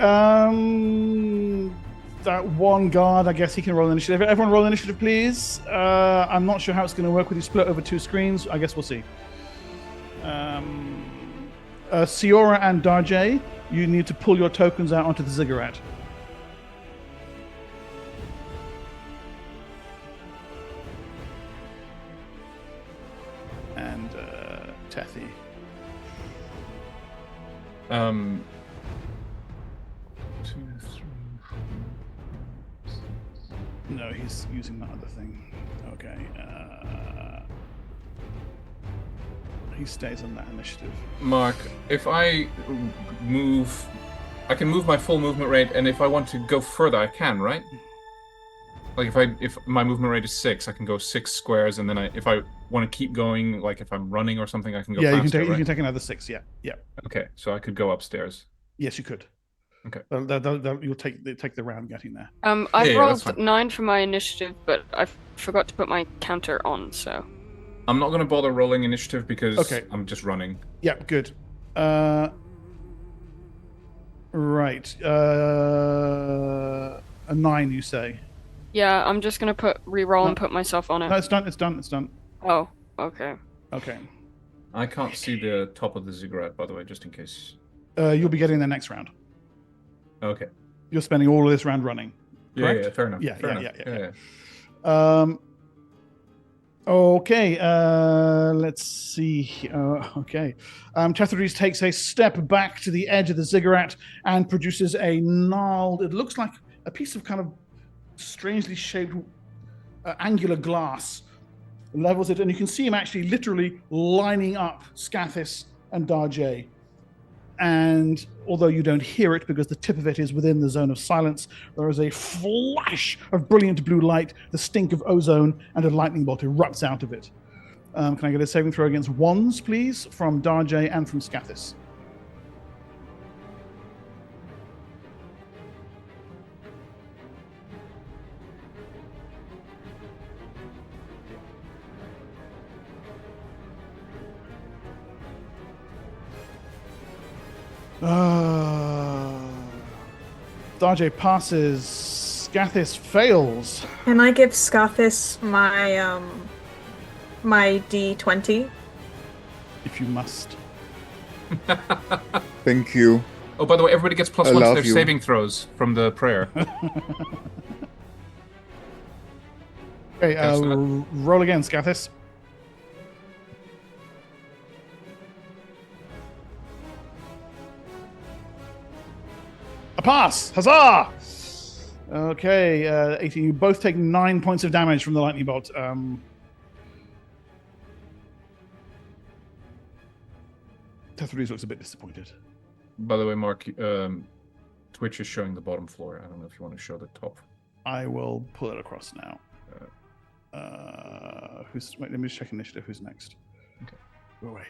that one guard, I guess he can roll initiative. Everyone roll initiative, please. I'm not sure how it's going to work with you split over 2 screens. I guess we'll see. Siora and Darjay, you need to pull your tokens out onto the Zigurat. And Tethy. 2, 3, 4. No, he's using that other thing. Okay. He stays on that initiative. Mark, if I move, I can move my full movement rate, and if I want to go further, I can, right? Like if my movement rate is 6, I can go 6 squares, and then if I want to keep going, like if I'm running or something, I can go Yeah, faster, you right? can take another 6. Yeah, yeah. Okay, so I could go upstairs. Yes, you could. Okay. You'll take the round getting there. I've Yeah, that's rolled fine. 9 for my initiative, but I forgot to put my counter on, so. I'm not going to bother rolling initiative because Okay. I'm just running. Yeah, good. Right. A 9, you say? Yeah, I'm just gonna reroll and put myself on it. No, it's done. It's done. It's done. Oh, okay. Okay. I can't see the top of the ziggurat, by the way, just in case. You'll be getting the next round. Okay. You're spending all of this round running. Yeah, Correct? yeah, fair enough. Yeah, fair yeah, enough. yeah. Okay. Let's see. Okay. Tethridis takes a step back to the edge of the ziggurat and produces a gnarled. It looks like a piece of kind of strangely shaped angular glass. Levels it, and you can see him actually literally lining up Scathis and Darjay. And although you don't hear it because the tip of it is within the zone of silence, there is a flash of brilliant blue light, the stink of ozone, and a lightning bolt erupts out of it. Can I get a saving throw against wands, please, from Darjay and from Scathis? Darjay passes. Scathis fails. Can I give Scathis my my D20? If you must. Thank you. Oh, by the way, everybody gets +1 I to love their you. saving throws from the prayer. Okay, That's not- roll again, Scathis. A pass! Huzzah! Okay, 18. You both take 9 points of damage from the lightning bolt. Tethridis looks a bit disappointed. By the way, Mark, Twitch is showing the bottom floor. I don't know if you want to show the top. I will pull it across now. Wait, let me just check initiative. Who's next? Okay. Go away.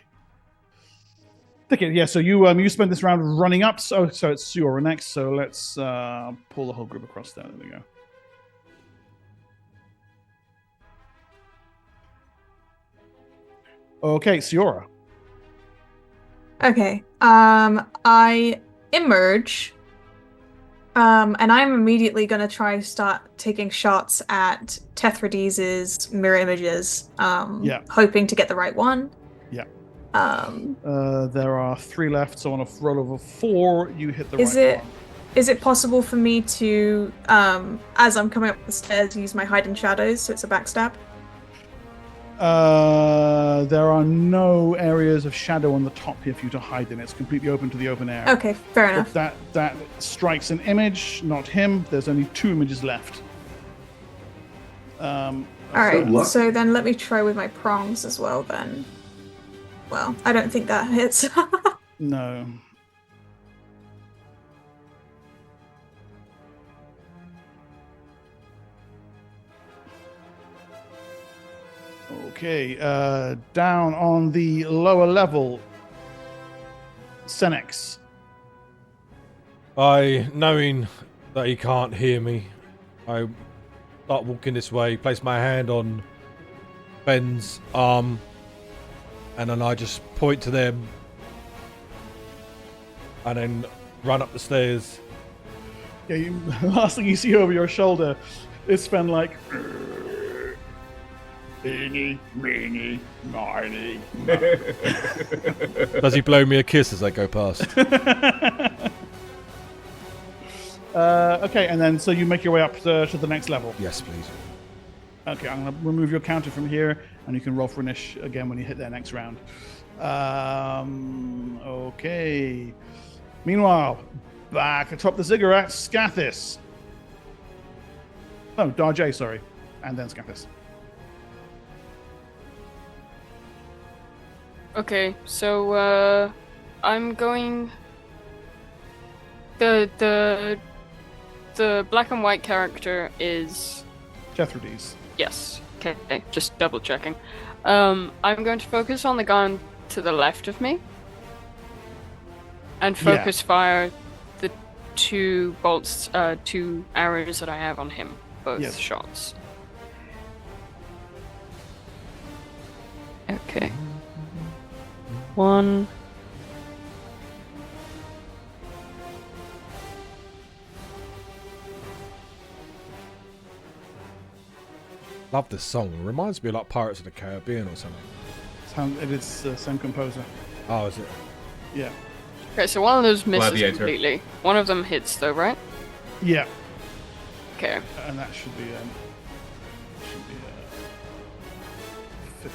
Okay, yeah. So you spend this round running up. So it's Siora next. So let's pull the whole group across there. There we go. Okay, Siora. Okay. I emerge And I'm immediately going to try start taking shots at Tethrides' mirror images, hoping to get the right one. Yeah. Um, there are 3 left, so on a roll of a 4, you hit the right one. Is it possible for me to, as I'm coming up the stairs, use my hide in shadows, so it's a backstab? There are no areas of shadow on the top here for you to hide in. It's completely open to the open air. Okay, fair enough. That strikes an image, not him. There's only 2 images left. Alright, so then let me try with my prongs as well then. Well, I don't think that hits. No. Okay, down on the lower level, Senex. Knowing that he can't hear me, I start walking this way, place my hand on Ben's arm, and then I just point to them, and then run up the stairs. Yeah, last thing you see over your shoulder is Sven like... Eeny, meeny, miny, mo. Does he blow me a kiss as I go past? Okay, and then so you make your way up to the next level. Yes, please. Okay, I'm going to remove your counter from here, and you can roll for Nish again when you hit their next round. Okay. Meanwhile, back atop the Zigurat, Scathis. Oh, Darjay, sorry. And then Scathis. Okay, so I'm going. The black and white character is Tethrides. Yes. Okay, just double checking. I'm going to focus on the gun to the left of me, and focus fire the 2 bolts, 2 arrows that I have on him. Both shots. Okay. 1. Love this song. It reminds me of like Pirates of the Caribbean or something. It's the same composer. Oh, is it? Yeah. Okay, so one of those misses Gladiator. completely. One of them hits though, right? Yeah. Okay. And that should be...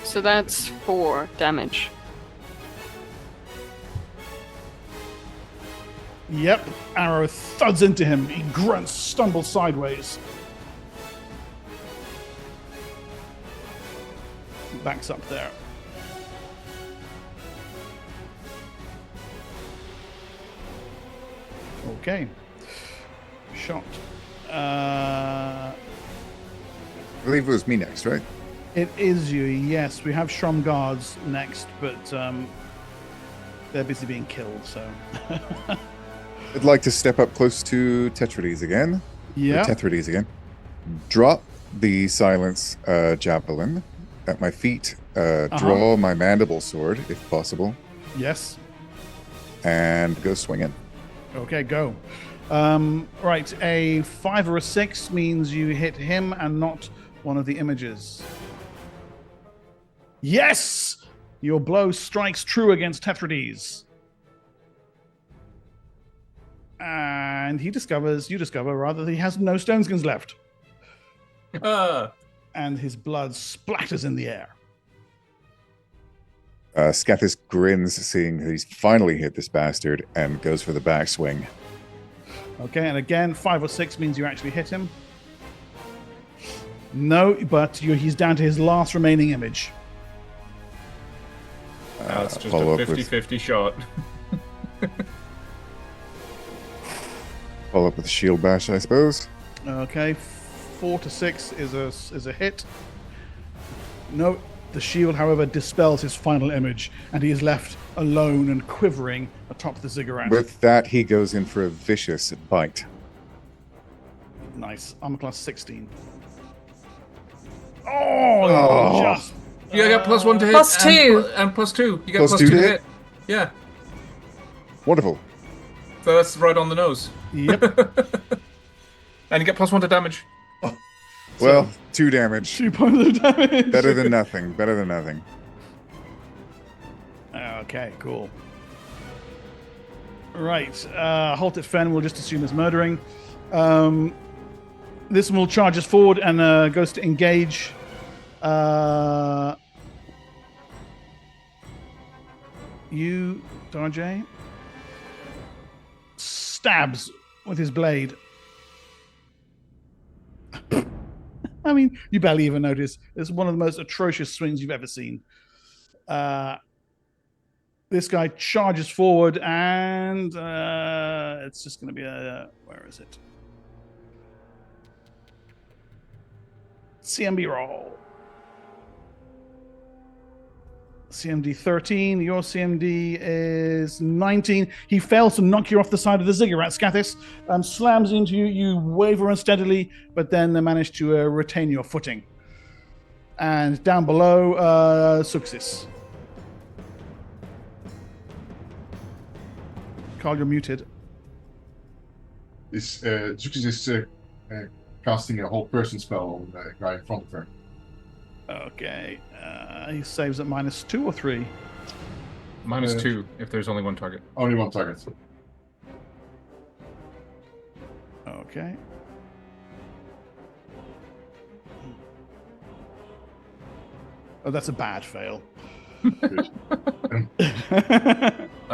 So that's 4 damage. Yep. Arrow thuds into him. He grunts, stumbles sideways. Backs up there. Okay. Shot. I believe it was me next, right? It is you, yes. We have Shrom guards next, but they're busy being killed, so... I'd like to step up close to Tethrides again. Yeah. Tethrides again. Drop the silence javelin at my feet. Draw my mandible sword, if possible. Yes. And go swinging. Okay, go. Right, a 5 or a 6 means you hit him and not one of the images. Yes! Your blow strikes true against Tethrides. And you discover, that he has no stone skins left. And his blood splatters in the air. Scathis grins, seeing he's finally hit this bastard, and goes for the backswing. Okay, and again, 5 or 6 means you actually hit him. No, but he's down to his last remaining image. Now it's just a 50-50 shot. Follow up with a shield bash, I suppose. Okay, 4 to 6 is a hit. No, the shield, however, dispels his final image, and he is left alone and quivering atop the Zigurat. With that, he goes in for a vicious bite. Nice. Armor class 16. Oh! Just... You got +1 to hit. +2. And +2. You got +2 to hit. Yeah. Wonderful. So that's right on the nose. Yep. And you get +1 to damage. Well, 2 damage. 2 points of damage. Better than nothing. Better than nothing. Okay, cool. Right. Halt at Fen, we'll just assume is murdering. This one will charge us forward and goes to engage. You, Darjay, stabs with his blade. I mean, you barely even notice. It's one of the most atrocious swings you've ever seen. This guy charges forward, and it's just going to be a... Where is it? CMB roll. CMD 13. Your CMD is 19. He fails to knock you off the side of the Zigurat, Scathis. Slams into you. You waver unsteadily, but then manage to retain your footing. And down below, Suxis. Carl, you're muted. Zuxis is casting a whole person spell on the guy in front of her. Okay. He saves at -2 or 3? -2 if there's only one target. Only one target. Okay. Oh, that's a bad fail.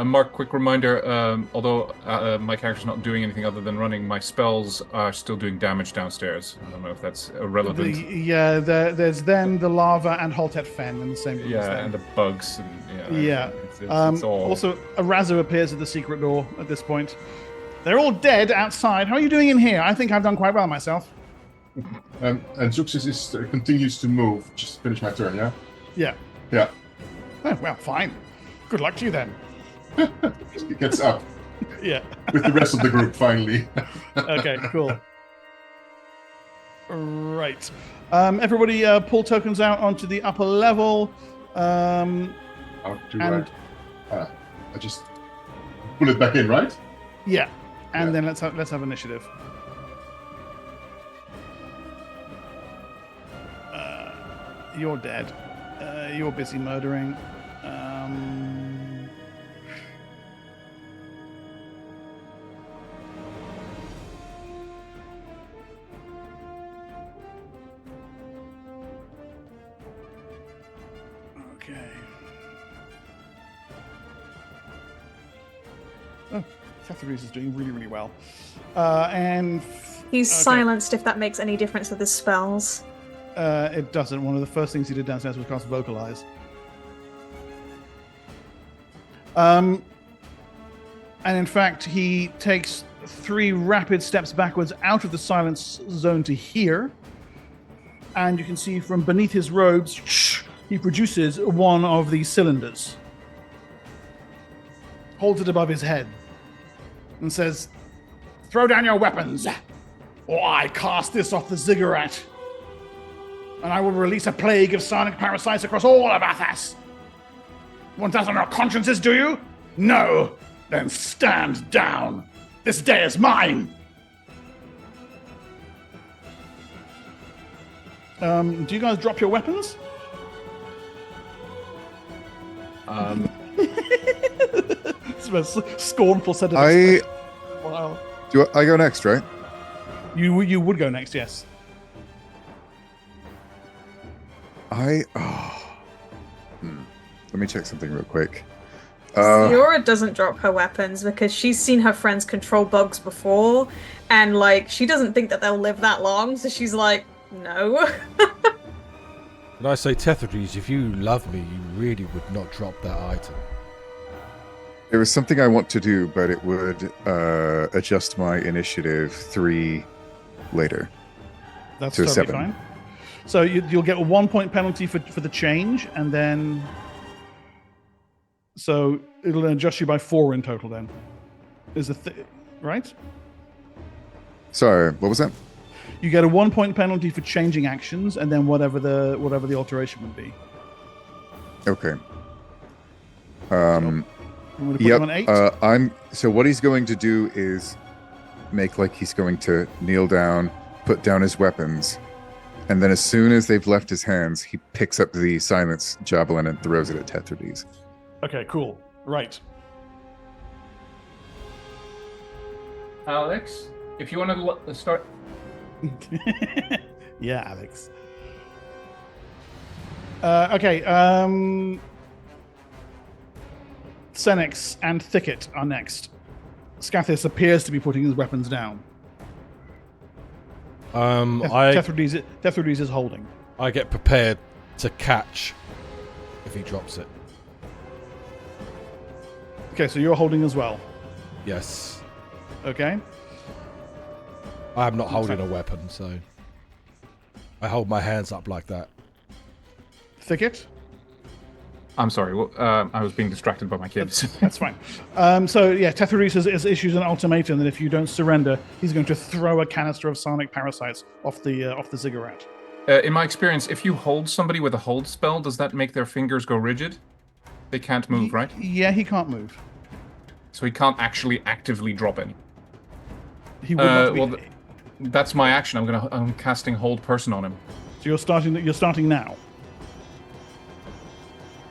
Mark, quick reminder, although my character's not doing anything other than running, my spells are still doing damage downstairs. I don't know if that's irrelevant. There's then the lava and Holtet Fen in the same room. Yeah, and the bugs. And, it's all... Also, Arazu appears at the secret door at this point. They're all dead outside. How are you doing in here? I think I've done quite well myself. And Zuxis continues to move. Just finish my turn, yeah? Yeah. Yeah. Oh, well, fine. Good luck to you then. He gets up. Yeah. With the rest of the group, finally. Okay, cool. Right. Everybody pull tokens out onto the upper level. How do I just pull it back in, right? Yeah. And then let's have initiative. You're dead. You're busy murdering. Okay. Oh, Catherine is doing really, really well. And he's silenced, if that makes any difference with his spells. It doesn't. One of the first things he did downstairs was cast Vocalize. And in fact, he takes 3 rapid steps backwards out of the silence zone to here. And you can see from beneath his robes, he produces one of these cylinders. Holds it above his head. And says, "Throw down your weapons, or I cast this off the Zigurat. And I will release a plague of psionic parasites across all of Athas. One doesn't know consciences, do you? No. Then stand down. This day is mine." Do you guys drop your weapons? It's a scornful set of Wow. I go next, right? You would go next, yes. Let me check something real quick. Ziora doesn't drop her weapons because she's seen her friends control bugs before, and she doesn't think that they'll live that long, so she's like, no. And I say, Tethridges, if you love me, you really would not drop that item. There was something I want to do, but it would adjust my initiative 3 later. That's to totally 7. fine. So you'll get a 1-point penalty for the change, and then... So it'll adjust you by 4 in total then. Right? Sorry, what was that? You get a 1-point penalty for changing actions, and then whatever the alteration would be. Okay. You want to put him on 8? So what he's going to do is make like he's going to kneel down, put down his weapons, and then as soon as they've left his hands, he picks up the silence javelin and throws it at Tetrades. Okay, cool. Right. Alex, if you want to start. Yeah, Alex. Okay. Senex and Thicket are next. Scathis appears to be putting his weapons down. Tetrades is holding. I get prepared to catch if he drops it. Okay, so you're holding as well. Yes. Okay. I am not holding a weapon, so I hold my hands up like that. Thicket? I'm sorry, I was being distracted by my kids. That's fine. So yeah, Tetrades has issued an ultimatum that if you don't surrender, he's going to throw a canister of psionic parasites off the Zigurat. In my experience, if you hold somebody with a hold spell, does that make their fingers go rigid? They can't move, right? Yeah, he can't move. So he can't actually actively drop any. He would not be. Well, that's my action. I'm casting hold person on him. So you're starting now.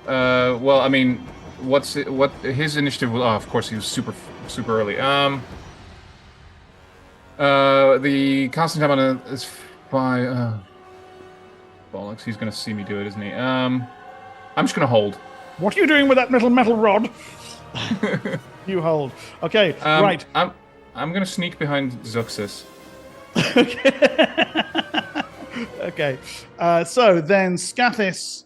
Well, I mean, what his initiative was? Oh, of course, he was super early. The casting time on it is by bollocks. He's gonna see me do it, isn't he? I'm just gonna hold. What are you doing with that metal rod? You hold. Okay, right. I'm gonna sneak behind Zuxis. Okay. So then Scathis,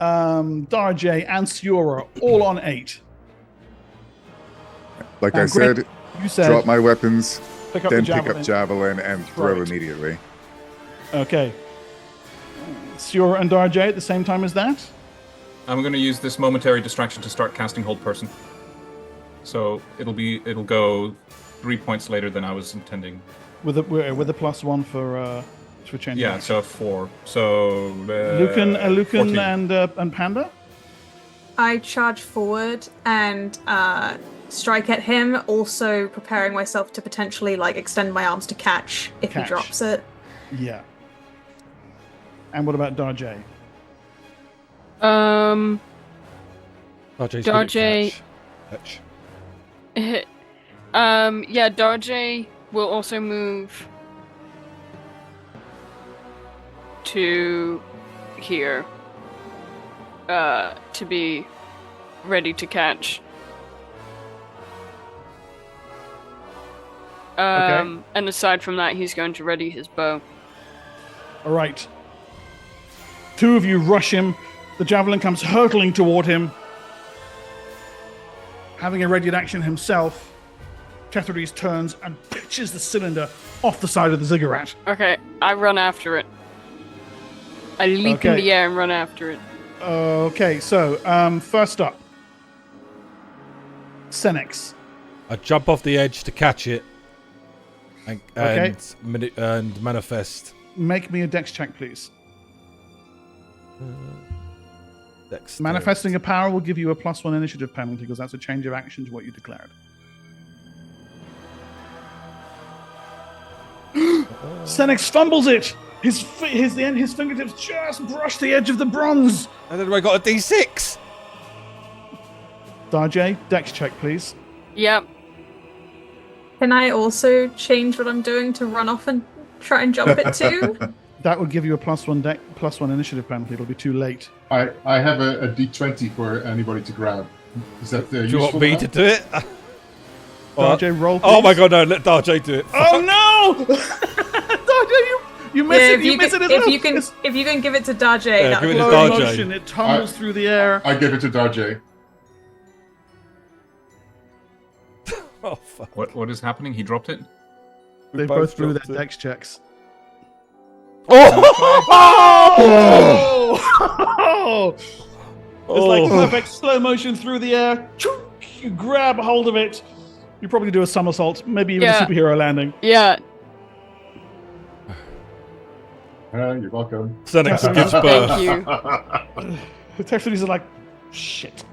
Darjay, and Siora all on 8. Like I said, you said, drop my weapons, pick up then the pick up javelin and throw Right. immediately. Okay. Siora and Darjay at the same time as that? I'm gonna use this momentary distraction to start casting hold person. So it'll go 3 points later than I was intending. With a +1 for changing. Yeah, so 4. So Lucan 14. and Panda. I charge forward and strike at him, also preparing myself to potentially extend my arms to catch if he drops it. Yeah. And what about Darjay? Darjay. Yeah, Darjay will also move to here to be ready to catch. And aside from that, he's going to ready his bow. All right. 2 of you rush him. The javelin comes hurtling toward him. Having a readied action himself, Tetrades turns and pitches the cylinder off the side of the Zigurat. Okay, I run after it. I leap in the air and run after it. Okay, so first up, Senex. I jump off the edge to catch it and manifest. Make me a dex check, please. Dex. Manifesting a power will give you a +1 initiative penalty because that's a change of action to what you declared. Senex fumbles it. His fingertips just brush the edge of the bronze. And then I got a D6. Darjay, dex check, please. Yep. Can I also change what I'm doing to run off and try and jump it too? That would give you a +1 initiative penalty. It'll be too late. I have a D20 for anybody to grab. Is that Do you want me to do it? Darjay, roll. Oh my please. god, no! Let Darjay do it. Oh no! Darjay, you miss it. You miss it as well. If you can give it to Darjay, Yeah, that give would it to be Slow Darjay. motion. It tumbles through the air. I give it to Darjay. Oh fuck! What is happening? He dropped it? They both blew their dropped it. dex checks. Oh! It's like perfect slow motion through the air. You grab hold of it. You probably do a somersault, maybe even a superhero landing. Yeah. You're welcome. Senex gives birth. Thank you. The Tetrades are like, shit.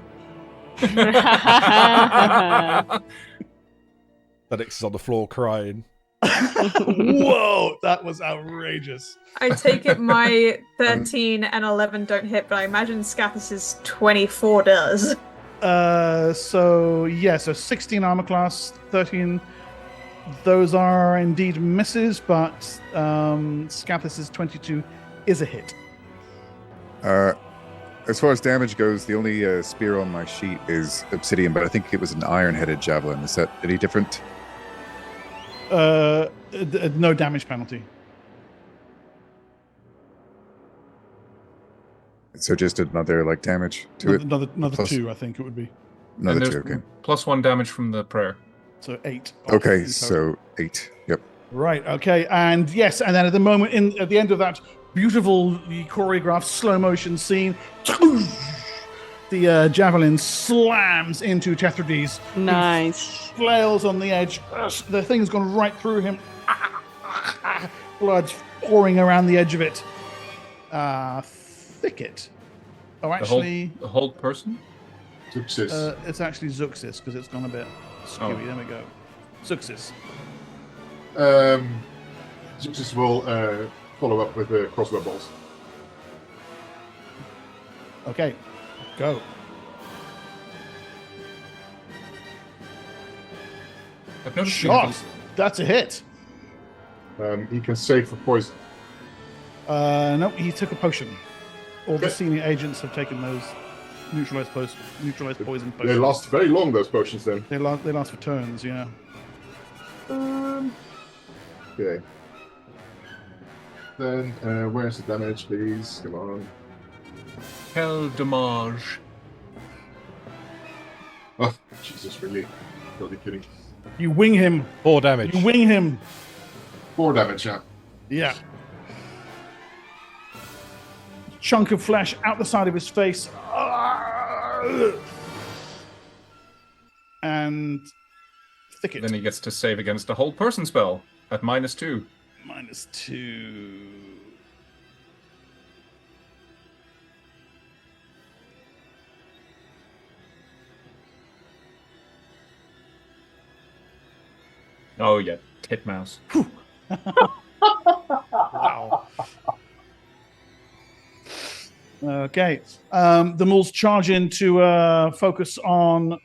Felix is on the floor crying. Whoa, that was outrageous. I take it my 13 and 11 don't hit, but I imagine Scathus's 24 does. So 16 armor class, 13. Those are indeed misses, but Scathus's 22 is a hit. As far as damage goes, the only spear on my sheet is obsidian, but I think it was an iron-headed javelin. Is that any different? No damage penalty. So just another damage to it. Another Plus- 2, I think it would be. Another 2. Okay. +1 damage from the prayer. So 8. Okay, so 8. Yep. Right. Okay. And yes, and then at the moment, at the end of that beautifully choreographed slow motion scene, the javelin slams into Tetrades. Nice. He flails on the edge. The thing's gone right through him. Blood pouring around the edge of it. Thicket. Oh, actually, The whole person? Success. it's actually Zuxis because it's gone a bit skewy. Oh. There we go. Zuxis. Success will follow up with crossbow bolts. Okay. Go. I've noticed Shot. That's a hit. He can save for poison. No, he took a potion. All the Okay. senior agents have taken those neutralized poison potions. They last very long, those potions, then. They last for turns, yeah. Okay. Then, where's the damage, please? Come on. Quel dommage. Oh, Jesus, really? Totally kidding. You wing him. 4 damage. You wing him. 4 damage, yeah. Yeah. Chunk of flesh out the side of his face. And Thicket. Then he gets to save against a whole person spell at -2. -2. Oh yeah, titmouse. Wow. Okay. The Moles charge in to focus on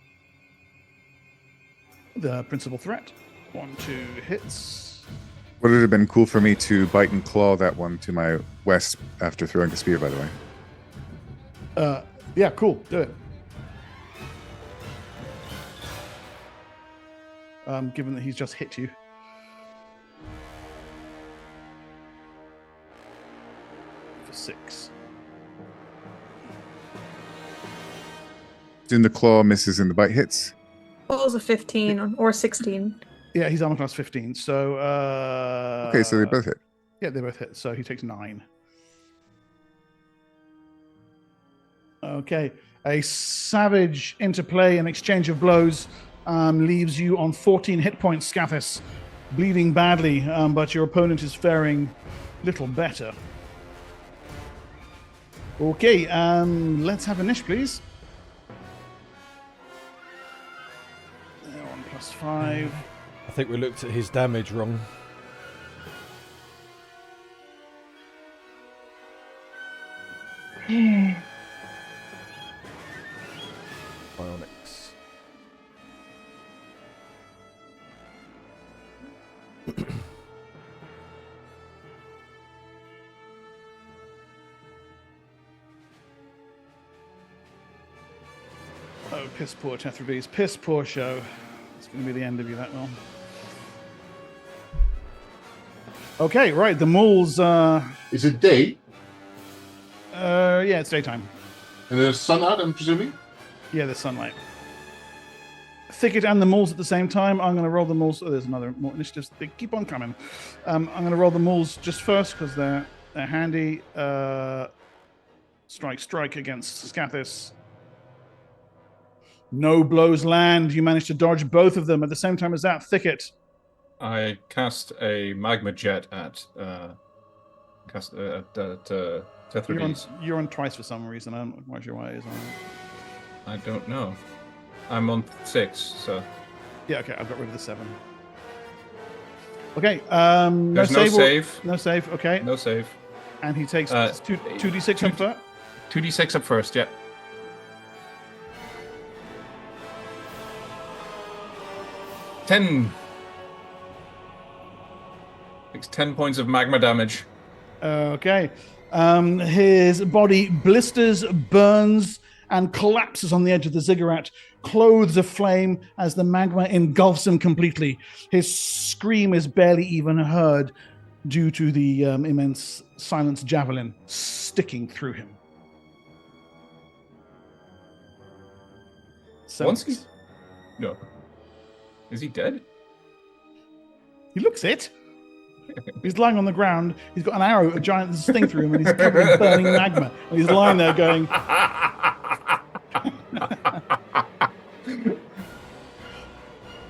the principal threat. 1, 2 hits. Would it have been cool for me to bite and claw that one to my west after throwing the spear, by the way? Yeah, cool. Do it. Given that he's just hit you. For 6. Soon the claw misses and the bite hits. What was a 15 or 16? Yeah, he's armor class 15. So Okay, so they both hit. Yeah, they both hit. So he takes 9. Okay. A savage interplay and exchange of blows leaves you on 14 hit points, Scathis. Bleeding badly, but your opponent is faring little better. Okay, let's have a niche, please. They're on +5. I think we looked at his damage wrong. Bionics. Oh, piss poor Tetrades. Piss poor show. It's going to be the end of you, that will. Okay, right. The moles. Is it day? Yeah, it's daytime. And there's sun out, I'm presuming? Yeah, there's sunlight. Thicket and the moles at the same time. I'm going to roll the moles. Oh, there's another more initiatives. They keep on coming. I'm going to roll the moles just first because they're handy. Strike against Scathis. No blows land. You manage to dodge both of them at the same time as that. Thicket. I cast a magma jet at Tetrades. You're on twice for some reason. I'm not quite sure why it is on. I don't know. I'm on 6, so Yeah, okay, I've got rid of the 7. Okay, there's no save. No save, okay. No save. And he takes 2d6 up first. 2d6 up first, yeah. 10. Takes 10 points of magma damage. Okay. His body blisters, burns, and collapses on the edge of the ziggurat, clothes aflame as the magma engulfs him completely. His scream is barely even heard due to the immense silence javelin sticking through him. Once he's... No. Is he dead? He looks it. He's lying on the ground. He's got an arrow, a giant sting through him, and he's covered in burning magma. And he's lying there going...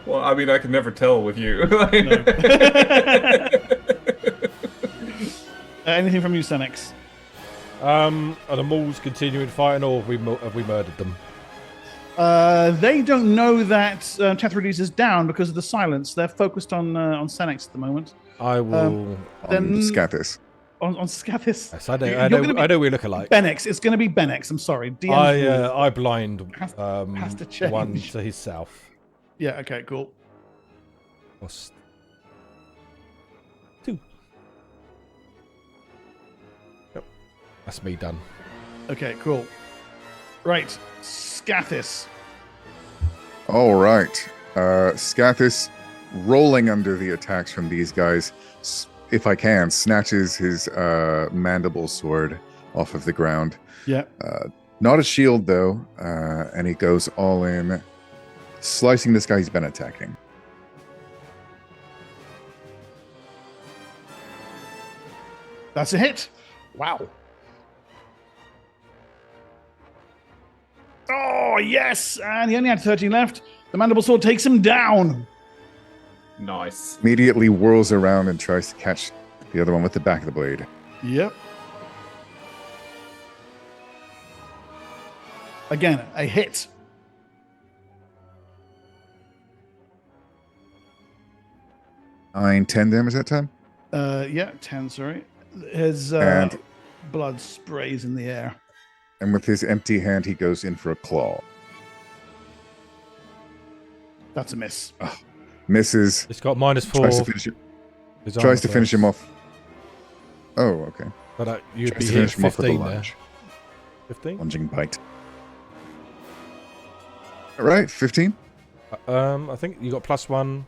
Well, I mean, I can never tell with you. Anything from you, Senex? Are the Mauls continuing fighting, or have we murdered them? They don't know that Tethrides is down because of the silence. They're focused on Senex at the moment. I will... Then Scathis. On Scathis. Yes, I know we look alike. Benex. It's going to be Benex. I'm sorry. I blind has to change. one to his south. Yeah, okay, cool. What's 2? Yep. That's me done. Okay, cool. Right. Scathis. All right. Scathis, rolling under the attacks from these guys, if I can, snatches his mandible sword off of the ground. Yeah. Not a shield, though, and he goes all in, slicing this guy he's been attacking. That's a hit. Wow. Oh, yes! And he only had 13 left. The mandible sword takes him down. Nice. Immediately whirls around and tries to catch the other one with the back of the blade. Yep. Again, a hit. Nine, 10 damage that time? Yeah, 10, sorry. His And- blood sprays in the air. And with his empty hand, he goes in for a claw. That's a miss. Misses. It's got -4. Tries to finish him off. Oh, okay. But you'd Tries be to here finish him off with a 15 there. lunge. 15? Lunging bite. All right, 15. I think you got +1.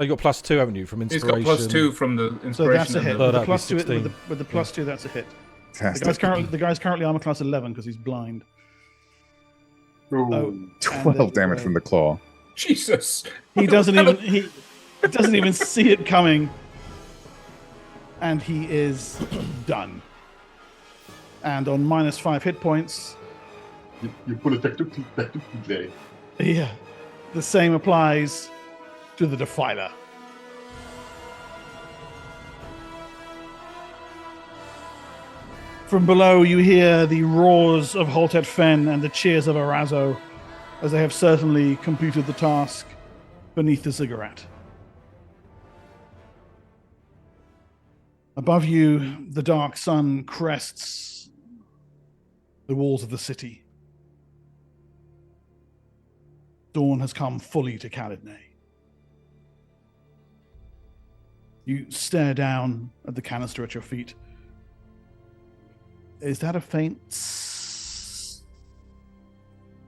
Oh, you got +2, haven't you, from He's inspiration? got +2 from the So inspiration. that's a hit. So With the that'd be plus two, 16. with the plus 2, that's a hit. Fantastic. The guy's currently armor class 11 because he's blind. Ooh. Oh, 12 damage from the claw. Jesus. he doesn't even see it coming, and he is done. And on -5 hit points, You put it back to play. yeah, the same applies to the Defiler. From below, you hear the roars of Holtet Fen and the cheers of Arazo, as they have certainly completed the task beneath the ziggurat. Above you, the dark sun crests the walls of the city. Dawn has come fully to Calednay. You stare down at the canister at your feet. Is that a faint...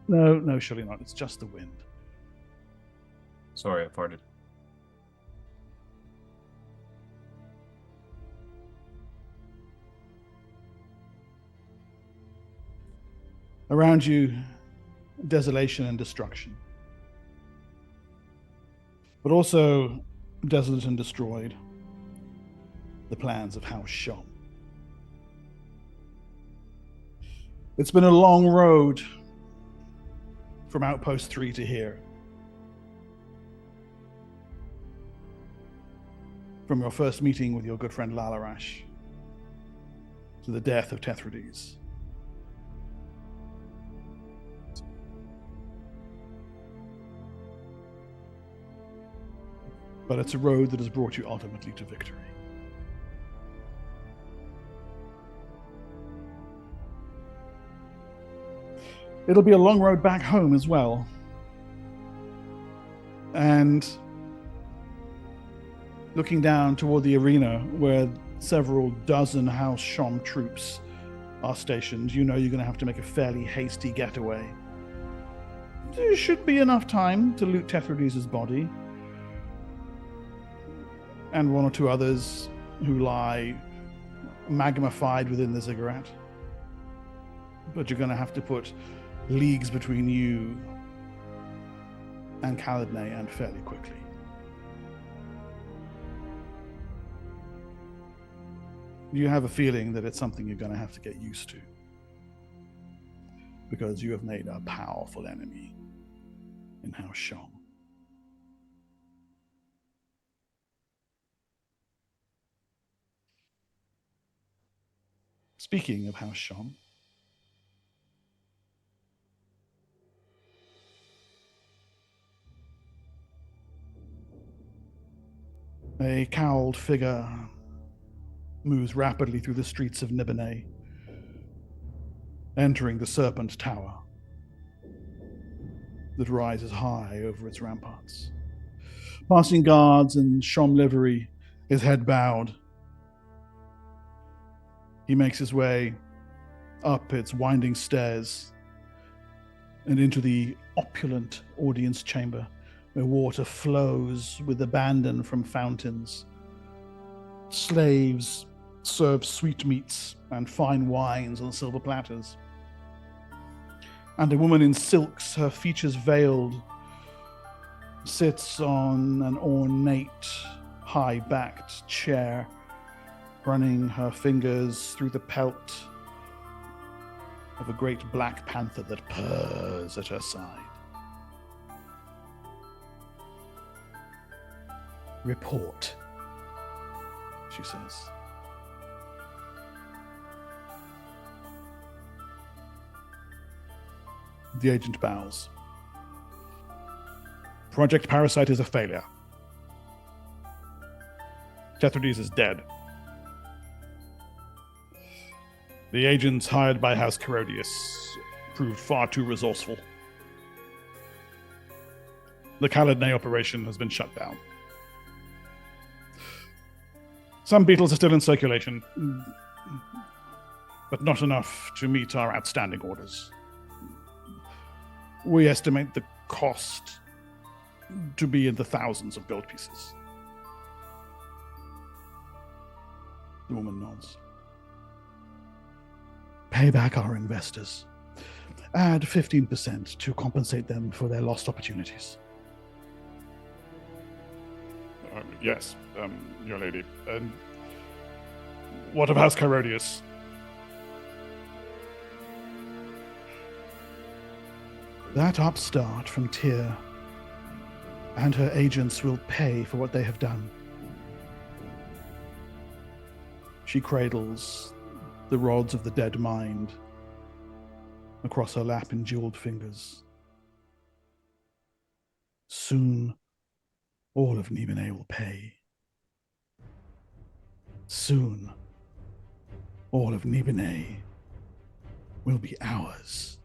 No, surely not. It's just the wind. Sorry, I farted. Around you, desolation and destruction. But also, desolate and destroyed, the plans of House Shom. It's been a long road from Outpost 3 to here. From your first meeting with your good friend Lalarash to the death of Tethrides. but it's a road that has brought you ultimately to victory. It'll be a long road back home as well. And looking down toward the arena where several dozen House Shom troops are stationed, you know you're going to have to make a fairly hasty getaway. There should be enough time to loot Tethrides's body and one or two others who lie magmified within the Zigurat. But you're going to have to put leagues between you and Khalidney, and fairly quickly. You have a feeling that it's something you're going to have to get used to, because you have made a powerful enemy in House Shom. Speaking of House Shom, a cowled figure moves rapidly through the streets of Nibene, entering the Serpent Tower that rises high over its ramparts. Passing guards in Shom livery, his head bowed, he makes his way up its winding stairs and into the opulent audience chamber, where water flows with abandon from fountains. Slaves serve sweetmeats and fine wines on silver platters. And a woman in silks, her features veiled, sits on an ornate, high-backed chair, running her fingers through the pelt of a great black panther that purrs at her side. "Report," she says. The agent bows. "Project Parasite is a failure. Tethrides is dead. The agents hired by House Carodius proved far too resourceful. The Khalidney operation has been shut down. Some beetles are still in circulation, but not enough to meet our outstanding orders. We estimate the cost to be in the thousands of gold pieces." The woman nods. "Pay back our investors. Add 15% to compensate them for their lost opportunities." Yes, your lady. And what of House Carodius? That upstart from Tyr and her agents will pay for what they have done. She cradles the rods of the dead mind across her lap in jeweled fingers. Soon, all of Nibene will pay. Soon, all of Nibene will be ours.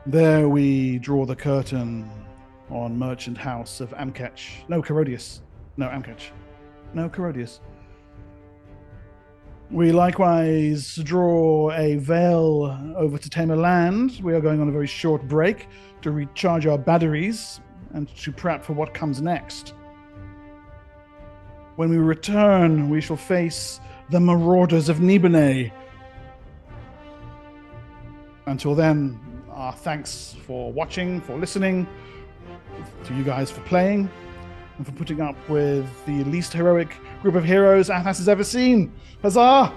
There we draw the curtain on Merchant House of Amketch. No, Carodius. No, Amketch. No, Carodius. We likewise draw a veil over to Tamer Land. We are going on a very short break to recharge our batteries and to prep for what comes next. When we return, we shall face the Marauders of Nibene. Until then, our thanks for watching, for listening, to you guys for playing, and for putting up with the least heroic group of heroes Athas has ever seen. Huzzah!